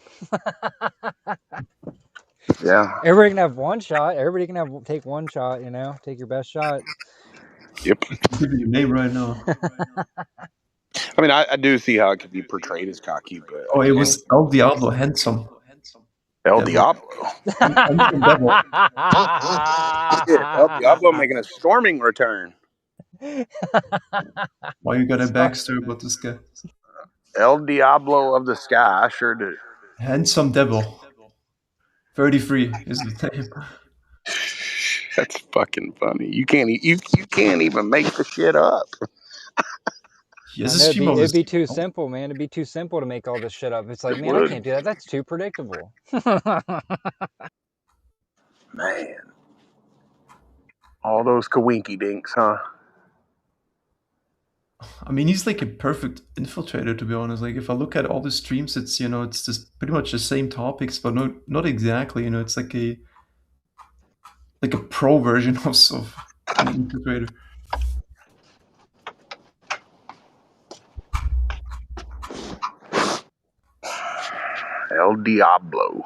Yeah. Everybody can have one shot. Everybody can take one shot. Take your best shot. Yep. Give you your name right now. I mean, I do see how it could be portrayed as cocky, but Oh, it was El Diablo, handsome. El Devil. Diablo. Handsome devil. El Diablo making a storming return. Why you got a backstory about this guy? El Diablo of the sky, I sure do. Handsome devil. 33 is the name. That's fucking funny. You can't even make the shit up. He has a stream of it'd be too simple, man. It'd be too simple to make all this shit up. It's like, man, I can't do that. That's too predictable. Man. All those kawinky dinks, huh? I mean, he's like a perfect infiltrator, to be honest. Like, if I look at all the streams, it's it's just pretty much the same topics, but not exactly. It's like a pro version of an infiltrator. El Diablo.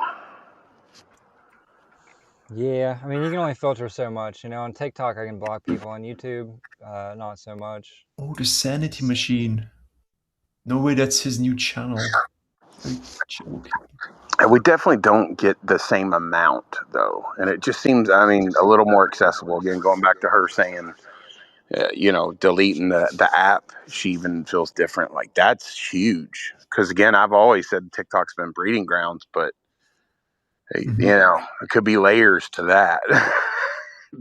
Yeah, I mean, you can only filter so much. On TikTok, I can block people. On YouTube, not so much. Oh, the Sanity Machine. No way, that's his new channel. Are you joking? And we definitely don't get the same amount, though. And it just seems, I mean, a little more accessible. Again, going back to her saying, deleting the app, she even feels different. Like, that's huge. Because, again, I've always said TikTok's been breeding grounds, but, it could be layers to that.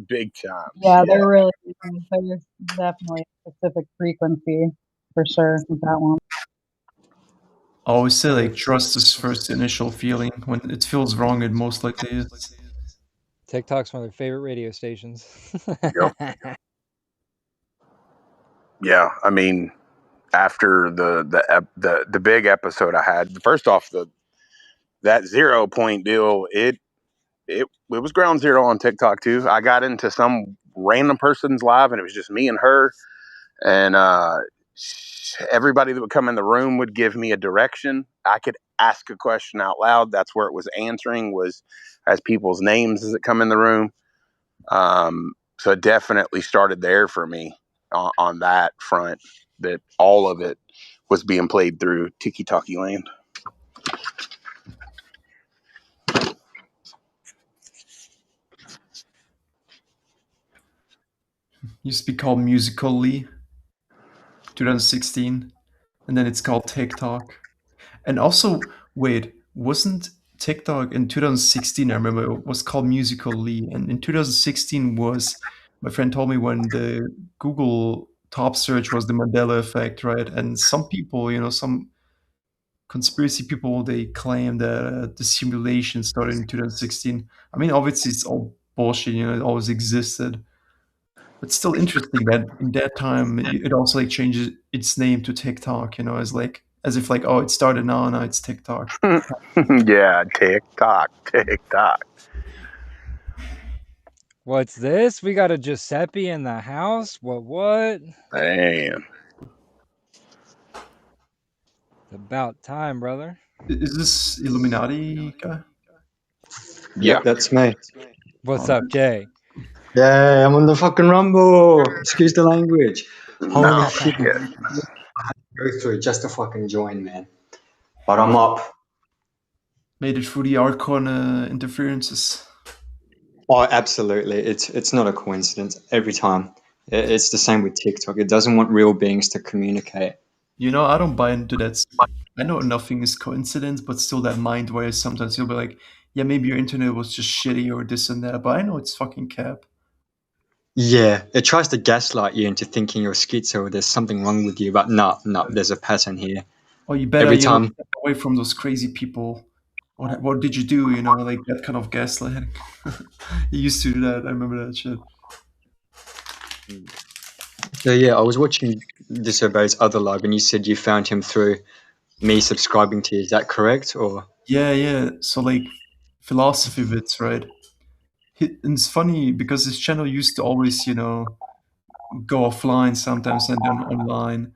Big time. Yeah, they're really, there's definitely a specific frequency for sure with that one. I always say, like, trust is first initial feeling. When it feels wrong, it most likely is. TikTok's one of their favorite radio stations. Yep. Yeah, I mean, after the big episode I had, first off, that 0 point deal, it was ground zero on TikTok too. I got into some random person's live, and it was just me and her, and everybody that would come in the room would give me a direction. I could ask a question out loud. That's where it was answering, was as people's names as it come in the room. So it definitely started there for me on that front, that all of it was being played through Tiki Talkie Land. Used to be called Musical.ly, 2016, and then it's called TikTok. And also, wait, wasn't TikTok in 2016? I remember it was called Musical.ly, and in 2016 was, my friend told me, when the Google top search was the Mandela effect, right? And some people, some conspiracy people, they claim that the simulation started in 2016. I mean, obviously it's all bullshit, it always existed. But still interesting that in that time it also like changes its name to TikTok, as if like, oh, it started now it's TikTok. Yeah, TikTok. What's this? We got a Giuseppe in the house? What? Man. It's about time, brother. Is this Illuminati guy? Yeah, that's me. What's up, Jay? Yeah, I'm on the fucking Rumble. Excuse the language. Holy shit. I had to go through just to fucking join, man. But I'm up. Made it through the Archon interferences. Oh, absolutely. It's not a coincidence every time. It's the same with TikTok. It doesn't want real beings to communicate. I don't buy into that. I know nothing is coincidence, but still that mind where sometimes you'll be like, yeah, maybe your internet was just shitty or this and that, but I know it's fucking cap. Yeah, it tries to gaslight you into thinking you're schizo or there's something wrong with you, but no, there's a pattern here. Oh, you better stay away from those crazy people. What did you do? Like that kind of gaslighting. You used to do that. I remember that shit. So yeah, I was watching Disobey's other live, and you said you found him through me subscribing to you. Is that correct? Or yeah. So like philosophy bits, right? It's funny because his channel used to always, go offline sometimes and then online,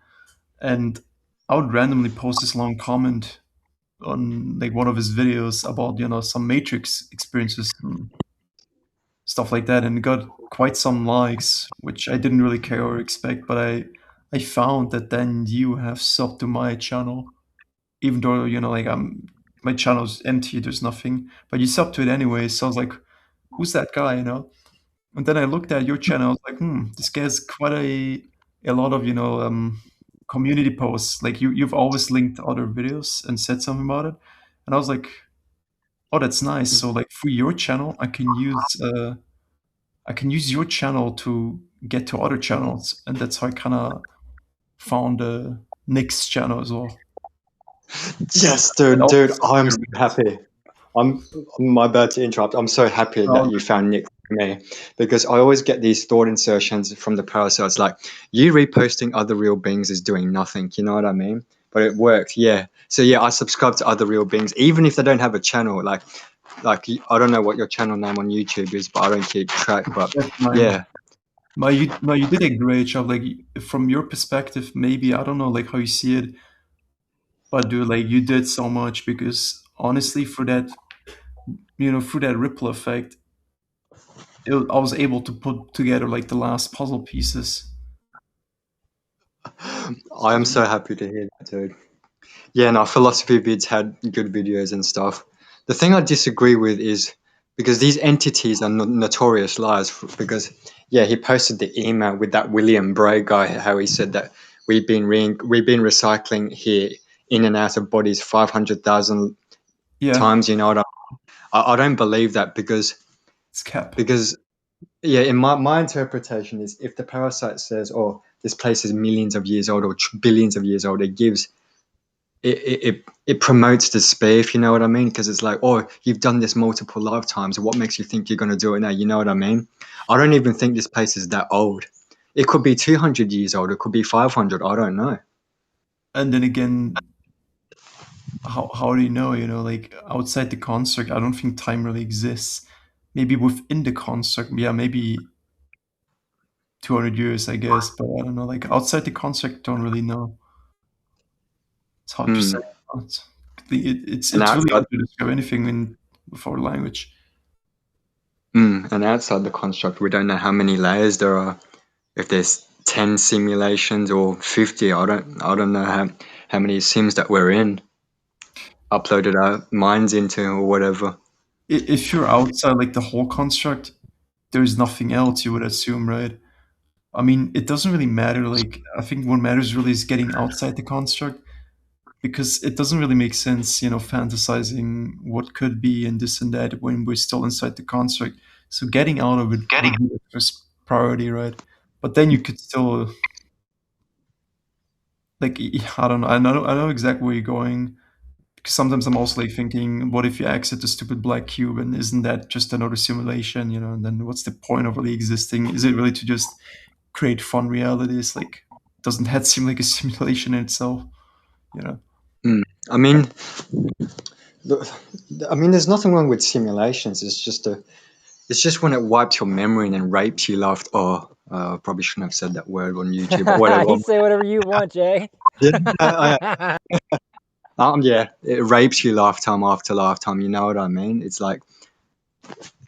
and I would randomly post this long comment on like one of his videos about some Matrix experiences and stuff like that, and it got quite some likes, which I didn't really care or expect. But I found that then you have subbed to my channel, even though like my channel's empty, there's nothing, but you subbed to it anyway. So I was like, who's that guy? And then I looked at your channel. I was like, this guy has quite a lot of community posts. Like you've always linked other videos and said something about it, and I was like, oh, that's nice. So like for your channel, I can use your channel to get to other channels, and that's how I kind of found Nick's channel as well. Yes, dude, I'm so happy. I'm bad to interrupt. I'm so happy that you found Nick me, because I always get these thought insertions from the parasites like, you reposting other real beings is doing nothing, you know what I mean? But it worked, yeah. So yeah, I subscribe to other real beings, even if they don't have a channel. Like I don't know what your channel name on YouTube is, but I don't keep track. But That's mine. yeah, You did a great job. Like, from your perspective, maybe, I don't know, like, how you see it, but dude, like, you did so much, because honestly, for that, through that ripple effect, I was able to put together like the last puzzle pieces. I am so happy to hear that, dude. Yeah, no, philosophy vids had good videos and stuff. The thing I disagree with is because these entities are notorious liars. Because yeah, he posted the email with that William Bray guy, how he said that we've been recycling here in and out of bodies 500,000 Yeah, times. You know what I don't believe that, because it's cap. yeah, in my interpretation is, if the parasite says, "Oh, this place is millions of years old or billions of years old," it promotes despair, if you know what I mean, because it's like, oh, you've done this multiple lifetimes, what makes you think you're going to do it now? You know what I mean? I don't even think this place is that old. It could be 200 years old, it could be 500, I don't know. And then again, how do you know? Like, outside the construct, I don't think time really exists. Maybe within the construct, yeah, maybe 200 years, I guess, but I don't know. Like, outside the construct, don't really know. It's hard to say. It's And really outside, hard to describe anything with our language. and outside the construct, we don't know how many layers there are. If there's 10 simulations or 50, I don't know how many sims that we're in, uploaded our minds into or whatever. If you're outside like the whole construct, there's nothing else, you would assume, right? I mean, it doesn't really matter. Like, I think what matters really is getting outside the construct, because it doesn't really make sense, fantasizing what could be and this and that when we're still inside the construct. So getting out of it would be the first priority, right? But then you could still, like, I don't know. I know exactly where you're going. Because sometimes I'm also like thinking, what if you exit the stupid black cube, and isn't that just another simulation? And then what's the point of really existing? Is it really to just create fun realities? Like, doesn't that seem like a simulation in itself? I mean, there's nothing wrong with simulations. It's just when it wipes your memory and then rapes you left. Oh, probably shouldn't have said that word on YouTube, but whatever. You say whatever you want, Jay. Yeah, it rapes you lifetime after lifetime. You know what I mean? It's like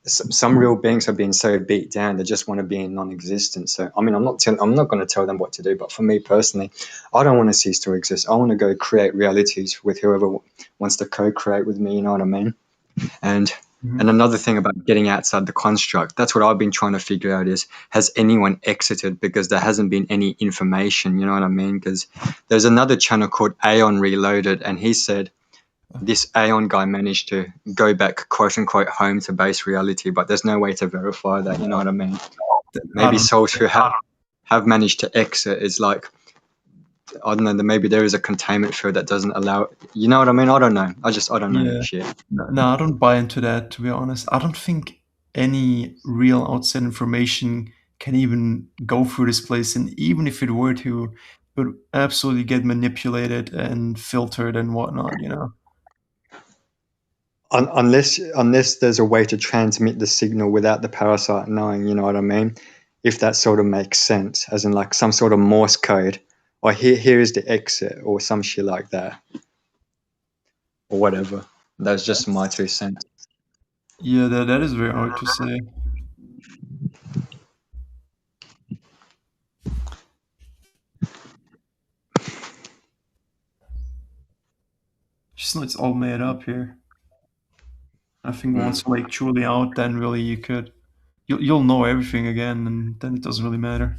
some real beings have been so beat down they just want to be in non-existence. So I mean, I'm not going to tell them what to do, but for me personally, I don't want to cease to exist. I want to go create realities with whoever wants to co-create with me. You know what I mean? And another thing about getting outside the construct, that's what I've been trying to figure out is, has anyone exited? Because there hasn't been any information, you know what I mean? Because there's another channel called Aeon Reloaded, and he said this Aeon guy managed to go back, quote unquote, home to base reality, but there's no way to verify that, you know what I mean? Maybe souls who have managed to exit is like, I don't know, maybe there is a containment field that doesn't allow, you know what I mean? I don't know. I don't know shit. No, I don't buy into that, to be honest. I don't think any real outside information can even go through this place, and even if it were to, it would absolutely get manipulated and filtered and whatnot. Unless there's a way to transmit the signal without the parasite knowing, you know what I mean? If that sort of makes sense, as in like some sort of Morse code, or here is the exit, or some shit like that, or whatever. That's just my 2 cents. Yeah, that is very hard to say. Just know it's all made up here. I think once you're like truly out, then really you'll know everything again, and then it doesn't really matter.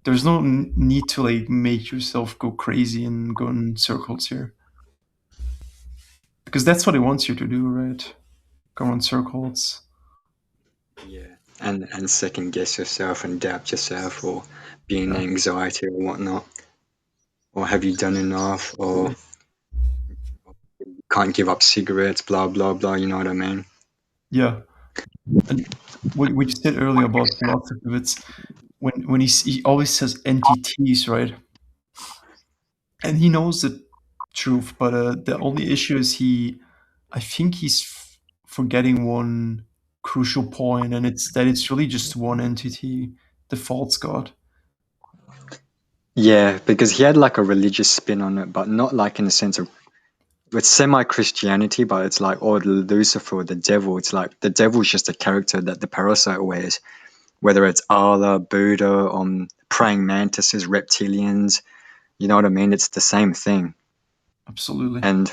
There's no need to like make yourself go crazy and go in circles here, because that's what it wants you to do, right? Go in circles. Yeah, and second guess yourself and doubt yourself, or be in anxiety or whatnot, or have you done enough, or can't give up cigarettes, blah blah blah. You know what I mean? Yeah, And what you said earlier about philosophy, it's when he always says entities, right? And he knows the truth, but the only issue is I think he's forgetting one crucial point, and it's that it's really just one entity, the false god. Yeah, because he had like a religious spin on it, but not like in the sense of it's semi-Christianity, but it's like, oh, Lucifer, the devil. It's like the devil's just a character that the parasite wears, whether it's Allah, Buddha, praying mantises, reptilians. You know what I mean? It's the same thing. Absolutely. And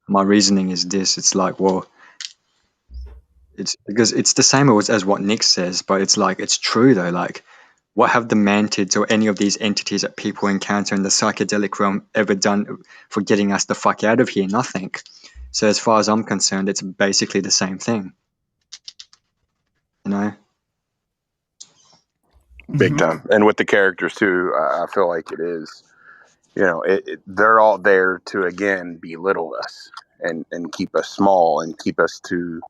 my reasoning is this: it's like, well, it's because it's the same as what Nick says, but it's like it's true though. Like, what have the mantids or any of these entities that people encounter in the psychedelic realm ever done for getting us the fuck out of here? Nothing. So as far as I'm concerned, it's basically the same thing. You know? Big time. And with the characters too, I feel like it is. You know, they're all there to again belittle us and keep us small and keep us to,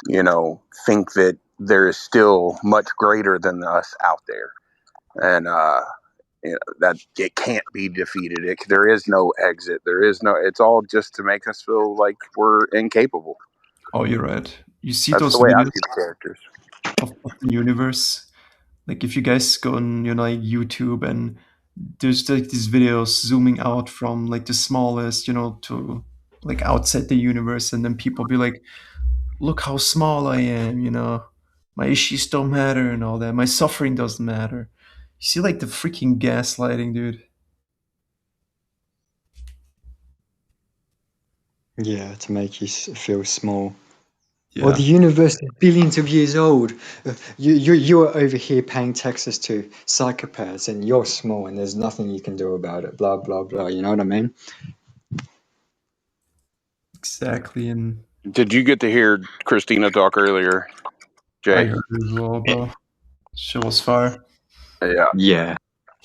you know, think that there is still much greater than us out there, and you know, that it can't be defeated. There is no exit. There is no. It's all just to make us feel like we're incapable. Oh, you're right. You see That's those the way I videos see the characters of the universe. Like if you guys go on, like YouTube, and there's like these videos zooming out from like the smallest, to like outside the universe, and then people be like, "Look how small I am," my issues don't matter and all that. My suffering doesn't matter. You see, like the freaking gaslighting, dude. Yeah, to make you feel small. Yeah. Well, the universe is billions of years old. You are over here paying taxes to psychopaths, and you're small, and there's nothing you can do about it. Blah blah blah. You know what I mean? Exactly. And Did you get to hear Christina talk earlier, Jay? I heard as well, bro. She was fire. Yeah. Yeah.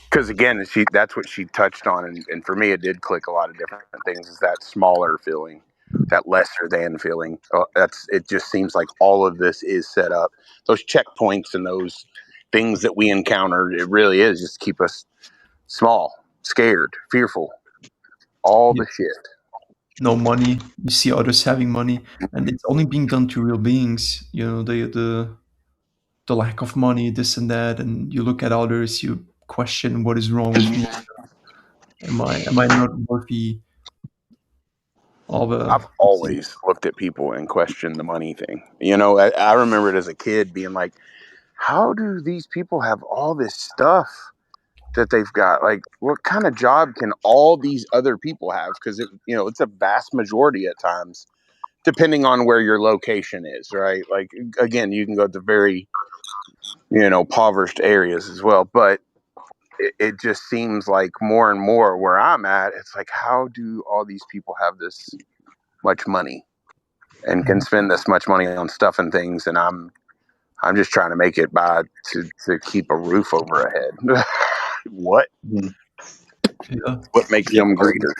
Because again, that's what she touched on, and for me, it did click a lot of different things. Is that smaller feeling, that lesser than feeling? It just seems like all of this is set up. Those checkpoints and those things that we encounter, it really is just keep us small, scared, fearful, all the shit. No money. You see others having money, and it's only being done to real beings. The lack of money, this and that, and you look at others, you question what is wrong with me. Am I not worthy of a? I've always looked at people and questioned the money thing. You know, I remember it as a kid being like, how do these people have all this stuff that they've got? Like, what kind of job can all these other people have? Because it's a vast majority at times, depending on where your location is, right? Like, again, you can go to very, impoverished areas as well, but it just seems like more and more where I'm at, it's like, how do all these people have this much money and can spend this much money on stuff and things, and I'm just trying to make it by to keep a roof over our head. What? Yeah, What makes them greater?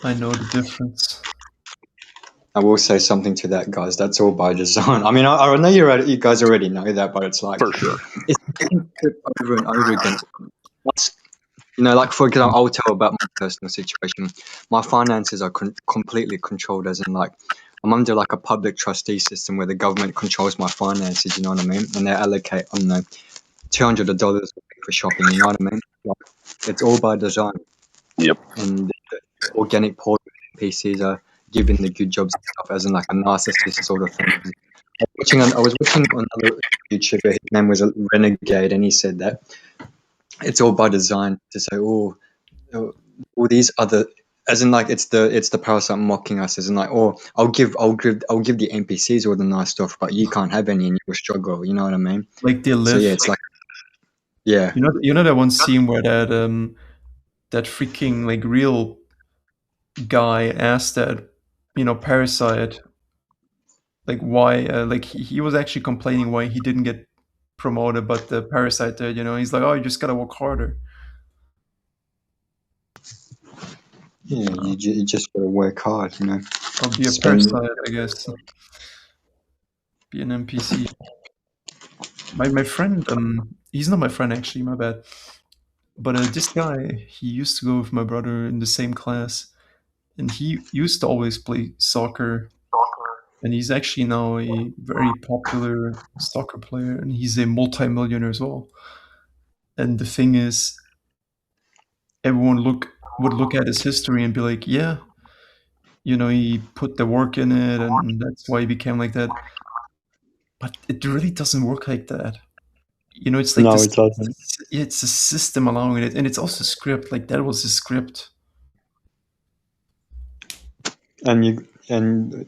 I know the difference. I will say something to that, guys. That's all by design. I mean, I know you guys already know that, but it's like For sure. it's over and over again. Like for example, I'll tell about my personal situation. My finances are completely controlled, as in like I'm under like a public trustee system where the government controls my finances. You know what I mean? And they allocate, I don't know, $200 for shopping. You know what I mean? Like, it's all by design. Yep. And the organic poor NPCs are given the good jobs and stuff, as in like a narcissist sort of thing. I was watching another YouTuber. His name was Renegade, and he said that it's all by design to say, all these other, as in like it's the parasite mocking us, as in like, I'll give the NPCs all the nice stuff, but you can't have any and you'll struggle. You know what I mean? Like they live. So yeah, it's like, yeah. You know that one scene where that freaking like real guy asked that parasite like why like he was actually complaining why he didn't get promoted, but the parasite did. He's like, oh, you just gotta work harder. Yeah, you just gotta work hard, I'll be a parasite, I guess. be an NPC. My friend, he's not my friend actually, my bad. But this guy, he used to go with my brother in the same class, and he used to always play soccer. And he's actually now a very popular soccer player, and he's a multi-millionaire as well. And the thing is, everyone would look at his history and be like, yeah, he put the work in it, and that's why he became like that. But it really doesn't work like that. It's like No, this. it doesn't. It's a system allowing it, and it's also script. Like that was a script. And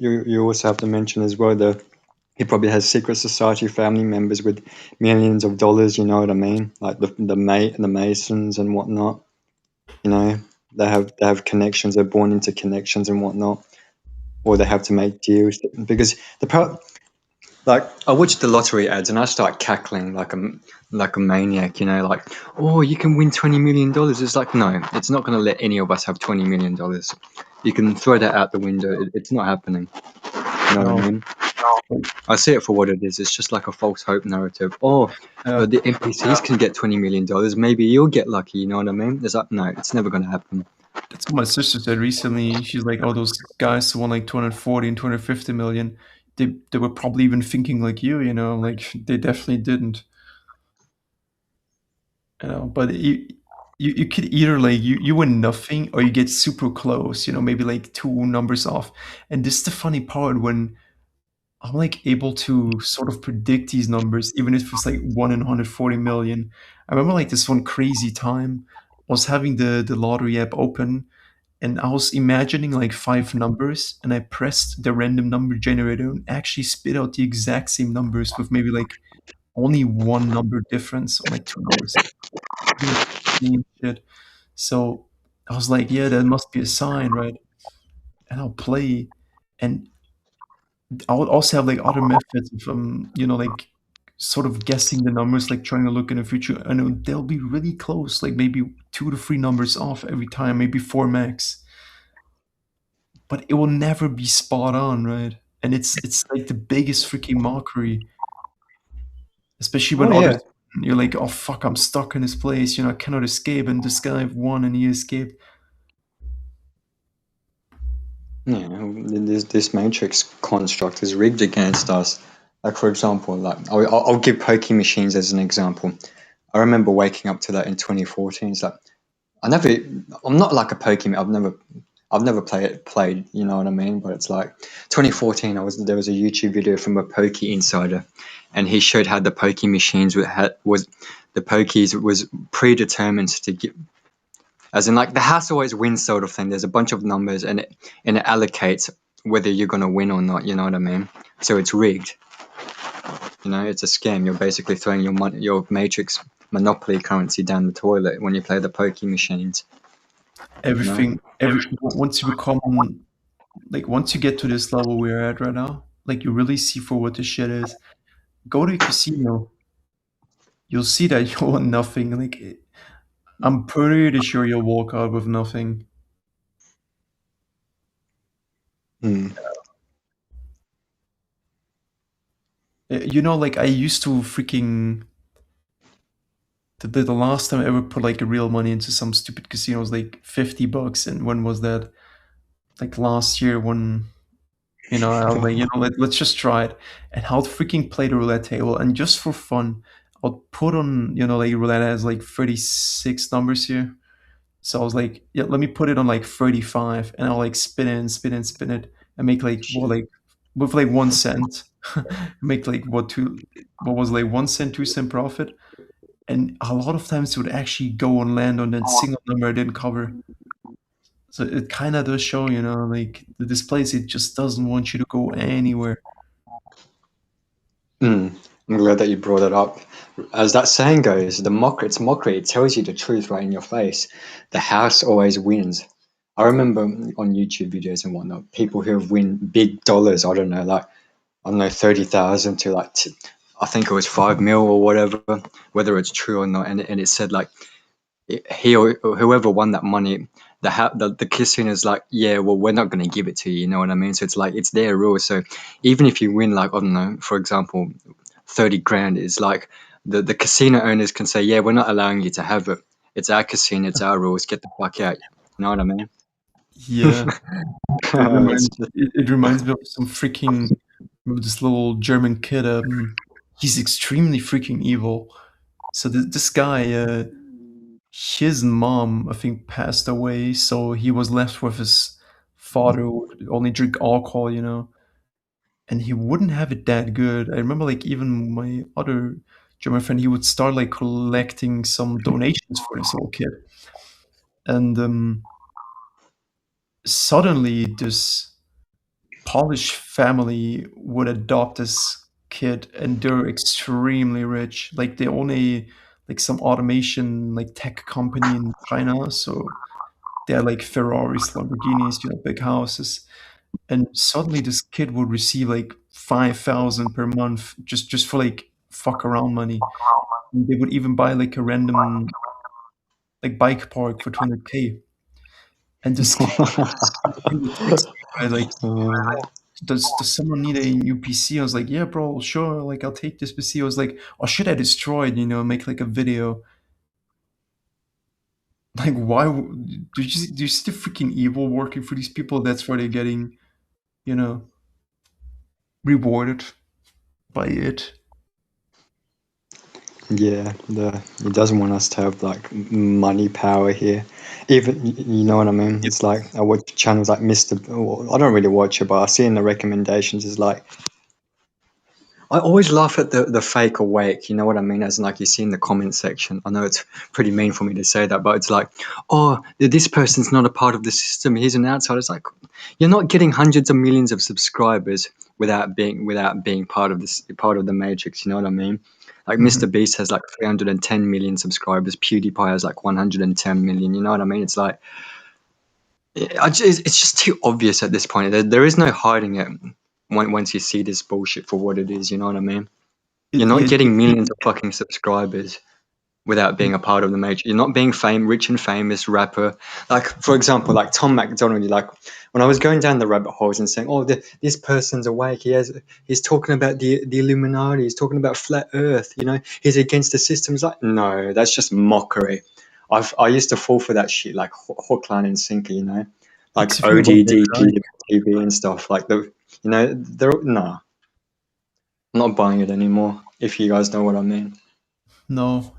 you also have to mention as well he probably has secret society family members with millions of dollars. You know what I mean? Like the Masons and whatnot. They have connections. They're born into connections and whatnot, or they have to make deals because like I watch the lottery ads and I start cackling like a maniac. Like, oh, you can win $20 million. It's like, no, it's not going to let any of us have $20 million. You can throw that out the window. It's not happening. You know what I mean? I see it for what it is. It's just like a false hope narrative. The NPCs can get $20 million. Maybe you'll get lucky. You know what I mean? It's like, no, it's never going to happen. That's what my sister said recently. She's like, oh, those guys who won like 240 and 250 million, they were probably even thinking like you, like they definitely didn't. But you could either like you win nothing or you get super close, maybe like 2 numbers off. And this is the funny part when I'm like able to sort of predict these numbers, even if it's like 1 in 140 million. I remember like this one crazy time I was having the lottery app open, and I was imagining like 5 numbers, and I pressed the random number generator and actually spit out the exact same numbers with maybe like only 1 number difference on like 2 numbers. Insane shit. So I was like, yeah, that must be a sign, right? And I'll play, and I would also have like other methods of like sort of guessing the numbers, like trying to look in the future, and they'll be really close, like maybe 2 to 3 numbers off every time, maybe 4 max. But it will never be spot on, right? And it's like the biggest freaking mockery, especially when others, you're like, oh fuck, I'm stuck in this place, I cannot escape, and this guy won and he escaped. Yeah, this matrix construct is rigged against us. Like, for example, like I'll give pokie machines as an example. I remember waking up to that in 2014. It's like I'm not like a pokey. I've never played. You know what I mean? But it's like 2014. There was a YouTube video from a pokey insider, and he showed how the pokey machines the pokies was predetermined to get. As in, like, the house always wins sort of thing. There's a bunch of numbers, and it allocates whether you're going to win or not. You know what I mean? So it's rigged. It's a scam. You're basically throwing your matrix monopoly currency down the toilet when you play the pokey machines. Once you become, like, once you get to this level we're at right now, like, you really see for what this shit is. Go to a casino. You'll see that you want nothing. Like, I'm pretty sure you'll walk out with nothing. Like, I used to freaking... The last time I ever put, like, real money into some stupid casino was, like, $50. And when was that? Like, last year when... I was like, let's just try it. And I'll freaking play the roulette table. And just for fun, I'll put on, like, roulette has, like, 36 numbers here. So I was like, yeah, let me put it on like 35, and I'll like spin it, and make like with like 1 cent, make like what was like 1 cent, 2 cent profit, and a lot of times it would actually go and land on that single number I didn't cover. So it kind of does show, like this place, it just doesn't want you to go anywhere. I'm glad that you brought it up. As that saying goes, it's mockery. It tells you the truth right in your face. The house always wins. I remember on YouTube videos and whatnot, people who have win big dollars. I don't know, 30,000 to like, I think it was 5 mil or whatever, whether it's true or not. And it said like, he or whoever won that money, the casino's like, yeah, well, we're not going to give it to you. You know what I mean? So it's like it's their rules. So even if you win, like, I don't know, for example, 30 grand, is like the casino owners can say, yeah, we're not allowing you to have it. It's our casino, it's our rules. Get the fuck out. You know what I mean? Yeah. It's just, It reminds me of some freaking this little German kid. He's extremely freaking evil. So this guy, his mom, I think, passed away. So he was left with his father, who would only drink alcohol, and he wouldn't have it that good. I remember, like, even my other German friend, he would start like collecting some donations for this little kid, and suddenly this Polish family would adopt this kid, and they're extremely rich. Like they own like some automation like tech company in China, so they're like Ferraris, Lamborghinis, big houses. And suddenly this kid would receive like 5,000 per month just for like fuck around money. And they would even buy like a random like bike park for 200K. And this kid, he would text me, like, does someone need a new PC? I was like, yeah, bro, sure. Like, I'll take this PC. I was like, oh, should I destroy it? Make like a video. Like, why? Do you see the freaking evil working for these people? That's why they're getting, rewarded by it. yeah, he doesn't want us to have like money power here. Even, you know what I mean? It's like I watch channels like Mr. I don't really watch it, but I see in the recommendations is like, I always laugh at the fake awake, you know what I mean? As in, like, you see in the comment section. I know it's pretty mean for me to say that, but it's like, oh, this person's not a part of the system. He's an outsider. It's like, you're not getting hundreds of millions of subscribers without being part of the matrix. You know what I mean? Like Mr. Beast has like 310 million subscribers. PewDiePie has like 110 million. You know what I mean? It's like, it's just too obvious at this point. There is no hiding it. Once you see this bullshit for what it is, you know what I mean? You're not getting millions of fucking subscribers without being a part of the major. You're not being rich and famous rapper. Like, for example, like Tom McDonald, like when I was going down the rabbit holes and saying, oh, this person's awake. He's talking about the Illuminati. He's talking about flat earth. He's against the system. It's like, no, that's just mockery. I used to fall for that shit, like hook, line, and sinker, like ODD TV and stuff. Like nah. I'm not buying it anymore, if you guys know what I mean. No.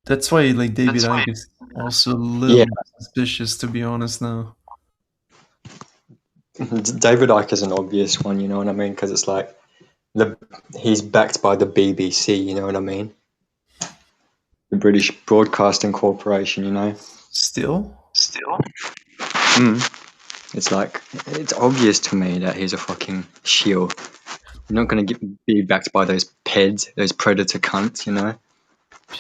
That's why, like, David Icke is also a little suspicious, to be honest, now. David Icke is an obvious one, you know what I mean? Because it's like, he's backed by the BBC, you know what I mean? The British Broadcasting Corporation, Still? It's like, it's obvious to me that he's a fucking shield. You're not going to be backed by those peds, those predator cunts,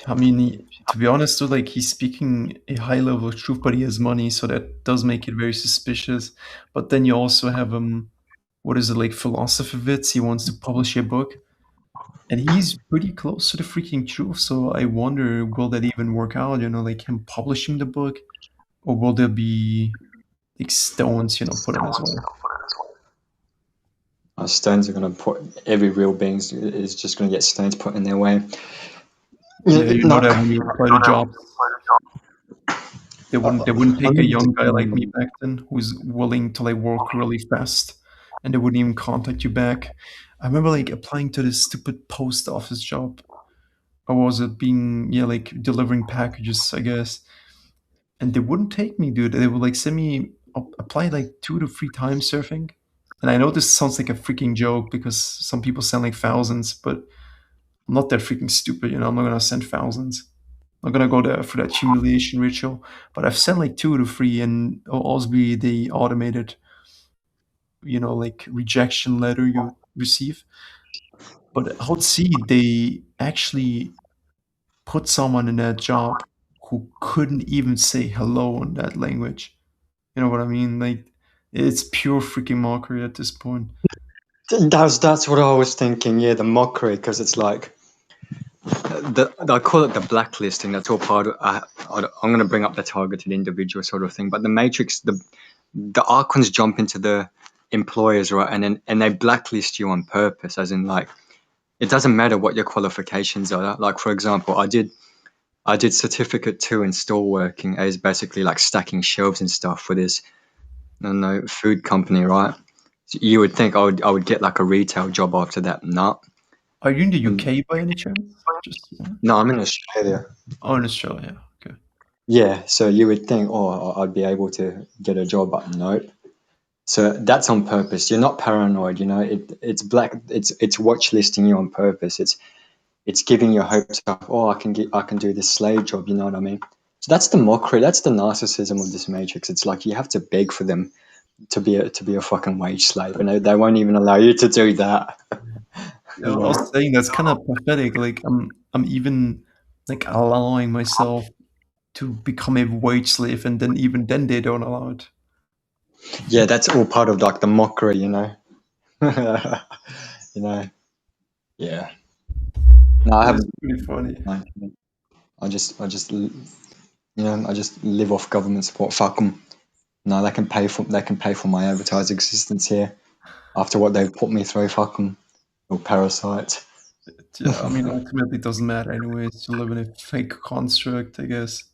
I mean, to be honest, though, like, he's speaking a high level of truth, but he has money, so that does make it very suspicious. But then you also have what is it, like, philosophy bits? He wants to publish a book, and he's pretty close to the freaking truth. So I wonder, will that even work out? Like him publishing the book, or will there be like stones, put in as well? Stones are going to put every real being is just going to get stones put in their way. Yeah, you know that when you apply to jobs, they wouldn't pick a young guy like me back then who's willing to like work really fast, and they wouldn't even contact you back. I remember like applying to this stupid post office job. Or was it being like delivering packages, I guess? And they wouldn't take me, dude. They would like send me apply like 2 to 3 times surfing. And I know this sounds like a freaking joke because some people send like thousands, but I'm not that freaking stupid, I'm not gonna send thousands. I'm not gonna go there for that humiliation ritual. But I've sent like 2 to 3, and it'll also be the automated, like rejection letter you receive. But I would see they actually put someone in that job who couldn't even say hello in that language. You know what I mean? Like, it's pure freaking mockery at this point. That's what I was thinking. Yeah, the mockery, because it's like I call it the blacklisting. That's all part of. I'm going to bring up the targeted individual sort of thing. But the Matrix, the Archons jump into the employers, right, and they blacklist you on purpose, as in like it doesn't matter what your qualifications are. Like for example, I did certificate 2 in store working. Is basically like stacking shelves and stuff for this, I don't know, food company, right? So you would think I would get like a retail job after that. No. Are you in the UK by any chance? No, I'm in Australia. Oh, in Australia. Okay. Yeah, so you would think, oh, I'd be able to get a job, but nope. So that's on purpose. You're not paranoid, you know. It's watch listing you on purpose. It's giving you hopes of, oh, I can do this slave job. You know what I mean? So that's the mockery. That's the narcissism of this matrix. It's like you have to beg for them to be a fucking wage slave, and they won't even allow you to do that. I was saying that's kind of pathetic. Like I'm even like allowing myself to become a wage slave, and then even then they don't allow it. Yeah, that's all part of like the mockery, you know. You know. Yeah. No, I haven't. Pretty funny. I just you know, I just live off government support. Fuck them. No, they can pay for my advertised existence here. After what they've put me through, fuck them. Or parasite. Yeah, I mean, ultimately, it doesn't matter anyways. You live in a fake construct, I guess.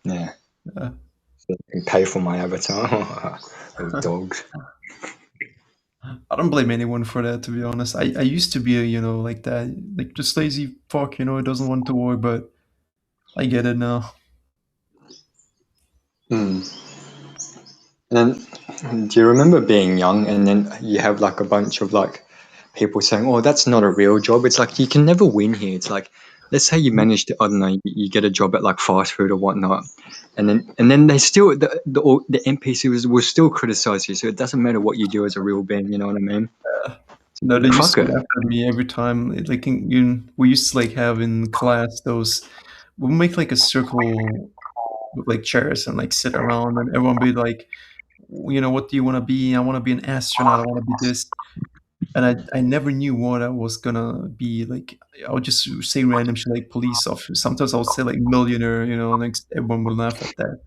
Yeah. Yeah. So they can pay for my avatar. Those dogs. I don't blame anyone for that, to be honest. I used to be, you know, like that, like just lazy fuck, you know, doesn't want to work, but I get it now. And then, do you remember being young and then you have like a bunch of like people saying, "Oh, that's not a real job." It's like you can never win here. It's like, let's say you manage to, I don't know, you get a job at like fast food or whatnot, and then they still the NPC will still criticize you. So it doesn't matter what you do as a real being. You know what I mean? No, they used Fuck to it. laugh at me every time. Like we used to like have in class those. We'll make like a circle with like chairs and like sit around, and everyone be like, you know, what do you want to be? I want to be an astronaut. I want to be this. And I never knew what I was gonna be. Like I would just say random shit like police officer. Sometimes I would say like millionaire, you know, and everyone would laugh at that.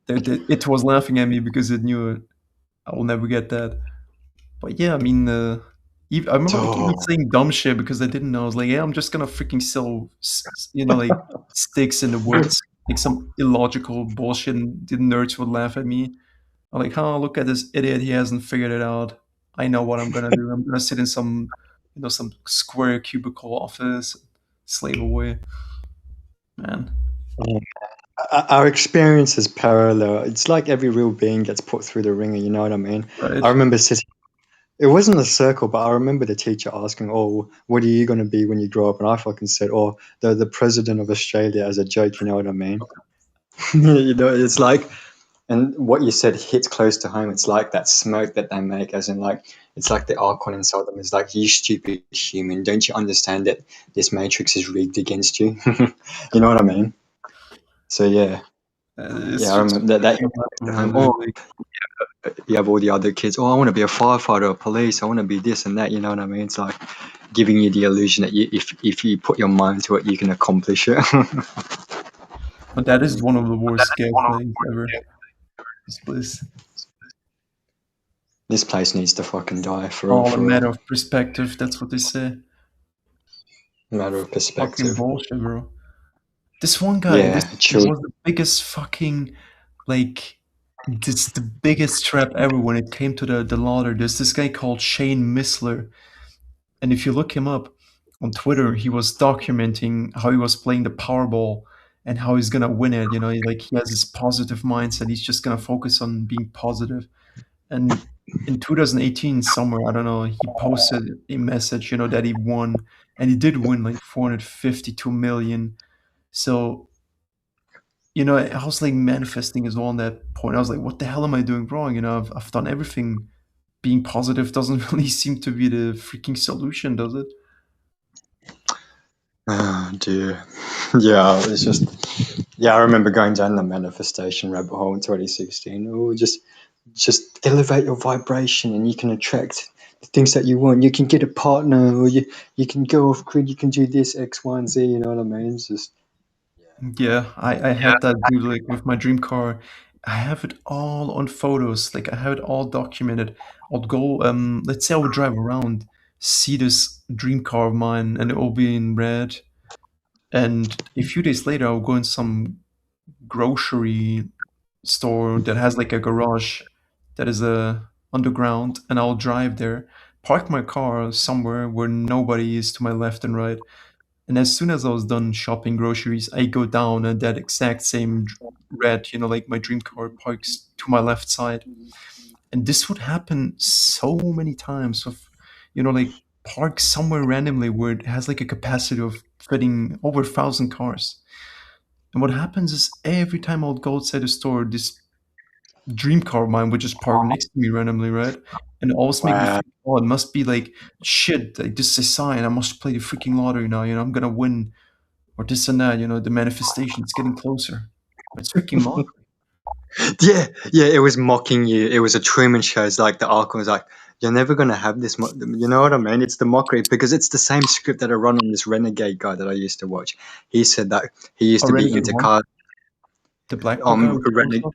It was laughing at me because it knew I will never get that. But yeah, I mean, I remember like even saying dumb shit because I didn't know. I was like, yeah, I'm just gonna freaking sell, you know, like sticks in the woods, like some illogical bullshit. And the nerds would laugh at me. I'm like, oh, look at this idiot. He hasn't figured it out. I know what I'm gonna do. I'm gonna sit in some, you know, some square cubicle office, slave away. Man. Our experience is parallel. It's like every real being gets put through the ringer. You know what I mean? Right. I remember sitting. It wasn't a circle, but I remember the teacher asking, "Oh, what are you going to be when you grow up?" And I fucking said, "Oh, the president of Australia," as a joke. You know what I mean? You know, it's like, and what you said hits close to home. It's like that smoke that they make, as in like, it's like the Archon inside them is like, "You stupid human, don't you understand that this matrix is rigged against you?" You know what I mean? So yeah, It's I remember that. like, You have all the other kids. Oh, I want to be a firefighter or police. I want to be this and that. You know what I mean? It's like giving you the illusion that if you put your mind to it, you can accomplish it. but that is one of the worst gaslighting ever. This place. This place needs to fucking die for real. All a For matter real. of perspective. That's what they say. Matter of Fucking perspective. bullshit, bro. This one guy, Yeah, this chill. was the biggest fucking, like, it's the biggest trap ever when it came to the ladder. There's this guy called Shane Missler, and if you look him up on Twitter, he was documenting how he was playing the Powerball and how he's gonna win it. You know, like he has this positive mindset. He's just gonna focus on being positive. And in 2018, somewhere, I don't know, he posted a message, you know, that he won, and he did win like 452 million. So, you know, I was like manifesting as well on that point. I was like, what the hell am I doing wrong? You know, I've done everything. Being positive doesn't really seem to be the freaking solution, does it? Oh dear. Yeah, it's just. Yeah, I remember going down the manifestation rabbit hole in 2016. Oh, just elevate your vibration, and you can attract the things that you want. You can get a partner, or you can go off grid. You can do this X, Y, and Z. You know what I mean? It's just Yeah, I had that, dude, like with my dream car. I have it all on photos, like I have it all documented. I'll go, let's say I would drive around, see this dream car of mine, and it will be in red. And a few days later, I'll go in some grocery store that has like a garage that is underground, and I'll drive there, park my car somewhere where nobody is to my left and right. And as soon as I was done shopping groceries, I go down and that exact same red, like my dream car parks to my left side. And this would happen so many times of, like park somewhere randomly where it has like a capacity of fitting over 1,000 cars. And what happens is every time I would go outside the store, this dream car of mine would just park next to me randomly, right? And it always make me wow. think, oh, it must be like shit. Like this is a sign. I must play the freaking lottery now. I'm gonna win, or this and that. The manifestation is getting closer. It's freaking mockery. Yeah, yeah. It was mocking you. It was a Truman Show. It's like the arc was like, you're never gonna have this. You know what I mean? It's the mockery because it's the same script that I run on this renegade guy that I used to watch. He said that he used Oh, to be Renegade into One, cars. the black book guy with the long shot?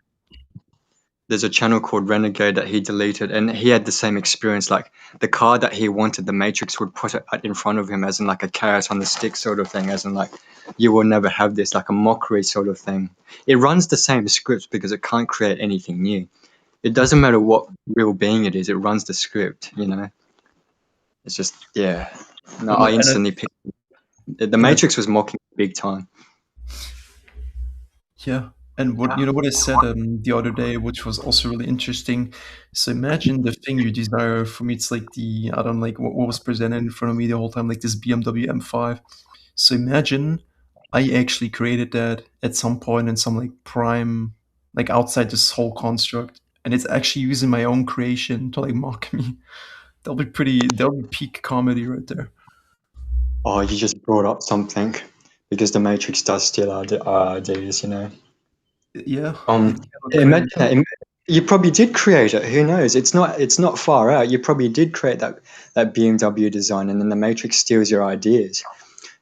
There's a channel called Renegade that he deleted, and he had the same experience. Like the car that he wanted, the Matrix would put it in front of him as in like a carrot on the stick sort of thing, as in like you will never have this, like a mockery sort of thing. It runs the same script because it can't create anything new. It doesn't matter what real being it is; it runs the script. It's just yeah. No, I And instantly picked the yeah, Matrix was mocking big time. yeah. And what I said the other day, which was also really interesting. So imagine the thing you desire. For me, it's like I don't like what was presented in front of me the whole time, like this BMW M5. So imagine I actually created that at some point in some like prime, like outside this whole construct, and it's actually using my own creation to like mock me. That'll be peak comedy right there. Oh, you just brought up something because the Matrix does steal our ideas. Yeah, Um, it cannot imagine create. that. You probably did create it. Who knows? It's not far out. You probably did create that BMW design, and then the Matrix steals your ideas.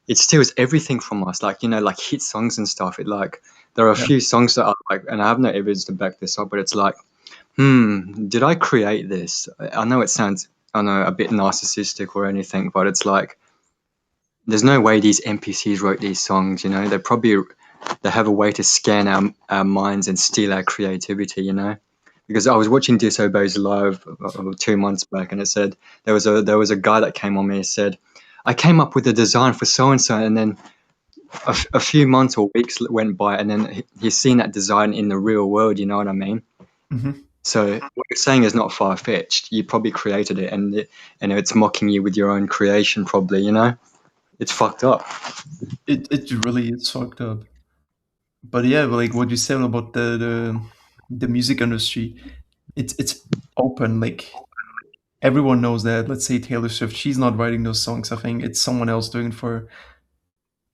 It steals everything from us, like like hit songs and stuff. There are a Yeah. few songs that are like, and I have no evidence to back this up, but it's like, did I create this? I know it sounds, I know, a bit narcissistic or anything, but it's like, there's no way these NPCs wrote these songs. They have a way to scan our minds and steal our creativity. Because I was watching Disobey's live 2 months back, and it said there was a guy that came on me and said, I came up with a design for so and so, and then a few months or weeks went by, and then he's seen that design in the real world. You know what I mean? Hmm. So what you're saying is not far fetched. You probably created it, and it's mocking you with your own creation. Probably, it's fucked up. It really is fucked up. But yeah, like what you said about the music industry, it's open. Like everyone knows that. Let's say Taylor Swift, she's not writing those songs. I think it's someone else doing it for her.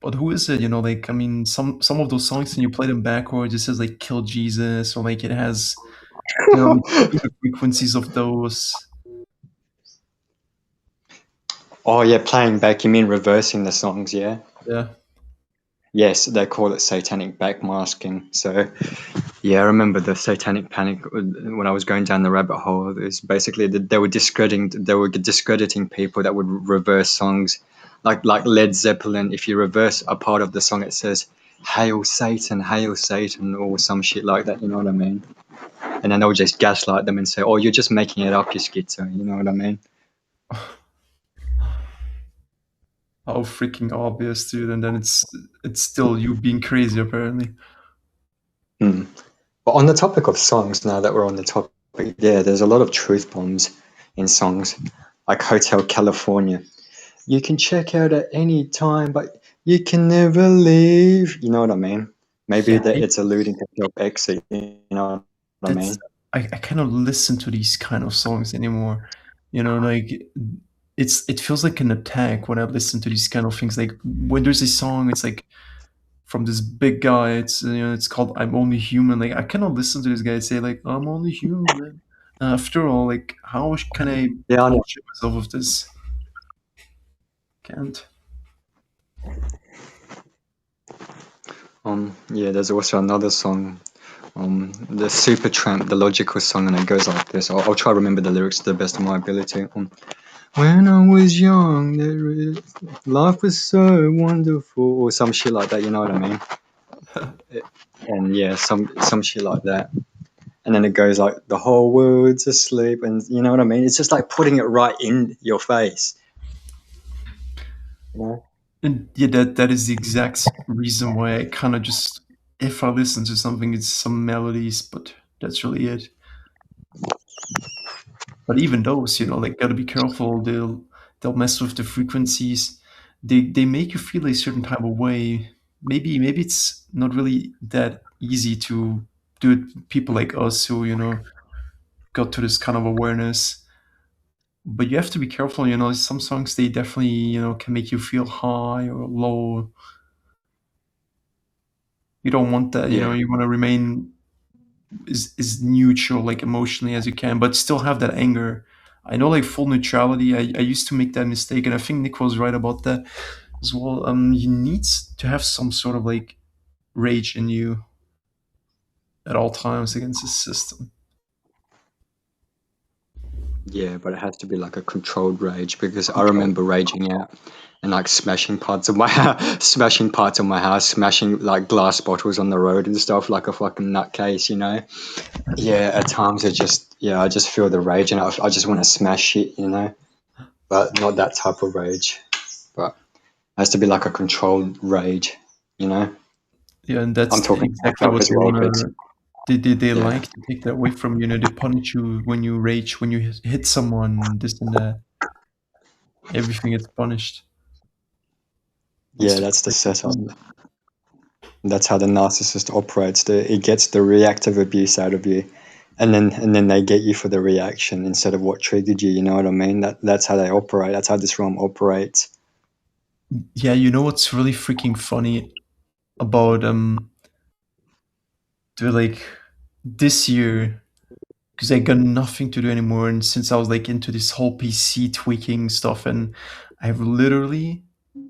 But who is it? Like I mean, some of those songs, when you play them backwards, it says like "Kill Jesus" or like it has, like the frequencies of those. Oh yeah, playing back. You mean reversing the songs? Yeah. Yeah. Yes, they call it satanic backmasking. So yeah, I remember the satanic panic when I was going down the rabbit hole. It was basically they were discrediting people that would reverse songs, like Led Zeppelin. If you reverse a part of the song, it says Hail Satan, or some shit like that. You know what I mean? And then they would just gaslight them and say, "Oh, you're just making it up, you schizo." You know what I mean? How freaking obvious, dude! And then it's still you being crazy, apparently. Hmm. But on the topic of songs, now that we're on the topic, yeah, there's a lot of truth bombs in songs, like Hotel California. You can check out at any time, but you can never leave. You know what I mean? Maybe Yeah, that it's alluding to Job Exit. You know what I that's mean? I cannot listen to these kind of songs anymore. Like it feels like an attack when I listen to these kind of things. Like when there's a song, it's like from this big guy. It's called "I'm Only Human." Like I cannot listen to this guy say like "I'm only human." After all, like, how can I Yeah, I know. bullshit myself with this? Can't. Yeah, there's also another song, the Supertramp, the Logical song, and it goes like this. I'll try to remember the lyrics to the best of my ability. When I was young, life was so wonderful, or some shit like that. You know what I mean? And yeah, some shit like that. And then it goes like the whole world's asleep, and you know what I mean? It's just like putting it right in your face. You know? And yeah, that is the exact reason why I kind of just, if I listen to something, it's some melodies, but that's really it. But even those, like, gotta be careful. They'll mess with the frequencies. They make you feel a certain type of way. Maybe it's not really that easy to do it. People like us who got to this kind of awareness. But you have to be careful. Some songs, they definitely can make you feel high or low. You don't want that. Yeah, You want to remain as neutral, like, emotionally as you can, but still have that anger. I know, like, full neutrality. I used to make that mistake, and I think Nick was right about that as well. You need to have some sort of, like, rage in you at all times against the system. yeah, but it has to be like a controlled rage, because I Control. remember raging out and like smashing parts of my house, smashing like glass bottles on the road and stuff like a fucking nutcase, you know. Yeah, at times I just feel the rage, and I just want to smash shit, you know. But not that type of rage. But it has to be like a controlled rage, you know. Yeah, and I'm that's talking to exactly myself what as they well, want but to. They yeah, like to take that away from you. They punish you when you rage, when you hit someone, this and that. Everything gets punished. Wants yeah, to that's the protect your setup. phone. That's how the narcissist operates. It gets the reactive abuse out of you, and then they get you for the reaction instead of what triggered you. You know what I mean? That's how they operate. That's how this realm operates. Yeah, you know what's really freaking funny about like, this year, because I got nothing to do anymore, and since I was, like, into this whole PC tweaking stuff, and I've literally,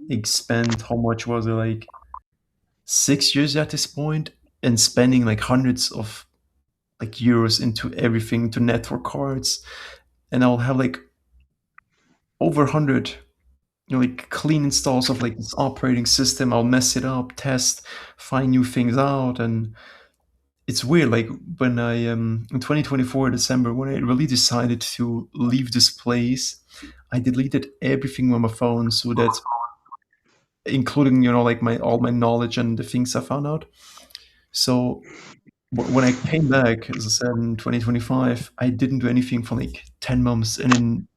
like, spent, how much was it, like, 6 years at this point, and spending, like, hundreds of, like, euros into everything, to network cards, and I'll have, like, over 100, like, clean installs of, like, this operating system. I'll mess it up, test, find new things out, and it's weird. Like, when I in 2024 December, when I really decided to leave this place, I deleted everything on my phone, so that, including, like, my all my knowledge and the things I found out. So when I came back, as I said, in 2025, I didn't do anything for like 10 months, and in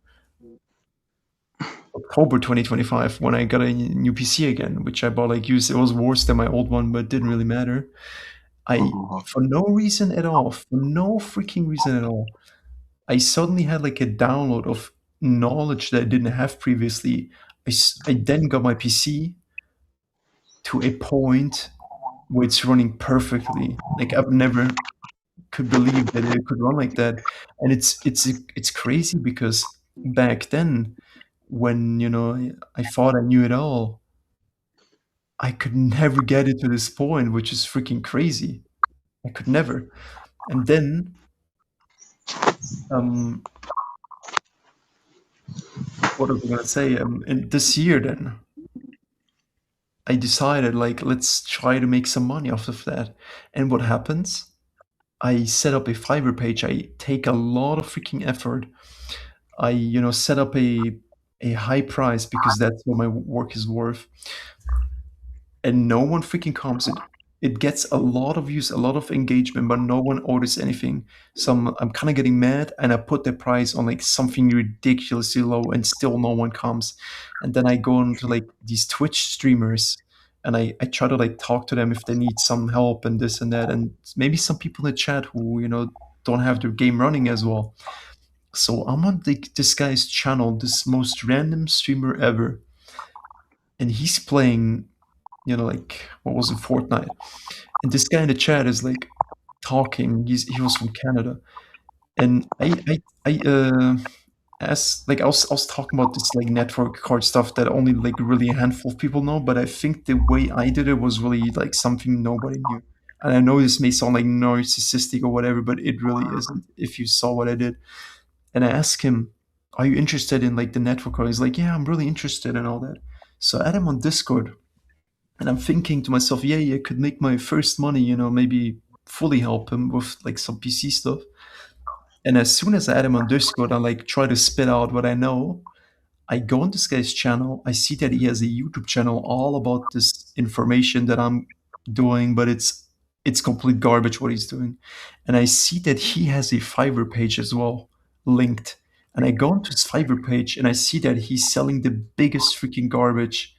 October 2025, when I got a new PC again, which I bought, like, used, it was worse than my old one, but it didn't really matter. I, Mhm. for no reason at all, for no freaking reason at all, I suddenly had, like, a download of knowledge that I didn't have previously. I then got my PC to a point where it's running perfectly. Like, I've never could believe that it could run like that, and it's crazy, because back then, when I thought I knew it all, I could never get it to this point, which is freaking crazy. I could never. And then, um, what was I gonna say? And this year, then I decided, like, let's try to make some money off of that. And what happens? I set up a Fiverr page. I take a lot of freaking effort. I, set up a high price, because that's what my work is worth, and no one freaking comes. It gets a lot of views, a lot of engagement, but no one orders anything. So I'm kind of getting mad, and I put the price on, like, something ridiculously low, and still no one comes. And then I go into, like, these Twitch streamers, and I try to, like, talk to them if they need some help and this and that, and maybe some people in the chat who don't have their game running as well. So I'm on, like, this guy's channel, this most random streamer ever, and he's playing, like, what was it, Fortnite. And this guy in the chat is, like, talking. He was from Canada, And as like I was talking about this like network card stuff that only like really a handful of people know, but I think the way I did it was really like something nobody knew. And I know this may sound like narcissistic or whatever, but it really isn't if you saw what I did. And I asked him, "Are you interested in like the network card?" He's like, "Yeah, I'm really interested in all that." So I add him on Discord, and I'm thinking to myself, "Yeah, I could make my first money, maybe fully help him with like some PC stuff." And as soon as I add him on Discord, I like try to spit out what I know. I go on this guy's channel. I see that he has a YouTube channel all about this information that I'm doing, but it's complete garbage what he's doing. And I see that he has a Fiverr page as well, linked. And I go onto his Fiverr page and I see that he's selling the biggest freaking garbage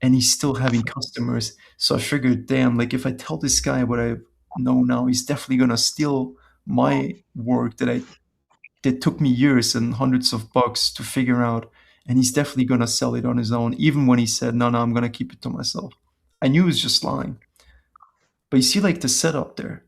and he's still having customers. So I figured, damn, like if I tell this guy what I know now, he's definitely gonna steal my work that took me years and hundreds of bucks to figure out, and he's definitely gonna sell it on his own, even when he said, "No, I'm gonna keep it to myself." I knew he was just lying. But you see, like the setup there,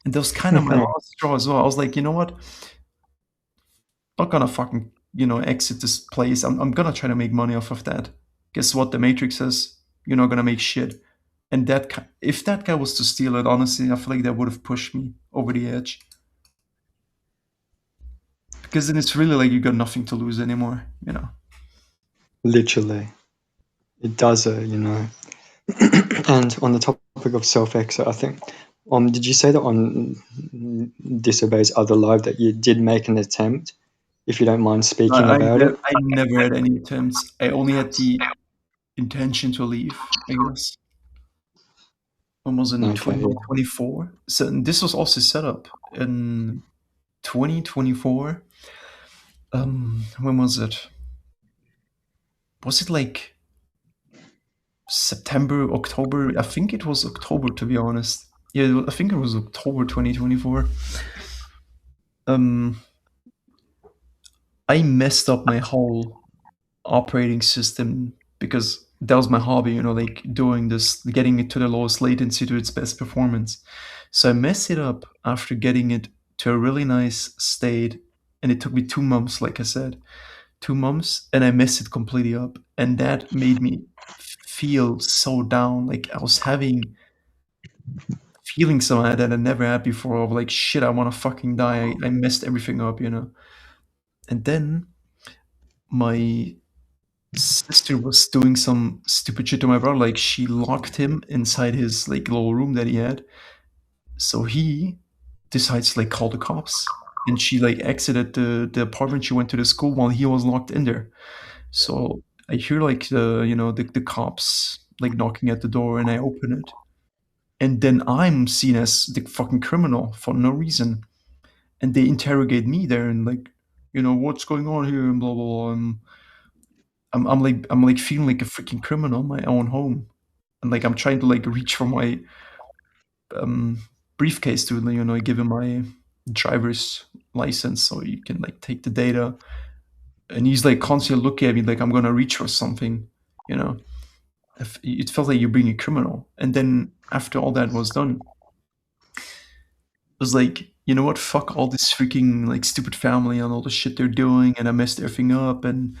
and that was kind of my last straw as well. I was like, you know what? I'm not gonna fucking exit this place. I'm gonna try to make money off of that. Guess what? The Matrix says you're not gonna make shit. And if that guy was to steal it, honestly, I feel like that would have pushed me over the edge. Because then it's really like you got nothing to lose anymore. Literally, it does. And on the topic of self-exit, I think, did you say that on Disobeys Other Live that you did make an attempt? If you don't mind speaking about it. I never had any attempts. I only had the intention to leave, I guess. When was it in 2024? So this was also set up in 2024. When was it? Was it like September, October? I think it was October, to be honest. Yeah, I think it was October 2024. I messed up my whole operating system because that was my hobby, like doing this, getting it to the lowest latency to its best performance. So I messed it up after getting it to a really nice state, and it took me 2 months, like I said, 2 months, and I messed it completely up, and that made me feel so down. Like I was having feelings that I never had before of like, shit, I want to fucking die. I messed everything up. And then my sister was doing some stupid shit to my brother. Like she locked him inside his like little room that he had. So he decides to like call the cops, and she like exited the apartment. She went to the school while he was locked in there. So I hear like the cops like knocking at the door, and I open it, and then I'm seen as the fucking criminal for no reason, and they interrogate me there and like, what's going on here and blah blah blah. And I'm like feeling like a freaking criminal in my own home, and like I'm trying to like reach for my briefcase to give him my driver's license so you can like take the data, and he's like constantly looking at me like I'm gonna reach for something. It felt like you're being a criminal. And then after all that was done, it was like, you know what, fuck all this freaking like stupid family and all the shit they're doing, and I messed everything up, and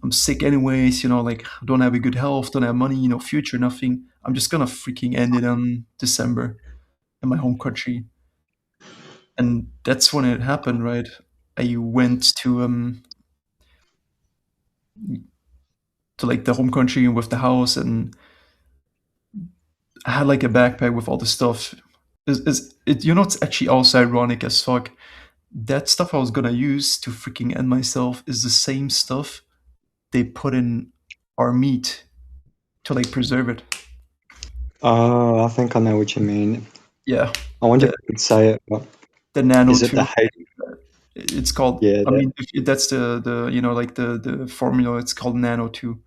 I'm sick anyways, like I don't have a good health, don't have money, future, nothing. I'm just gonna freaking end it on December in my home country. And that's when it happened, right? I went to like the home country with the house, and I had like a backpack with all the stuff. It's actually also ironic as fuck. That stuff I was gonna use to freaking end myself is the same stuff they put in our meat to like preserve it. Oh, I think I know what you mean. Yeah. I wonder if you could say it. But the nano is it tube. the hate? It's called. Yeah. I mean, if that's the like the formula. It's called nano 2.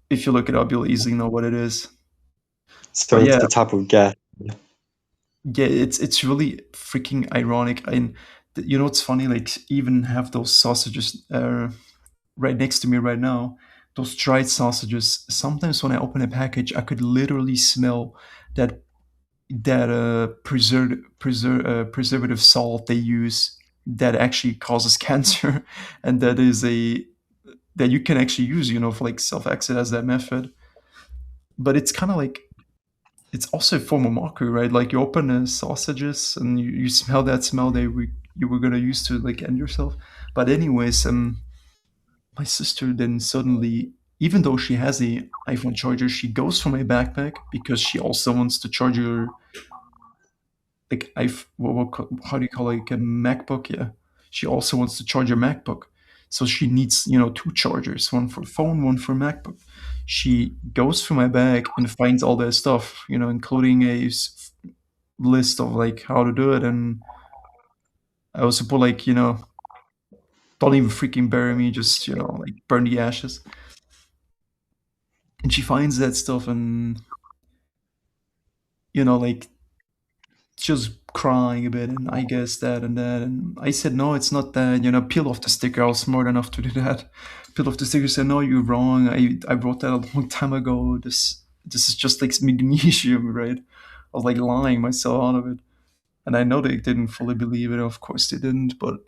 If you look it up, you'll easily know what it is. So it's the type of gas. Yeah, it's really freaking ironic. And it's funny, like even have those sausages right next to me right now, those dried sausages. Sometimes when I open a package, I could literally smell that preservative salt they use that actually causes cancer, and that you can actually use, for like self-exit as that method. But it's kind of like, it's also a form of mockery, right? Like you open the sausages and you smell that smell you were gonna use to like end yourself. But anyways, my sister then suddenly, even though she has a iPhone charger, she goes for my backpack because she also wants to charge her, like how do you call it, like a MacBook? Yeah, she also wants to charge her MacBook, so she needs two chargers, one for phone, one for MacBook. She goes through my bag and finds all that stuff, including a list of like how to do it, and I also put like don't even freaking bury me, just like burn the ashes. And she finds that stuff and like just crying a bit, and I guess that and that, and I said no, it's not that, peel off the sticker. I was smart enough to do that. Peel off the sticker, said no, you're wrong, I wrote that a long time ago. This is just like magnesium, right? I was like lying myself out of it, and I know they didn't fully believe it, of course they didn't, but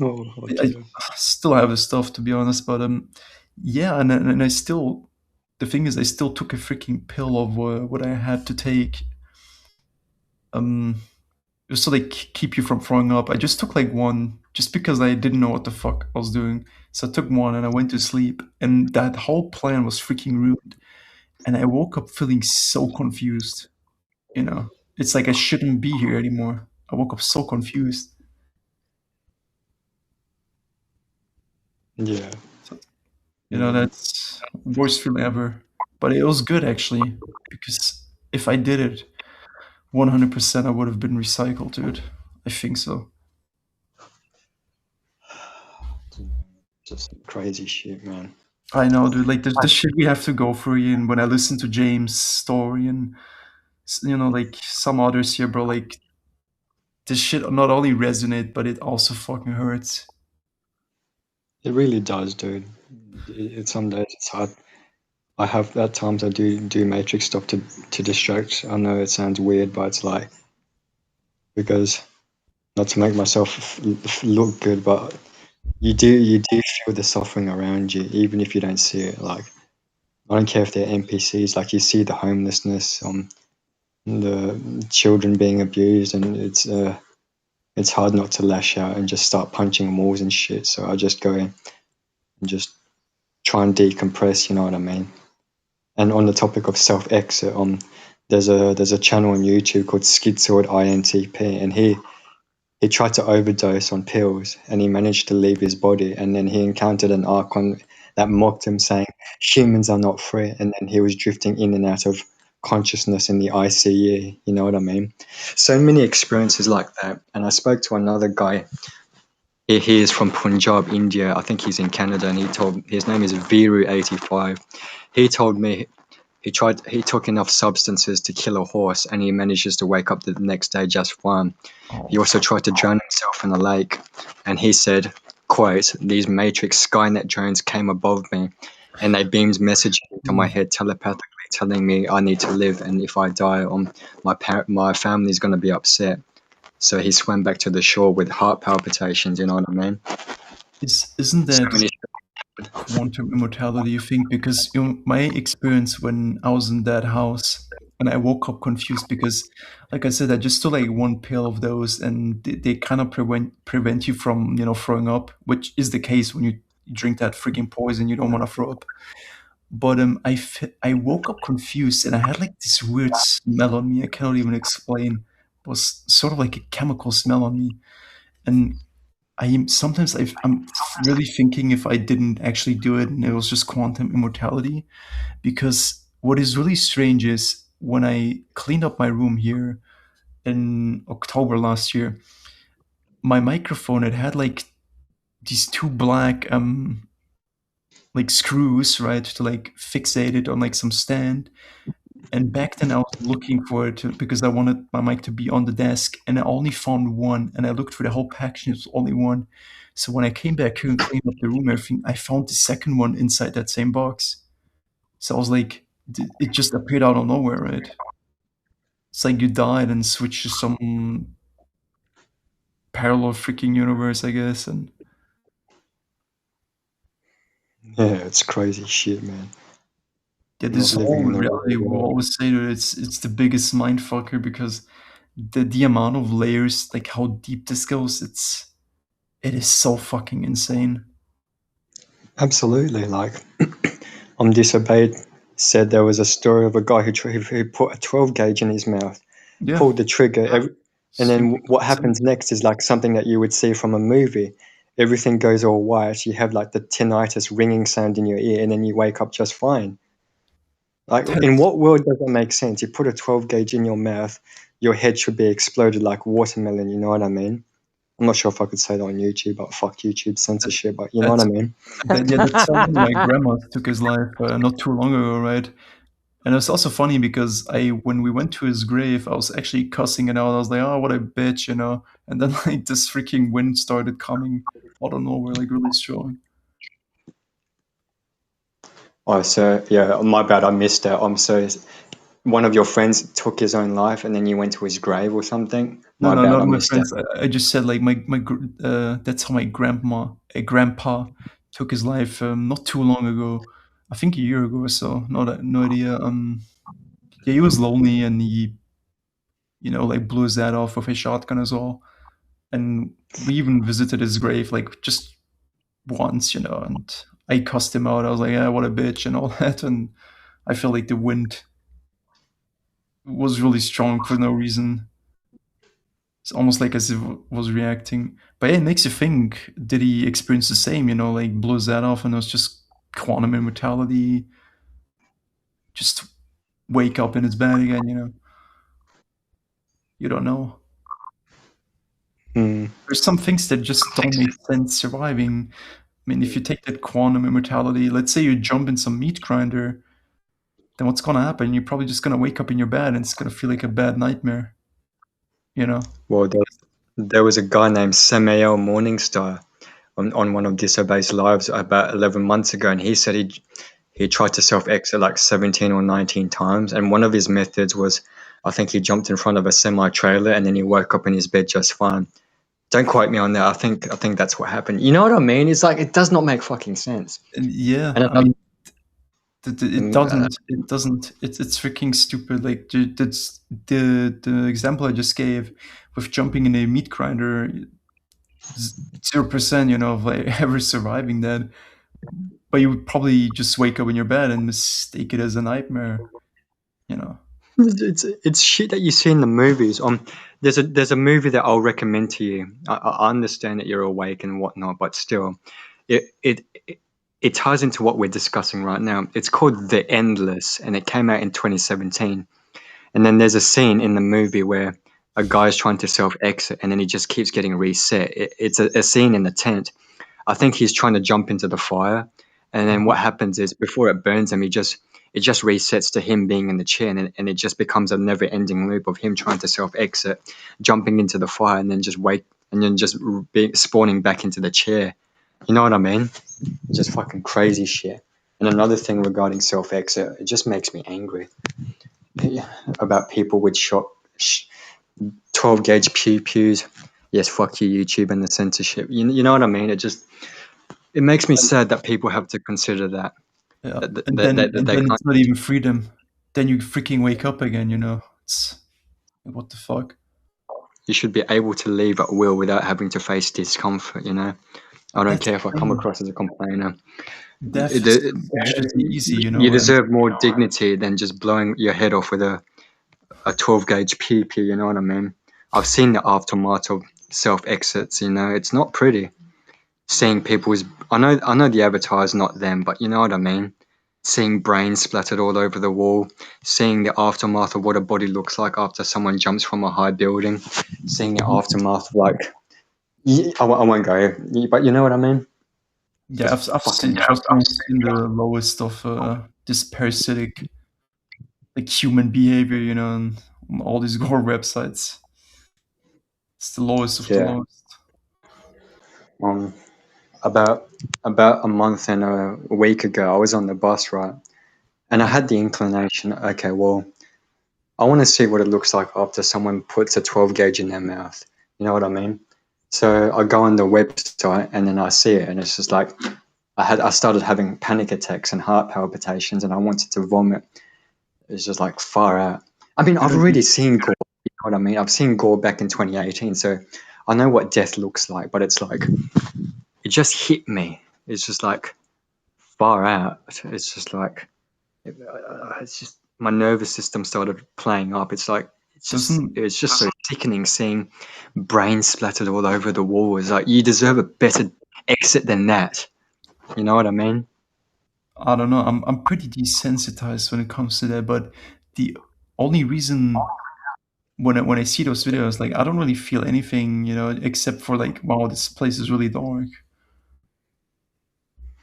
Oh, I still have the stuff, to be honest. But yeah, and I still, the thing is, I still took a freaking pill of what I had to take, just so they keep you from throwing up. I just took like one, just because I didn't know what the fuck I was doing. So I took one and I went to sleep, and that whole plan was freaking ruined. And I woke up feeling so confused. It's like I shouldn't be here anymore. I woke up so confused. yeah. So, that's worst feeling ever. But it was good actually, because if I did it, 100% I would have been recycled, dude. I think so. Just crazy shit, man. I know, dude. Like the shit we have to go through, and when I listen to James' story and like some others here, bro, like this shit not only resonate, but it also fucking hurts. It really does, dude. Some days it's hard. I have at times I do matrix stuff to distract. I know it sounds weird, but it's like, because not to make myself look good, but you do feel the suffering around you, even if you don't see it. Like, I don't care if they're NPCs. Like, you see the homelessness, the children being abused, and it's hard not to lash out and just start punching walls and shit. So I just go in and just try and decompress. You know what I mean? And on the topic of self-exit, there's a channel on YouTube called Schizoid INTP, and he tried to overdose on pills, and he managed to leave his body, and then he encountered an archon that mocked him, saying humans are not free, and then he was drifting in and out of consciousness in the ICU. You know what I mean? So many experiences like that. And I spoke to another guy. He is from Punjab, India. I think he's in Canada, and his name is Viru85. He told me he took enough substances to kill a horse, and he manages to wake up the next day just fine. He also tried to drown himself in a lake, and he said, quote, "These Matrix Skynet drones came above me, and they beamed messages into my head telepathically, telling me I need to live, and if I die, my family's going to be upset." So he swam back to the shore with heart palpitations. You know what I mean? Isn't that quantum immortality, you think? Because my experience when I was in that house and I woke up confused, because like I said, I just took like one pill of those, and they kind of prevent you from throwing up, which is the case when you drink that freaking poison. You don't want to throw up. But I woke up confused, and I had like this weird smell on me. I cannot even explain. It was sort of like a chemical smell on me, and I'm really thinking if I didn't actually do it and it was just quantum immortality. Because what is really strange is when I cleaned up my room here in October last year, my microphone, it had like these two black like screws, right, to like fixate it on like some stand. And back then I was looking for it because I wanted my mic to be on the desk, and I only found one, and I looked for the whole package, and it was only one. So when I came back here and cleaned up the room and everything, I found the second one inside that same box. So I was like, it just appeared out of nowhere, right? It's like you died and switched to some parallel freaking universe, I guess. And Yeah, it's crazy shit, man. yeah, Not this living whole in the reality, real we world. always say that it's the biggest mind fucker, because the amount of layers, like how deep this goes, it is so fucking insane. Absolutely. Like, Disobeyed said there was a story of a guy who put a 12 gauge in his mouth, Yeah. pulled the trigger, and then Simply what put, happens next is like something that you would see from a movie. Everything goes all white. You have like the tinnitus ringing sound in your ear, and then you wake up just fine. Like, in that's- what world does that make sense? You put a 12 gauge in your mouth, your head should be exploded like watermelon. You know what I mean? I'm not sure if I could say that on YouTube, but fuck YouTube censorship. But you know what I that's mean? that's something my grandma took his life not too long ago, right? And it's also funny because when we went to his grave, I was actually cussing it out. I was like, "Oh, what a bitch," you know. And then like this freaking wind started coming out of nowhere, like really strong. Oh, so yeah, my bad. I missed it. I'm so. One of your friends took his own life, and then you went to his grave or something. No, My no, bad. not I my missed it. friends. I just said like that's how my grandpa took his life not too long ago. I think a year ago or so. No idea. Yeah, he was lonely and he, like blew his dad off with a shotgun as well. And we even visited his grave like just once, and I cussed him out. I was like, "Yeah, what a bitch," and all that. And I felt like the wind was really strong for no reason. It's almost like as if it was reacting. But yeah, it makes you think, did he experience the same, like blew his head off and it was just quantum immortality, just wake up in his bed again, You don't know. Mm. There's some things that just don't make sense surviving. I mean, if you take that quantum immortality, let's say you jump in some meat grinder, then what's gonna happen? You're probably just gonna wake up in your bed and it's gonna feel like a bad nightmare, Well, there was a guy named Samael Morningstar on one of Disobey's lives about 11 months ago, and he said he tried to self-exit like 17 or 19 times, and one of his methods was, I think he jumped in front of a semi-trailer and then he woke up in his bed just fine. Don't quote me on that. I think that's what happened. You know what I mean? It's like, it does not make fucking sense. And yeah, And I mean, it uh, doesn't. It doesn't. It's freaking stupid. Like that's the example I just gave with jumping in a meat grinder. 0%, of like ever surviving that. But you would probably just wake up in your bed and mistake it as a nightmare. it's shit that you see in the movies. There's a movie that I'll recommend to you. I understand that you're awake and whatnot, but still, it ties into what we're discussing right now. It's called The Endless, and it came out in 2017. And then there's a scene in the movie where a guy's trying to self-exit, and then he just keeps getting reset. It's a scene in the tent. I think he's trying to jump into the fire, and then what happens is before it burns him, it just resets to him being in the chair, and it just becomes a never-ending loop of him trying to self-exit, jumping into the fire, and then just spawning back into the chair. You know what I mean? Just fucking crazy shit. And another thing regarding self-exit, it just makes me angry about people with 12 gauge pews. Yes, fuck you, YouTube, and the censorship. You know what I mean? It makes me sad that people have to consider that. Yeah, That, and that, then that, that and they then can't. it's not even freedom. Then you freaking wake up again. It's what the fuck. You should be able to leave at will without having to face discomfort. I don't care if I come across as a complainer. Death should be easy. You deserve more dignity than just blowing your head off with a 12 gauge PP. You know what I mean? I've seen the aftermath of self exits. It's not pretty. Seeing people's, I know the avatar is not them, but you know what I mean. Seeing brains splattered all over the wall, seeing the aftermath of what a body looks like after someone jumps from a high building, seeing the aftermath of like, I won't go here, but you know what I mean. Yeah, I've seen the lowest of this parasitic, like human behavior, on all these gore websites. It's the lowest of the Yeah. lowest. About a month and a week ago, I was on the bus, right, and I had the inclination. Okay, well, I want to see what it looks like after someone puts a 12 gauge in their mouth. You know what I mean? So I go on the website and then I see it, and it's just like I started having panic attacks and heart palpitations, and I wanted to vomit. It's just like far out. I mean, I've already seen gore. You know what I mean? I've seen gore back in 2018, so I know what death looks like. But it's like it just hit me. It's just like far out. It's just like it's just my nervous system started playing up. It's like it's just so sickening seeing brain splattered all over the wall. It's like you deserve a better exit than that. You know what I mean? I don't know. I'm pretty desensitized when it comes to that, but the only reason when I see those videos, like I don't really feel anything, except for like, wow, this place is really dark.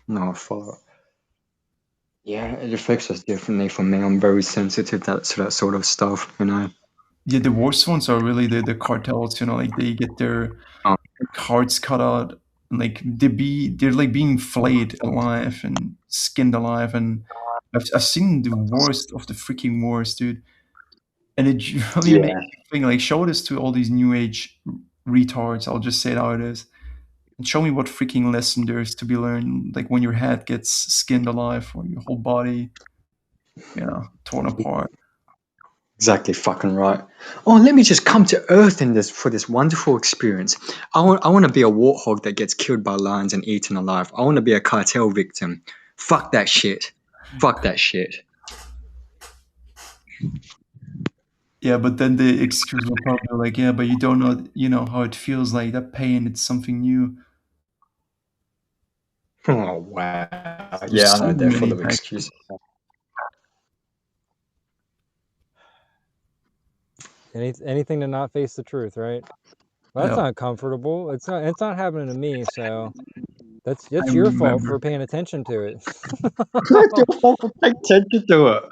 No, far. Yeah, it affects us differently. For me, I'm very sensitive to that sort of stuff. Yeah, the worst ones are really the cartels. Like they get their Oh. hearts cut out, and like they're like being flayed alive and skinned alive, and I've seen the worst of the freaking worst, dude. And it really makes me think, like, show this to all these new age retards. I'll just say it how it is. And show me what freaking lesson there is to be learned, like when your head gets skinned alive or your whole body, torn apart. Exactly fucking right. Oh, let me just come to Earth for this wonderful experience. I want to be a warthog that gets killed by lions and eaten alive. I want to be a cartel victim. Fuck that shit. Fuck that shit. Yeah, but then the excuse will probably be like, yeah, but you don't know, how it feels like that pain. It's something new. Oh wow. There's I so know they're full many of excuses. Anything to not face the truth, right? Well, that's not comfortable. It's not happening to me, so that's your fault for paying attention to it. It's your fault for paying attention to it.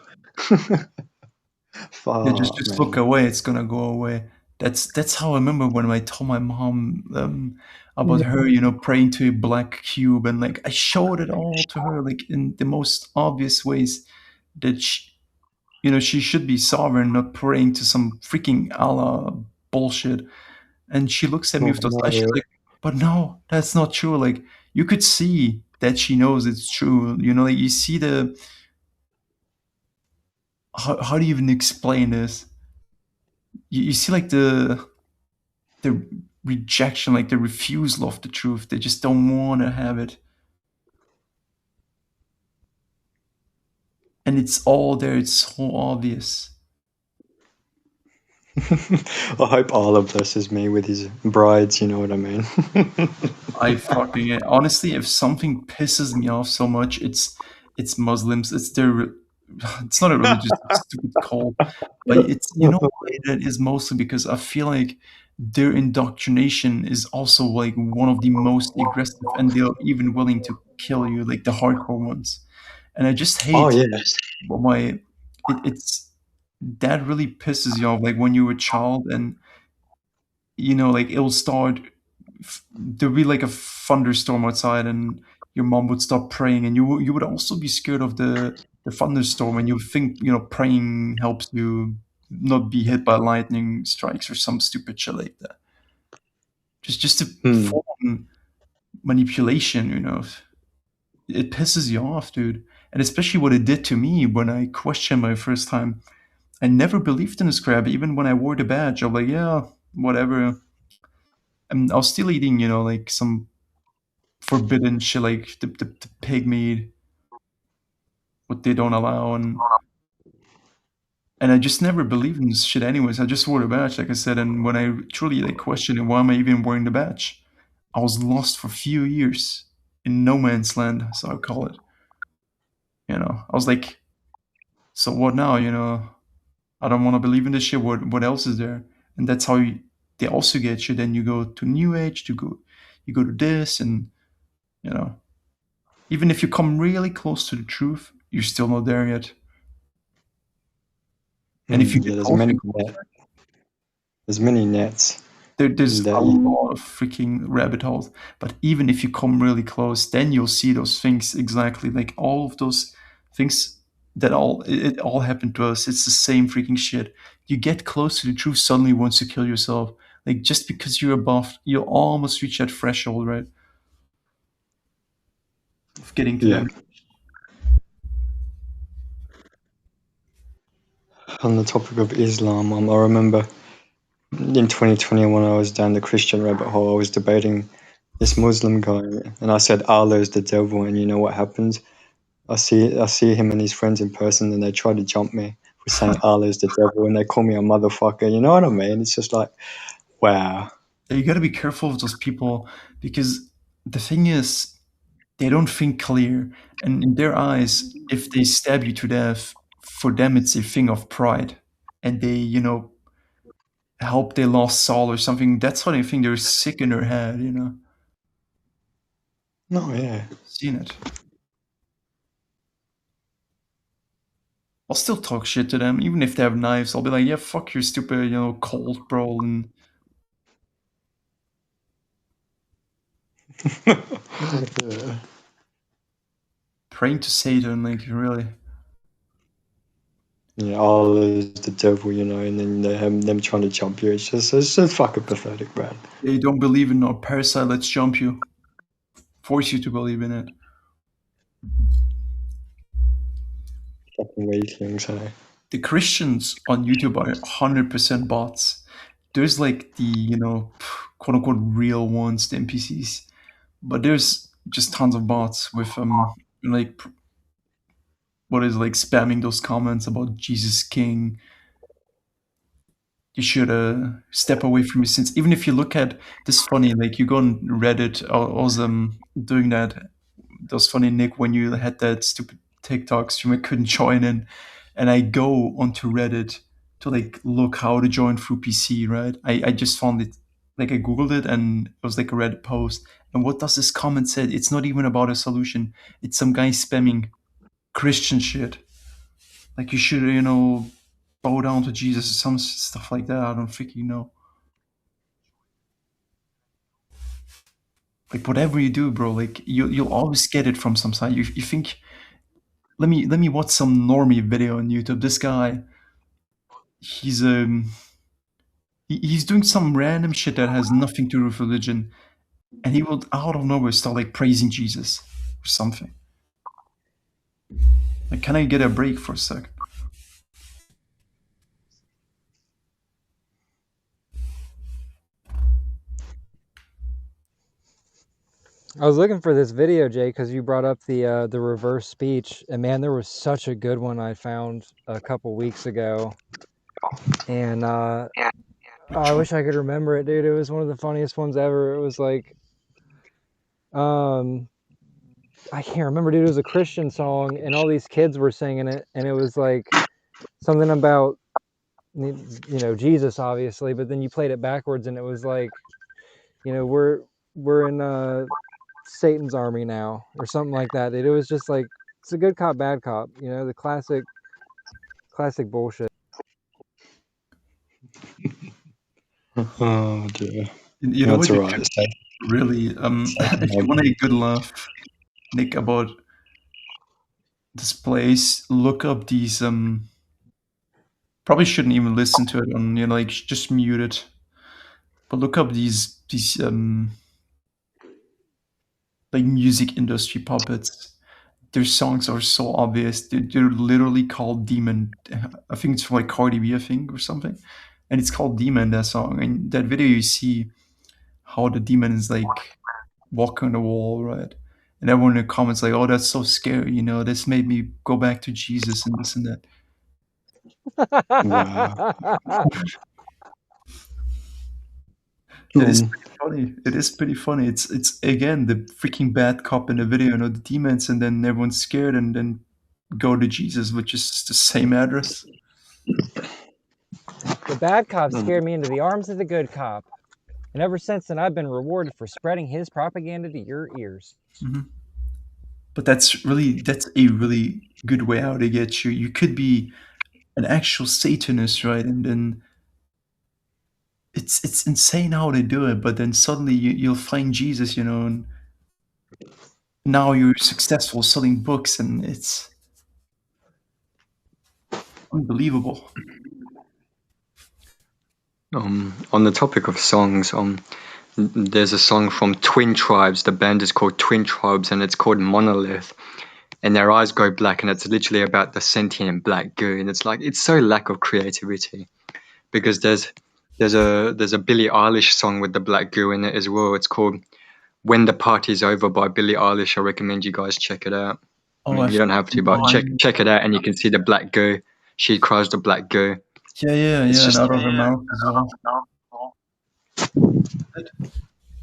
Yeah, just look away. It's gonna go away. That's how I remember when I told my mom about her, praying to a black cube, and like I showed it all to her, like in the most obvious ways that she should be sovereign, not praying to some freaking Allah bullshit. And she looks at me with those eyes. She's like, "But no, that's not true." Like you could see that she knows it's true. Like you see the. How do you even explain this? You see like the rejection, like the refusal of the truth. They just don't want to have it. And it's all there. It's so obvious. I hope all of this is me with his brides, you know what I mean? Honestly, if something pisses me off so much, it's Muslims. It's not a religious stupid cult, but it's why that is mostly because I feel like their indoctrination is also like one of the most aggressive, and they're even willing to kill you, like the hardcore ones. And I just hate it's that really pisses you off, like when you were a child and like it'll start there'll be like a thunderstorm outside and your mom would stop praying, and you would also be scared of the thunderstorm, and you think praying helps you not be hit by lightning strikes or some stupid shit like that. Just a form manipulation, it pisses you off, dude. And especially what it did to me when I questioned my first time. I never believed in this crap, even when I wore the badge. I'm like, yeah, whatever. And I was still eating, like some forbidden shit, like the pig meat, what they don't allow, and I just never believed in this shit anyways. I just wore the badge, like I said, and when I truly like questioned it, why am I even wearing the badge? I was lost for a few years in no man's land, so I call it. I was like, so what now? I don't want to believe in this shit. What else is there? And that's how they also get you. Then you go to New Age, you go to this, and even if you come really close to the truth, you're still not there yet. And if you get there's many nets. There's a lot of freaking rabbit holes. But even if you come really close, then you'll see those things exactly, like all of those things that it all happened to us. It's the same freaking shit. You get close to the truth, suddenly wants to kill yourself. Like just because you're above, you almost reach that threshold, right? Of getting to Yeah. that. On the topic of Islam, I remember in 2020 when I was down the Christian rabbit hole, I was debating this Muslim guy, and I said Allah's the devil, and you know what happens? I see him and his friends in person, and they try to jump me for saying Allah's the devil, and they call me a motherfucker. You know what I mean? It's just like, wow. You got to be careful of those people, because the thing is, they don't think clear, and in their eyes, if they stab you to death, for them it's a thing of pride, and they, help their lost soul or something. That's how they think. They're sick in their head, No, yeah. Seen it. I'll still talk shit to them, even if they have knives. I'll be like, yeah, fuck your stupid, cult, bro, and Yeah. praying to Satan, like, really. Yeah, Allah's the devil, and then they have them trying to jump you. It's just fucking pathetic, man. They don't believe in a parasite, let's jump you. Force you to believe in it. Fucking weaklings, hey. The Christians on YouTube are 100% bots. There's like the, quote unquote real ones, the NPCs. But there's just tons of bots with, like, what is like spamming those comments about Jesus King. You should step away from your sins. Even if you look at this funny, like you go on Reddit, I was doing that. That was funny, Nick, when you had that stupid TikTok stream, I couldn't join in. And I go onto Reddit to like look how to join through PC, right? I just found it, like I Googled it and it was like a Reddit post. And what does this comment say? It's not even about a solution. It's some guy spamming Christian shit. Like you should, bow down to Jesus or some stuff like that. I don't freaking know. Like whatever you do, bro, like you'll always get it from some side. You think, let me watch some normie video on YouTube. This guy, he's he's doing some random shit that has nothing to do with religion, and he will out of nowhere start like praising Jesus or something. Like, can I get a break for a sec? I was looking for this video, Jay, because you brought up the reverse speech, and man, there was such a good one I found a couple weeks ago, and I wish I could remember it, dude. It was one of the funniest ones ever. It was like, I can't remember, dude. It was a Christian song, and all these kids were singing it, and it was like something about, Jesus, obviously, but then you played it backwards, and it was like, we're in Satan's army now, or something like that. It was just like, it's a good cop, bad cop, the classic bullshit. Oh dear. You know That's what? You alright. could really, if you want a good laugh, Nick, about this place, look up these. Probably shouldn't even listen to it on, like just mute it. But look up these like music industry puppets. Their songs are so obvious. They're literally called Demon. I think it's from like Cardi B, I think, or something. And it's called Demon, that song. And that video, you see how the demon is like walking on the wall, right? And everyone in the comments like, "Oh, that's so scary, this made me go back to Jesus and this and that." Wow. It is pretty funny. It is pretty funny. It's again the freaking bad cop in the video, the demons, and then everyone's scared and then go to Jesus, which is the same address. The bad cop scared me into the arms of the good cop. And ever since then, I've been rewarded for spreading his propaganda to your ears. Mm-hmm. But that's a really good way how to get you. You could be an actual Satanist, right? And then it's insane how they do it. But then suddenly you'll find Jesus, and now you're successful selling books, and it's unbelievable. On the topic of songs, there's a song from Twin Tribes. The band is called Twin Tribes, and it's called Monolith. And their eyes go black, and it's literally about the sentient black goo. And it's like, it's so lack of creativity, because there's a Billie Eilish song with the black goo in it as well. It's called When the Party's Over by Billie Eilish. I recommend you guys check it out. I mean, you don't have to, but check it out, and you can see the black goo. She cries the black goo. Yeah, It's just, and out of her mouth as well.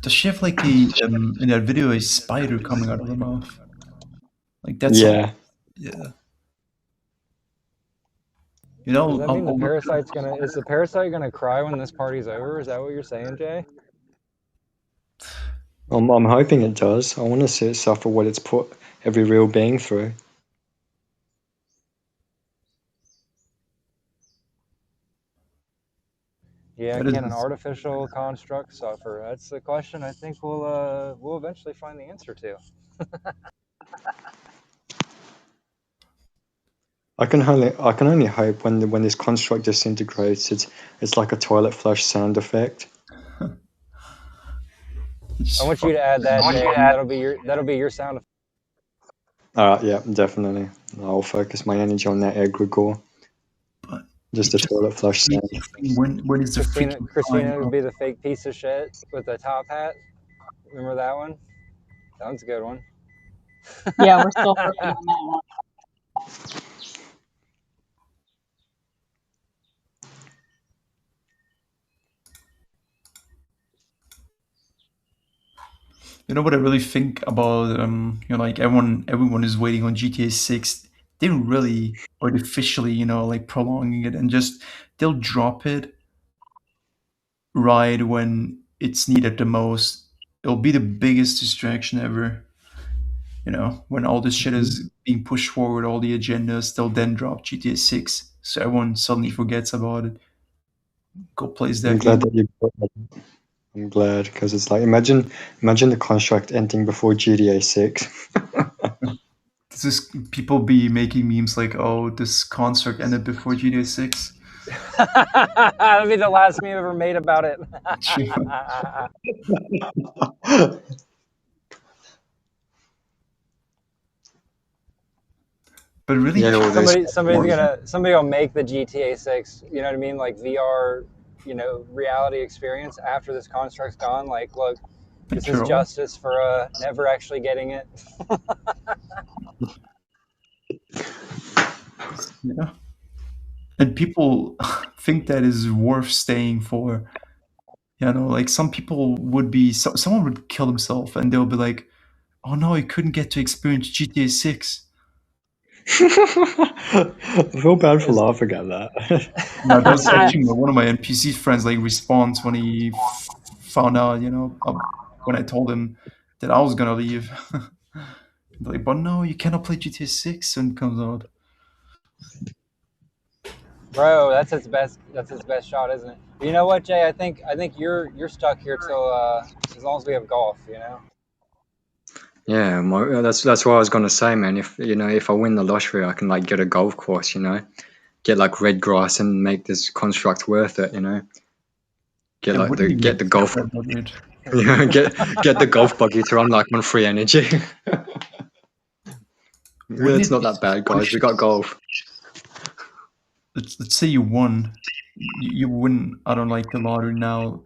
Does she have like a in that video a spider coming out of her mouth? Like that's yeah. Yeah. You know, Does that mean is the parasite gonna cry when this party's over? Is that what you're saying, Jay? I'm hoping it does. I want to see it suffer what it's put every real being through. Yeah, can an artificial construct suffer? That's the question I think we'll eventually find the answer to. I can only hope when this construct disintegrates, it's like a toilet flush sound effect. I want you to add that, Jay. That'll be your sound effect. Yeah, definitely. I'll focus my energy on that egregore. Just a toilet flush sound. When is the Christina would be the fake piece of shit with the top hat. Remember that one? That one's a good one. Yeah, we're still working on that one. You know what I really think about you know, like everyone is waiting on GTA 6. They really artificially, you know, like prolonging it, and just they'll drop it right when it's needed the most. It'll be the biggest distraction ever. You know, when all this shit is being pushed forward, all the agendas, they'll then drop GTA 6, so everyone suddenly forgets about it. Go plays that game. I'm glad, because it's like, imagine the construct ending before GTA 6. This is people be making memes like, oh, this construct ended before GTA 6. That'll be the last meme ever made about it. But really, yeah, somebody will make the GTA 6. You know what I mean? Like VR, you know, reality experience after this construct's gone. Like, look, this is justice for never actually getting it. Yeah. And people think that is worth staying for. You know, like some people would be, someone would kill himself and they'll be like, oh no, I couldn't get to experience GTA 6. I feel bad for laughing at that. No, that was actually one of my NPC friends' like response when he found out, you know, when I told him that I was gonna leave. Like, but no, you cannot play GTA 6 when it comes out. Bro, that's its best shot, isn't it? But you know what, Jay? I think you're stuck here till as long as we have golf, you know. Yeah, that's what I was gonna say, man. If I win the lottery, I can like get a golf course, you know, get like red grass and make this construct worth it, you know. Get the golf, you know, get the golf buggy to run like on free energy. It's not that bad, guys. We got golf. Let's say you won, you win. I don't like the lottery now.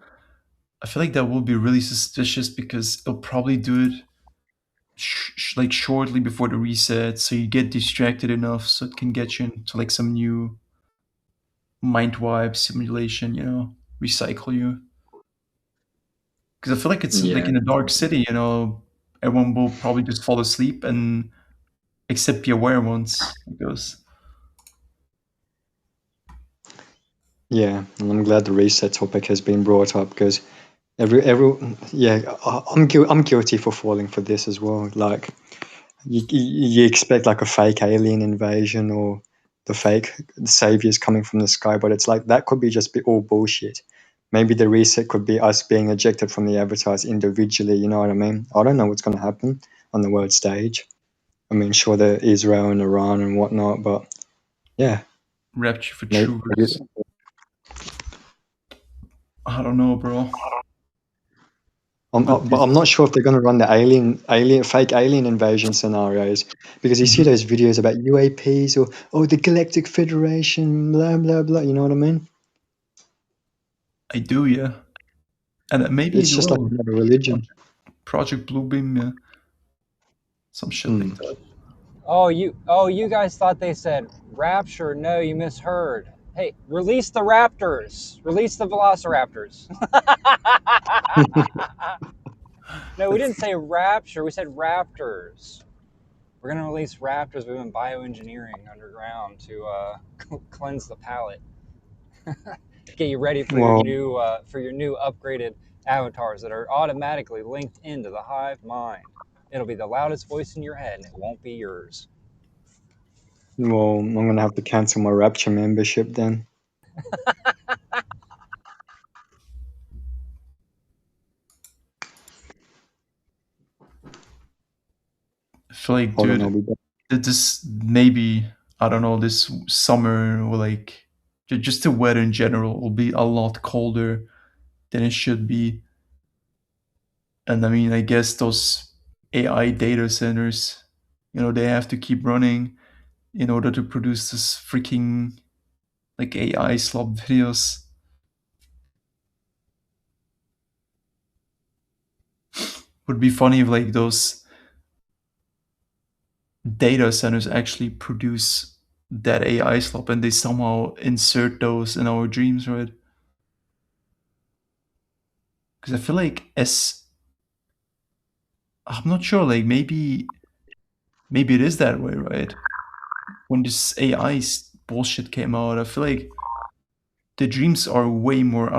I feel like that will be really suspicious because they'll probably do it like shortly before the reset, so you get distracted enough so it can get you into like some new mind wipe simulation, you know, recycle you. Because I feel like it's like in a dark city, you know, everyone will probably just fall asleep and except be aware once it goes. Yeah, and I'm glad the reset topic has been brought up, because I'm guilty for falling for this as well. Like, you expect like a fake alien invasion or the fake saviors coming from the sky, but it's like that could be just all bullshit. Maybe the reset could be us being ejected from the avatars individually. You know what I mean? I don't know what's going to happen on the world stage. I mean, sure, there Israel and Iran and whatnot, but yeah. Rapture for truth. I don't know, bro. But I'm not sure if they're going to run the fake alien invasion scenarios, because you see those videos about UAPs or the Galactic Federation, blah blah blah. You know what I mean? I do, yeah. And maybe It's it just like will. another religion. Project Bluebeam, yeah. Some shit like that. Oh, you guys thought they said rapture? No, you misheard. Hey, release the raptors. Release the velociraptors. No, we didn't say rapture. We said raptors. We're gonna release raptors. We've been bioengineering underground to cleanse the palate, get you ready for Well, your new upgraded avatars that are automatically linked into the hive mind. It'll be the loudest voice in your head, and it won't be yours. I'm going to have to cancel my Rapture membership then. I feel like, Hold on, I'll dude, be back. this maybe, I don't know, this summer or like just the weather in general will be a lot colder than it should be. And I mean, I guess those AI data centers, they have to keep running in order to produce this freaking like AI slop videos. Would be funny if like those data centers actually produce that AI slop and they somehow insert those in our dreams, right? Because I feel like I'm not sure, like maybe it is that way, right? When this AI bullshit came out, I feel like the dreams are way more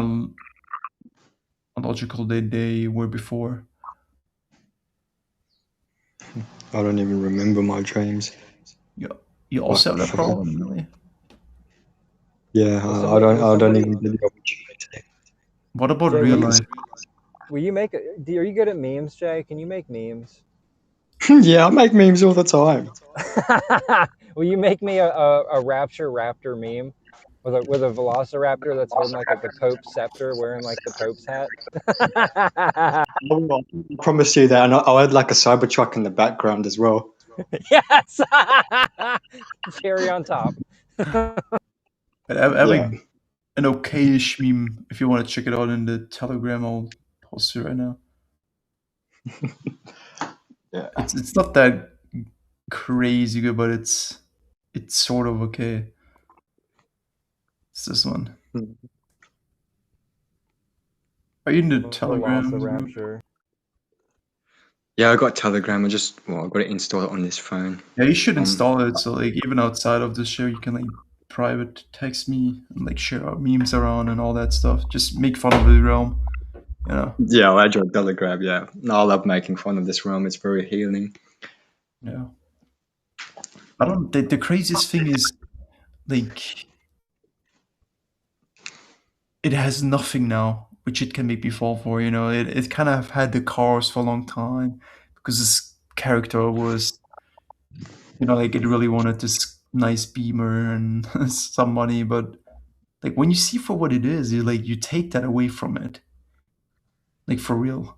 illogical than they were before. I don't even remember my dreams. You also have that Fuck. problem, really? Yeah, I don't even get the opportunity. What about Jay, real life? will you make? Are you good at memes, Jay? Can you make memes? Yeah, I make memes all the time. Will you make me a rapture raptor meme with a velociraptor that's holding like the Pope's scepter, wearing like the Pope's hat? I promise you that, and I'll add like a Cybertruck in the background as well. Yes, cherry on top. I have Yeah. an okayish meme. If you want to check it out in the Telegram, I'll post it right now. Yeah. It's not that crazy good, but it's sort of okay. It's this one. Are you in the Telegram group? Velociraptor. Yeah, I got Telegram. I got to install it on this phone. Yeah, you should install it. So like even outside of the show, you can like private text me and like share our memes around and all that stuff. Just make fun of the realm, you know. Yeah, I'll add your Telegram. Yeah, no, I love making fun of this realm. It's very healing. Yeah. I don't. The craziest thing is like it has nothing now, which it can make me fall for. You know, it kind of had the cars for a long time because this character was, like it really wanted this nice Beamer and some money, but like when you see for what it is, you take that away from it, like for real.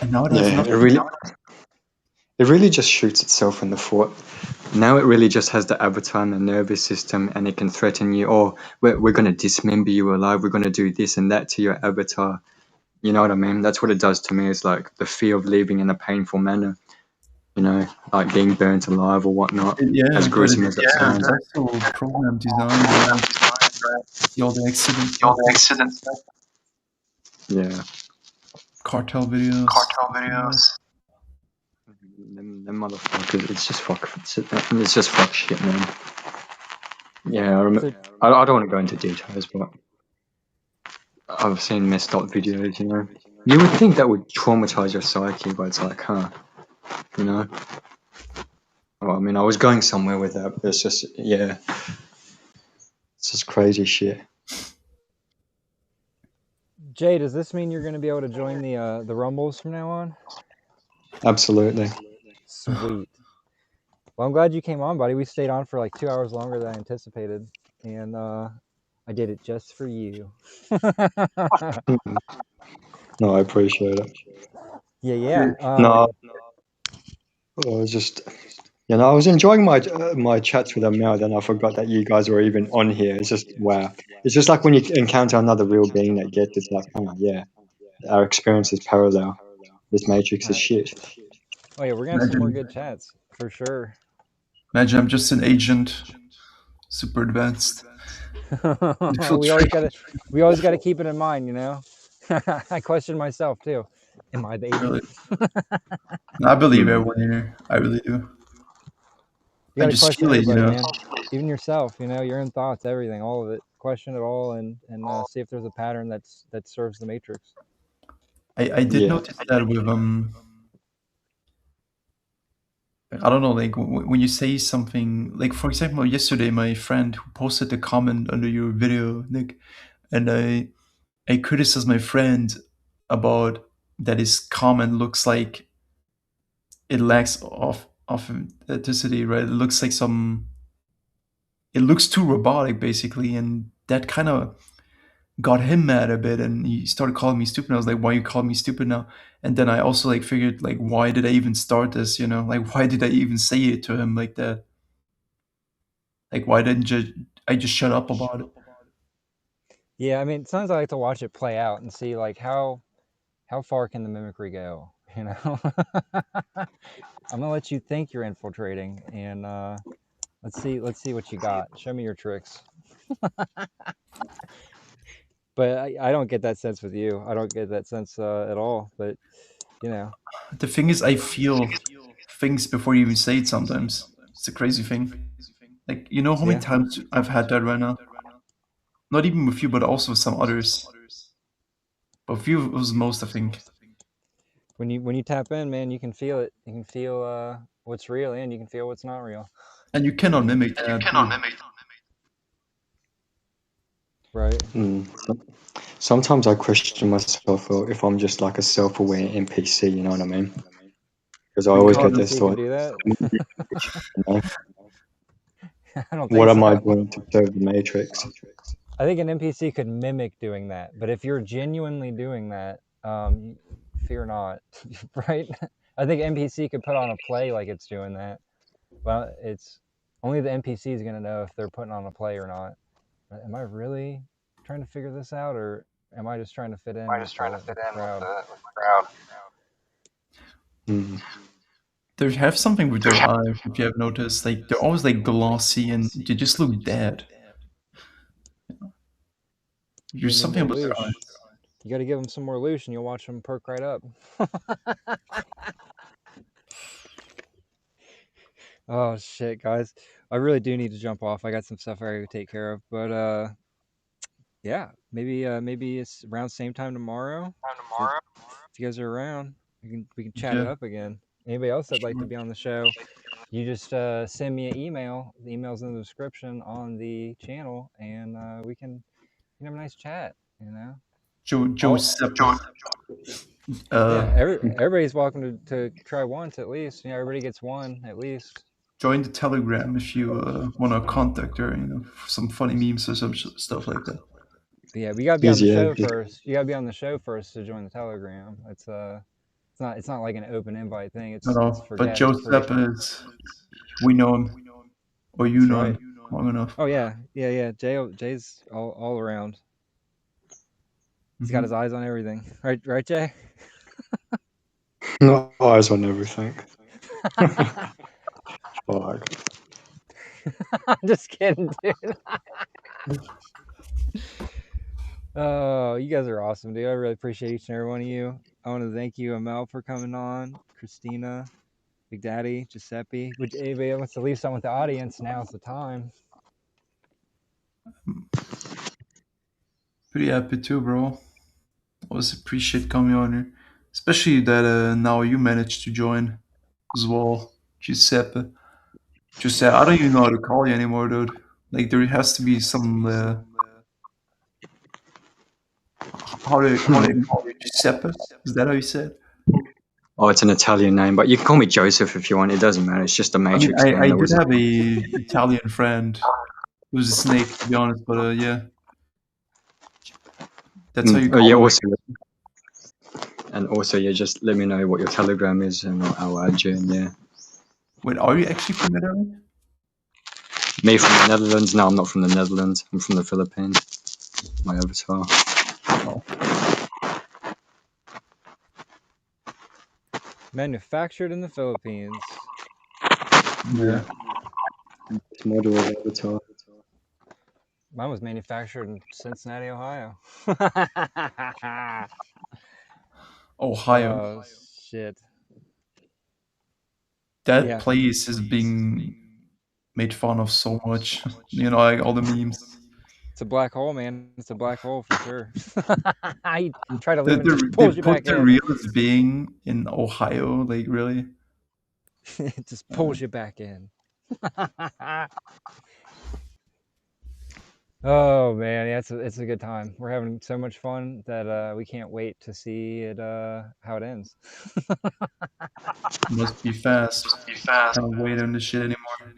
And now it has Yeah, nothing. it really just shoots itself in the foot. Now it really just has the avatar and the nervous system, and it can threaten you. Oh, we're going to dismember you alive. We're going to do this and that to your avatar. You know what I mean? That's what it does to me. It's like the fear of leaving in a painful manner. You know, like being burnt alive or whatnot. Yeah, as gruesome as that sounds. it's also program design, right? All the accidents, Yeah. cartel videos. Them motherfuckers. It's just fuck shit, man. Yeah, I don't want to go into details, but I've seen messed up videos. You know, you would think that would traumatize your psyche, but it's like, huh? You know. Well, I mean, I was going somewhere with that, but it's just, yeah, it's just crazy shit. Jay, does this mean you're going to be able to join the Rumbles from now on? Absolutely. Sweet. Well, I'm glad you came on, buddy. We stayed on for like 2 hours longer than I anticipated, and I did it just for you. No, I appreciate it. Yeah. No, I was just, I was enjoying my chats with Amel. Then I forgot that you guys were even on here. It's just wow. It's just like when you encounter another real being that gets it's like, oh yeah, our experience is parallel. This matrix is shit. Oh yeah, we're gonna have some more good chats for sure. Imagine I'm just an agent, super advanced. we always gotta keep it in mind, you know. I question myself too. Am I the agent? Really? I believe everyone here. I really do. You gotta I just question feel it, everybody, man. Even yourself, you know, your own thoughts, everything, all of it. Question it all, and see if there's a pattern that serves the matrix. I did notice that with I don't know, like when you say something, like for example, yesterday my friend who posted a comment under your video, Nick, and I criticized my friend about that his comment looks like it lacks authenticity, right? It looks like it looks too robotic basically, and that kind of got him mad a bit, and he started calling me stupid. I was like, why you call me stupid now? And then I also like figured like, why did I even start this, you know, like why did I even say it to him like that? Like why didn't I just shut up about it? Yeah, I mean, sometimes I like to watch it play out and see like how far can the mimicry go, you know. I'm gonna let you think you're infiltrating, and let's see what you got. Show me your tricks. But I don't get that sense with you. I don't get that sense at all. But you know, the thing is, I feel things before you even say it. Sometimes it's a crazy thing. Like, you know how many times I've had that right now? Not even with you, but also with some others. But with you, it was most, I think. When you tap in, man, you can feel it. You can feel what's real, and you can feel what's not real. And you cannot mimic that. Right. Sometimes I question myself if I'm just like a self-aware NPC. You know what I mean? Because I always get this thought. Do that? I don't think what so. am I doing to serve the matrix? I think an NPC could mimic doing that, but if you're genuinely doing that, fear not, right? I think NPC could put on a play like it's doing that. Well, it's only the NPC is going to know if they're putting on a play or not. Am I really trying to figure this out, or am I just trying to fit in with the crowd? They have something with their eyes, if you have noticed. Like, they're always like glossy and they just look dead. There's something about their eyes. You got to give them some more loosh and you'll watch them perk right up. Oh shit, guys, I really do need to jump off. I got some stuff I gotta take care of, but yeah, maybe it's around same time tomorrow. If you guys are around, we can chat it up again. Anybody else that'd like to be on the show, you just send me an email. The email's in the description on the channel, and we can have a nice chat. You know, yeah, everybody's welcome to try once at least. You know, everybody gets one at least. Join the Telegram if you want to contact her, you know, for some funny memes or some stuff like that. Yeah, we gotta be on the show first. You gotta be on the show first to join the Telegram. It's not like an open invite thing. It's for but Joseph is, we know him, or you know him long enough. Oh yeah. Jay's all around. He's got his eyes on everything, right, Jay? Not eyes on everything. Fuck. I'm just kidding, dude. Oh, you guys are awesome, dude. I really appreciate each and every one of you. I want to thank you, Amel, for coming on, Christina, Big Daddy, Giuseppe. Would anybody wants to leave something with the audience? Now's the time. Pretty happy too, bro. Always appreciate coming on here, especially that now you managed to join as well, Giuseppe. I don't even know how to call you anymore, dude. Like, there has to be some how do they call you? Giuseppe? Is that how you say it? Oh, it's an Italian name, but you can call me Joseph if you want. It doesn't matter. It's just a matrix. I did have a Italian friend who was a snake, to be honest, but yeah. That's how you call yeah, it. also, and also, yeah, just let me know what your Telegram is, and I'll add you. And yeah, Wait, are you actually from Italy? me from the Netherlands? No, I'm not from the Netherlands. I'm from the Philippines. My avatar. Oh. Manufactured in the Philippines. Yeah. This model of avatar. Mine was manufactured in Cincinnati, Ohio. Ohio. Oh, shit. That Yeah. place is being made fun of so much. You know, like all the memes. It's a black hole, man. It's a black hole for sure. You try to leave and it just They pulls you put back the in. realest being in Ohio, like really. It just pulls you back in. Oh man, yeah, it's a good time. We're having so much fun that we can't wait to see it how it ends. Must be fast. Can't wait on this shit anymore.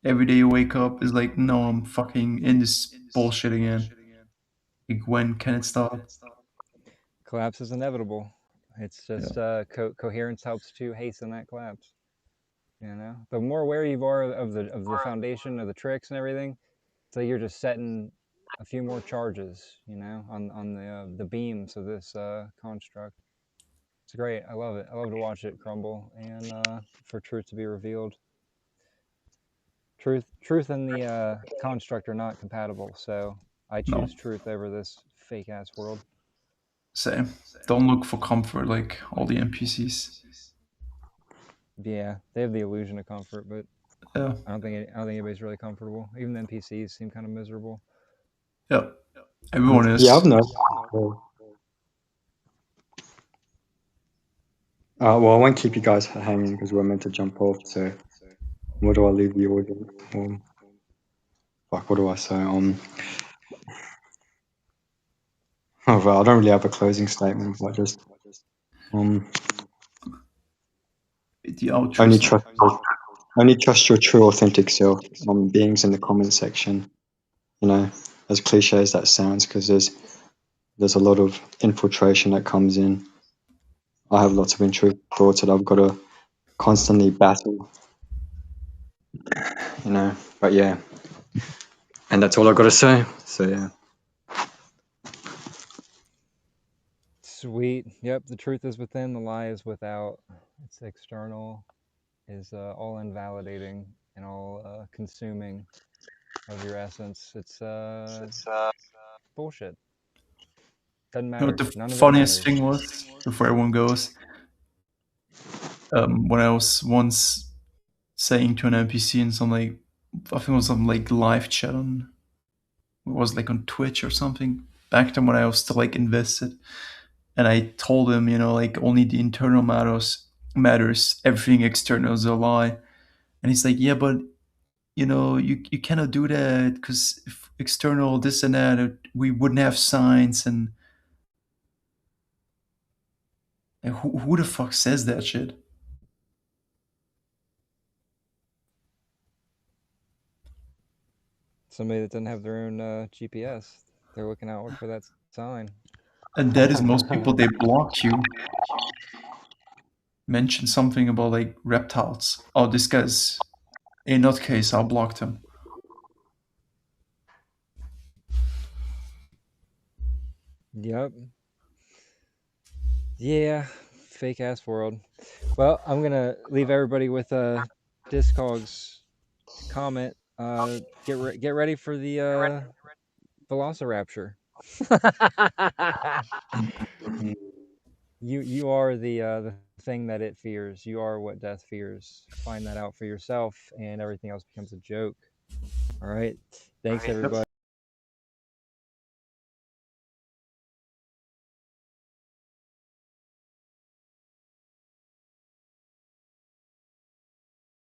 Every day you wake up is like, no, I'm fucking in this bullshit again. Like, when can it stop? Collapse is inevitable. It's just coherence helps to hasten that collapse. You know, the more aware you are of the foundation of the tricks and everything, so you're just setting a few more charges, you know, on the beams of this construct. It's great. I love it. I love to watch it crumble and for truth to be revealed. Truth and the construct are not compatible, so I No. choose truth over this fake ass world. Same. Don't look for comfort like all the NPCs. Yeah, they have the illusion of comfort, but Yeah. I don't think anybody's really comfortable. Even the NPCs seem kind of miserable. Yeah. Everyone is. Yeah, I've noticed. Well, I won't keep you guys hanging because we're meant to jump off. So, what do I leave the audience? Fuck, what do I say? Oh, well, I don't really have a closing statement, but just The outro only stuff. trust your true, authentic self. Beings in the comment section. You know, as cliche as that sounds, because there's a lot of infiltration that comes in. I have lots of intrusive thoughts that I've got to constantly battle. You know, but yeah, and that's all I've got to say. So yeah. Sweet. Yep, the truth is within, the lie is without. It's external, is all invalidating and all consuming of your essence. It's bullshit. Doesn't You know what matter. the None of it funniest matters. thing was, before everyone goes? When I was once saying to an NPC in some like, I think it was some like live chat on, it was like on Twitch or something, back then when I was still like invested. And I told him, you know, like only the internal matters, everything external is a lie. And he's like, yeah, but you know, you cannot do that because if external this and that, we wouldn't have signs. And who the fuck says that shit? Somebody that doesn't have their own GPS. They're looking out for that sign. And that is most people, they block you. Mention something about like reptiles. Oh, this guy's, in that case, I'll block him. Yep. Yeah, fake ass world. Well, I'm gonna leave everybody with a Discog's comment. Get ready for the Velociraptor. You are the thing that it fears. You are what death fears. Find that out for yourself, and everything else becomes a joke. All right. Thanks, everybody.